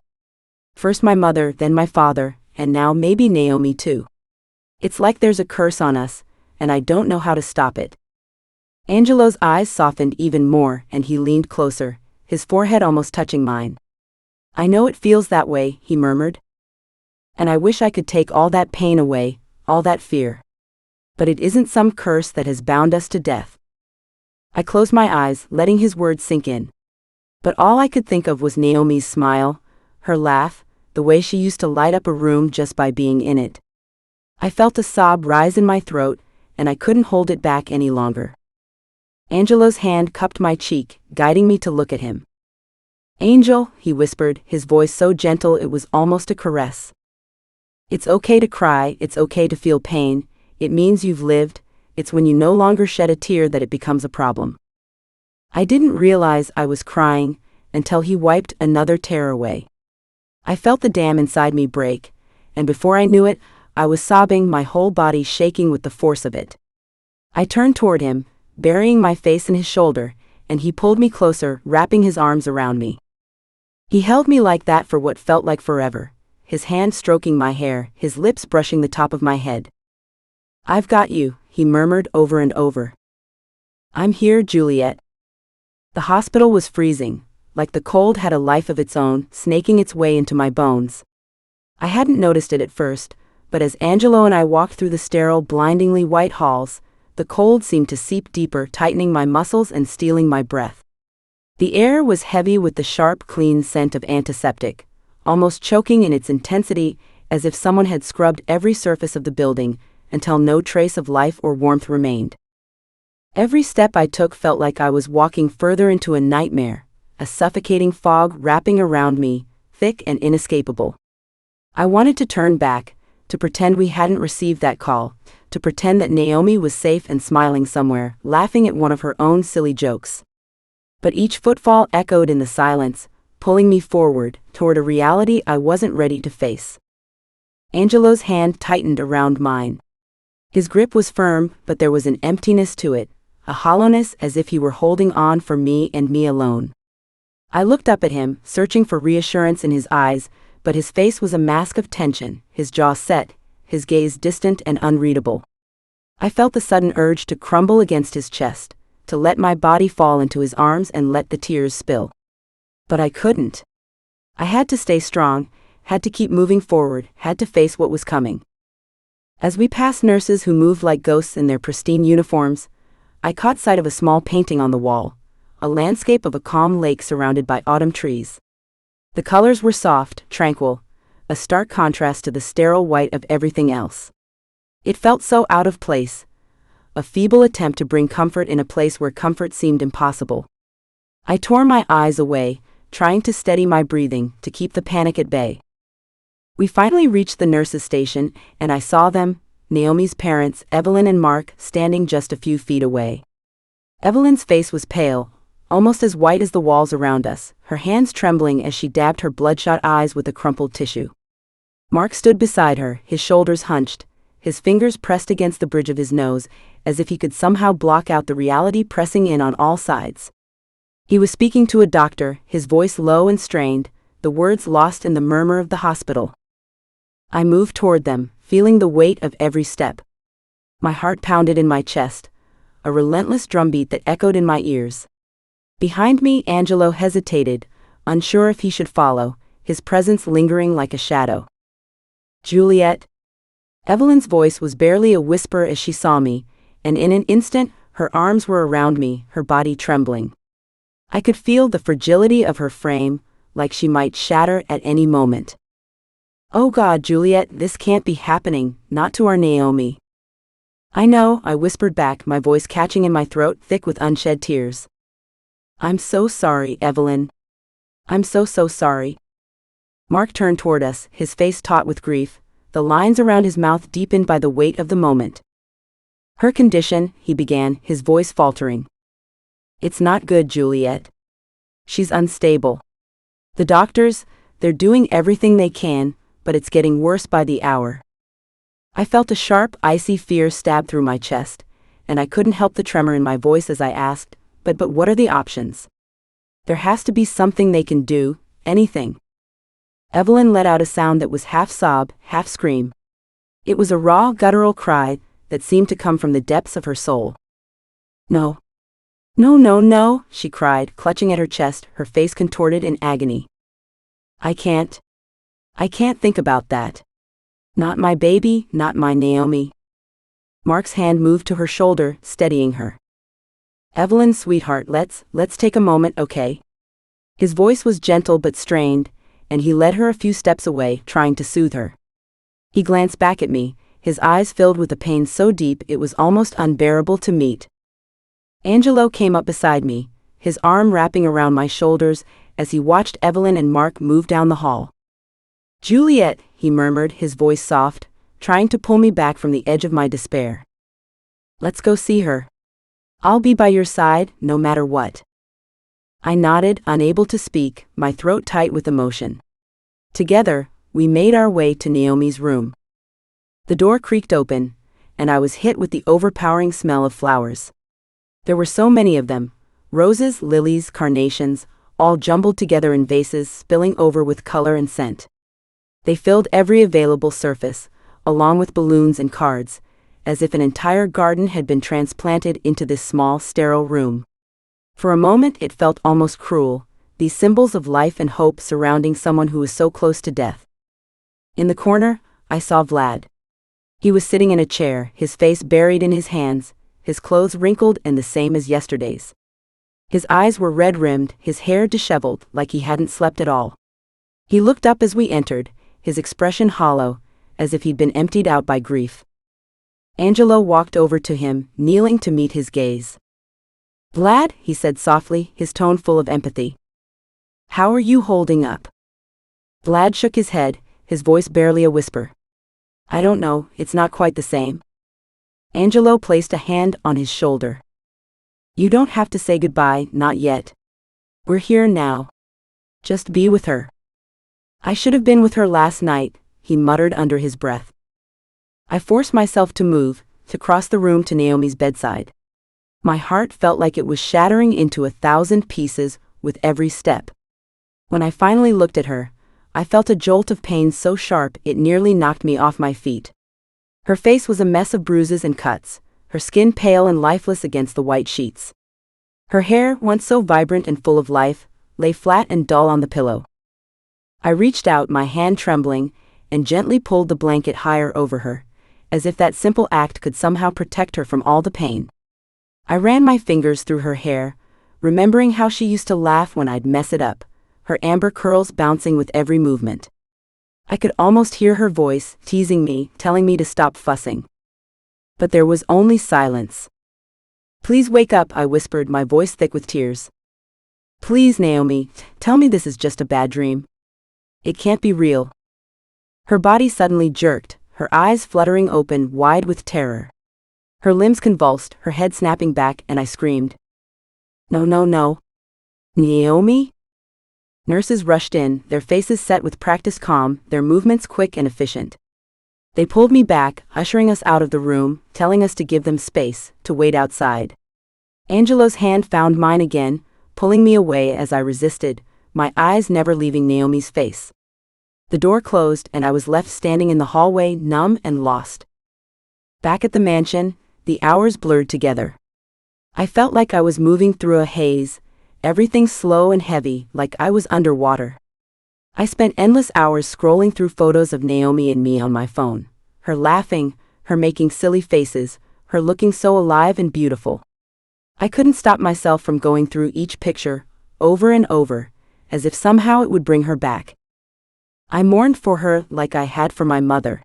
First my mother, then my father, and now maybe Naomi too. It's like there's a curse on us, and I don't know how to stop it. Angelo's eyes softened even more, and he leaned closer, his forehead almost touching mine. I know it feels that way, he murmured. And I wish I could take all that pain away, all that fear. But it isn't some curse that has bound us to death. I closed my eyes, letting his words sink in. But all I could think of was Naomi's smile, her laugh, the way she used to light up a room just by being in it. I felt a sob rise in my throat, and I couldn't hold it back any longer. Angelo's hand cupped my cheek, guiding me to look at him. Angel, he whispered, his voice so gentle it was almost a caress. It's okay to cry, it's okay to feel pain, it means you've lived, it's when you no longer shed a tear that it becomes a problem. I didn't realize I was crying, until he wiped another tear away. I felt the dam inside me break, and before I knew it, I was sobbing, my whole body shaking with the force of it. I turned toward him, burying my face in his shoulder, and he pulled me closer, wrapping his arms around me. He held me like that for what felt like forever, his hand stroking my hair, his lips brushing the top of my head. I've got you, he murmured over and over. I'm here, Juliette. The hospital was freezing, like the cold had a life of its own, snaking its way into my bones. I hadn't noticed it at first, but as Angelo and I walked through the sterile, blindingly white halls, the cold seemed to seep deeper, tightening my muscles and stealing my breath. The air was heavy with the sharp, clean scent of antiseptic, almost choking in its intensity, as if someone had scrubbed every surface of the building, until no trace of life or warmth remained. Every step I took felt like I was walking further into a nightmare, a suffocating fog wrapping around me, thick and inescapable. I wanted to turn back, to pretend we hadn't received that call, to pretend that Naomi was safe and smiling somewhere, laughing at one of her own silly jokes. But each footfall echoed in the silence, pulling me forward, toward a reality I wasn't ready to face. Angelo's hand tightened around mine. His grip was firm, but there was an emptiness to it, a hollowness as if he were holding on for me and me alone. I looked up at him, searching for reassurance in his eyes, but his face was a mask of tension, his jaw set, his gaze distant and unreadable. I felt the sudden urge to crumble against his chest, to let my body fall into his arms and let the tears spill. But I couldn't. I had to stay strong, had to keep moving forward, had to face what was coming. As we passed nurses who moved like ghosts in their pristine uniforms, I caught sight of a small painting on the wall, a landscape of a calm lake surrounded by autumn trees. The colors were soft, tranquil, a stark contrast to the sterile white of everything else. It felt so out of place, a feeble attempt to bring comfort in a place where comfort seemed impossible. I tore my eyes away, trying to steady my breathing, to keep the panic at bay. We finally reached the nurses' station, and I saw them, Naomi's parents, Evelyn and Mark, standing just a few feet away. Evelyn's face was pale, almost as white as the walls around us, her hands trembling as she dabbed her bloodshot eyes with a crumpled tissue. Mark stood beside her, his shoulders hunched, his fingers pressed against the bridge of his nose, as if he could somehow block out the reality pressing in on all sides. He was speaking to a doctor, his voice low and strained, the words lost in the murmur of the hospital. I moved toward them, feeling the weight of every step. My heart pounded in my chest, a relentless drumbeat that echoed in my ears. Behind me, Angelo hesitated, unsure if he should follow, his presence lingering like a shadow. Juliette. Evelyn's voice was barely a whisper as she saw me, and in an instant, her arms were around me, her body trembling. I could feel the fragility of her frame, like she might shatter at any moment. Oh God, Juliette, this can't be happening, not to our Naomi. I know, I whispered back, my voice catching in my throat, thick with unshed tears. I'm so sorry, Evelyn. I'm so sorry. Mark turned toward us, his face taut with grief, the lines around his mouth deepened by the weight of the moment. Her condition, he began, his voice faltering. It's not good, Juliette. She's unstable. The doctors, they're doing everything they can, but it's getting worse by the hour. I felt a sharp, icy fear stab through my chest, and I couldn't help the tremor in my voice as I asked, but what are the options? There has to be something they can do, anything. Evelyn let out a sound that was half sob, half scream. It was a raw, guttural cry that seemed to come from the depths of her soul. No. No, she cried, clutching at her chest, her face contorted in agony. I can't think about that. Not my baby, not my Naomi. Mark's hand moved to her shoulder, steadying her. Evelyn, sweetheart, let's take a moment, okay? His voice was gentle but strained, and he led her a few steps away, trying to soothe her. He glanced back at me, his eyes filled with a pain so deep it was almost unbearable to meet. Angelo came up beside me, his arm wrapping around my shoulders as he watched Evelyn and Mark move down the hall. Juliette, he murmured, his voice soft, trying to pull me back from the edge of my despair. Let's go see her. I'll be by your side, no matter what. I nodded, unable to speak, my throat tight with emotion. Together, we made our way to Naomi's room. The door creaked open, and I was hit with the overpowering smell of flowers. There were so many of them, roses, lilies, carnations, all jumbled together in vases, spilling over with color and scent. They filled every available surface, along with balloons and cards, as if an entire garden had been transplanted into this small, sterile room. For a moment it felt almost cruel, these symbols of life and hope surrounding someone who was so close to death. In the corner, I saw Vlad. He was sitting in a chair, his face buried in his hands, his clothes wrinkled and the same as yesterday's. His eyes were red-rimmed, his hair disheveled, like he hadn't slept at all. He looked up as we entered, his expression hollow, as if he'd been emptied out by grief. Angelo walked over to him, kneeling to meet his gaze. Vlad, he said softly, his tone full of empathy. How are you holding up? Vlad shook his head, his voice barely a whisper. I don't know, it's not quite the same. Angelo placed a hand on his shoulder. You don't have to say goodbye, not yet. We're here now. Just be with her. I should have been with her last night, he muttered under his breath. I forced myself to move, to cross the room to Naomi's bedside. My heart felt like it was shattering into 1,000 pieces with every step. When I finally looked at her, I felt a jolt of pain so sharp it nearly knocked me off my feet. Her face was a mess of bruises and cuts, her skin pale and lifeless against the white sheets. Her hair, once so vibrant and full of life, lay flat and dull on the pillow. I reached out, my hand trembling, and gently pulled the blanket higher over her, as if that simple act could somehow protect her from all the pain. I ran my fingers through her hair, remembering how she used to laugh when I'd mess it up, her amber curls bouncing with every movement. I could almost hear her voice, teasing me, telling me to stop fussing. But there was only silence. Please wake up, I whispered, my voice thick with tears. Please, Naomi, tell me this is just a bad dream. It can't be real. Her body suddenly jerked, her eyes fluttering open, wide with terror. Her limbs convulsed, her head snapping back, and I screamed. No. Naomi? Nurses rushed in, their faces set with practiced calm, their movements quick and efficient. They pulled me back, ushering us out of the room, telling us to give them space, to wait outside. Angelo's hand found mine again, pulling me away as I resisted, my eyes never leaving Naomi's face. The door closed and I was left standing in the hallway, numb and lost. Back at the mansion, the hours blurred together. I felt like I was moving through a haze, everything slow and heavy, like I was underwater. I spent endless hours scrolling through photos of Naomi and me on my phone, her laughing, her making silly faces, her looking so alive and beautiful. I couldn't stop myself from going through each picture, over and over, as if somehow it would bring her back. I mourned for her like I had for my mother.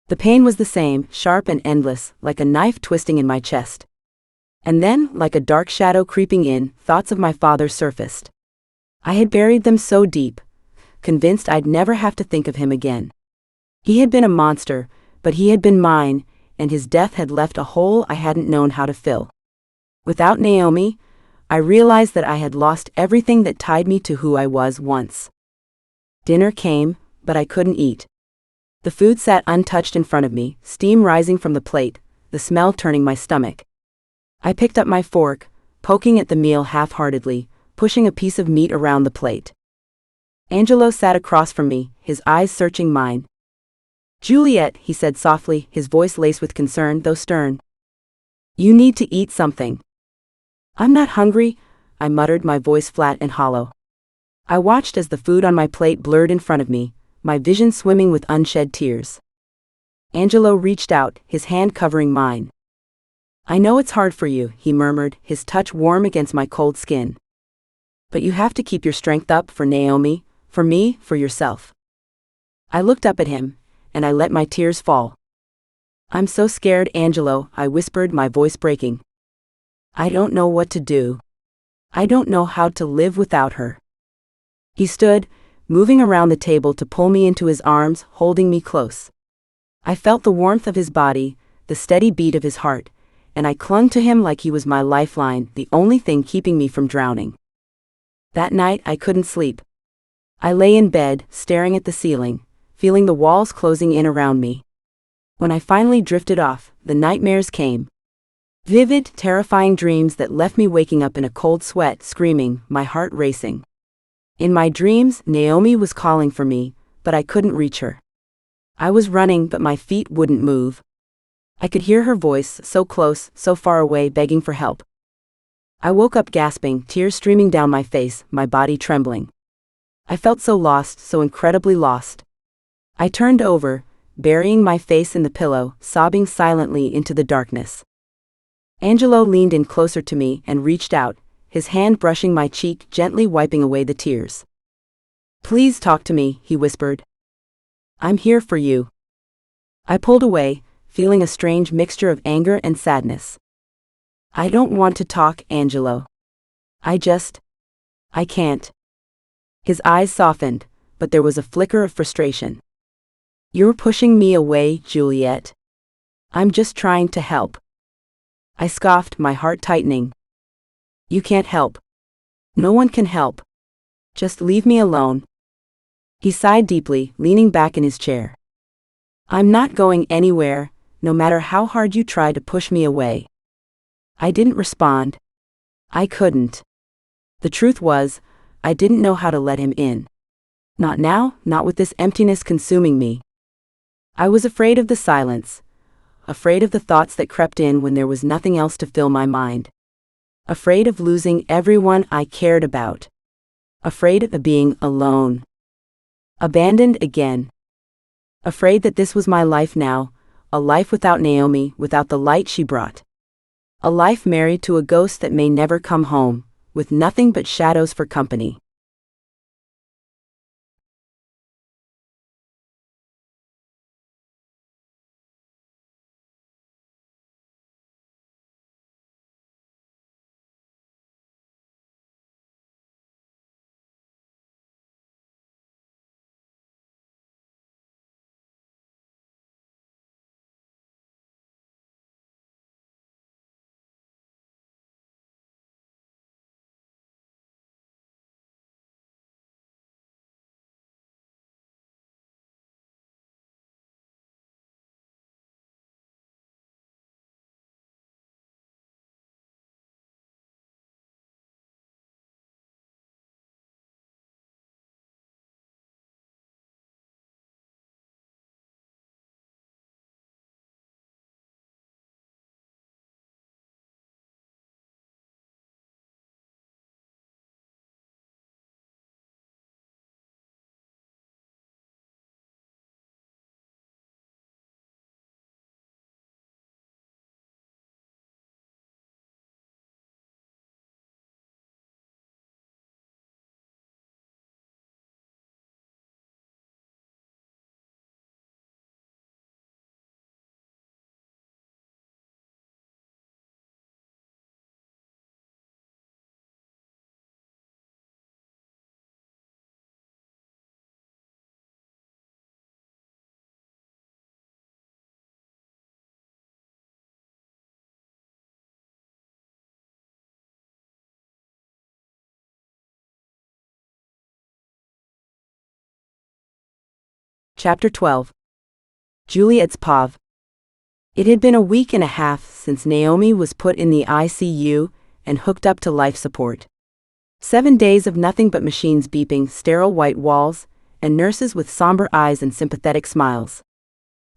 The pain was the same, sharp and endless, like a knife twisting in my chest. And then, like a dark shadow creeping in, thoughts of my father surfaced. I had buried them so deep, convinced I'd never have to think of him again. He had been a monster, but he had been mine, and his death had left a hole I hadn't known how to fill. Without Naomi, I realized that I had lost everything that tied me to who I was once. Dinner came, but I couldn't eat. The food sat untouched in front of me, steam rising from the plate, the smell turning my stomach. I picked up my fork, poking at the meal half-heartedly, pushing a piece of meat around the plate. Angelo sat across from me, his eyes searching mine. "Juliette," he said softly, his voice laced with concern, though stern. "You need to eat something." "I'm not hungry," I muttered, my voice flat and hollow. I watched as the food on my plate blurred in front of me, my vision swimming with unshed tears. Angelo reached out, his hand covering mine. "I know it's hard for you," he murmured, his touch warm against my cold skin. "But you have to keep your strength up for Naomi, for me, for yourself." I looked up at him, and I let my tears fall. "I'm so scared, Angelo," I whispered, my voice breaking. "I don't know what to do. I don't know how to live without her." He stood, moving around the table to pull me into his arms, holding me close. I felt the warmth of his body, the steady beat of his heart, and I clung to him like he was my lifeline, the only thing keeping me from drowning. That night I couldn't sleep. I lay in bed, staring at the ceiling, feeling the walls closing in around me. When I finally drifted off, the nightmares came. Vivid, terrifying dreams that left me waking up in a cold sweat, screaming, my heart racing. In my dreams, Naomi was calling for me, but I couldn't reach her. I was running, but my feet wouldn't move. I could hear her voice, so close, so far away, begging for help. I woke up gasping, tears streaming down my face, my body trembling. I felt so lost, so incredibly lost. I turned over, burying my face in the pillow, sobbing silently into the darkness. Angelo leaned in closer to me and reached out, his hand brushing my cheek, gently wiping away the tears. "Please talk to me," he whispered. "I'm here for you." I pulled away, feeling a strange mixture of anger and sadness. "I don't want to talk, Angelo. I can't." His eyes softened, but there was a flicker of frustration. "You're pushing me away, Juliette. I'm just trying to help." I scoffed, my heart tightening. "You can't help. No one can help. Just leave me alone." He sighed deeply, leaning back in his chair. "I'm not going anywhere, no matter how hard you try to push me away." I didn't respond. I couldn't. The truth was, I didn't know how to let him in. Not now, not with this emptiness consuming me. I was afraid of the silence, afraid of the thoughts that crept in when there was nothing else to fill my mind. Afraid of losing everyone I cared about. Afraid of being alone. Abandoned again. Afraid that this was my life now, a life without Naomi, without the light she brought. A life married to a ghost that may never come home, with nothing but shadows for company. Chapter 12. Juliette's POV. It had been a week and a half since Naomi was put in the ICU and hooked up to life support. 7 days of nothing but machines beeping, sterile white walls, and nurses with somber eyes and sympathetic smiles.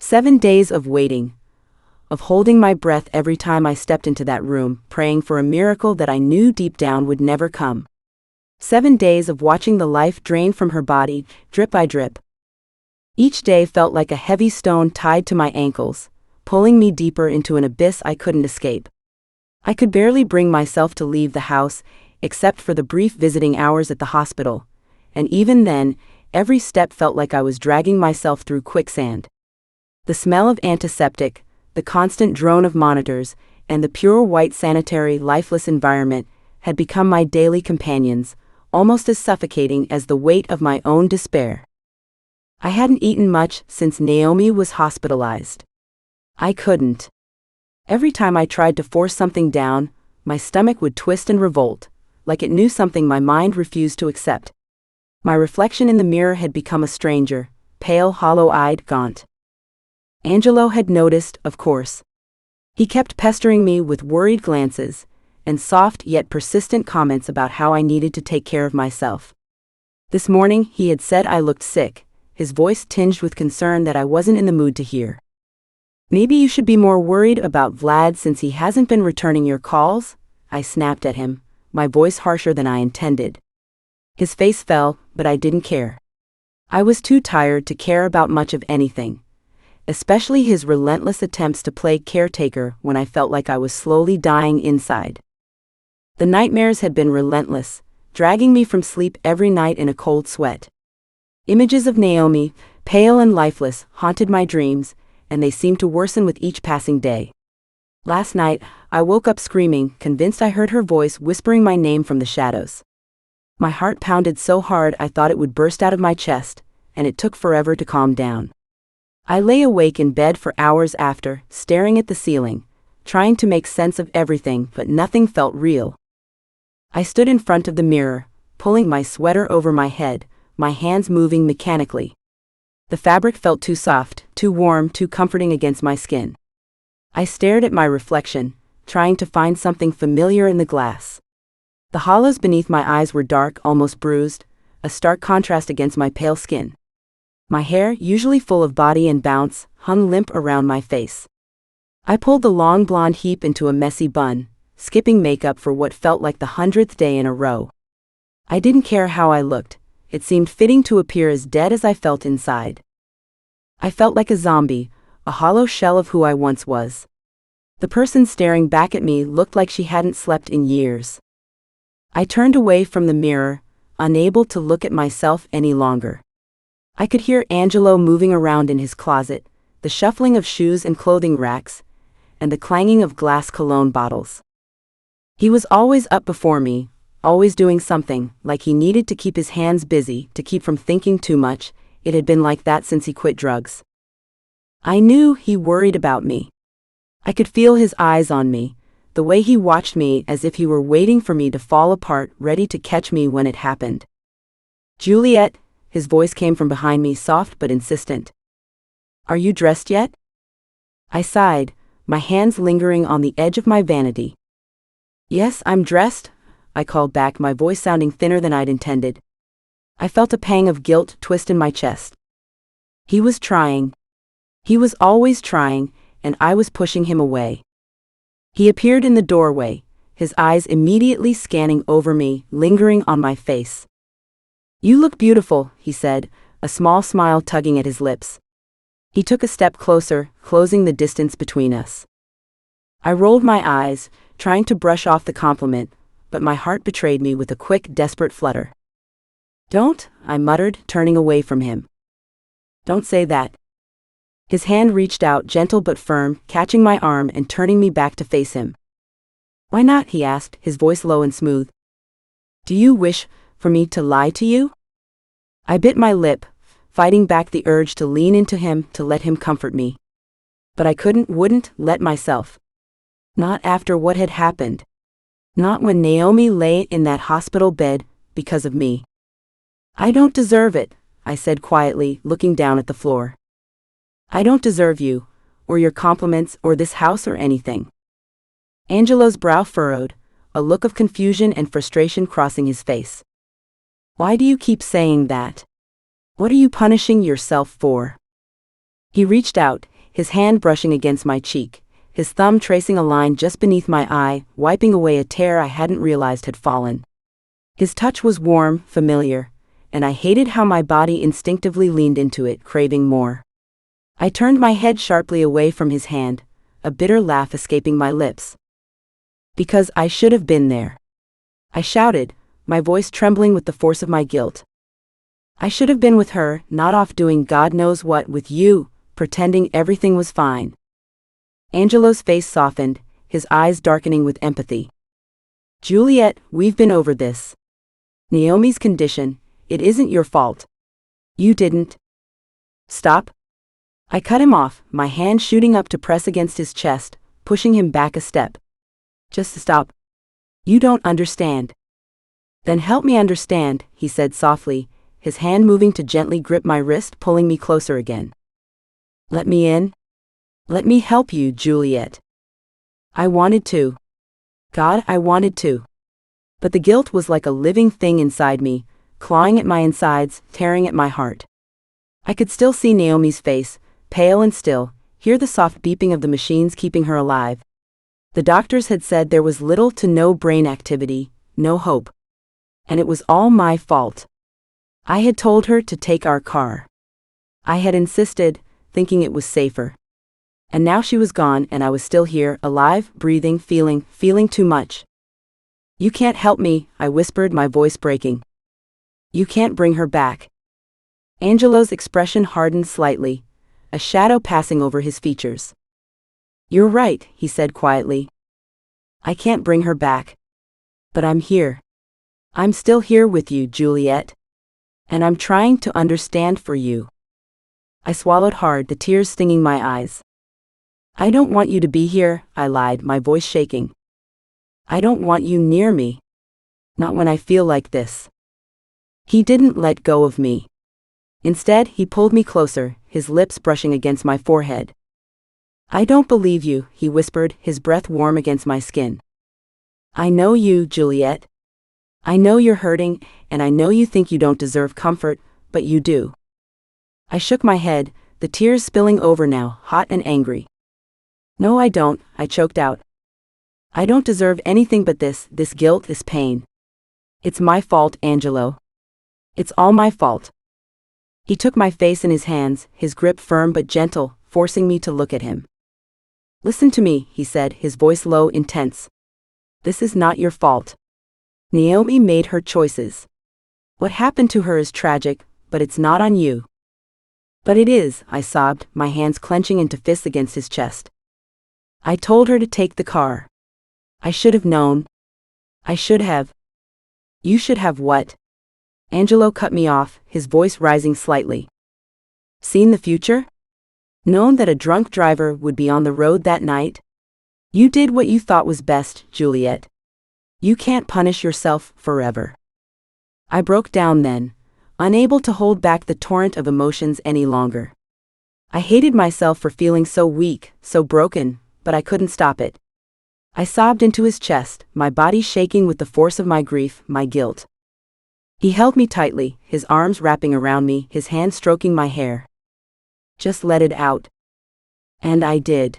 7 days of waiting, of holding my breath every time I stepped into that room, praying for a miracle that I knew deep down would never come. 7 days of watching the life drain from her body, drip by drip. Each day felt like a heavy stone tied to my ankles, pulling me deeper into an abyss I couldn't escape. I could barely bring myself to leave the house, except for the brief visiting hours at the hospital, and even then, every step felt like I was dragging myself through quicksand. The smell of antiseptic, the constant drone of monitors, and the pure white sanitary, lifeless environment had become my daily companions, almost as suffocating as the weight of my own despair. I hadn't eaten much since Naomi was hospitalized. I couldn't. Every time I tried to force something down, my stomach would twist and revolt, like it knew something my mind refused to accept. My reflection in the mirror had become a stranger, pale, hollow-eyed, gaunt. Angelo had noticed, of course. He kept pestering me with worried glances and soft yet persistent comments about how I needed to take care of myself. This morning he had said I looked sick, his voice tinged with concern that I wasn't in the mood to hear. "Maybe you should be more worried about Vlad since he hasn't been returning your calls," I snapped at him, my voice harsher than I intended. His face fell, but I didn't care. I was too tired to care about much of anything, especially his relentless attempts to play caretaker when I felt like I was slowly dying inside. The nightmares had been relentless, dragging me from sleep every night in a cold sweat. Images of Naomi, pale and lifeless, haunted my dreams, and they seemed to worsen with each passing day. Last night, I woke up screaming, convinced I heard her voice whispering my name from the shadows. My heart pounded so hard I thought it would burst out of my chest, and it took forever to calm down. I lay awake in bed for hours after, staring at the ceiling, trying to make sense of everything, but nothing felt real. I stood in front of the mirror, pulling my sweater over my head, my hands moving mechanically. The fabric felt too soft, too warm, too comforting against my skin. I stared at my reflection, trying to find something familiar in the glass. The hollows beneath my eyes were dark, almost bruised, a stark contrast against my pale skin. My hair, usually full of body and bounce, hung limp around my face. I pulled the long blonde heap into a messy bun, skipping makeup for what felt like the 100th day in a row. I didn't care how I looked. It seemed fitting to appear as dead as I felt inside. I felt like a zombie, a hollow shell of who I once was. The person staring back at me looked like she hadn't slept in years. I turned away from the mirror, unable to look at myself any longer. I could hear Angelo moving around in his closet, the shuffling of shoes and clothing racks, and the clanging of glass cologne bottles. He was always up before me, always doing something, like he needed to keep his hands busy, to keep from thinking too much. It had been like that since he quit drugs. I knew he worried about me. I could feel his eyes on me, the way he watched me as if he were waiting for me to fall apart, ready to catch me when it happened. "Juliette," his voice came from behind me, soft but insistent. "Are you dressed yet?" I sighed, my hands lingering on the edge of my vanity. "Yes, I'm dressed," I called back, my voice sounding thinner than I'd intended. I felt a pang of guilt twist in my chest. He was trying. He was always trying, and I was pushing him away. He appeared in the doorway, his eyes immediately scanning over me, lingering on my face. "You look beautiful," he said, a small smile tugging at his lips. He took a step closer, closing the distance between us. I rolled my eyes, trying to brush off the compliment, but my heart betrayed me with a quick, desperate flutter. "Don't," I muttered, turning away from him. "Don't say that." His hand reached out, gentle but firm, catching my arm and turning me back to face him. "Why not?" he asked, his voice low and smooth. "Do you wish for me to lie to you?" I bit my lip, fighting back the urge to lean into him, to let him comfort me. But I wouldn't let myself. Not after what had happened. Not when Naomi lay in that hospital bed, because of me. "I don't deserve it," I said quietly, looking down at the floor. I don't deserve you, or your compliments, or this house, or anything. Angelo's brow furrowed, a look of confusion and frustration crossing his face. Why do you keep saying that? What are you punishing yourself for? He reached out, his hand brushing against my cheek, his thumb tracing a line just beneath my eye, wiping away a tear I hadn't realized had fallen. His touch was warm, familiar, and I hated how my body instinctively leaned into it, craving more. I turned my head sharply away from his hand, a bitter laugh escaping my lips. Because I should have been there. I shouted, my voice trembling with the force of my guilt. I should have been with her, not off doing God knows what with you, pretending everything was fine. Angelo's face softened, his eyes darkening with empathy. Juliette, we've been over this. Naomi's condition, it isn't your fault. You didn't. Stop. I cut him off, my hand shooting up to press against his chest, pushing him back a step. Just stop. You don't understand. Then help me understand, he said softly, his hand moving to gently grip my wrist, pulling me closer again. Let me in. Let me help you, Juliette. I wanted to. God, I wanted to. But the guilt was like a living thing inside me, clawing at my insides, tearing at my heart. I could still see Naomi's face, pale and still, hear the soft beeping of the machines keeping her alive. The doctors had said there was little to no brain activity, no hope. And it was all my fault. I had told her to take our car. I had insisted, thinking it was safer. And now she was gone and I was still here, alive, breathing, feeling too much. You can't help me, I whispered, my voice breaking. You can't bring her back. Angelo's expression hardened slightly, a shadow passing over his features. You're right, he said quietly. I can't bring her back. But I'm here. I'm still here with you, Juliette. And I'm trying to understand for you. I swallowed hard, the tears stinging my eyes. I don't want you to be here, I lied, my voice shaking. I don't want you near me. Not when I feel like this. He didn't let go of me. Instead, he pulled me closer, his lips brushing against my forehead. I don't believe you, he whispered, his breath warm against my skin. I know you, Juliette. I know you're hurting, and I know you think you don't deserve comfort, but you do. I shook my head, the tears spilling over now, hot and angry. No, I don't, I choked out. I don't deserve anything but this guilt, this pain. It's my fault, Angelo. It's all my fault. He took my face in his hands, his grip firm but gentle, forcing me to look at him. Listen to me, he said, his voice low, intense. This is not your fault. Naomi made her choices. What happened to her is tragic, but it's not on you. But it is, I sobbed, my hands clenching into fists against his chest. I told her to take the car. I should have known. I should have. You should have what? Angelo cut me off, his voice rising slightly. Seen the future? Known that a drunk driver would be on the road that night? You did what you thought was best, Juliette. You can't punish yourself forever. I broke down then, unable to hold back the torrent of emotions any longer. I hated myself for feeling so weak, so broken, but I couldn't stop it. I sobbed into his chest, my body shaking with the force of my grief, my guilt. He held me tightly, his arms wrapping around me, his hand stroking my hair. Just let it out. And I did.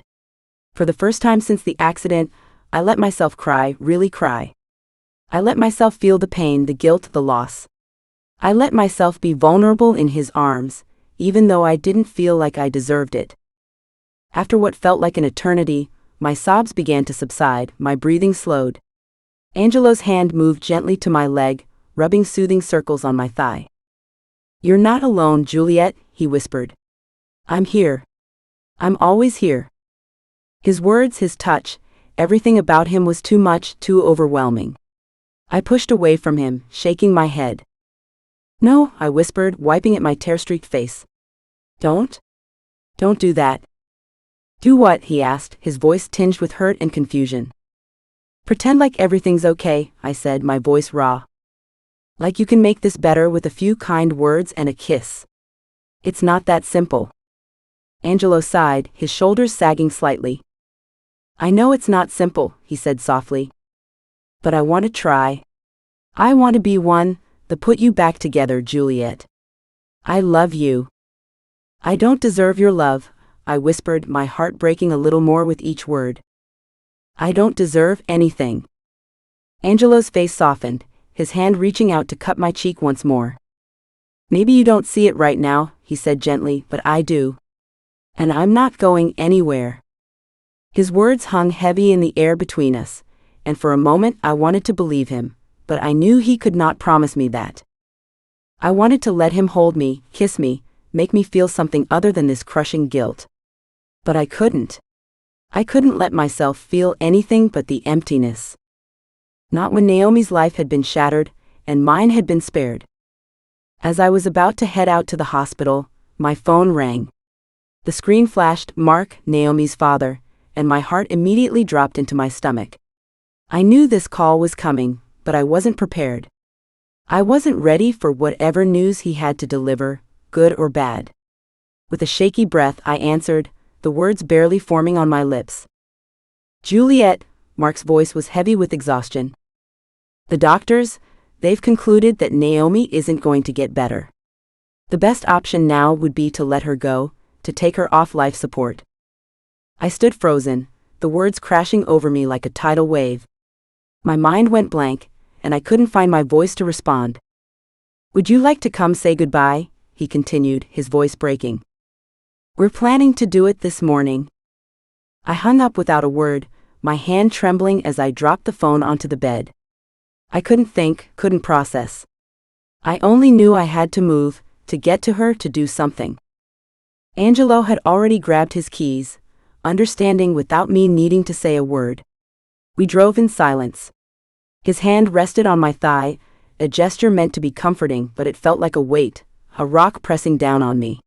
For the first time since the accident, I let myself cry, really cry. I let myself feel the pain, the guilt, the loss. I let myself be vulnerable in his arms, even though I didn't feel like I deserved it. After what felt like an eternity, my sobs began to subside, my breathing slowed. Angelo's hand moved gently to my leg, rubbing soothing circles on my thigh. You're not alone, Juliette, he whispered. I'm here. I'm always here. His words, his touch, everything about him was too much, too overwhelming. I pushed away from him, shaking my head. No, I whispered, wiping at my tear-streaked face. Don't do that. Do what? He asked, his voice tinged with hurt and confusion. Pretend like everything's okay, I said, my voice raw. Like you can make this better with a few kind words and a kiss. It's not that simple. Angelo sighed, his shoulders sagging slightly. I know it's not simple, he said softly. But I want to try. I want to be one that put you back together, Juliette. I love you. I don't deserve your love, I whispered, my heart breaking a little more with each word. I don't deserve anything. Angelo's face softened, his hand reaching out to cup my cheek once more. Maybe you don't see it right now, he said gently, but I do. And I'm not going anywhere. His words hung heavy in the air between us, and for a moment I wanted to believe him, but I knew he could not promise me that. I wanted to let him hold me, kiss me, make me feel something other than this crushing guilt. But I couldn't. I couldn't let myself feel anything but the emptiness. Not when Naomi's life had been shattered, and mine had been spared. As I was about to head out to the hospital, my phone rang. The screen flashed, Mark, Naomi's father, and my heart immediately dropped into my stomach. I knew this call was coming, but I wasn't prepared. I wasn't ready for whatever news he had to deliver, good or bad. With a shaky breath I answered, the words barely forming on my lips. Juliette, Mark's voice was heavy with exhaustion. The doctors, they've concluded that Naomi isn't going to get better. The best option now would be to let her go, to take her off life support. I stood frozen, the words crashing over me like a tidal wave. My mind went blank, and I couldn't find my voice to respond. Would you like to come say goodbye? He continued, his voice breaking. We're planning to do it this morning. I hung up without a word, my hand trembling as I dropped the phone onto the bed. I couldn't think, couldn't process. I only knew I had to move, to get to her, to do something. Angelo had already grabbed his keys, understanding without me needing to say a word. We drove in silence. His hand rested on my thigh, a gesture meant to be comforting, but it felt like a weight, a rock pressing down on me.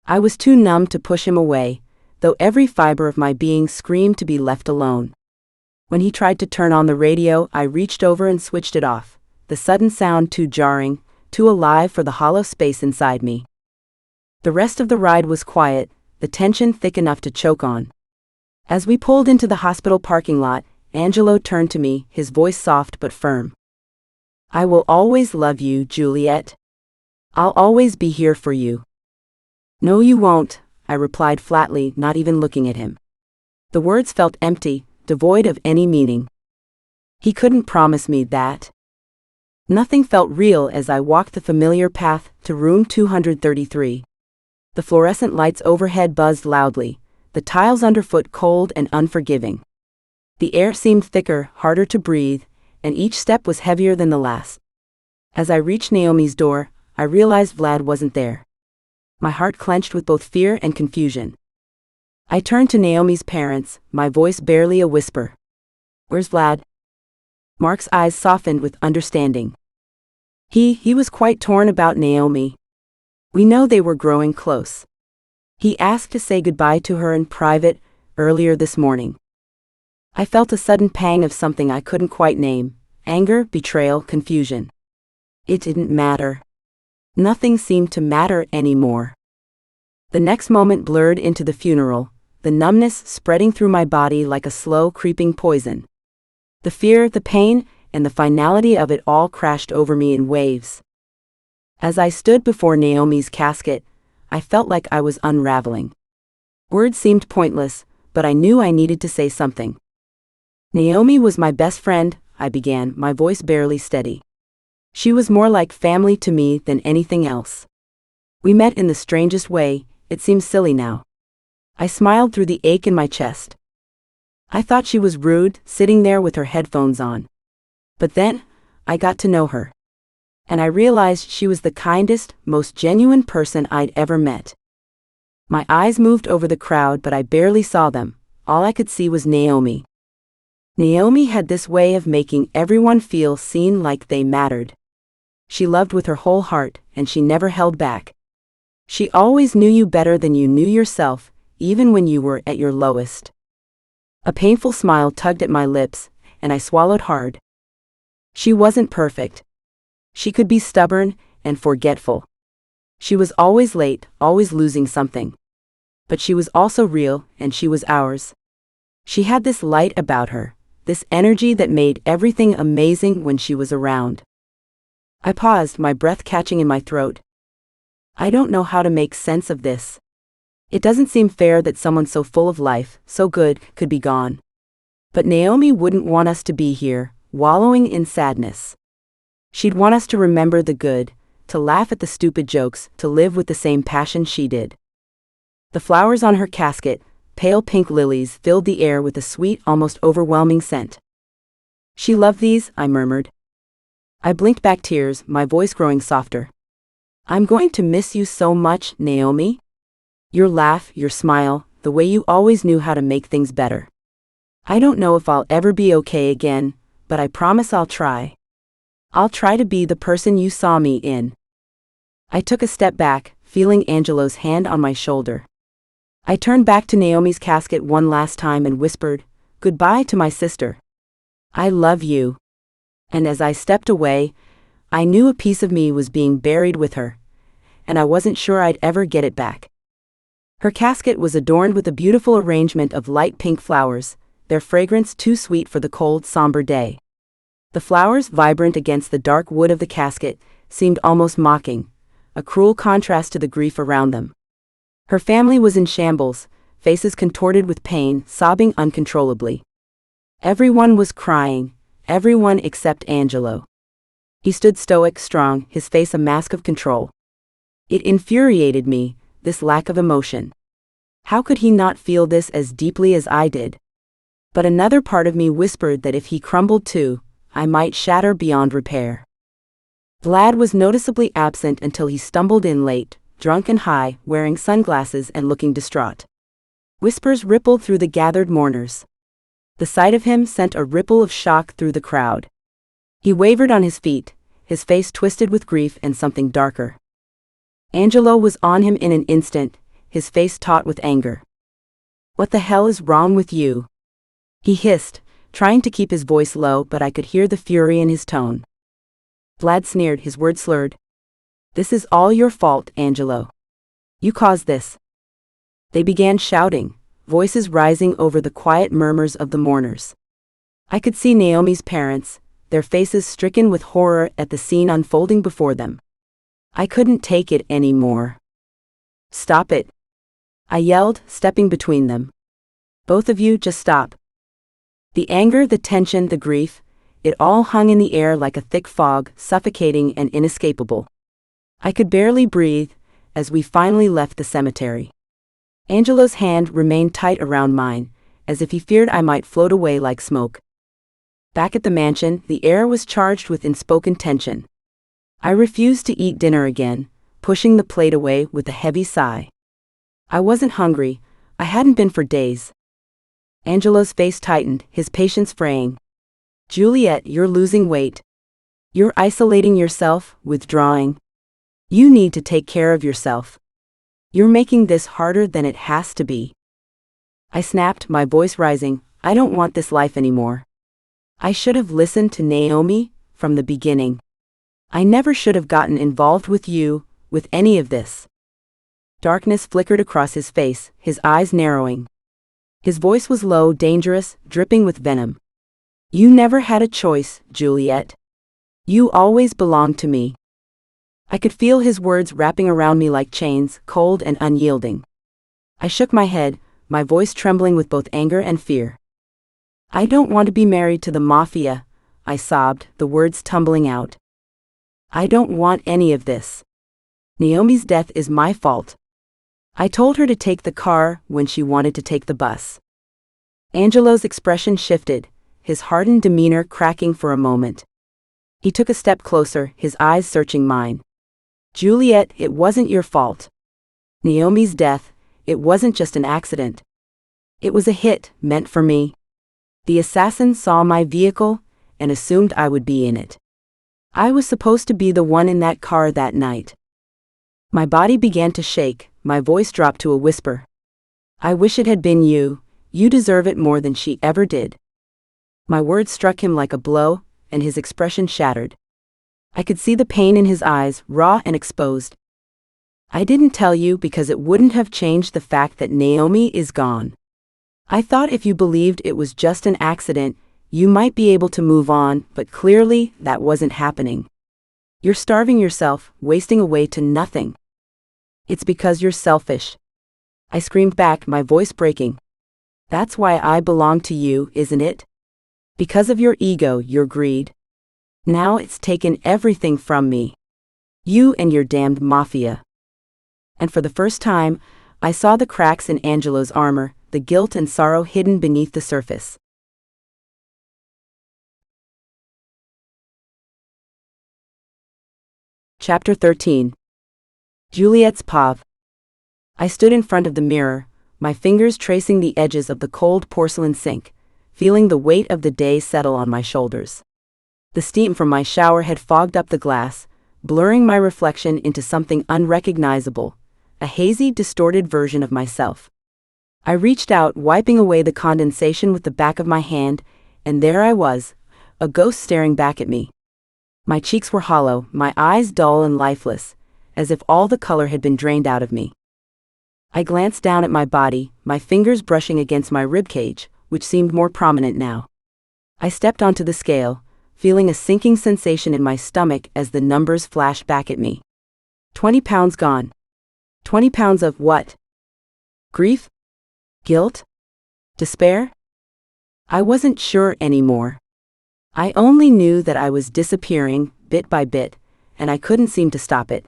I was too numb to push him away, though every fiber of my being screamed to be left alone. When he tried to turn on the radio, I reached over and switched it off, the sudden sound too jarring, too alive for the hollow space inside me. The rest of the ride was quiet, the tension thick enough to choke on. As we pulled into the hospital parking lot, Angelo turned to me, his voice soft but firm. I will always love you, Juliette. I'll always be here for you. No, you won't, I replied flatly, not even looking at him. The words felt empty, devoid of any meaning. He couldn't promise me that. Nothing felt real as I walked the familiar path to room 233. The fluorescent lights overhead buzzed loudly, the tiles underfoot cold and unforgiving. The air seemed thicker, harder to breathe, and each step was heavier than the last. As I reached Naomi's door, I realized Vlad wasn't there. My heart clenched with both fear and confusion. I turned to Naomi's parents, my voice barely a whisper. Where's Vlad? Mark's eyes softened with understanding. He was quite torn about Naomi. We know they were growing close. He asked to say goodbye to her in private, earlier this morning. I felt a sudden pang of something I couldn't quite name, anger, betrayal, confusion. It didn't matter. Nothing seemed to matter anymore. The next moment blurred into the funeral, the numbness spreading through my body like a slow creeping poison. The fear, the pain, and the finality of it all crashed over me in waves. As I stood before Naomi's casket, I felt like I was unraveling. Words seemed pointless, but I knew I needed to say something. Naomi was my best friend, I began, my voice barely steady. She was more like family to me than anything else. We met in the strangest way, it seems silly now. I smiled through the ache in my chest. I thought she was rude, sitting there with her headphones on. But then, I got to know her. And I realized she was the kindest, most genuine person I'd ever met. My eyes moved over the crowd, but I barely saw them. All I could see was Naomi. Naomi had this way of making everyone feel seen, like they mattered. She loved with her whole heart, and she never held back. She always knew you better than you knew yourself, even when you were at your lowest. A painful smile tugged at my lips, and I swallowed hard. She wasn't perfect. She could be stubborn and forgetful. She was always late, always losing something. But she was also real, and she was ours. She had this light about her, this energy that made everything amazing when she was around. I paused, my breath catching in my throat. I don't know how to make sense of this. It doesn't seem fair that someone so full of life, so good, could be gone. But Naomi wouldn't want us to be here, wallowing in sadness. She'd want us to remember the good, to laugh at the stupid jokes, to live with the same passion she did. The flowers on her casket, pale pink lilies, filled the air with a sweet, almost overwhelming scent. She loved these, I murmured. I blinked back tears, my voice growing softer. I'm going to miss you so much, Naomi. Your laugh, your smile, the way you always knew how to make things better. I don't know if I'll ever be okay again, but I promise I'll try. I'll try to be the person you saw me in. I took a step back, feeling Angelo's hand on my shoulder. I turned back to Naomi's casket one last time and whispered, "Goodbye to my sister. I love you." And as I stepped away, I knew a piece of me was being buried with her, and I wasn't sure I'd ever get it back. Her casket was adorned with a beautiful arrangement of light pink flowers, their fragrance too sweet for the cold, somber day. The flowers, vibrant against the dark wood of the casket, seemed almost mocking, a cruel contrast to the grief around them. Her family was in shambles, faces contorted with pain, sobbing uncontrollably. Everyone was crying, everyone except Angelo. He stood stoic, strong, his face a mask of control. It infuriated me, this lack of emotion. How could he not feel this as deeply as I did? But another part of me whispered that if he crumbled too, I might shatter beyond repair. Vlad was noticeably absent until he stumbled in late, drunk and high, wearing sunglasses and looking distraught. Whispers rippled through the gathered mourners. The sight of him sent a ripple of shock through the crowd. He wavered on his feet, his face twisted with grief and something darker. Angelo was on him in an instant, his face taut with anger. "What the hell is wrong with you?" he hissed, trying to keep his voice low, but I could hear the fury in his tone. Vlad sneered, his words slurred. "This is all your fault, Angelo. You caused this." They began shouting, voices rising over the quiet murmurs of the mourners. I could see Naomi's parents, their faces stricken with horror at the scene unfolding before them. I couldn't take it anymore. "Stop it!" I yelled, stepping between them. "Both of you, just stop." The anger, the tension, the grief, it all hung in the air like a thick fog, suffocating and inescapable. I could barely breathe as we finally left the cemetery. Angelo's hand remained tight around mine, as if he feared I might float away like smoke. Back at the mansion, the air was charged with unspoken tension. I refused to eat dinner again, pushing the plate away with a heavy sigh. I wasn't hungry, I hadn't been for days. Angelo's face tightened, his patience fraying. "Juliette, you're losing weight. You're isolating yourself, withdrawing. You need to take care of yourself. You're making this harder than it has to be." I snapped, my voice rising, "I don't want this life anymore. I should have listened to Naomi from the beginning. I never should have gotten involved with you, with any of this." Darkness flickered across his face, his eyes narrowing. His voice was low, dangerous, dripping with venom. "You never had a choice, Juliette. You always belonged to me." I could feel his words wrapping around me like chains, cold and unyielding. I shook my head, my voice trembling with both anger and fear. "I don't want to be married to the Mafia," I sobbed, the words tumbling out. "I don't want any of this. Naomi's death is my fault. I told her to take the car when she wanted to take the bus." Angelo's expression shifted, his hardened demeanor cracking for a moment. He took a step closer, his eyes searching mine. "Juliette, it wasn't your fault. Naomi's death, it wasn't just an accident. It was a hit, meant for me. The assassin saw my vehicle and assumed I would be in it. I was supposed to be the one in that car that night." My body began to shake, my voice dropped to a whisper. "I wish it had been you, you deserve it more than she ever did." My words struck him like a blow, and his expression shattered. I could see the pain in his eyes, raw and exposed. I didn't tell you because it wouldn't have changed the fact that Naomi is gone. I thought if you believed it was just an accident, you might be able to move on, but clearly that wasn't happening. You're starving yourself, wasting away to nothing. It's because you're selfish. I screamed back, my voice breaking. That's why I belong to you, isn't it? Because of your ego, your greed. Now it's taken everything from me. You and your damned mafia. And for the first time, I saw the cracks in Angelo's armor, the guilt and sorrow hidden beneath the surface. Chapter 13. Juliette's POV. I stood in front of the mirror, my fingers tracing the edges of the cold porcelain sink, feeling the weight of the day settle on my shoulders. The steam from my shower had fogged up the glass, blurring my reflection into something unrecognizable, a hazy, distorted version of myself. I reached out, wiping away the condensation with the back of my hand, and there I was, a ghost staring back at me. My cheeks were hollow, my eyes dull and lifeless, as if all the color had been drained out of me. I glanced down at my body, my fingers brushing against my ribcage, which seemed more prominent now. I stepped onto the scale, feeling a sinking sensation in my stomach as the numbers flashed back at me. 20 pounds gone. 20 pounds of what? Grief? Guilt? Despair? I wasn't sure anymore. I only knew that I was disappearing, bit by bit, and I couldn't seem to stop it.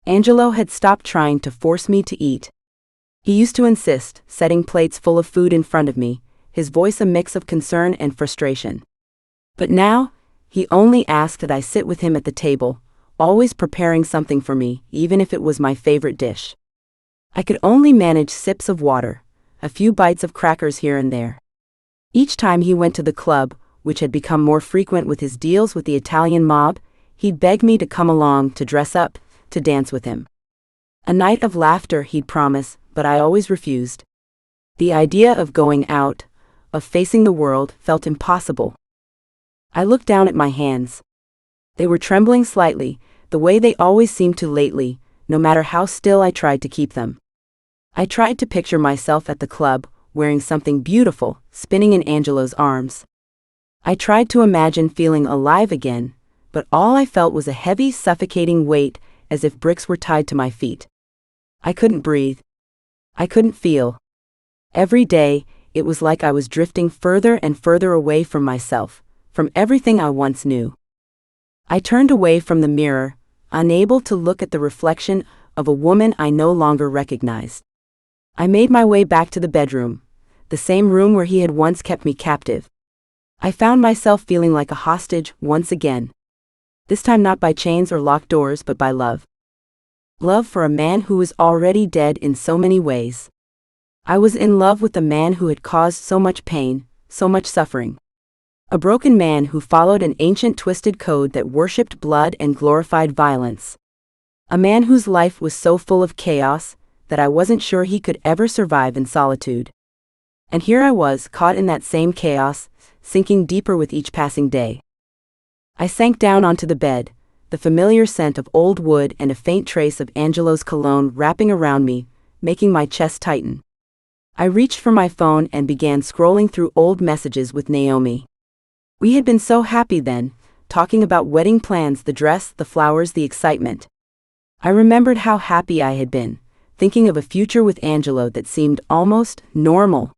Angelo had stopped trying to force me to eat. He used to insist, setting plates full of food in front of me, his voice a mix of concern and frustration. But now, he only asked that I sit with him at the table, always preparing something for me, even if it was my favorite dish. I could only manage sips of water, a few bites of crackers here and there. Each time he went to the club, which had become more frequent with his deals with the Italian mob, he'd beg me to come along, to dress up, to dance with him. A night of laughter, he'd promise, but I always refused. The idea of going out, of facing the world, felt impossible. I looked down at my hands. They were trembling slightly, the way they always seemed to lately, no matter how still I tried to keep them. I tried to picture myself at the club, wearing something beautiful, spinning in Angelo's arms. I tried to imagine feeling alive again, but all I felt was a heavy, suffocating weight, as if bricks were tied to my feet. I couldn't breathe. I couldn't feel. Every day, it was like I was drifting further and further away from myself, from everything I once knew. I turned away from the mirror, unable to look at the reflection of a woman I no longer recognized. I made my way back to the bedroom, the same room where he had once kept me captive. I found myself feeling like a hostage once again. This time not by chains or locked doors, but by love. Love for a man who was already dead in so many ways. I was in love with the man who had caused so much pain, so much suffering. A broken man who followed an ancient twisted code that worshipped blood and glorified violence. A man whose life was so full of chaos that I wasn't sure he could ever survive in solitude. And here I was, caught in that same chaos, sinking deeper with each passing day. I sank down onto the bed, the familiar scent of old wood and a faint trace of Angelo's cologne wrapping around me, making my chest tighten. I reached for my phone and began scrolling through old messages with Naomi. We had been so happy then, talking about wedding plans, the dress, the flowers, the excitement. I remembered how happy I had been, thinking of a future with Angelo that seemed almost normal.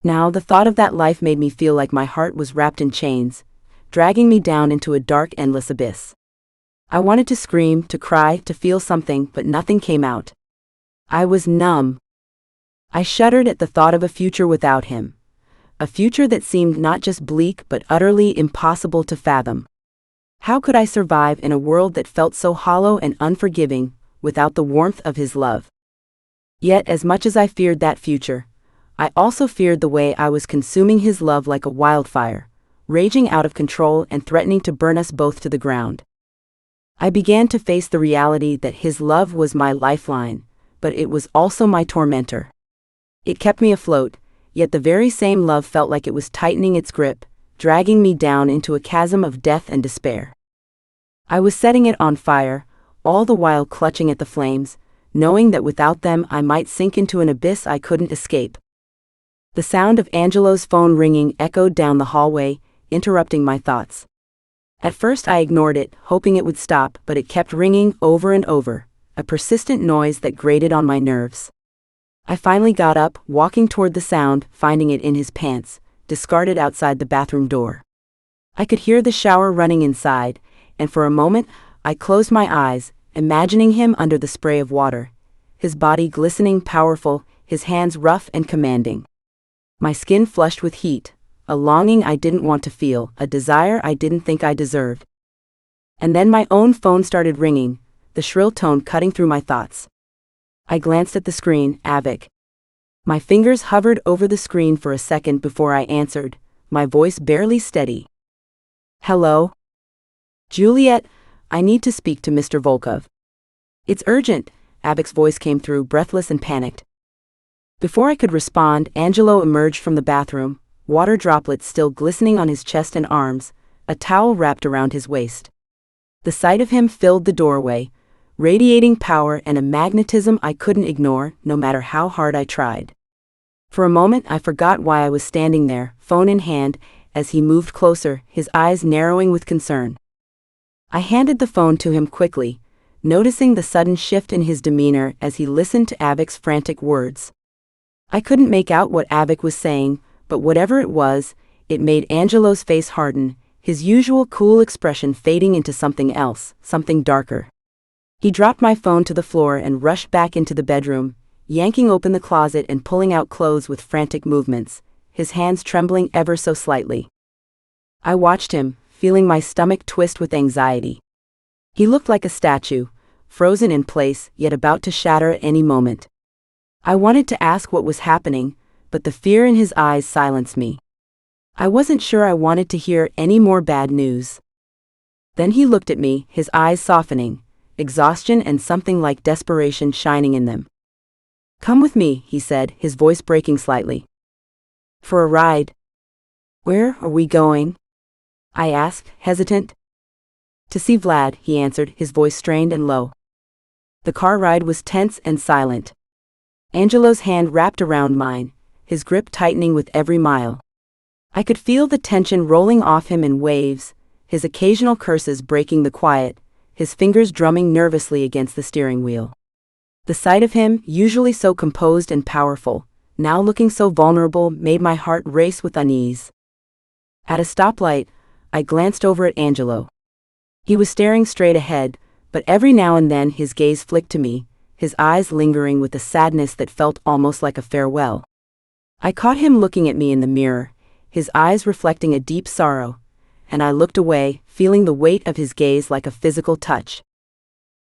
Now the thought of that life made me feel like my heart was wrapped in chains, dragging me down into a dark, endless abyss. I wanted to scream, to cry, to feel something, but nothing came out. I was numb. I shuddered at the thought of a future without him. A future that seemed not just bleak but utterly impossible to fathom. How could I survive in a world that felt so hollow and unforgiving, without the warmth of his love? Yet as much as I feared that future, I also feared the way I was consuming his love like a wildfire, raging out of control and threatening to burn us both to the ground. I began to face the reality that his love was my lifeline, but it was also my tormentor. It kept me afloat, yet the very same love felt like it was tightening its grip, dragging me down into a chasm of death and despair. I was setting it on fire, all the while clutching at the flames, knowing that without them I might sink into an abyss I couldn't escape. The sound of Angelo's phone ringing echoed down the hallway, interrupting my thoughts. At first I ignored it, hoping it would stop, but it kept ringing over and over, a persistent noise that grated on my nerves. I finally got up, walking toward the sound, finding it in his pants, discarded outside the bathroom door. I could hear the shower running inside, and for a moment, I closed my eyes, imagining him under the spray of water, his body glistening powerful, his hands rough and commanding. My skin flushed with heat, a longing I didn't want to feel, a desire I didn't think I deserved. And then my own phone started ringing, the shrill tone cutting through my thoughts. I glanced at the screen, Avic. My fingers hovered over the screen for a second before I answered, my voice barely steady. Hello? Juliette, I need to speak to Mr. Volkov. It's urgent, Avic's voice came through, breathless and panicked. Before I could respond, Angelo emerged from the bathroom, water droplets still glistening on his chest and arms, a towel wrapped around his waist. The sight of him filled the doorway, radiating power and a magnetism I couldn't ignore, no matter how hard I tried. For a moment I forgot why I was standing there, phone in hand, as he moved closer, his eyes narrowing with concern. I handed the phone to him quickly, noticing the sudden shift in his demeanor as he listened to Avic's frantic words. I couldn't make out what Avic was saying, but whatever it was, it made Angelo's face harden, his usual cool expression fading into something else, something darker. He dropped my phone to the floor and rushed back into the bedroom, yanking open the closet and pulling out clothes with frantic movements, his hands trembling ever so slightly. I watched him, feeling my stomach twist with anxiety. He looked like a statue, frozen in place, yet about to shatter at any moment. I wanted to ask what was happening, but the fear in his eyes silenced me. I wasn't sure I wanted to hear any more bad news. Then he looked at me, his eyes softening, exhaustion and something like desperation shining in them. Come with me, he said, his voice breaking slightly. For a ride. Where are we going? I asked, hesitant. To see Vlad, he answered, his voice strained and low. The car ride was tense and silent. Angelo's hand wrapped around mine, his grip tightening with every mile. I could feel the tension rolling off him in waves, his occasional curses breaking the quiet, his fingers drumming nervously against the steering wheel. The sight of him, usually so composed and powerful, now looking so vulnerable, made my heart race with unease. At a stoplight, I glanced over at Angelo. He was staring straight ahead, but every now and then his gaze flicked to me, his eyes lingering with a sadness that felt almost like a farewell. I caught him looking at me in the mirror, his eyes reflecting a deep sorrow, and I looked away, feeling the weight of his gaze like a physical touch.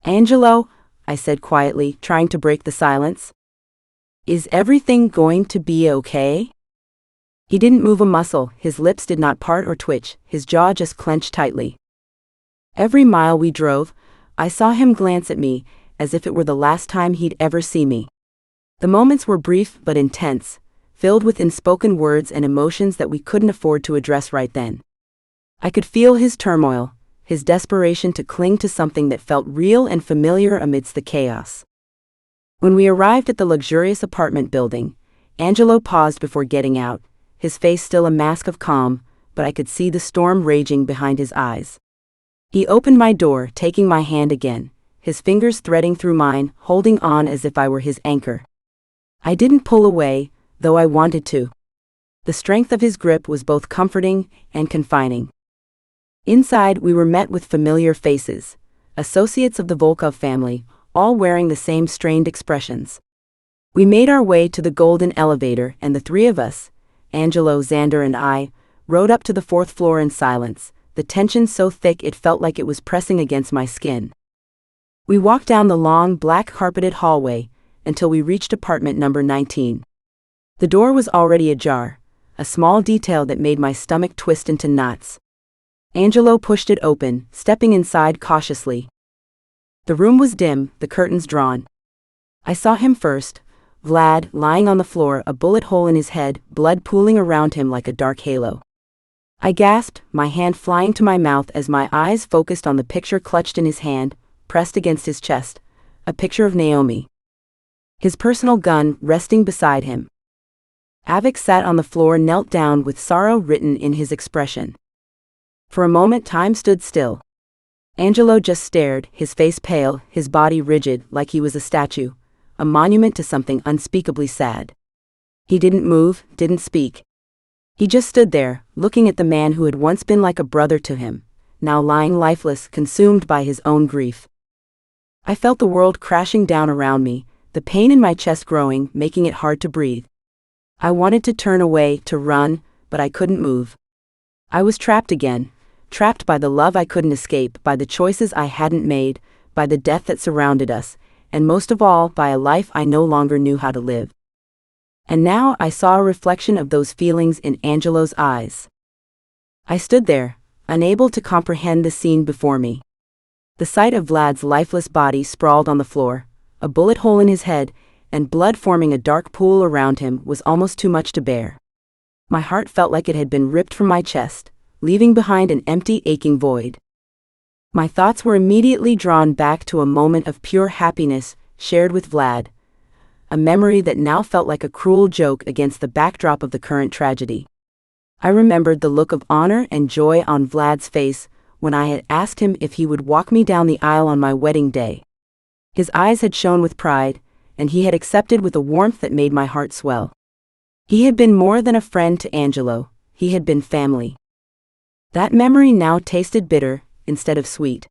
Angelo, I said quietly, trying to break the silence. Is everything going to be okay? He didn't move a muscle, his lips did not part or twitch, his jaw just clenched tightly. Every mile we drove, I saw him glance at me, as if it were the last time he'd ever see me. The moments were brief but intense, filled with unspoken words and emotions that we couldn't afford to address right then. I could feel his turmoil, his desperation to cling to something that felt real and familiar amidst the chaos. When we arrived at the luxurious apartment building, Angelo paused before getting out, his face still a mask of calm, but I could see the storm raging behind his eyes. He opened my door, taking my hand again, his fingers threading through mine, holding on as if I were his anchor. I didn't pull away, though I wanted to. The strength of his grip was both comforting and confining. Inside, we were met with familiar faces, associates of the Volkov family, all wearing the same strained expressions. We made our way to the golden elevator, and the three of us, Angelo, Xander, and I, rode up to the fourth floor in silence, the tension so thick it felt like it was pressing against my skin. We walked down the long, black-carpeted hallway until we reached apartment number 19. The door was already ajar, a small detail that made my stomach twist into knots. Angelo pushed it open, stepping inside cautiously. The room was dim, the curtains drawn. I saw him first, Vlad, lying on the floor, a bullet hole in his head, blood pooling around him like a dark halo. I gasped, my hand flying to my mouth as my eyes focused on the picture clutched in his hand, pressed against his chest. A picture of Naomi. His personal gun resting beside him. Avik sat on the floor, knelt down with sorrow written in his expression. For a moment time stood still. Angelo just stared, his face pale, his body rigid like he was a statue, a monument to something unspeakably sad. He didn't move, didn't speak. He just stood there, looking at the man who had once been like a brother to him, now lying lifeless, consumed by his own grief. I felt the world crashing down around me, the pain in my chest growing, making it hard to breathe. I wanted to turn away, to run, but I couldn't move. I was trapped again, trapped by the love I couldn't escape, by the choices I hadn't made, by the death that surrounded us, and most of all, by a life I no longer knew how to live. And now I saw a reflection of those feelings in Angelo's eyes. I stood there, unable to comprehend the scene before me. The sight of Vlad's lifeless body sprawled on the floor, a bullet hole in his head, and blood forming a dark pool around him was almost too much to bear. My heart felt like it had been ripped from my chest, leaving behind an empty, aching void. My thoughts were immediately drawn back to a moment of pure happiness shared with Vlad, a memory that now felt like a cruel joke against the backdrop of the current tragedy. I remembered the look of honor and joy on Vlad's face when I had asked him if he would walk me down the aisle on my wedding day. His eyes had shone with pride, and he had accepted with a warmth that made my heart swell. He had been more than a friend to Angelo, he had been family. That memory now tasted bitter, instead of sweet.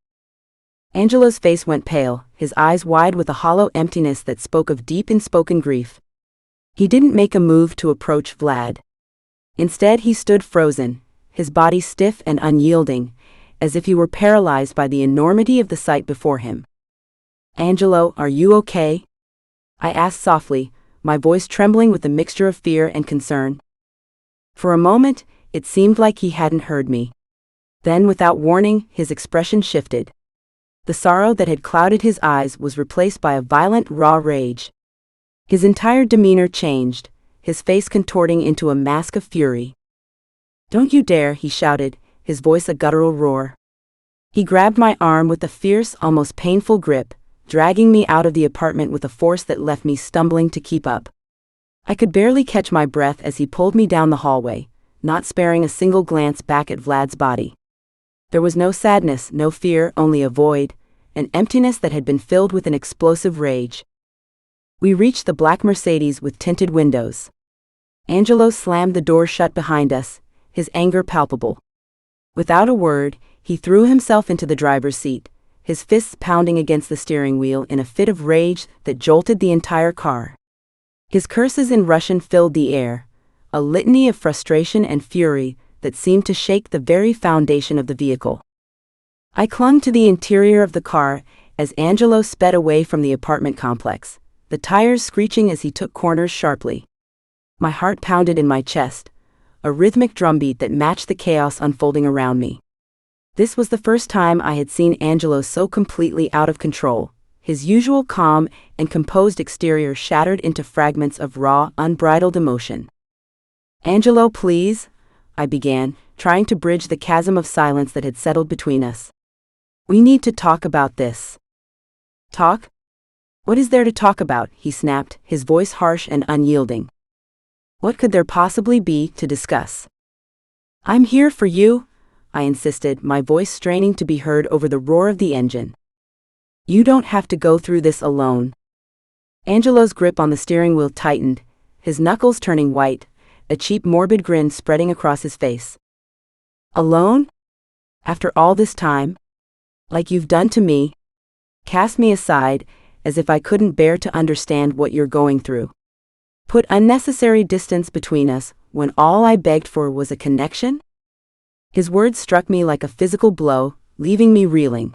Angelo's face went pale, his eyes wide with a hollow emptiness that spoke of deep unspoken grief. He didn't make a move to approach Vlad. Instead he stood frozen, his body stiff and unyielding, as if he were paralyzed by the enormity of the sight before him. "Angelo, are you okay?" I asked softly, my voice trembling with a mixture of fear and concern. For a moment, it seemed like he hadn't heard me. Then, without warning, his expression shifted. The sorrow that had clouded his eyes was replaced by a violent, raw rage. His entire demeanor changed, his face contorting into a mask of fury. "Don't you dare," he shouted, his voice a guttural roar. He grabbed my arm with a fierce, almost painful grip, dragging me out of the apartment with a force that left me stumbling to keep up. I could barely catch my breath as he pulled me down the hallway, not sparing a single glance back at Vlad's body. There was no sadness, no fear, only a void, an emptiness that had been filled with an explosive rage. We reached the black Mercedes with tinted windows. Angelo slammed the door shut behind us, his anger palpable. Without a word, he threw himself into the driver's seat, his fists pounding against the steering wheel in a fit of rage that jolted the entire car. His curses in Russian filled the air, a litany of frustration and fury that seemed to shake the very foundation of the vehicle. I clung to the interior of the car as Angelo sped away from the apartment complex, the tires screeching as he took corners sharply. My heart pounded in my chest, a rhythmic drumbeat that matched the chaos unfolding around me. This was the first time I had seen Angelo so completely out of control, his usual calm and composed exterior shattered into fragments of raw, unbridled emotion. "Angelo, please," I began, trying to bridge the chasm of silence that had settled between us. "We need to talk about this." "Talk? What is there to talk about?" he snapped, his voice harsh and unyielding. "What could there possibly be to discuss?" "I'm here for you," I insisted, my voice straining to be heard over the roar of the engine. "You don't have to go through this alone." Angelo's grip on the steering wheel tightened, his knuckles turning white, a cheap morbid grin spreading across his face. "Alone? After all this time? Like you've done to me? Cast me aside, as if I couldn't bear to understand what you're going through. Put unnecessary distance between us, when all I begged for was a connection?" His words struck me like a physical blow, leaving me reeling.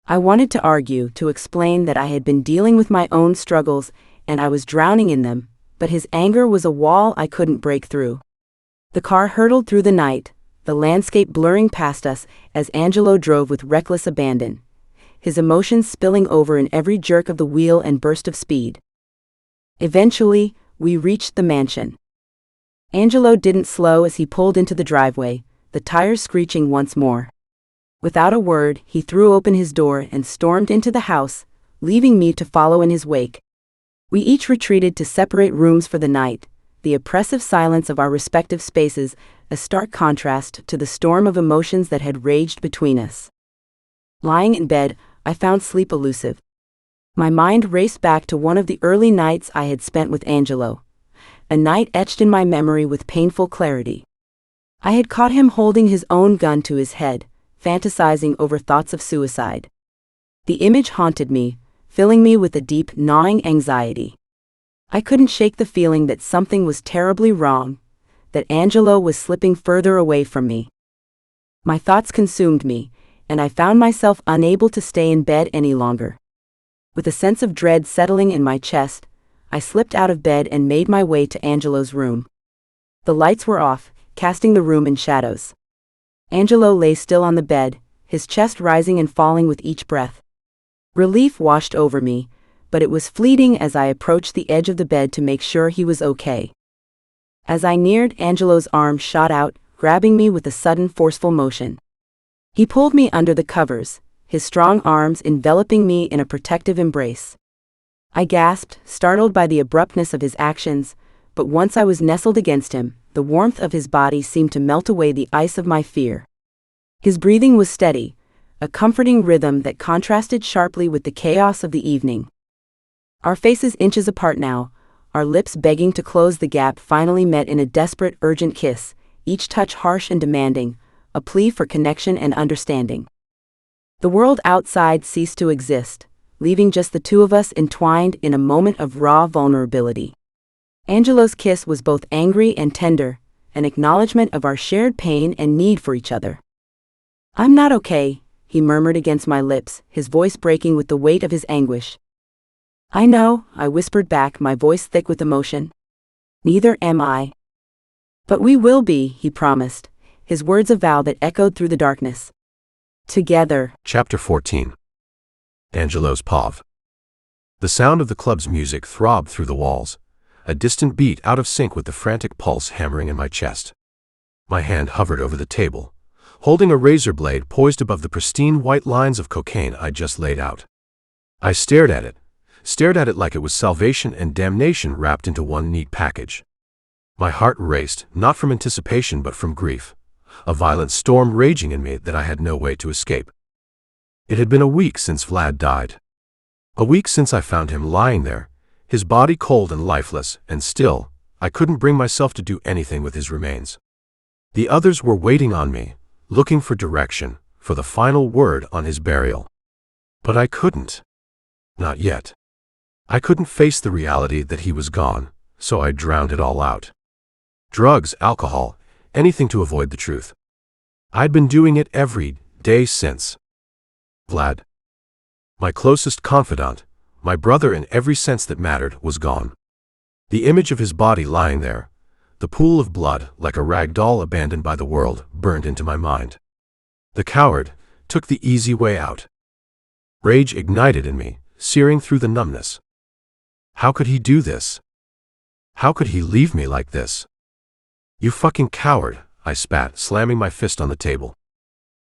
I wanted to argue, to explain that I had been dealing with my own struggles, and I was drowning in them, but his anger was a wall I couldn't break through. The car hurtled through the night, the landscape blurring past us as Angelo drove with reckless abandon, his emotions spilling over in every jerk of the wheel and burst of speed. Eventually, we reached the mansion. Angelo didn't slow as he pulled into the driveway, the tires screeching once more. Without a word, he threw open his door and stormed into the house, leaving me to follow in his wake. We each retreated to separate rooms for the night, the oppressive silence of our respective spaces a stark contrast to the storm of emotions that had raged between us. Lying in bed, I found sleep elusive. My mind raced back to one of the early nights I had spent with Angelo, a night etched in my memory with painful clarity. I had caught him holding his own gun to his head, fantasizing over thoughts of suicide. The image haunted me, filling me with a deep, gnawing anxiety. I couldn't shake the feeling that something was terribly wrong, that Angelo was slipping further away from me. My thoughts consumed me, and I found myself unable to stay in bed any longer. With a sense of dread settling in my chest, I slipped out of bed and made my way to Angelo's room. The lights were off, casting the room in shadows. Angelo lay still on the bed, his chest rising and falling with each breath. Relief washed over me, but it was fleeting as I approached the edge of the bed to make sure he was okay. As I neared, Angelo's arm shot out, grabbing me with a sudden forceful motion. He pulled me under the covers, his strong arms enveloping me in a protective embrace. I gasped, startled by the abruptness of his actions, but once I was nestled against him, the warmth of his body seemed to melt away the ice of my fear. His breathing was steady, a comforting rhythm that contrasted sharply with the chaos of the evening. Our faces inches apart now, our lips begging to close the gap finally met in a desperate, urgent kiss, each touch harsh and demanding, a plea for connection and understanding. The world outside ceased to exist, leaving just the two of us entwined in a moment of raw vulnerability. Angelo's kiss was both angry and tender, an acknowledgement of our shared pain and need for each other. "I'm not okay," he murmured against my lips, his voice breaking with the weight of his anguish. "I know," I whispered back, my voice thick with emotion. "Neither am I." "But we will be," he promised, his words a vow that echoed through the darkness. Together. Chapter 14. Angelo's POV. The sound of the club's music throbbed through the walls, a distant beat out of sync with the frantic pulse hammering in my chest. My hand hovered over the table, holding a razor blade poised above the pristine white lines of cocaine I'd just laid out. I stared at it like it was salvation and damnation wrapped into one neat package. My heart raced, not from anticipation but from grief, a violent storm raging in me that I had no way to escape. It had been a week since Vlad died. A week since I found him lying there, his body cold and lifeless, and still, I couldn't bring myself to do anything with his remains. The others were waiting on me, looking for direction, for the final word on his burial. But I couldn't. Not yet. I couldn't face the reality that he was gone, so I drowned it all out. Drugs, alcohol, anything to avoid the truth. I'd been doing it every day since. Vlad, my closest confidant, my brother in every sense that mattered, was gone. The image of his body lying there, the pool of blood, like a rag doll abandoned by the world, burned into my mind. The coward took the easy way out. Rage ignited in me, searing through the numbness. How could he do this? How could he leave me like this? "You fucking coward," I spat, slamming my fist on the table.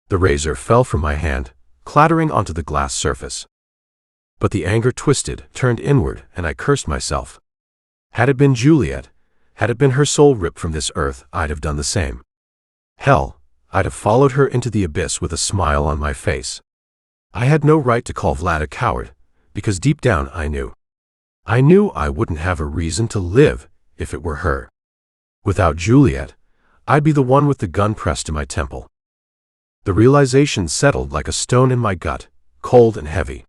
The razor fell from my hand, clattering onto the glass surface. But the anger twisted, turned inward, and I cursed myself. Had it been Juliette, had it been her soul ripped from this earth, I'd have done the same. Hell, I'd have followed her into the abyss with a smile on my face. I had no right to call Vlad a coward, because deep down I knew I wouldn't have a reason to live if it were her. Without Juliette, I'd be the one with the gun pressed to my temple. The realization settled like a stone in my gut, cold and heavy.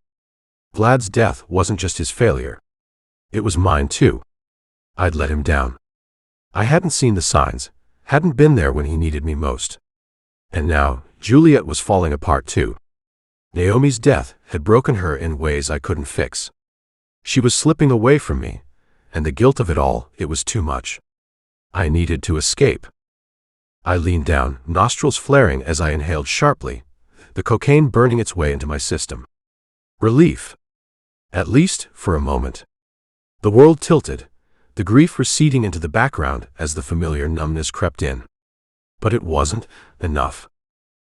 Vlad's death wasn't just his failure. It was mine too. I'd let him down. I hadn't seen the signs, hadn't been there when he needed me most. And now, Juliette was falling apart too. Naomi's death had broken her in ways I couldn't fix. She was slipping away from me, and the guilt of it all, it was too much. I needed to escape. I leaned down, nostrils flaring as I inhaled sharply, the cocaine burning its way into my system. Relief. At least, for a moment. The world tilted, the grief receding into the background as the familiar numbness crept in. But it wasn't enough.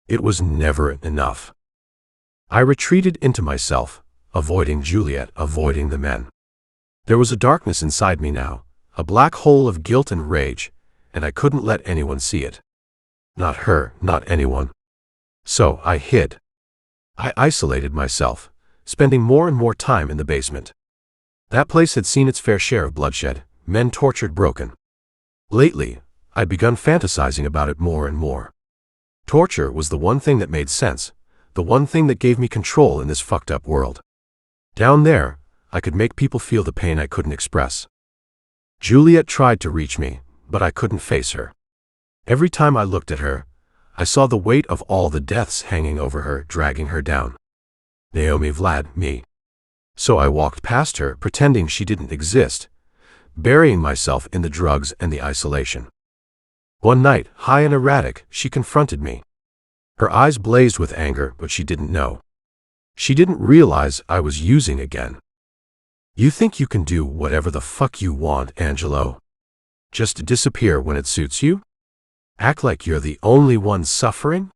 It was never enough. I retreated into myself, avoiding Juliette, avoiding the men. There was a darkness inside me now, a black hole of guilt and rage, and I couldn't let anyone see it. Not her, not anyone. So I hid. I isolated myself, spending more and more time in the basement. That place had seen its fair share of bloodshed, men tortured, broken. Lately, I'd begun fantasizing about it more and more. Torture was the one thing that made sense, the one thing that gave me control in this fucked up world. Down there, I could make people feel the pain I couldn't express. Juliette tried to reach me, but I couldn't face her. Every time I looked at her, I saw the weight of all the deaths hanging over her, dragging her down. Naomi, Vlad, me. So I walked past her, pretending she didn't exist, burying myself in the drugs and the isolation. One night, high and erratic, she confronted me. Her eyes blazed with anger, but she didn't know. She didn't realize I was using again. You think you can do whatever the fuck you want, Angelo? Just disappear when it suits you? Act like you're the only one suffering?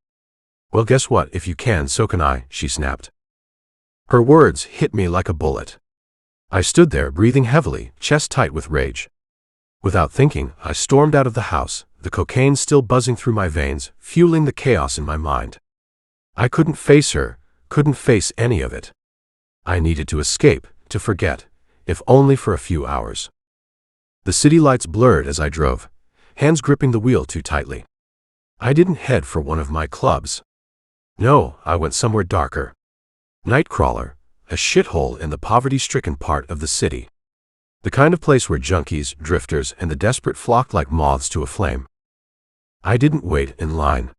Well, guess what? If you can, so can I, she snapped. Her words hit me like a bullet. I stood there, breathing heavily, chest tight with rage. Without thinking, I stormed out of the house, the cocaine still buzzing through my veins, fueling the chaos in my mind. I couldn't face her, couldn't face any of it. I needed to escape, to forget, if only for a few hours. The city lights blurred as I drove, hands gripping the wheel too tightly. I didn't head for one of my clubs. No, I went somewhere darker. Nightcrawler, a shithole in the poverty-stricken part of the city. The kind of place where junkies, drifters, and the desperate flocked like moths to a flame. I didn't wait in line.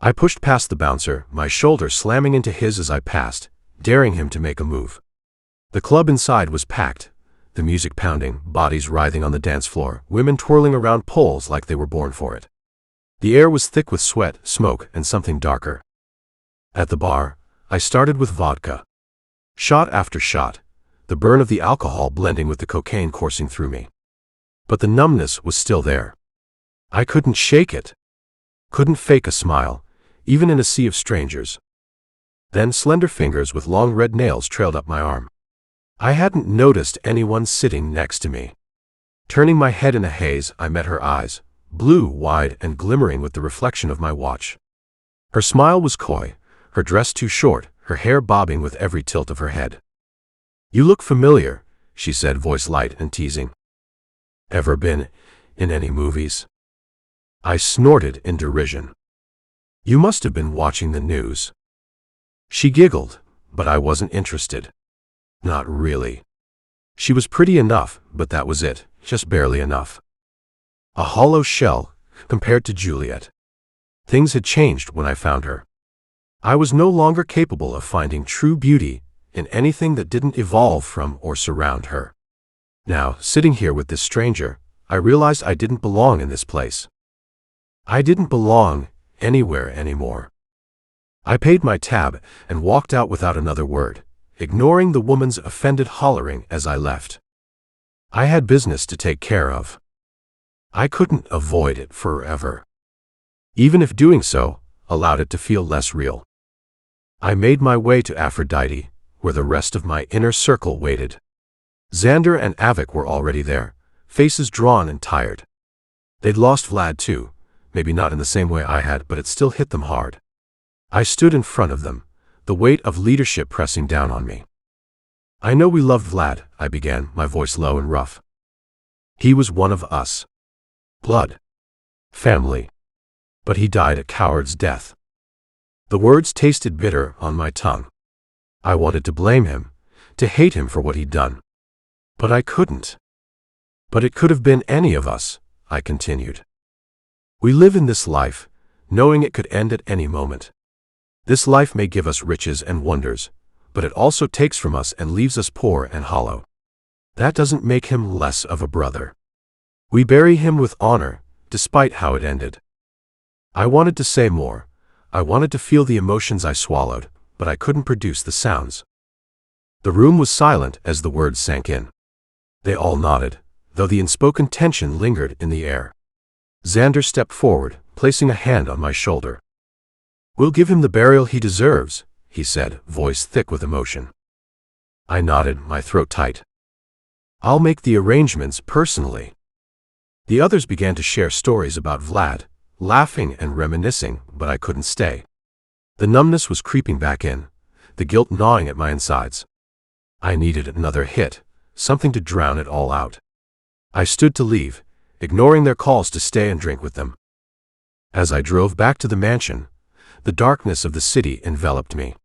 I pushed past the bouncer, my shoulder slamming into his as I passed, daring him to make a move. The club inside was packed, the music pounding, bodies writhing on the dance floor, women twirling around poles like they were born for it. The air was thick with sweat, smoke, and something darker. At the bar, I started with vodka. Shot after shot, the burn of the alcohol blending with the cocaine coursing through me. But the numbness was still there. I couldn't shake it. Couldn't fake a smile, even in a sea of strangers. Then slender fingers with long red nails trailed up my arm. I hadn't noticed anyone sitting next to me. Turning my head in a haze, I met her eyes, blue, wide, and glimmering with the reflection of my watch. Her smile was coy, her dress too short, her hair bobbing with every tilt of her head. You look familiar, she said, voice light and teasing. Ever been in any movies? I snorted in derision. You must have been watching the news. She giggled, but I wasn't interested. Not really. She was pretty enough, but that was it, just barely enough. A hollow shell, compared to Juliette. Things had changed when I found her. I was no longer capable of finding true beauty in anything that didn't evolve from or surround her. Now, sitting here with this stranger, I realized I didn't belong in this place. I didn't belong anywhere anymore. I paid my tab and walked out without another word, ignoring the woman's offended hollering as I left. I had business to take care of. I couldn't avoid it forever. Even if doing so allowed it to feel less real. I made my way to Aphrodite, where the rest of my inner circle waited. Xander and Avik were already there, faces drawn and tired. They'd lost Vlad too, maybe not in the same way I had, but it still hit them hard. I stood in front of them, the weight of leadership pressing down on me. I know we loved Vlad, I began, my voice low and rough. He was one of us. Blood. Family. But he died a coward's death. The words tasted bitter on my tongue. I wanted to blame him, to hate him for what he'd done. But I couldn't. But it could have been any of us, I continued. We live in this life, knowing it could end at any moment. This life may give us riches and wonders, but it also takes from us and leaves us poor and hollow. That doesn't make him less of a brother. We bury him with honor, despite how it ended. I wanted to say more. I wanted to feel the emotions I swallowed, but I couldn't produce the sounds. The room was silent as the words sank in. They all nodded, though the unspoken tension lingered in the air. Xander stepped forward, placing a hand on my shoulder. "We'll give him the burial he deserves," he said, voice thick with emotion. I nodded, my throat tight. "I'll make the arrangements personally." The others began to share stories about Vlad, laughing and reminiscing, but I couldn't stay. The numbness was creeping back in, the guilt gnawing at my insides. I needed another hit, something to drown it all out. I stood to leave, ignoring their calls to stay and drink with them. As I drove back to the mansion, the darkness of the city enveloped me.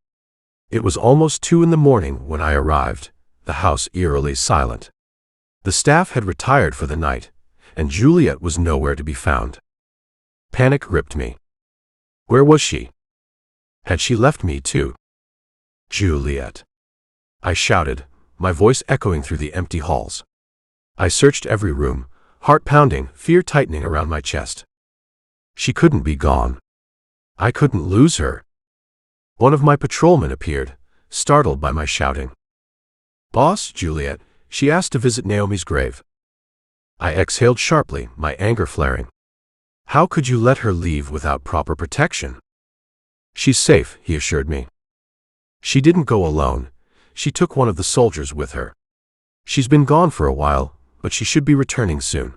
It was almost 2 a.m. when I arrived, the house eerily silent. The staff had retired for the night, and Juliette was nowhere to be found. Panic gripped me. Where was she? Had she left me too? "Juliette!" I shouted, my voice echoing through the empty halls. I searched every room, heart pounding, fear tightening around my chest. She couldn't be gone. I couldn't lose her. One of my patrolmen appeared, startled by my shouting. "Boss, Juliette," she asked to visit Naomi's grave. I exhaled sharply, my anger flaring. How could you let her leave without proper protection? "She's safe," he assured me. "She didn't go alone. She took one of the soldiers with her. She's been gone for a while, but she should be returning soon."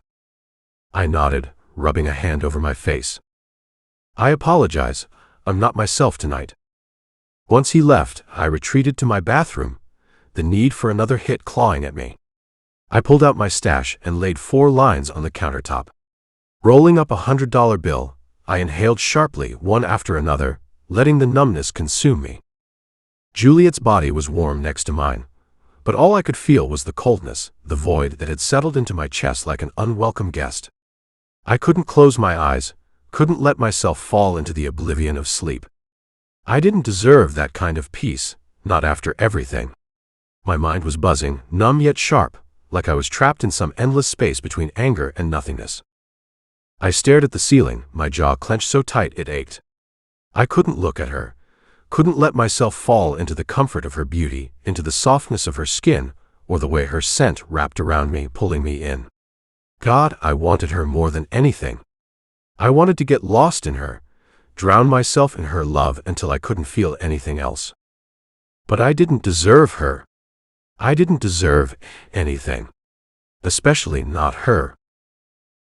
I nodded, rubbing a hand over my face. "I apologize. I'm not myself tonight." Once he left, I retreated to my bathroom, the need for another hit clawing at me. I pulled out my stash and laid 4 lines on the countertop. Rolling up $100 bill, I inhaled sharply, one after another, letting the numbness consume me. Juliette's body was warm next to mine, but all I could feel was the coldness, the void that had settled into my chest like an unwelcome guest. I couldn't close my eyes, couldn't let myself fall into the oblivion of sleep. I didn't deserve that kind of peace, not after everything. My mind was buzzing, numb yet sharp, like I was trapped in some endless space between anger and nothingness. I stared at the ceiling, my jaw clenched so tight it ached. I couldn't look at her, couldn't let myself fall into the comfort of her beauty, into the softness of her skin, or the way her scent wrapped around me, pulling me in. God, I wanted her more than anything. I wanted to get lost in her, drown myself in her love until I couldn't feel anything else. But I didn't deserve her. I didn't deserve anything. Especially not her.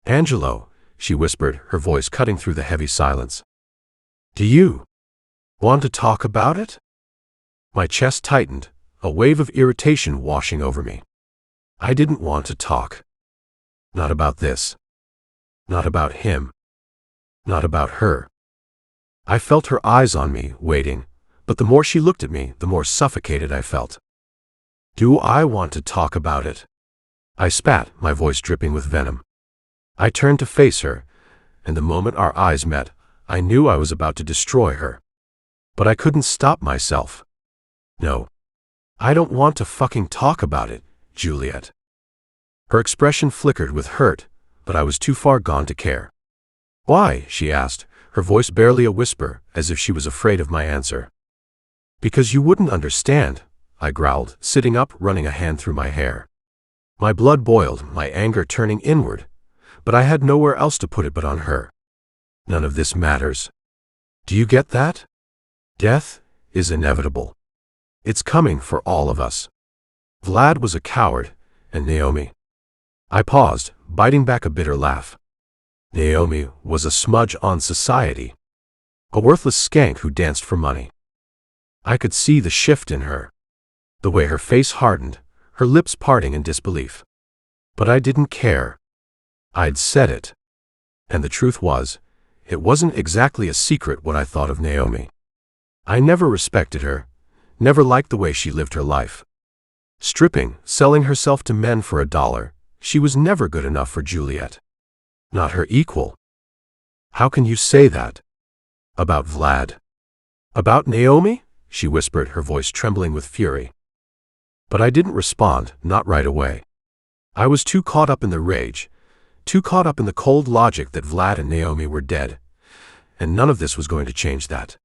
"Angelo," she whispered, her voice cutting through the heavy silence. "Do you want to talk about it?" My chest tightened, a wave of irritation washing over me. I didn't want to talk. Not about this. Not about him. Not about her. I felt her eyes on me, waiting, but the more she looked at me, the more suffocated I felt. "Do I want to talk about it?" I spat, my voice dripping with venom. I turned to face her, and the moment our eyes met, I knew I was about to destroy her. But I couldn't stop myself. "No. I don't want to fucking talk about it, Juliette." Her expression flickered with hurt, but I was too far gone to care. "Why?" she asked, her voice barely a whisper, as if she was afraid of my answer. "Because you wouldn't understand," I growled, sitting up, running a hand through my hair. My blood boiled, my anger turning inward, but I had nowhere else to put it but on her. None of this matters. Do you get that? Death is inevitable. It's coming for all of us. Vlad was a coward, and Naomi. I paused, biting back a bitter laugh. Naomi was a smudge on society. A worthless skank who danced for money. I could see the shift in her. The way her face hardened, her lips parting in disbelief. But I didn't care. I'd said it. And the truth was, it wasn't exactly a secret what I thought of Naomi. I never respected her, never liked the way she lived her life. Stripping, selling herself to men for $1, she was never good enough for Juliette. Not her equal. How can you say that? About Vlad? About Naomi? She whispered, her voice trembling with fury. But I didn't respond, not right away. I was too caught up in the rage, too caught up in the cold logic that Vlad and Naomi were dead, and none of this was going to change that.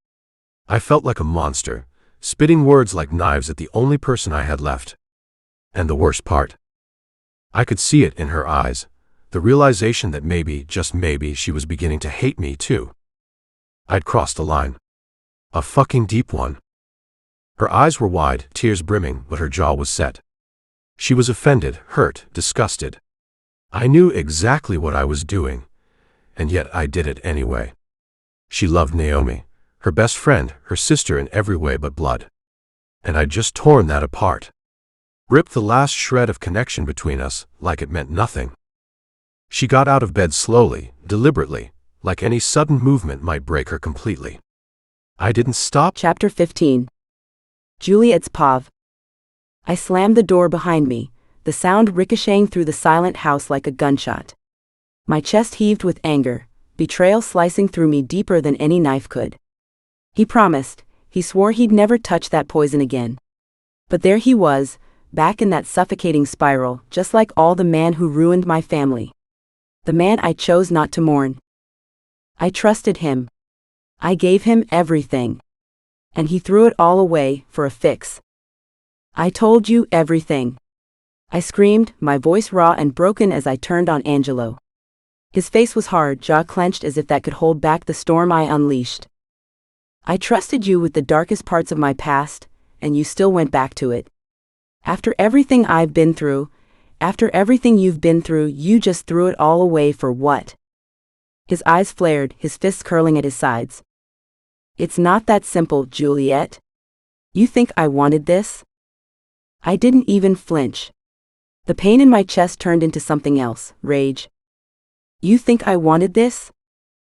I felt like a monster, spitting words like knives at the only person I had left. And the worst part. I could see it in her eyes, the realization that maybe, just maybe, she was beginning to hate me too. I'd crossed a line. A fucking deep one. Her eyes were wide, tears brimming, but her jaw was set. She was offended, hurt, disgusted. I knew exactly what I was doing, and yet I did it anyway. She loved Naomi, her best friend, her sister in every way but blood. And I'd just torn that apart. Ripped the last shred of connection between us, like it meant nothing. She got out of bed slowly, deliberately, like any sudden movement might break her completely. I didn't stop. Chapter 15. Juliette's POV. I slammed the door behind me, the sound ricocheting through the silent house like a gunshot. My chest heaved with anger, betrayal slicing through me deeper than any knife could. He promised, he swore he'd never touch that poison again. But there he was, back in that suffocating spiral, just like all the man who ruined my family. The man I chose not to mourn. I trusted him. I gave him everything. And he threw it all away for a fix. I told you everything. I screamed, my voice raw and broken as I turned on Angelo. His face was hard, jaw clenched as if that could hold back the storm I unleashed. I trusted you with the darkest parts of my past, and you still went back to it. After everything I've been through, after everything you've been through, you just threw it all away for what? His eyes flared, his fists curling at his sides. It's not that simple, Juliette. You think I wanted this? I didn't even flinch. The pain in my chest turned into something else, rage. You think I wanted this?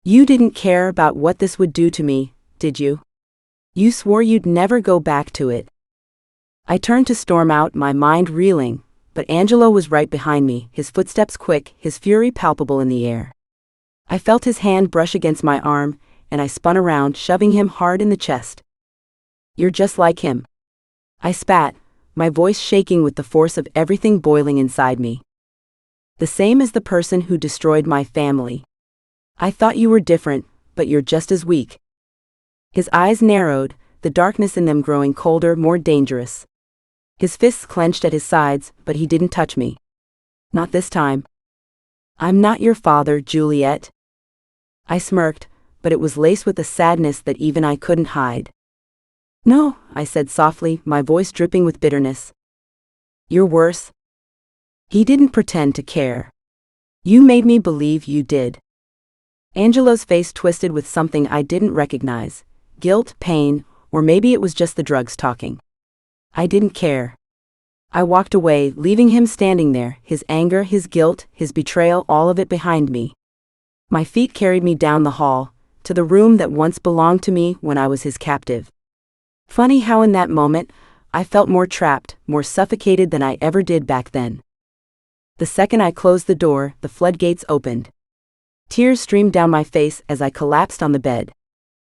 You didn't care about what this would do to me, did you? You swore you'd never go back to it. I turned to storm out, my mind reeling, but Angelo was right behind me, his footsteps quick, his fury palpable in the air. I felt his hand brush against my arm, and I spun around, shoving him hard in the chest. You're just like him. I spat, my voice shaking with the force of everything boiling inside me. The same as the person who destroyed my family. I thought you were different, but you're just as weak. His eyes narrowed, the darkness in them growing colder, more dangerous. His fists clenched at his sides, but he didn't touch me. Not this time. I'm not your father, Juliette. I smirked, but it was laced with a sadness that even I couldn't hide. No, I said softly, my voice dripping with bitterness. You're worse. He didn't pretend to care. You made me believe you did. Angelo's face twisted with something I didn't recognize. Guilt, pain, or maybe it was just the drugs talking. I didn't care. I walked away, leaving him standing there, his anger, his guilt, his betrayal, all of it behind me. My feet carried me down the hall, to the room that once belonged to me when I was his captive. Funny how in that moment, I felt more trapped, more suffocated than I ever did back then. The second I closed the door, the floodgates opened. Tears streamed down my face as I collapsed on the bed.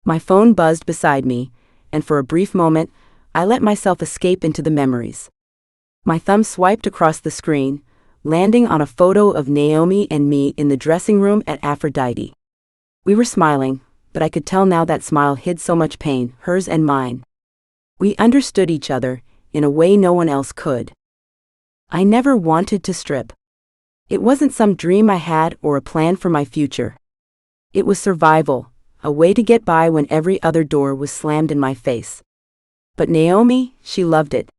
My phone buzzed beside me, and for a brief moment, I let myself escape into the memories. My thumb swiped across the screen, landing on a photo of Naomi and me in the dressing room at Aphrodite. We were smiling, but I could tell now that smile hid so much pain, hers and mine. We understood each other, in a way no one else could. I never wanted to strip. It wasn't some dream I had or a plan for my future. It was survival, a way to get by when every other door was slammed in my face. But Naomi, she loved it.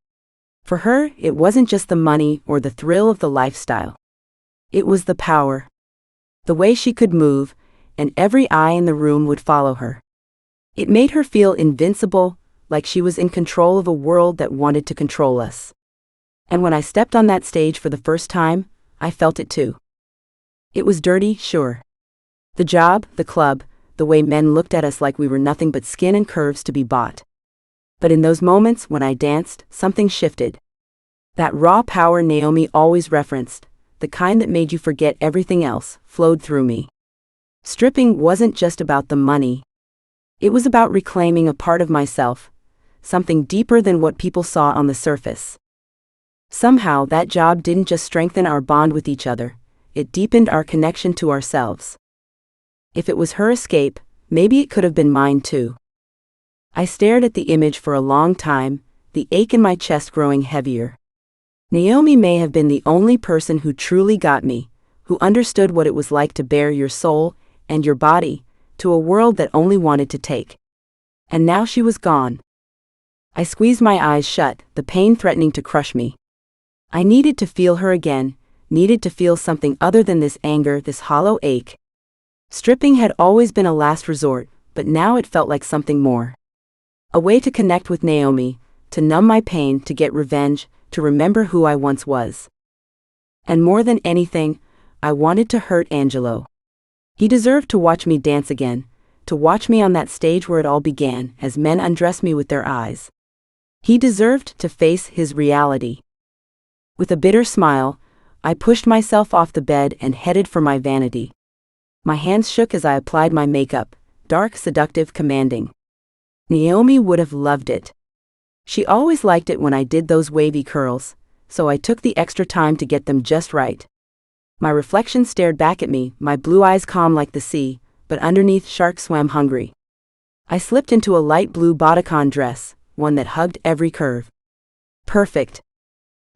For her, it wasn't just the money or the thrill of the lifestyle. It was the power. The way she could move, and every eye in the room would follow her. It made her feel invincible, like she was in control of a world that wanted to control us. And when I stepped on that stage for the first time, I felt it too. It was dirty, sure. The job, the club, the way men looked at us like we were nothing but skin and curves to be bought. But in those moments when I danced, something shifted. That raw power Naomi always referenced, the kind that made you forget everything else, flowed through me. Stripping wasn't just about the money. It was about reclaiming a part of myself, something deeper than what people saw on the surface. Somehow that job didn't just strengthen our bond with each other, it deepened our connection to ourselves. If it was her escape, maybe it could have been mine too. I stared at the image for a long time, the ache in my chest growing heavier. Naomi may have been the only person who truly got me, who understood what it was like to bear your soul and your body to a world that only wanted to take. And now she was gone. I squeezed my eyes shut, the pain threatening to crush me. I needed to feel her again, needed to feel something other than this anger, this hollow ache. Stripping had always been a last resort, but now it felt like something more. A way to connect with Naomi, to numb my pain, to get revenge, to remember who I once was. And more than anything, I wanted to hurt Angelo. He deserved to watch me dance again, to watch me on that stage where it all began, as men undressed me with their eyes. He deserved to face his reality. With a bitter smile, I pushed myself off the bed and headed for my vanity. My hands shook as I applied my makeup, dark, seductive, commanding. Naomi would have loved it. She always liked it when I did those wavy curls, so I took the extra time to get them just right. My reflection stared back at me, my blue eyes calm like the sea, but underneath sharks swam hungry. I slipped into a light blue bodycon dress, one that hugged every curve. Perfect.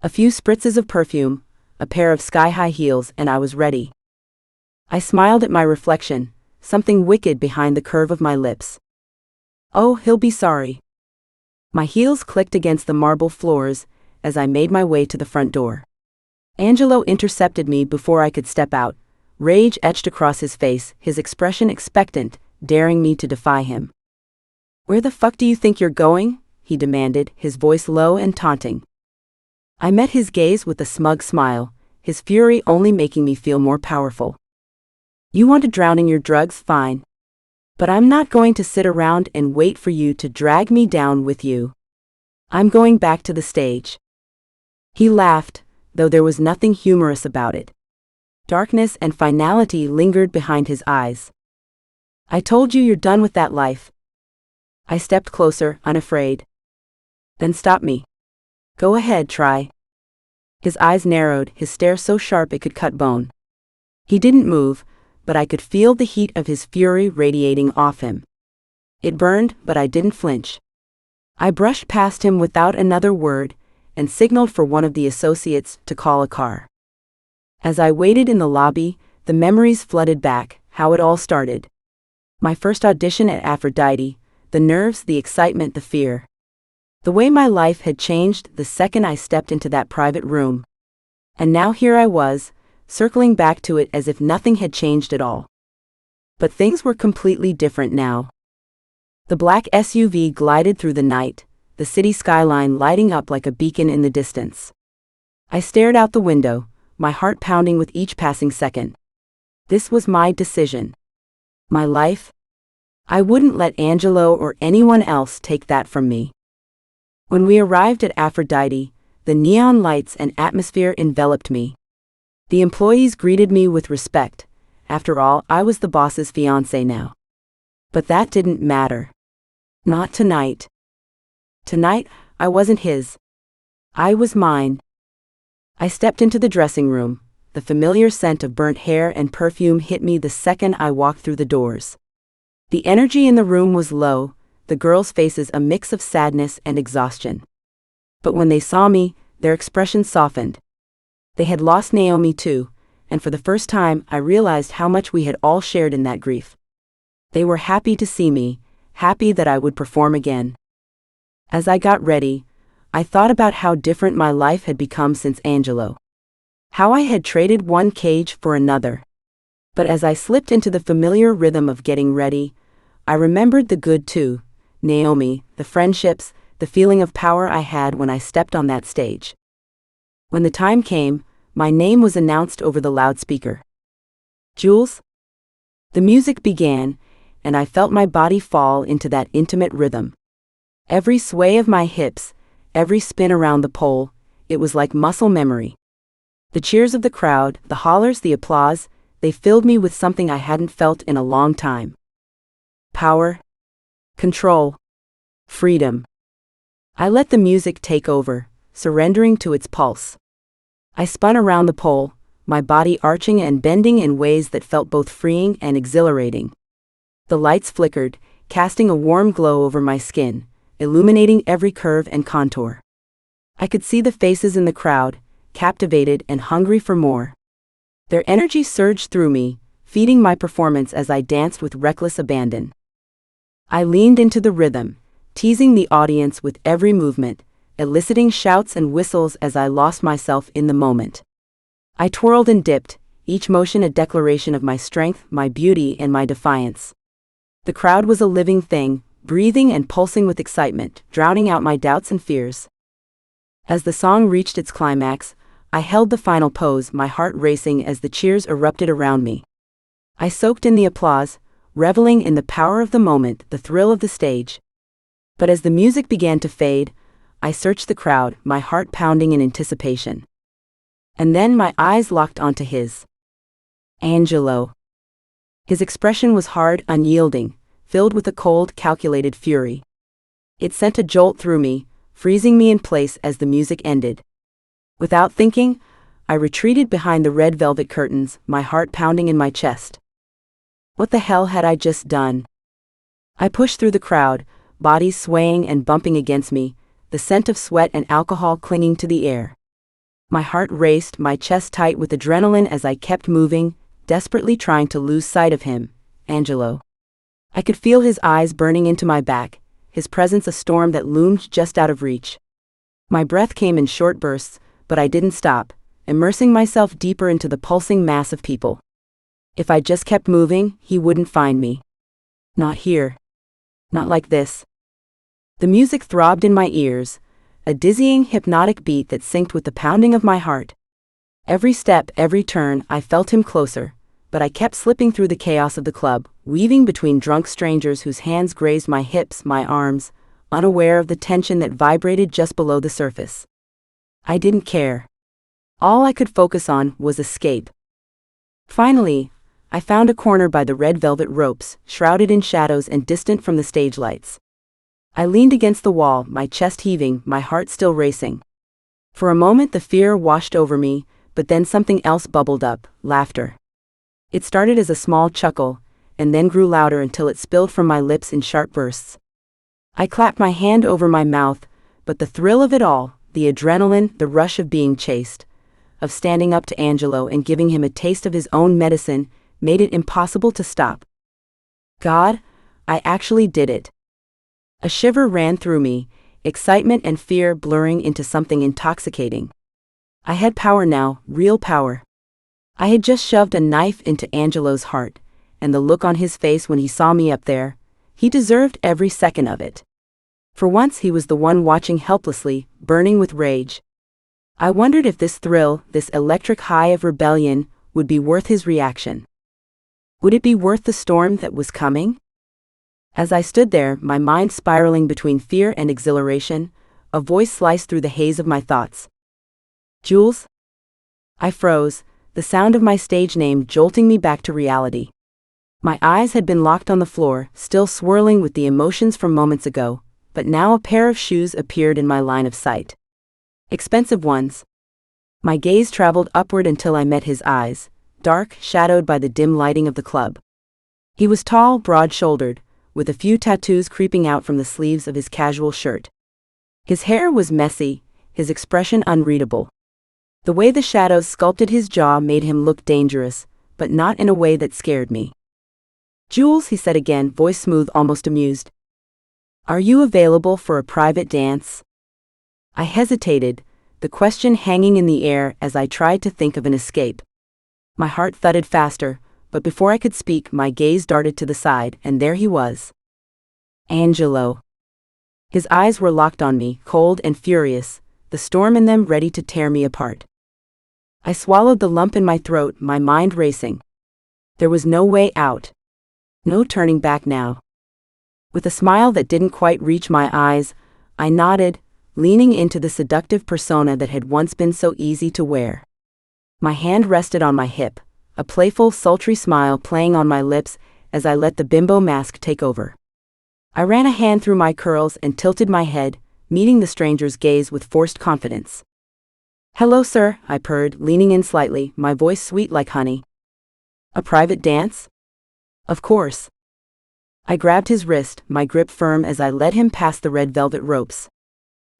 A few spritzes of perfume, a pair of sky-high heels, and I was ready. I smiled at my reflection, something wicked behind the curve of my lips. Oh, he'll be sorry. My heels clicked against the marble floors as I made my way to the front door. Angelo intercepted me before I could step out, rage etched across his face, his expression expectant, daring me to defy him. "Where the fuck do you think you're going?" he demanded, his voice low and taunting. I met his gaze with a smug smile, his fury only making me feel more powerful. "You want to drown in your drugs? Fine. But I'm not going to sit around and wait for you to drag me down with you. I'm going back to the stage." He laughed, though there was nothing humorous about it. Darkness and finality lingered behind his eyes. "I told you you're done with that life." I stepped closer, unafraid. "Then stop me. Go ahead, try." His eyes narrowed, his stare so sharp it could cut bone. He didn't move, but I could feel the heat of his fury radiating off him. It burned, but I didn't flinch. I brushed past him without another word, and signaled for one of the associates to call a car. As I waited in the lobby, the memories flooded back, how it all started. My first audition at Aphrodite, the nerves, the excitement, the fear. The way my life had changed the second I stepped into that private room. And now here I was, circling back to it as if nothing had changed at all. But things were completely different now. The black SUV glided through the night, the city skyline lighting up like a beacon in the distance. I stared out the window, my heart pounding with each passing second. This was my decision. My life. I wouldn't let Angelo or anyone else take that from me. When we arrived at Aphrodite, the neon lights and atmosphere enveloped me. The employees greeted me with respect. After all, I was the boss's fiancé now. But that didn't matter. Not tonight. Tonight, I wasn't his. I was mine. I stepped into the dressing room. The familiar scent of burnt hair and perfume hit me the second I walked through the doors. The energy in the room was low, the girls' faces a mix of sadness and exhaustion. But when they saw me, their expressions softened. They had lost Naomi too, and for the first time I realized how much we had all shared in that grief. They were happy to see me, happy that I would perform again. As I got ready, I thought about how different my life had become since Angelo. How I had traded one cage for another. But as I slipped into the familiar rhythm of getting ready, I remembered the good too, Naomi, the friendships, the feeling of power I had when I stepped on that stage. When the time came, my name was announced over the loudspeaker. "Jules?" The music began, and I felt my body fall into that intimate rhythm. Every sway of my hips, every spin around the pole, it was like muscle memory. The cheers of the crowd, the hollers, the applause, they filled me with something I hadn't felt in a long time. Power. Control. Freedom. I let the music take over, surrendering to its pulse. I spun around the pole, my body arching and bending in ways that felt both freeing and exhilarating. The lights flickered, casting a warm glow over my skin, illuminating every curve and contour. I could see the faces in the crowd, captivated and hungry for more. Their energy surged through me, feeding my performance as I danced with reckless abandon. I leaned into the rhythm, teasing the audience with every movement, eliciting shouts and whistles as I lost myself in the moment. I twirled and dipped, each motion a declaration of my strength, my beauty, and my defiance. The crowd was a living thing, breathing and pulsing with excitement, drowning out my doubts and fears. As the song reached its climax, I held the final pose, my heart racing as the cheers erupted around me. I soaked in the applause, reveling in the power of the moment, the thrill of the stage. But as the music began to fade, I searched the crowd, my heart pounding in anticipation. And then my eyes locked onto his. Angelo. His expression was hard, unyielding, filled with a cold, calculated fury. It sent a jolt through me, freezing me in place as the music ended. Without thinking, I retreated behind the red velvet curtains, my heart pounding in my chest. What the hell had I just done? I pushed through the crowd, bodies swaying and bumping against me, the scent of sweat and alcohol clinging to the air. My heart raced, my chest tight with adrenaline as I kept moving, desperately trying to lose sight of him, Angelo. I could feel his eyes burning into my back, his presence a storm that loomed just out of reach. My breath came in short bursts, but I didn't stop, immersing myself deeper into the pulsing mass of people. If I just kept moving, he wouldn't find me. Not here. Not like this. The music throbbed in my ears, a dizzying, hypnotic beat that synced with the pounding of my heart. Every step, every turn, I felt him closer, but I kept slipping through the chaos of the club, weaving between drunk strangers whose hands grazed my hips, my arms, unaware of the tension that vibrated just below the surface. I didn't care. All I could focus on was escape. Finally, I found a corner by the red velvet ropes, shrouded in shadows and distant from the stage lights. I leaned against the wall, my chest heaving, my heart still racing. For a moment the fear washed over me, but then something else bubbled up, laughter. It started as a small chuckle, and then grew louder until it spilled from my lips in sharp bursts. I clapped my hand over my mouth, but the thrill of it all, the adrenaline, the rush of being chased, of standing up to Angelo and giving him a taste of his own medicine, made it impossible to stop. God, I actually did it. A shiver ran through me, excitement and fear blurring into something intoxicating. I had power now, real power. I had just shoved a knife into Angelo's heart, and the look on his face when he saw me up there, he deserved every second of it. For once he was the one watching helplessly, burning with rage. I wondered if this thrill, this electric high of rebellion, would be worth his reaction. Would it be worth the storm that was coming? As I stood there, my mind spiraling between fear and exhilaration, a voice sliced through the haze of my thoughts. Jules? I froze, the sound of my stage name jolting me back to reality. My eyes had been locked on the floor, still swirling with the emotions from moments ago, but now a pair of shoes appeared in my line of sight. Expensive ones. My gaze traveled upward until I met his eyes, dark, shadowed by the dim lighting of the club. He was tall, broad-shouldered, with a few tattoos creeping out from the sleeves of his casual shirt. His hair was messy, his expression unreadable. The way the shadows sculpted his jaw made him look dangerous, but not in a way that scared me. Jules, he said again, voice smooth, almost amused. Are you available for a private dance? I hesitated, the question hanging in the air as I tried to think of an escape. My heart thudded faster, but before I could speak, my gaze darted to the side, and there he was. Angelo. His eyes were locked on me, cold and furious, the storm in them ready to tear me apart. I swallowed the lump in my throat, my mind racing. There was no way out. No turning back now. With a smile that didn't quite reach my eyes, I nodded, leaning into the seductive persona that had once been so easy to wear. My hand rested on my hip, a playful, sultry smile playing on my lips as I let the bimbo mask take over. I ran a hand through my curls and tilted my head, meeting the stranger's gaze with forced confidence. Hello, sir, I purred, leaning in slightly, my voice sweet like honey. A private dance? Of course. I grabbed his wrist, my grip firm as I led him past the red velvet ropes.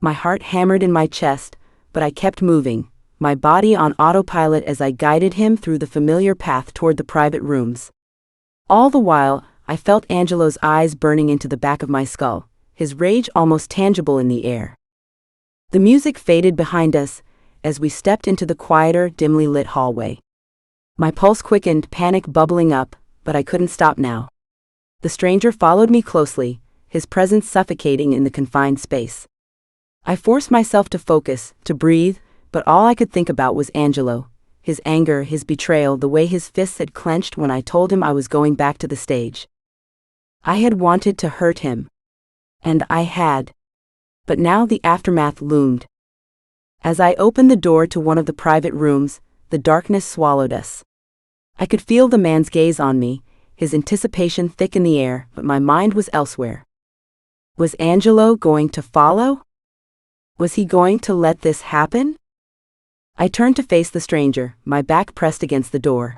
My heart hammered in my chest, but I kept moving, my body on autopilot as I guided him through the familiar path toward the private rooms. All the while, I felt Angelo's eyes burning into the back of my skull, his rage almost tangible in the air. The music faded behind us as we stepped into the quieter, dimly lit hallway. My pulse quickened, panic bubbling up, but I couldn't stop now. The stranger followed me closely, his presence suffocating in the confined space. I forced myself to focus, to breathe, but all I could think about was Angelo, his anger, his betrayal, the way his fists had clenched when I told him I was going back to the stage. I had wanted to hurt him. And I had. But now the aftermath loomed. As I opened the door to one of the private rooms, the darkness swallowed us. I could feel the man's gaze on me, his anticipation thick in the air, but my mind was elsewhere. Was Angelo going to follow? Was he going to let this happen? I turned to face the stranger, my back pressed against the door.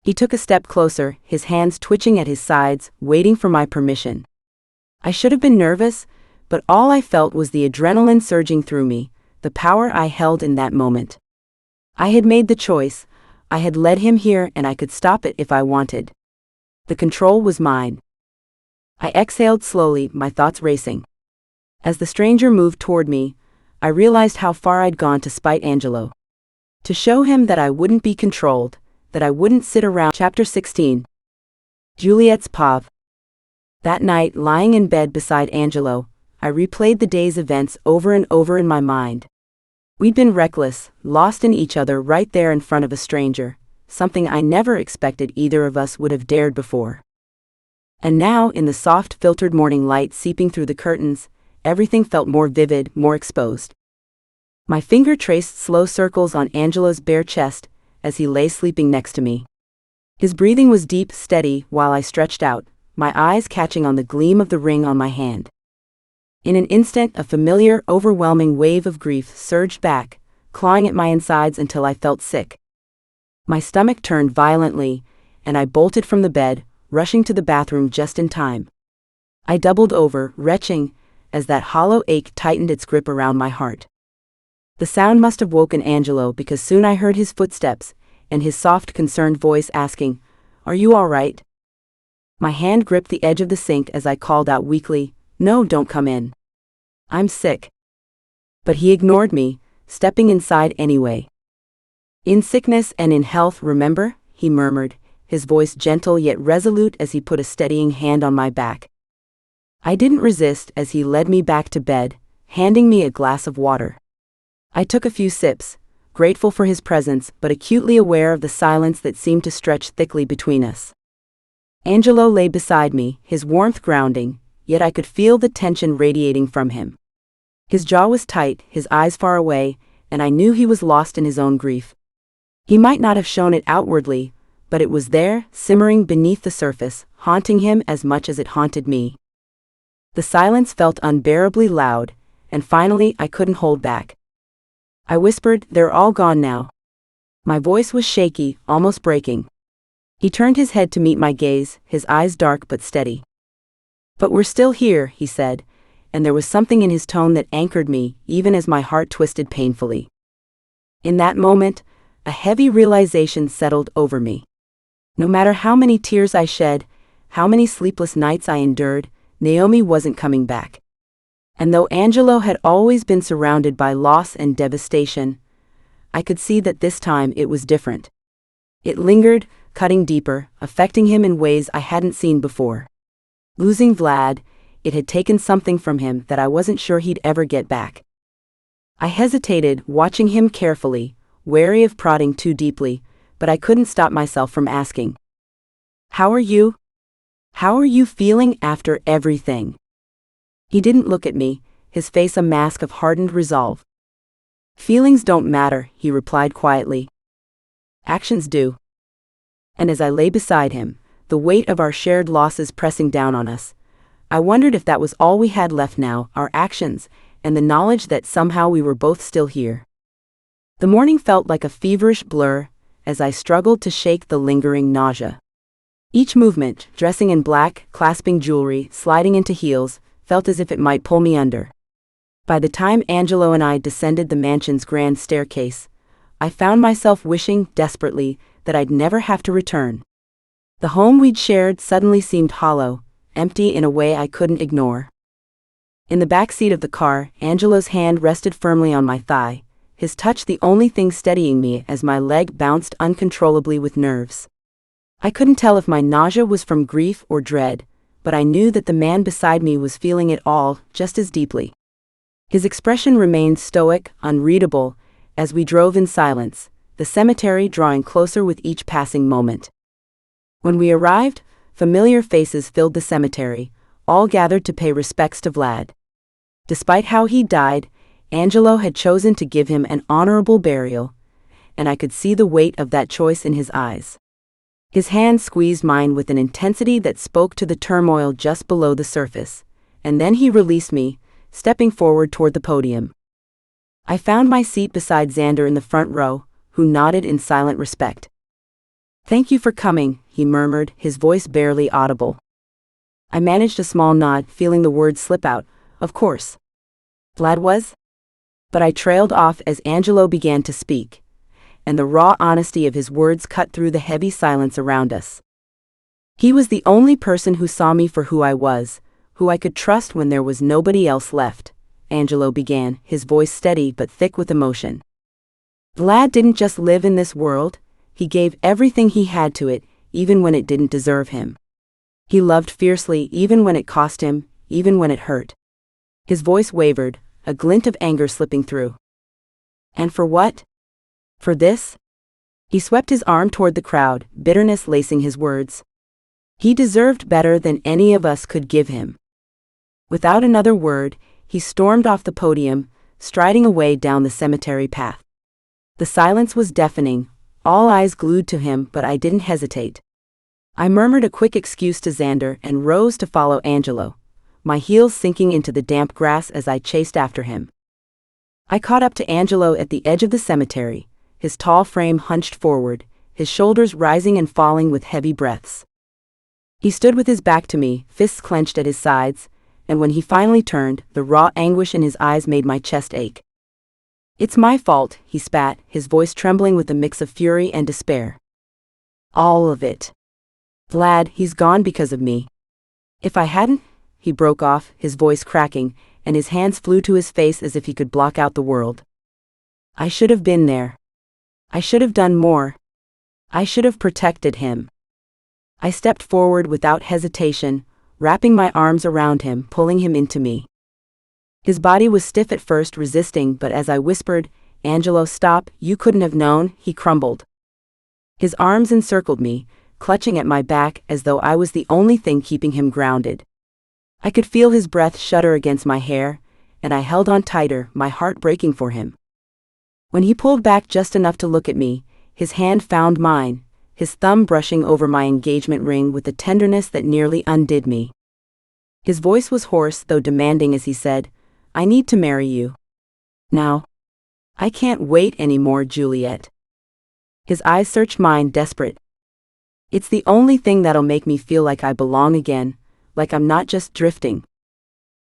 He took a step closer, his hands twitching at his sides, waiting for my permission. I should have been nervous, but all I felt was the adrenaline surging through me, the power I held in that moment. I had made the choice, I had led him here and I could stop it if I wanted. The control was mine. I exhaled slowly, my thoughts racing. As the stranger moved toward me, I realized how far I'd gone to spite Angelo. To show him that I wouldn't be controlled, that I wouldn't sit around. Chapter 16. Juliette's POV. That night, lying in bed beside Angelo, I replayed the day's events over and over in my mind. We'd been reckless, lost in each other right there in front of a stranger, something I never expected either of us would have dared before. And now, in the soft, filtered morning light seeping through the curtains, everything felt more vivid, more exposed. My finger traced slow circles on Angelo's bare chest as he lay sleeping next to me. His breathing was deep, steady, while I stretched out, my eyes catching on the gleam of the ring on my hand. In an instant, a familiar, overwhelming wave of grief surged back, clawing at my insides until I felt sick. My stomach turned violently, and I bolted from the bed, rushing to the bathroom just in time. I doubled over, retching, as that hollow ache tightened its grip around my heart. The sound must have woken Angelo because soon I heard his footsteps, and his soft, concerned voice asking, "Are you all right?" My hand gripped the edge of the sink as I called out weakly, "No, don't come in. I'm sick." But he ignored me, stepping inside anyway. "In sickness and in health, remember?" he murmured, his voice gentle yet resolute as he put a steadying hand on my back. I didn't resist as he led me back to bed, handing me a glass of water. I took a few sips, grateful for his presence but acutely aware of the silence that seemed to stretch thickly between us. Angelo lay beside me, his warmth grounding, yet I could feel the tension radiating from him. His jaw was tight, his eyes far away, and I knew he was lost in his own grief. He might not have shown it outwardly, but it was there, simmering beneath the surface, haunting him as much as it haunted me. The silence felt unbearably loud, and finally I couldn't hold back. I whispered, "They're all gone now." My voice was shaky, almost breaking. He turned his head to meet my gaze, his eyes dark but steady. "But we're still here," he said, and there was something in his tone that anchored me, even as my heart twisted painfully. In that moment, a heavy realization settled over me. No matter how many tears I shed, how many sleepless nights I endured, Naomi wasn't coming back. And though Angelo had always been surrounded by loss and devastation, I could see that this time it was different. It lingered, cutting deeper, affecting him in ways I hadn't seen before. Losing Vlad, it had taken something from him that I wasn't sure he'd ever get back. I hesitated, watching him carefully, wary of prodding too deeply, but I couldn't stop myself from asking, "How are you? How are you feeling after everything?" He didn't look at me, his face a mask of hardened resolve. "Feelings don't matter," he replied quietly. "Actions do." And as I lay beside him, the weight of our shared losses pressing down on us, I wondered if that was all we had left now, our actions, and the knowledge that somehow we were both still here. The morning felt like a feverish blur, as I struggled to shake the lingering nausea. Each movement, dressing in black, clasping jewelry, sliding into heels, felt as if it might pull me under. By the time Angelo and I descended the mansion's grand staircase, I found myself wishing, desperately, that I'd never have to return. The home we'd shared suddenly seemed hollow, empty in a way I couldn't ignore. In the back seat of the car, Angelo's hand rested firmly on my thigh, his touch the only thing steadying me as my leg bounced uncontrollably with nerves. I couldn't tell if my nausea was from grief or dread, but I knew that the man beside me was feeling it all just as deeply. His expression remained stoic, unreadable, as we drove in silence, the cemetery drawing closer with each passing moment. When we arrived, familiar faces filled the cemetery, all gathered to pay respects to Vlad. Despite how he died, Angelo had chosen to give him an honorable burial, and I could see the weight of that choice in his eyes. His hand squeezed mine with an intensity that spoke to the turmoil just below the surface, and then he released me, stepping forward toward the podium. I found my seat beside Xander in the front row, who nodded in silent respect. "Thank you for coming," he murmured, his voice barely audible. I managed a small nod, feeling the words slip out. "Of course." Vlad was? But I trailed off as Angelo began to speak, and the raw honesty of his words cut through the heavy silence around us. He was the only person who saw me for who I was, who I could trust when there was nobody else left, Angelo began, his voice steady but thick with emotion. Vlad didn't just live in this world, he gave everything he had to it, even when it didn't deserve him. He loved fiercely even when it cost him, even when it hurt. His voice wavered, a glint of anger slipping through. And for what? For this? He swept his arm toward the crowd, bitterness lacing his words. He deserved better than any of us could give him. Without another word, he stormed off the podium, striding away down the cemetery path. The silence was deafening, all eyes glued to him, but I didn't hesitate. I murmured a quick excuse to Xander and rose to follow Angelo, my heels sinking into the damp grass as I chased after him. I caught up to Angelo at the edge of the cemetery, his tall frame hunched forward, his shoulders rising and falling with heavy breaths. He stood with his back to me, fists clenched at his sides, and when he finally turned, the raw anguish in his eyes made my chest ache. "It's my fault," he spat, his voice trembling with a mix of fury and despair. "All of it. Vlad, he's gone because of me. If I hadn't," he broke off, his voice cracking, and his hands flew to his face as if he could block out the world. "I should have been there. I should have done more. I should have protected him." I stepped forward without hesitation, wrapping my arms around him, pulling him into me. His body was stiff at first, resisting, but as I whispered, "Angelo, stop, you couldn't have known," he crumbled. His arms encircled me, clutching at my back as though I was the only thing keeping him grounded. I could feel his breath shudder against my hair, and I held on tighter, my heart breaking for him. When he pulled back just enough to look at me, his hand found mine, his thumb brushing over my engagement ring with a tenderness that nearly undid me. His voice was hoarse though demanding as he said, "I need to marry you. Now. I can't wait anymore, Juliette." His eyes searched mine, desperate. "It's the only thing that'll make me feel like I belong again, like I'm not just drifting."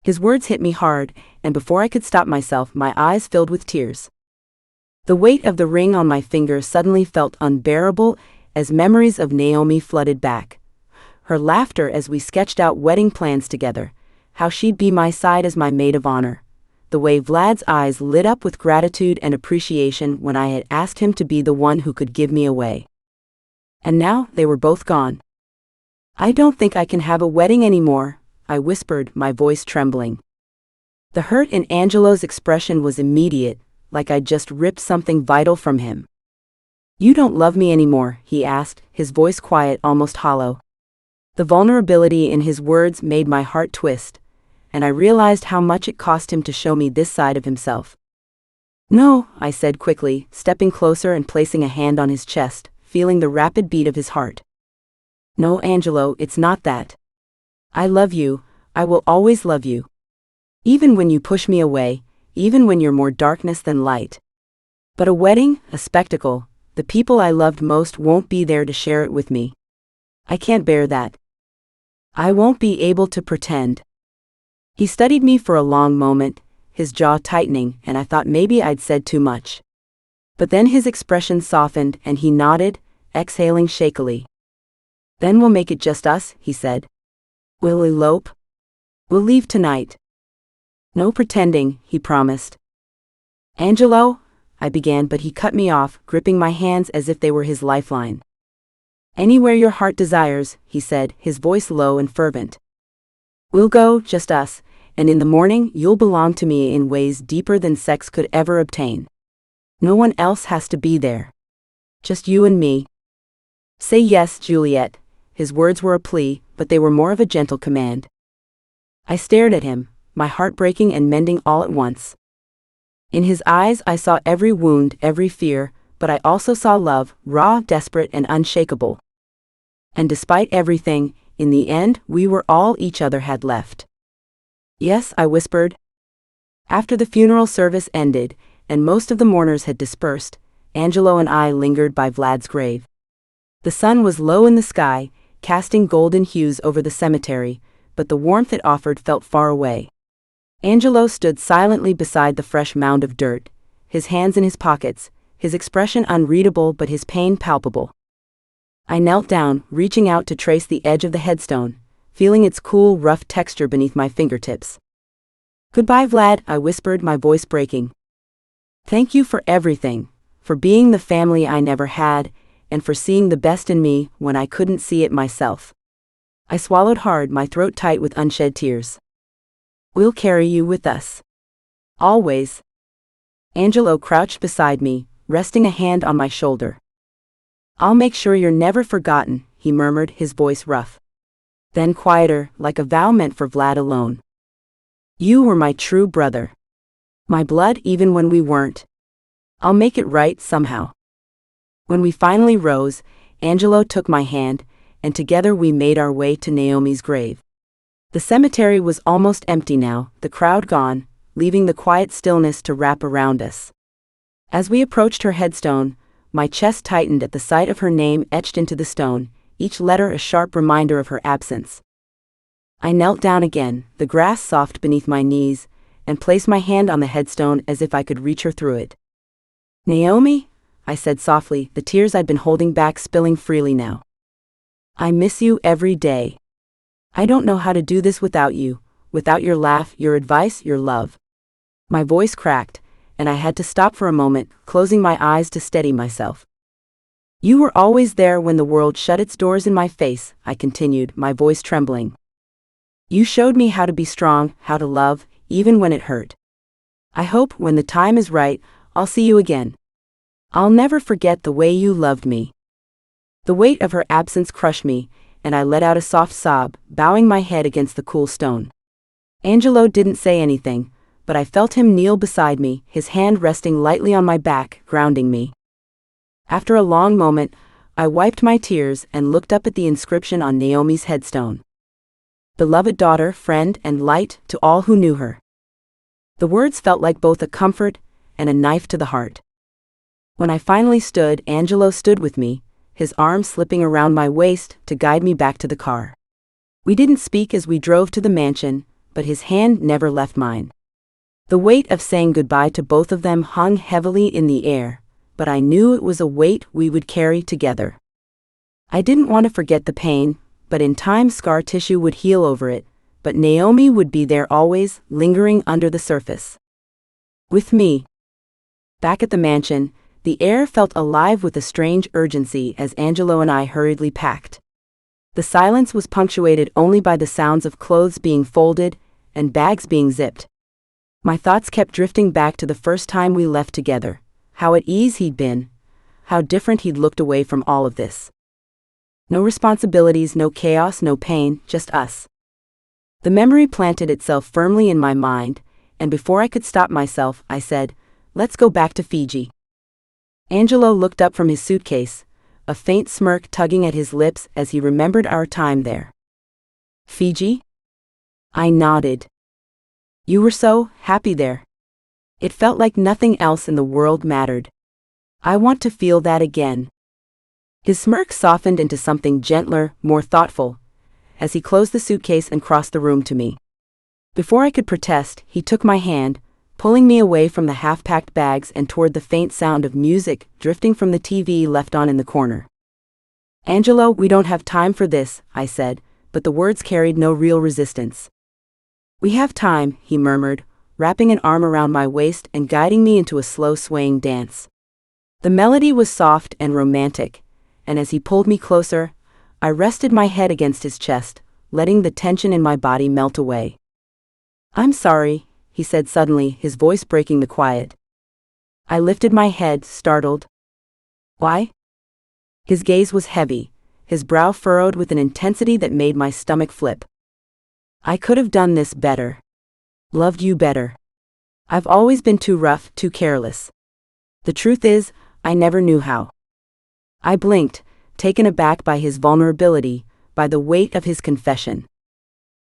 His words hit me hard, and before I could stop myself, my eyes filled with tears. The weight of the ring on my finger suddenly felt unbearable as memories of Naomi flooded back. Her laughter as we sketched out wedding plans together, how she'd be my side as my maid of honor, the way Vlad's eyes lit up with gratitude and appreciation when I had asked him to be the one who could give me away. And now they were both gone. "I don't think I can have a wedding anymore," I whispered, my voice trembling. The hurt in Angelo's expression was immediate, like I'd just ripped something vital from him. "You don't love me anymore?" he asked, his voice quiet, almost hollow. The vulnerability in his words made my heart twist, and I realized how much it cost him to show me this side of himself. "No," I said quickly, stepping closer and placing a hand on his chest, feeling the rapid beat of his heart. "No, Angelo, it's not that. I love you, I will always love you. Even when you push me away, even when you're more darkness than light. But a wedding, a spectacle, the people I loved most won't be there to share it with me. I can't bear that. I won't be able to pretend." He studied me for a long moment, his jaw tightening, and I thought maybe I'd said too much. But then his expression softened and he nodded, exhaling shakily. Then we'll make it just us, he said. We'll elope. We'll leave tonight. No pretending, he promised. Angelo, I began, but he cut me off, gripping my hands as if they were his lifeline. Anywhere your heart desires, he said, his voice low and fervent. We'll go, just us, and in the morning you'll belong to me in ways deeper than sex could ever obtain. No one else has to be there. Just you and me. Say yes, Juliette. His words were a plea, but they were more of a gentle command. I stared at him, my heart breaking and mending all at once. In his eyes I saw every wound, every fear, but I also saw love, raw, desperate, and unshakable. And despite everything, in the end, we were all each other had left. Yes, I whispered. After the funeral service ended, and most of the mourners had dispersed, Angelo and I lingered by Vlad's grave. The sun was low in the sky, casting golden hues over the cemetery, but the warmth it offered felt far away. Angelo stood silently beside the fresh mound of dirt, his hands in his pockets, his expression unreadable but his pain palpable. I knelt down, reaching out to trace the edge of the headstone, feeling its cool, rough texture beneath my fingertips. Goodbye, Vlad, I whispered, my voice breaking. Thank you for everything, for being the family I never had, and for seeing the best in me when I couldn't see it myself. I swallowed hard, my throat tight with unshed tears. We'll carry you with us. Always. Angelo crouched beside me, resting a hand on my shoulder. I'll make sure you're never forgotten, he murmured, his voice rough. Then quieter, like a vow meant for Vlad alone. You were my true brother. My blood even when we weren't. I'll make it right somehow. When we finally rose, Angelo took my hand, and together we made our way to Naomi's grave. The cemetery was almost empty now, the crowd gone, leaving the quiet stillness to wrap around us. As we approached her headstone, my chest tightened at the sight of her name etched into the stone, each letter a sharp reminder of her absence. I knelt down again, the grass soft beneath my knees, and placed my hand on the headstone as if I could reach her through it. Naomi, I said softly, the tears I'd been holding back spilling freely now. I miss you every day. I don't know how to do this without you, without your laugh, your advice, your love. My voice cracked, and I had to stop for a moment, closing my eyes to steady myself. You were always there when the world shut its doors in my face, I continued, my voice trembling. You showed me how to be strong, how to love, even when it hurt. I hope, when the time is right, I'll see you again. I'll never forget the way you loved me. The weight of her absence crushed me, and I let out a soft sob, bowing my head against the cool stone. Angelo didn't say anything, but I felt him kneel beside me, his hand resting lightly on my back, grounding me. After a long moment, I wiped my tears and looked up at the inscription on Naomi's headstone. Beloved daughter, friend, and light to all who knew her. The words felt like both a comfort and a knife to the heart. When I finally stood, Angelo stood with me, his arm slipping around my waist to guide me back to the car. We didn't speak as we drove to the mansion, but his hand never left mine. The weight of saying goodbye to both of them hung heavily in the air, but I knew it was a weight we would carry together. I didn't want to forget the pain, but in time scar tissue would heal over it, but Naomi would be there always, lingering under the surface. With me. Back at the mansion, the air felt alive with a strange urgency as Angelo and I hurriedly packed. The silence was punctuated only by the sounds of clothes being folded and bags being zipped. My thoughts kept drifting back to the first time we left together, how at ease he'd been, how different he'd looked away from all of this. No responsibilities, no chaos, no pain, just us. The memory planted itself firmly in my mind, and before I could stop myself, I said, "Let's go back to Fiji." Angelo looked up from his suitcase, a faint smirk tugging at his lips as he remembered our time there. Fiji? I nodded. You were so happy there. It felt like nothing else in the world mattered. I want to feel that again. His smirk softened into something gentler, more thoughtful, as he closed the suitcase and crossed the room to me. Before I could protest, he took my hand, pulling me away from the half-packed bags and toward the faint sound of music drifting from the TV left on in the corner. "Angelo, we don't have time for this," I said, but the words carried no real resistance. "We have time," he murmured, wrapping an arm around my waist and guiding me into a slow swaying dance. The melody was soft and romantic, and as he pulled me closer, I rested my head against his chest, letting the tension in my body melt away. "I'm sorry," he said suddenly, his voice breaking the quiet. I lifted my head, startled. "Why?" His gaze was heavy, his brow furrowed with an intensity that made my stomach flip. "I could have done this better. Loved you better. I've always been too rough, too careless. The truth is, I never knew how." I blinked, taken aback by his vulnerability, by the weight of his confession.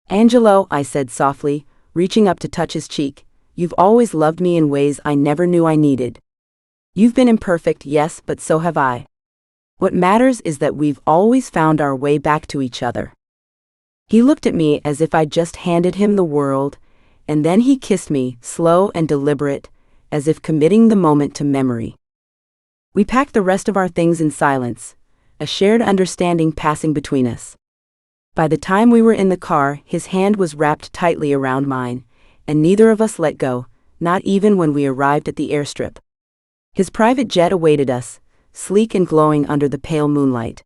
"Angelo," I said softly, reaching up to touch his cheek, "you've always loved me in ways I never knew I needed. You've been imperfect, yes, but so have I. What matters is that we've always found our way back to each other." He looked at me as if I'd just handed him the world, and then he kissed me, slow and deliberate, as if committing the moment to memory. We packed the rest of our things in silence, a shared understanding passing between us. By the time we were in the car, his hand was wrapped tightly around mine, and neither of us let go, not even when we arrived at the airstrip. His private jet awaited us, sleek and glowing under the pale moonlight.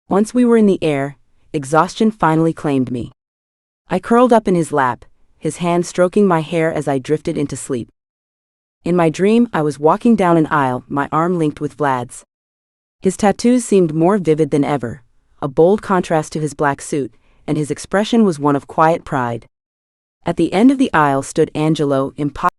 Once we were in the air, exhaustion finally claimed me. I curled up in his lap, his hand stroking my hair as I drifted into sleep. In my dream, I was walking down an aisle, my arm linked with Vlad's. His tattoos seemed more vivid than ever, a bold contrast to his black suit, and his expression was one of quiet pride. At the end of the aisle stood Angelo, impossible.